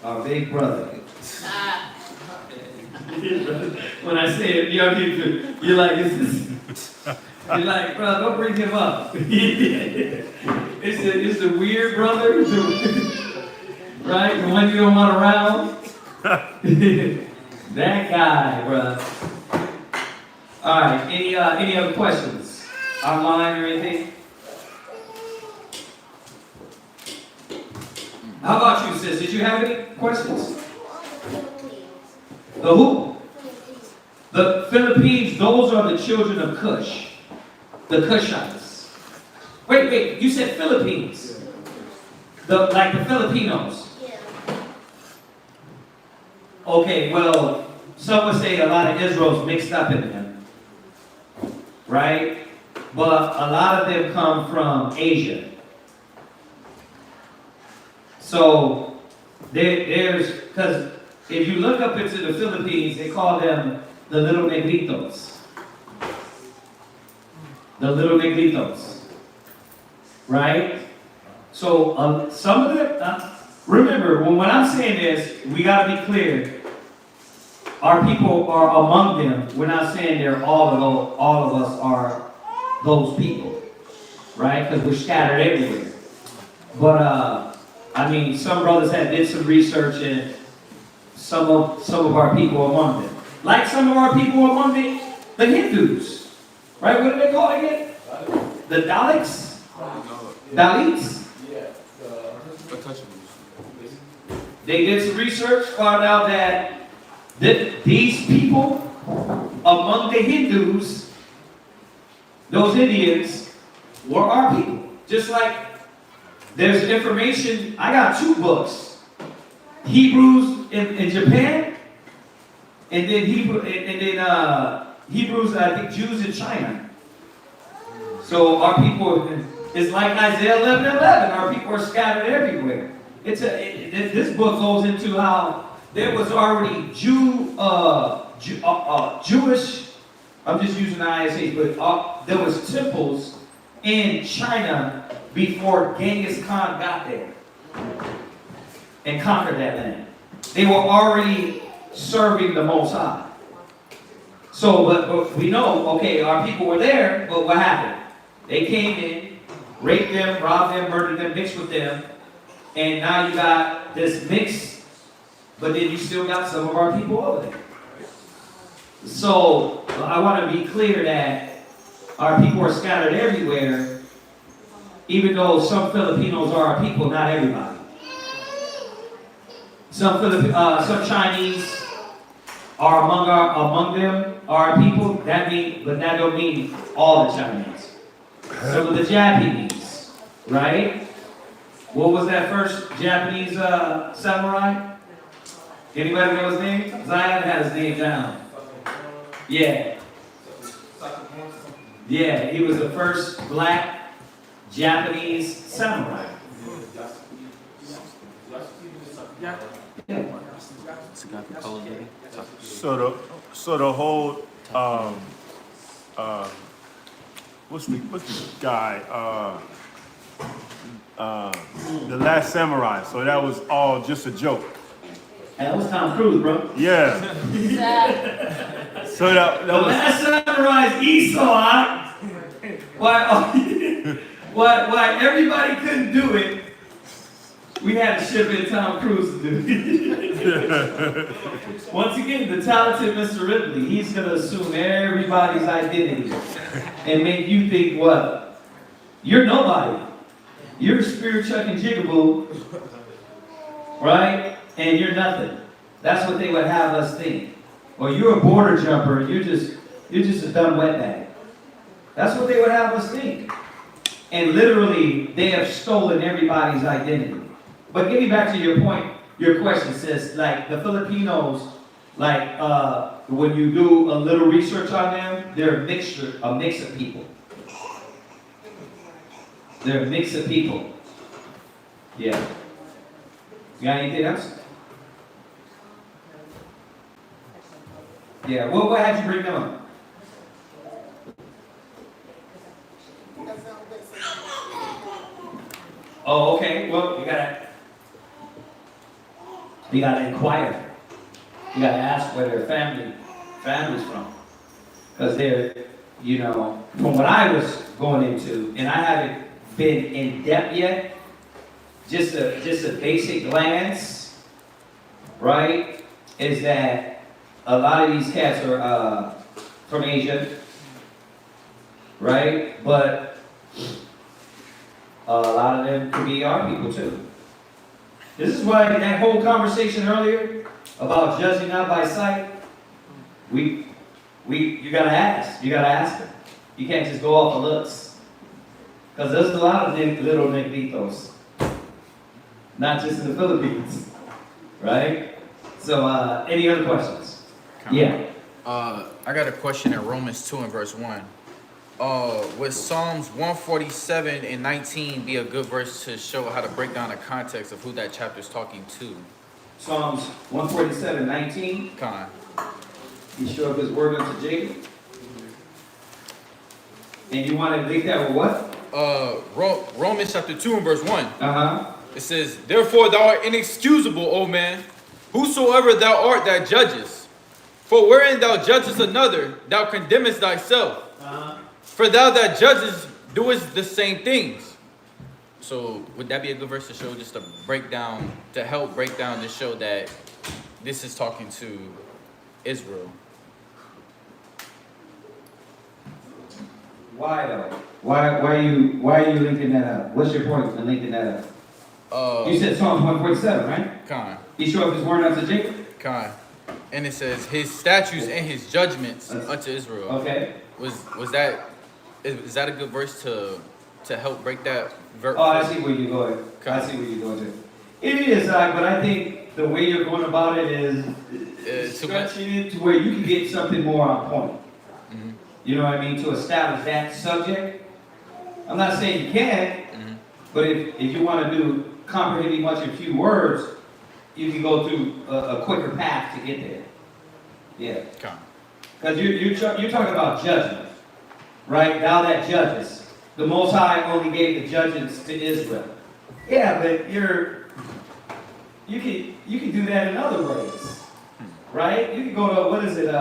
Our big brother. When I say it, you're like, you're like, bro, don't bring him up. It's the weird brother, right? The one you don't want around. That guy, bro. All right. Any other questions online or anything? How about you, sis? Did you have any questions? The who? The Philippines, those are the children of Cush. The Cushites. Wait, you said Philippines. Like the Filipinos. Okay, well, some would say a lot of Israel's mixed up in them. Right? But a lot of them come from Asia. So, because if you look up into the Philippines, they call them the little negritos. The little negritos. Right? So, some of them, remember, when I'm saying this, we got to be clear. Our people are among them. We're not saying they're all of us are those people. Right? Because we're scattered everywhere. But, I mean, some brothers did some research, and some of our people among them. Like some of our people among the Hindus. Right? What do they call it again? The Daleks? Dalits? They did some research, found out that these people among the Hindus, those Indians, were our people. Just like there's information, I got 2 books. Hebrews in Japan, and then Hebrews, I think Jews in China. So our people, it's like Isaiah 11:11. Our people are scattered everywhere. This book goes into how there was already Jewish. I'm just using the ISH, but there was temples in China before Genghis Khan got there and conquered that land. They were already serving the Most High. So, but we know, okay, our people were there, but what happened? They came in, raped them, robbed them, murdered them, mixed with them, and now you got this mix, but then you still got some of our people over there. So, I want to be clear that our people are scattered everywhere, even though some Filipinos are our people, not everybody. Some Chinese are among them are our people. But that don't mean all the Chinese. Some of the Japanese, right? What was that first Japanese samurai? Anybody know his name? Zion had his name down. Yeah. Yeah, he was the first black Japanese samurai. So the whole what's the guy the Last Samurai, so that was all just a joke. That was Tom Cruise, bro. Yeah. So that the was Last Samurai's Esau. Why everybody couldn't do it, we had to ship in Tom Cruise to do it. Once again, the talented Mr. Ripley, he's going to assume everybody's identity and make you think, what? You're nobody. You're Spirit Chuck and Jigaboo, right? And you're nothing. That's what they would have us think. Or you're a border jumper and you're just a dumb wetbag. That's what they would have us think. And literally, they have stolen everybody's identity. But getting back to your point, your question says, like the Filipinos, like when you do a little research on them, they're a mix of people. They're a mix of people. Yeah. You got anything else? Yeah. What had you bring them up? Oh, okay. Well, you gotta inquire. You gotta ask where their family's from, because they're, from what I was going into, and I haven't been in depth yet. Just a basic glance, right? Is that a lot of these cats are from Asia, right? But a lot of them could be our people too. This is why that whole conversation earlier about judging not by sight, you gotta ask. You gotta ask them. You can't just go off of looks, because there's a lot of little negritos, not just in the Philippines, right? So, any other questions? Yeah. I got a question in Romans 2 and verse 1. Would Psalms 147 and 19 be a good verse to show how to break down the context of who that chapter is talking to? Psalms 147, 19. Con. He showed his word unto Jacob. And you want to link that with what? Romans chapter 2 and verse 1. Uh-huh. It says, therefore thou art inexcusable, O man, whosoever thou art that judges. For wherein thou judgest another, thou condemnest thyself. For thou that judges doest the same things. So would that be a good verse to show, just to break down, to help break down, to show that this is talking to Israel? Why though? Why are you linking that up? What's your point in linking that up? You said Psalms 147, right? Con. He showed up his word unto Jacob? Con. And it says his statutes and his judgments unto Israel. Okay. Was that is that a good verse to help break that verse? Oh, I see where you're going. I see where you're going to. It is, but I think the way you're going about it is stretching it to where you can get something more on point. Mm-hmm. You know what I mean? To establish that subject. I'm not saying you can't, but if you want to do comprehending much in few words, you can go through a quicker path to get there. Yeah. Because you're talking about judgment, right? Thou that judges. The Most High only gave the judgments to Israel. Yeah, but you can do that in other ways, right? You can go to, what is it,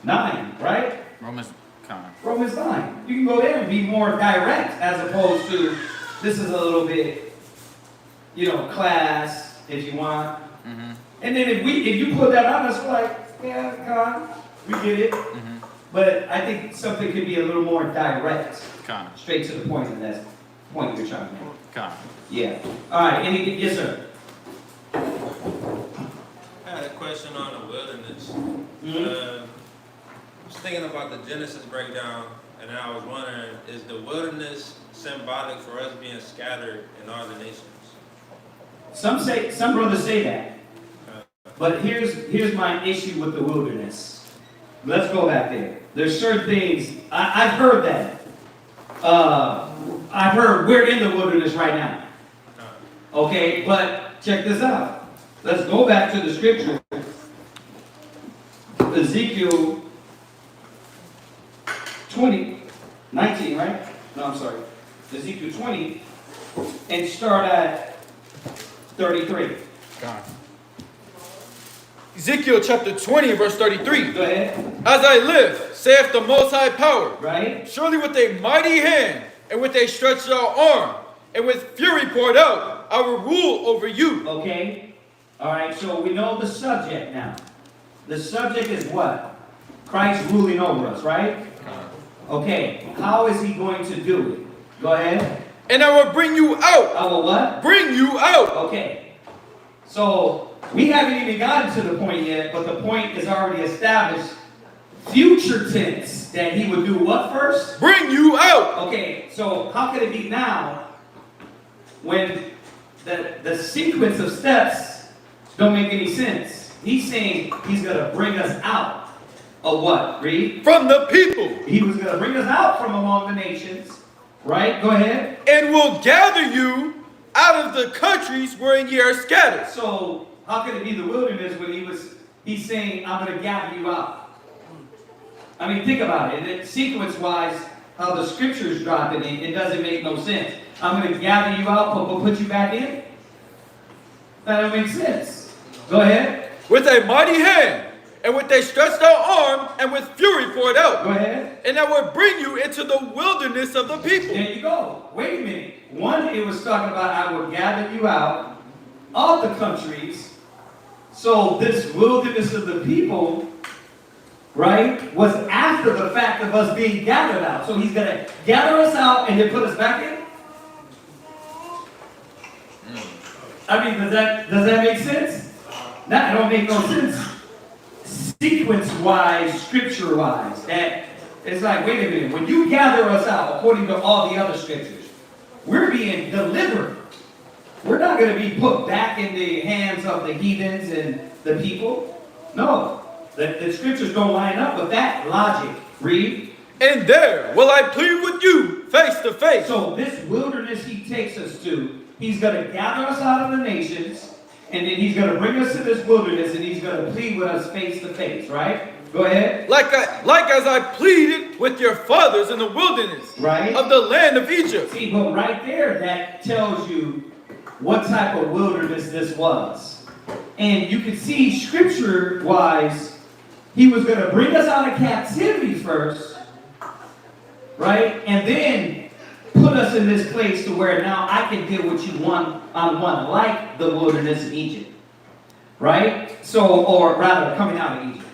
9, right? Romans 9. You can go there and be more direct as opposed to this is a little bit, class if you want. Mm-hmm. And then if you put that on us, we're like, yeah, God, we get it. Mm-hmm. But I think something could be a little more direct, straight to the point, and that's the point you're trying to make. Yeah. All right. Yes, sir. I had a question on the wilderness. I was thinking about the Genesis breakdown, and I was wondering, is the wilderness symbolic for us being scattered in all the nations? Some brothers say that. But here's my issue with the wilderness. Let's go back there. There's certain things, I've heard that. I've heard we're in the wilderness right now. Okay, but check this out. Let's go back to the scripture. Ezekiel 19, right? No, I'm sorry. Ezekiel 20, and start at 33. Ezekiel chapter 20, verse 33. Go ahead. As I live, saith the Most High Power, right? Surely with a mighty hand, and with a stretched out arm, and with fury poured out, I will rule over you. Okay. All right, so we know the subject now. The subject is what? Christ ruling over us, right? Okay. How is he going to do it? Go ahead. And I will bring you out. I will what? Bring you out. Okay. So we haven't even gotten to the point yet, but the point is already established. Future tense that he would do what first? Bring you out. Okay, so how could it be now when the sequence of steps don't make any sense? He's saying he's going to bring us out of what? Read. From the people. He was going to bring us out from among the nations. Right? Go ahead. And will gather you out of the countries wherein ye are scattered. So how could it be the wilderness when he's saying, I'm going to gather you out? I mean, think about it. Sequence-wise, how the scriptures drop it doesn't make no sense. I'm going to gather you out, but put you back in? That doesn't make sense. Go ahead. With a mighty hand, and with a stretched out arm, and with fury poured out. Go ahead. And I will bring you into the wilderness of the people. There you go. Wait a minute. One, it was talking about I will gather you out of the countries. So this wilderness of the people, right, was after the fact of us being gathered out. So he's going to gather us out and then put us back in? I mean, does that make sense? That don't make no sense. Sequence-wise, scripture-wise, that it's like, wait a minute, when you gather us out, according to all the other scriptures, we're being delivered. We're not going to be put back in the hands of the heathens and the people. No, the scriptures don't line up with that logic. Read. And there will I plead with you face to face. So this wilderness he takes us to, he's going to gather us out of the nations, and then he's going to bring us to this wilderness, and he's going to plead with us face to face, right? Go ahead. Like as I pleaded with your fathers in the wilderness, right, of the land of Egypt. See, but right there, that tells you what type of wilderness this was. And you can see scripture-wise, he was going to bring us out of captivity first, right? And then put us in this place to where now I can deal with you one-on-one, like the wilderness of Egypt, right? So, or rather, coming out of Egypt.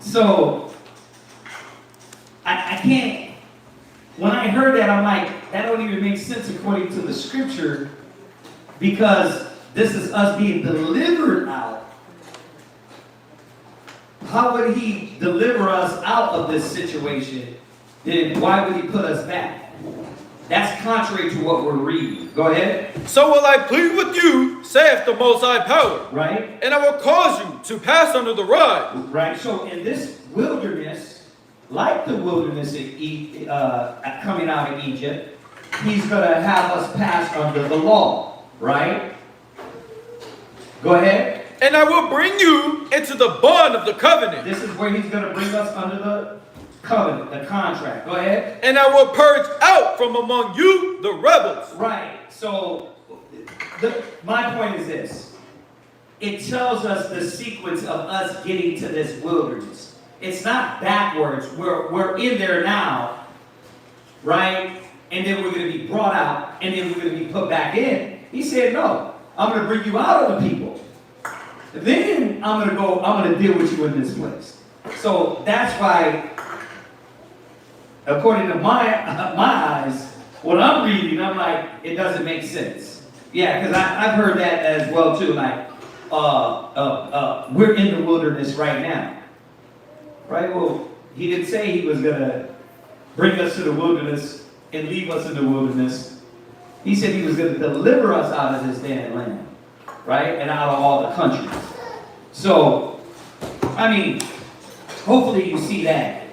So, I can't, when I heard that, I'm like, that don't even make sense according to the scripture, because this is us being delivered out. How would he deliver us out of this situation? Then why would he put us back? That's contrary to what we're reading. Go ahead. So will I plead with you, saith the Most High Power. Right. And I will cause you to pass under the rod. Right. So in this wilderness, like the wilderness coming out of Egypt, he's going to have us pass under the law. Right? Go ahead. And I will bring you into the bond of the covenant. This is where he's going to bring us under the covenant, the contract. Go ahead. And I will purge out from among you the rebels. Right. So my point is this. It tells us the sequence of us getting to this wilderness. It's not backwards. We're in there now, right? And then we're going to be brought out, and then we're going to be put back in. He said, no, I'm going to bring you out of the people. Then I'm going to deal with you in this place. So that's why, according to my eyes, what I'm reading, I'm like, it doesn't make sense. Yeah, because I've heard that as well too. Like, we're in the wilderness right now. Right? Well, he didn't say he was going to bring us to the wilderness and leave us in the wilderness. He said he was going to deliver us out of this damn land. Right? And out of all the countries. So, I mean, hopefully you see that.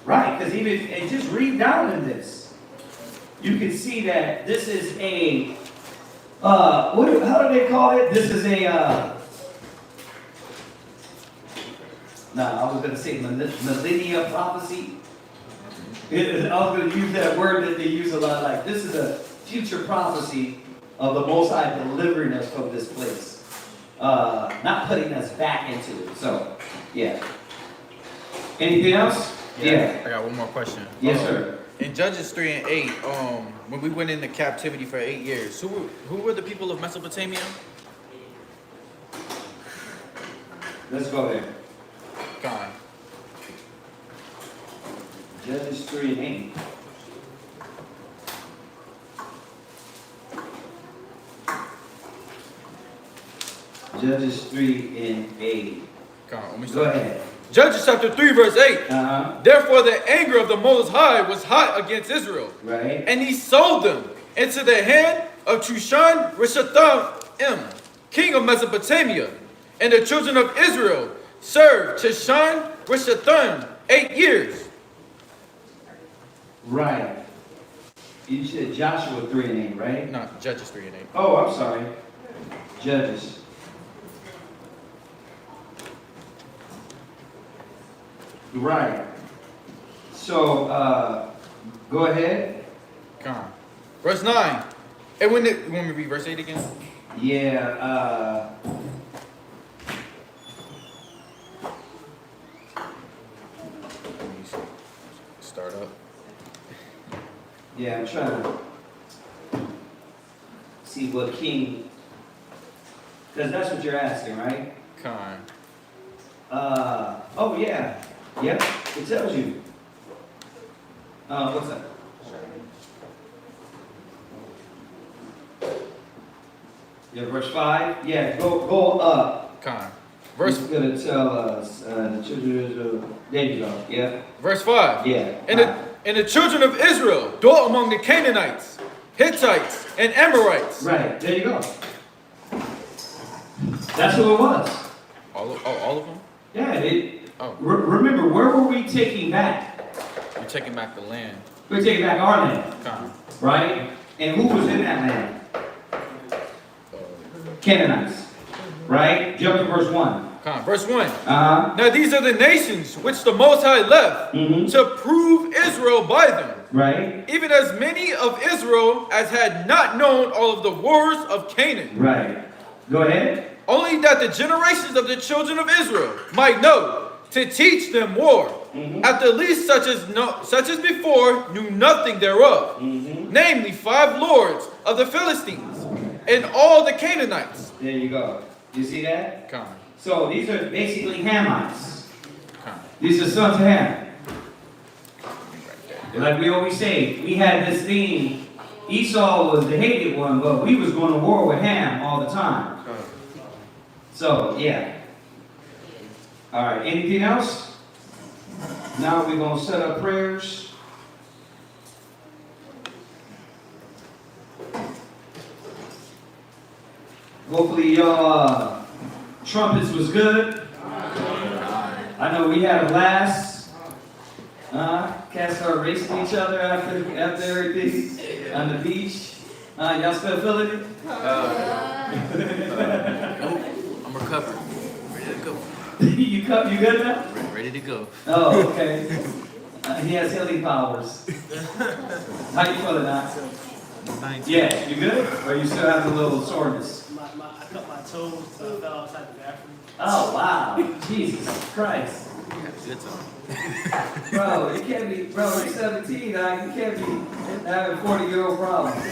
Right, because even, and just read down in this, you can see that this is a, how do they call it? This is a, I was going to say millennia prophecy. I was going to use that word that they use a lot, like this is a future prophecy of the Most High delivering us from this place. Not putting us back into it. So, yeah. Anything else? Yeah. I got one more question. Yes, sir. In Judges 3 and 8, when we went into captivity for 8 years, who were the people of Mesopotamia? Let's go there. God. Judges 3 and 8. Judges 3 and 8. Go ahead. Judges chapter 3 verse 8. Therefore the anger of the Most High was hot against Israel. Right. And he sold them into the hand of Chushan Rishathaim, king of Mesopotamia. And the children of Israel served Chushan Rishathaim 8 years. Right. You said Joshua 3 and 8, right? No, Judges 3 and 8. Oh, I'm sorry. Judges. Right. So, go ahead. Come on. Verse 9. And when you want me to read verse 8 again? Yeah, start up. Yeah, I'm trying to see what king, because that's what you're asking, right? Con. Oh yeah. Yep, it tells you. What's that? Yeah, verse 5. Yeah, go up. Con. Verse is going to tell us the children of Israel. There you go. Yeah. Verse 5. Yeah. And the children of Israel dwelt among the Canaanites, Hittites, and Amorites. Right. There you go. That's who it was. All of them? Yeah. Remember, where were we taking back? We're taking back the land. We're taking back our land. Con. Right? And who was in that land? Canaanites. Right? Jump to verse 1. Con. Verse 1. Now these are the nations which the Most High left to prove Israel by them. Right. Even as many of Israel as had not known all of the wars of Canaan. Right. Go ahead. Only that the generations of the children of Israel might know, to teach them war. At the least such as before knew nothing thereof. Namely 5 lords of the Philistines and all the Canaanites. There you go. You see that? Come. So these are basically Hamites. These are sons of Ham. Like we always say, we had this theme. Esau was the hated one, but we was going to war with Ham all the time. So, yeah. All right, anything else? Now we're going to set up prayers. Hopefully y'all trumpets was good. I know we had a blast. Cats started racing each other after everything on the beach. Y'all still feeling it? I'm recovered. Ready to go. You good now? Ready to go. Oh, okay. He has healing powers. How you feeling now? Yeah, you good? Or you still have a little soreness? I cut my toes, so I fell outside the bathroom. Oh, wow. Jesus Christ. Good time. Bro, you can't be, bro, you're 17, now. You can't be having 40-year-old problems.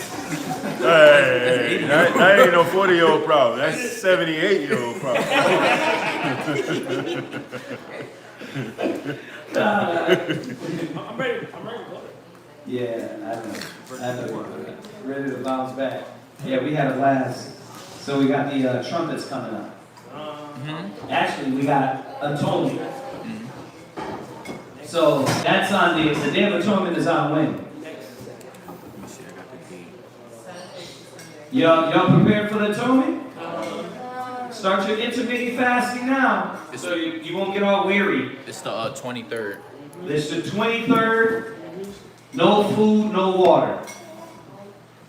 Hey, that ain't no 40-year-old problem. That's 78-year-old problem. I'm ready to go. Yeah, I know. Ready to bounce back. Yeah, we had a blast. So we got the trumpets coming up. Actually, we got atonement. So that's on the Day of Atonement is on when? Y'all prepared for the atonement? Start your intermittent fasting now, so you won't get all weary. It's the 23rd. It's the 23rd. No food, no water.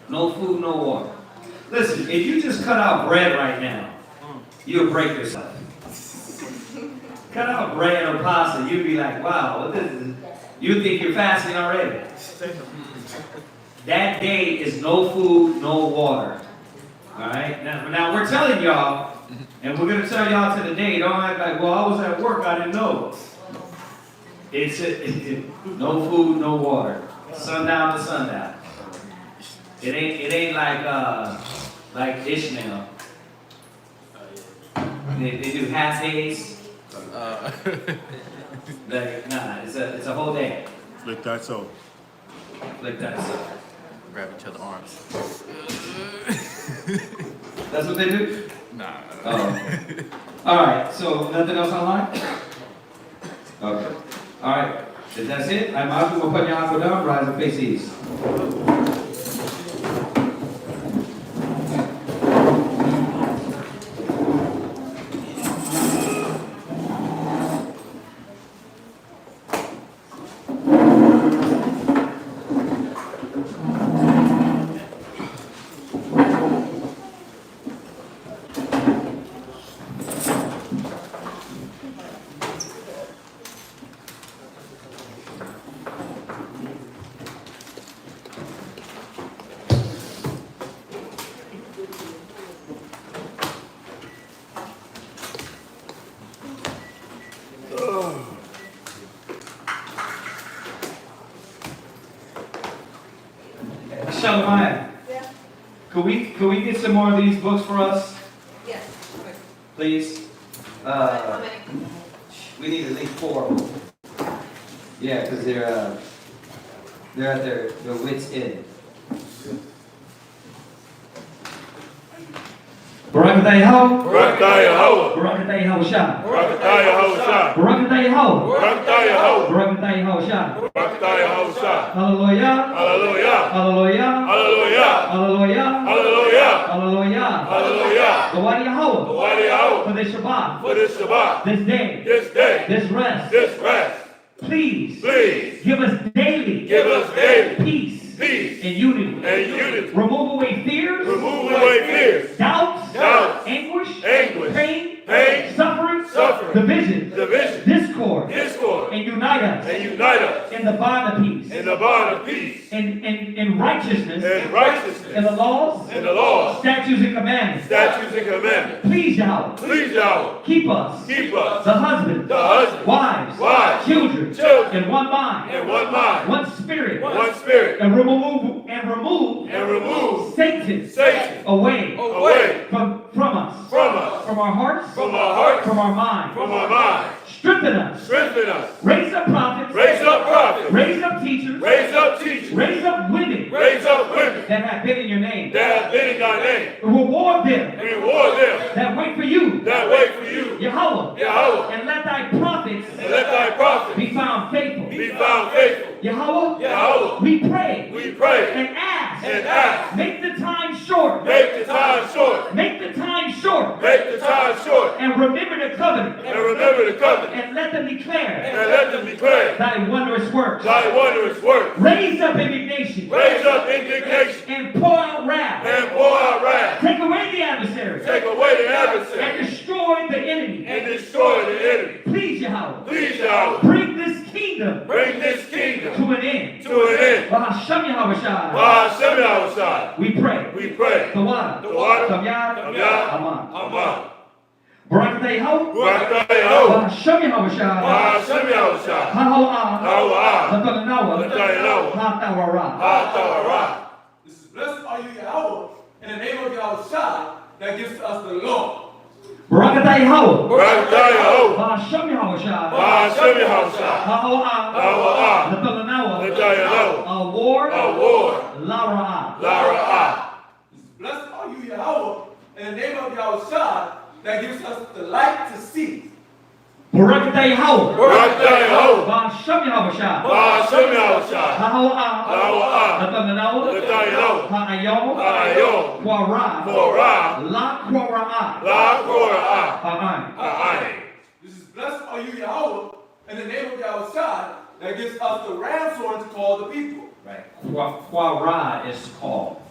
No food, no water. Listen, if you just cut out bread right now, you'll break yourself. Cut out bread or pasta, you'd be like, wow, what this is? You think you're fasting already. That day is no food, no water. Alright? Now we're telling y'all, and we're going to tell y'all to the day, don't act like, well, I was at work, I didn't know. It's no food, no water. Sundown to sundown. It ain't like Ishmael. They do half days. It's a whole day. Like that so. Like that so. Grab each other's arms. That's what they do? Nah. Oh. All right. So nothing else online? Okay. All right. If that's it, I'm out. We'll put your ankle down. Rise and face east. Shalom. Yeah. Could we get some more of these books for us, Yes. please? How many? We need at least 4 of them. Yeah, because they're at their wits' end. Barakatah Yahweh. Barakatah Yahweh. Barakatah Yahweh Shah. Barakatah Yahweh Shah. Barakatah Yahweh. Barakatah Yahweh. Barakatah Yahweh Shah. Barakatah Yahweh Shah. Hallelujah. Hallelujah. Hallelujah. Hallelujah. Hallelujah. Hallelujah. Hallelujah. Hallelujah. Gawadi Yahweh. Gawadi Yahweh. For this Shabbat. For this Shabbat. This day. This day. This rest. This rest. Please. Please. Give us daily. Give us daily. Peace. Peace. And unity. And unity. Remove away fears. Remove away fears. Doubts. Doubts. Anguish. Anguish. Pain. Pain. Suffering. Suffering. Division. Division. Discord. Discord. And unite us. And unite us. In the bond of peace. In the bond of peace. In righteousness. And righteousness. In the laws. In the laws. Statutes and commandments. Statutes and commandments. Please, Yahweh. Please, Yahweh. Keep us. Keep us. The husband. The husband. Wives. Wives. Children. Children. In one mind. In one mind. One spirit. One spirit. And remove And remove Satan. Satan Away. away From from us, from our hearts, from our hearts, from our minds, from our minds. Strengthen us. Strengthen us. Raise up prophets. Raise up prophets. Raise up teachers. Raise up teachers. Raise up women. Raise up women that have been in your name. that have been in thy name. Reward them. Reward them that wait for you. that wait for you. Yahweh. Yahweh. And let thy prophets. And let thy prophets be found faithful. be found faithful. Yahweh. Yahweh. We pray. We pray. And ask. And ask. Make the time short. Make the time short. Make the time short. Make the time short. And remember the covenant. And remember the covenant. And let them declare. And let them declare thy wondrous works. Thy wondrous works. Raise up indignation. Raise up indignation. And pour out wrath. And pour out wrath. Take away the adversary. Take away the adversary. And destroy the enemy. And destroy the enemy. Please, Yahweh. Please, Yahweh. Bring this kingdom. Bring this kingdom to an end. To an end. Bahashem Yahushai. Bahashem Yahushai. We pray. We pray. The water. The water. Tamyad. Aman. Aman. Barakatay Yahweh. Barakatay Yahweh. Bahashem Yahushai. Bahashem Yahushai. Hahoah. Hahoah. Latanawa. Latanawa. Hatawara. Hatawara. This is blessed are you, Yahweh, in the name of Yahushua that gives to us the law. Barakatay Yahweh. Barakatay Yahweh. Bahashem Yahushai. Bahashem Yahushai. Hahoah. Hahoah. Latanawa. Latanawa. Award. Award. Lara'ah. Lara'ah. Blessed are you, Yahweh, in the name of Yahushua that gives us the light to see. Barakatay Yahweh. Barakatay Yahweh. Bahashem Yahushai. Bahashem Yahushai. Hahoah. Hahoah. Latanawa. Latanawa. Ha'ayom. Ha'ayom. Quara. Quara. La Quara'ah. La Quara'ah. Amen. This is blessed are you, Yahweh, in the name of Yahushua that gives us the ram's horn to call the people. Right. Quara is called.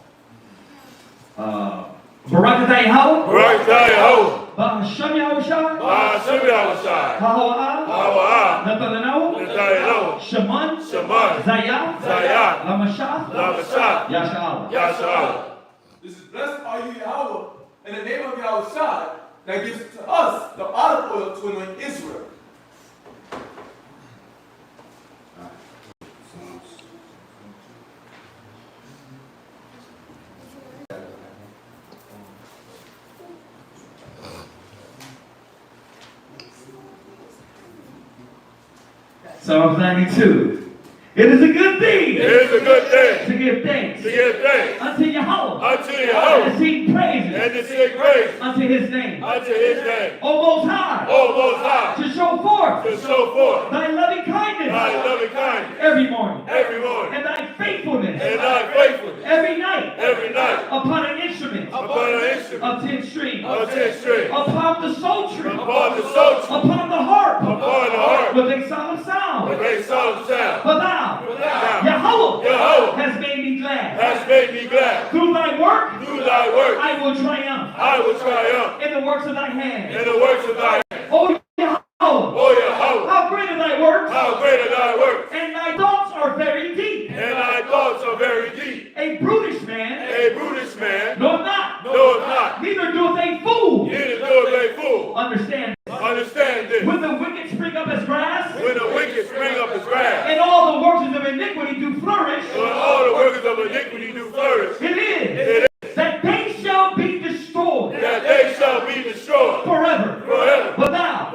Barakatay Yahweh. Barakatay Yahweh. Bahashem Yahushai. Bahashem Yahushai. Hahoah. Hahoah. Latanawa. Latanawa. Shaman. Shaman. Zayah. Zayah. Lamashah. Lamashah. Yasha'Allah. Yasha'Allah. This is blessed are you, Yahweh, in the name of Yahushua that gives to us the olive oil to anoint Israel. Psalm 92. It is a good thing. It is a good thing. To give thanks. To give thanks. Unto Yahweh. Unto Yahweh. And to sing praises. And to sing praise. Unto his name. Unto his name. O Most High. O Most High. To show forth. To show forth. Thy loving kindness. Thy loving kindness. Every morning. Every morning. And thy faithfulness. And thy faithfulness. Every night. Every night. Upon an instrument. Upon an instrument. Of 10 strings. Of 10 strings. Upon the psaltery. Upon the psaltery. Upon the harp. Upon the harp. With a solemn sound. With a solemn sound. For thou. Yahweh has made me glad. Has made me glad. Through thy work. Through thy work. I will triumph. I will triumph. In the works of thy hands. In the works of thy hands. O Yahweh. O Yahweh. How great are thy works. How great are thy works. And thy thoughts are very deep. And thy thoughts are very deep. A brutish man. A brutish man. Knoweth not. Knoweth not. Neither doeth a fool. Neither doeth a fool. Understand. Understand this. When the wicked spring up as grass. When the wicked spring up as grass. And all the workers of iniquity do flourish. When all the workers of iniquity do flourish. It is. That they shall be destroyed. That they shall be destroyed. Forever. Forever. But thou.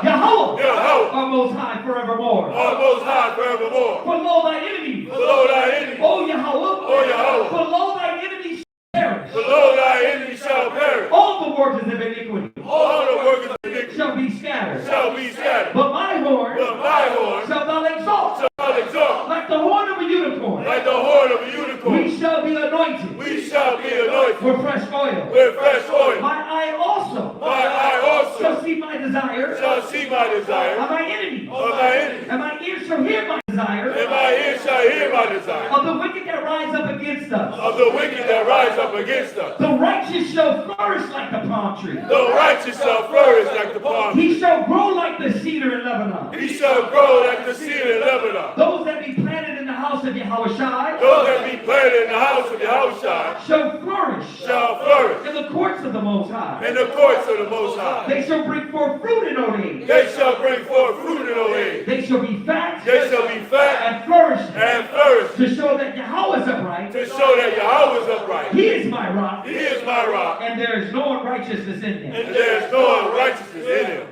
Yahweh. Are most high forevermore. Are most high forevermore. For lo thy enemies. Below thy enemies. O Yahweh. O Yahweh. For lo thy enemies shall perish. Below thy enemies shall perish. All the workers of iniquity. All the workers of iniquity shall be scattered. Shall be scattered. But my horn. Shall thou exalt. Shall thou exalt. Like the horn of a unicorn. Like the horn of a unicorn. We shall be anointed. We shall be anointed. With fresh oil. With fresh oil. My eye also. My eye also. Shall see my desire. Shall see my desire. Of my enemies. Of my enemies. And my ears shall hear my desire. And my ears shall hear my desire. Of the wicked that rise up against us. Of the wicked that rise up against us. The righteous shall flourish like the palm tree. The righteous shall flourish like the palm tree. He shall grow like the cedar in Lebanon. He shall grow like the cedar in Lebanon. Those that be planted in the house of Yahushai. Those that be planted in the house of Yahushai. Shall flourish. Shall flourish. In the courts of the Most High. In the courts of the Most High. They shall bring forth fruit in old age. They shall bring forth fruit in old age. They shall be fat. They shall be fat. And flourish. And flourish. To show that Yahweh is upright. To show that Yahweh is upright. He is my rock. He is my rock. And there is no one righteous unrighteousness in them. And there is no unrighteousness in them.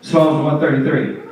Psalms 133.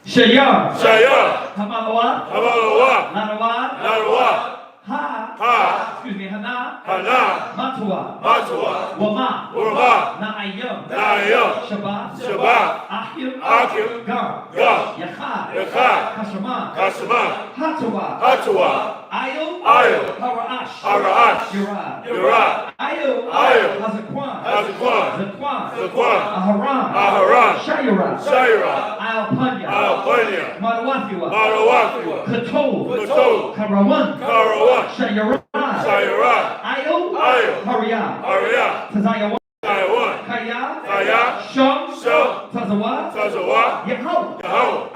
Shayar. Shayar. Hamalawa. Hamalawa. Lanawa. Lanawa. Excuse me, Hana. Hana. Matua. Matua. Wama. Wama. Naayam. Naayam. Shabbat. Shabbat. Ahim. Ahim. Gar. Gar. Yachad. Yachad. Kashama. Kashama. Hatawa. Hatawa. Ayo. Ayo. Haraash. Haraash. Yurad. Yurad. Ayo. Ayo. Hazakwan. Hazakwan. Zakwan. Zakwan. Aharam. Aharam. Shayara. Shayara. Alpanya. Alpanya. Madawafiwa. Madawafiwa. Katol. Katol. Karawan. Karawan. Shayara. Shayara. Ayo. Ayo. Haria. Haria. Tazayawan. Taiwan. Kaya. Kaya. Sham. Sham. Tazawa. Tazawa. Yahweh. Yahweh.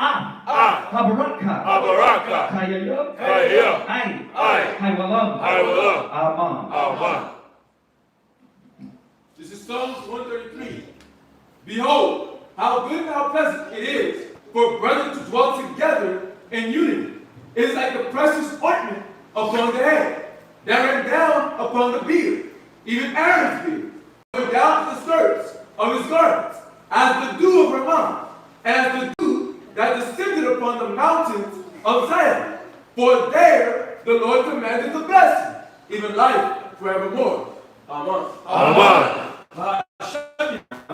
Habaraka. Habaraka. Kaya. Kaya. Ay. Haywalam. Haywalam. Aman. Aman. This is Psalms 133. Behold, how good and how pleasant it is for brethren to dwell together in unity. It is like the precious ointment upon the head, that ran down upon the beard, even Aaron's beard, went down to the skirts of his garments, as the dew of Hermon, and as the dew that descended upon the mountains of Zion. For there the Lord commanded the blessing, even life forevermore. Amen. Amen.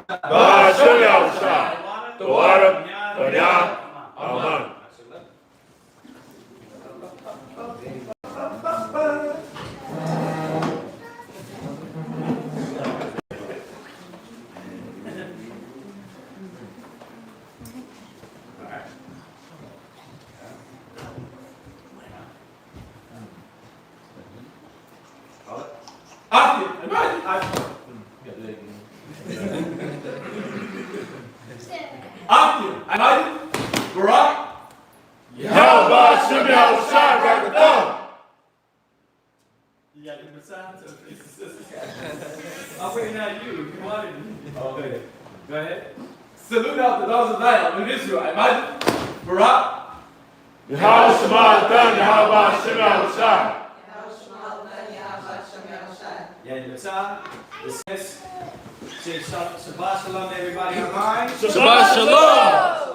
Ba'ashem Yahushua. The water. Amen. Amen. Imagine Barak. Yahweh Shem Yahushua Rakatham. You got the Messiah to the face. I'm waiting on you. You wanted me. Okay. Go ahead. Salute out the daughters of Zion in Israel. Imagine Barak. Yahweh Shema Adon Yahweh Shem Yahushua. Yeah, the Messiah. The says, say Shabbat Shalom, everybody. All right? Shabbat Shalom.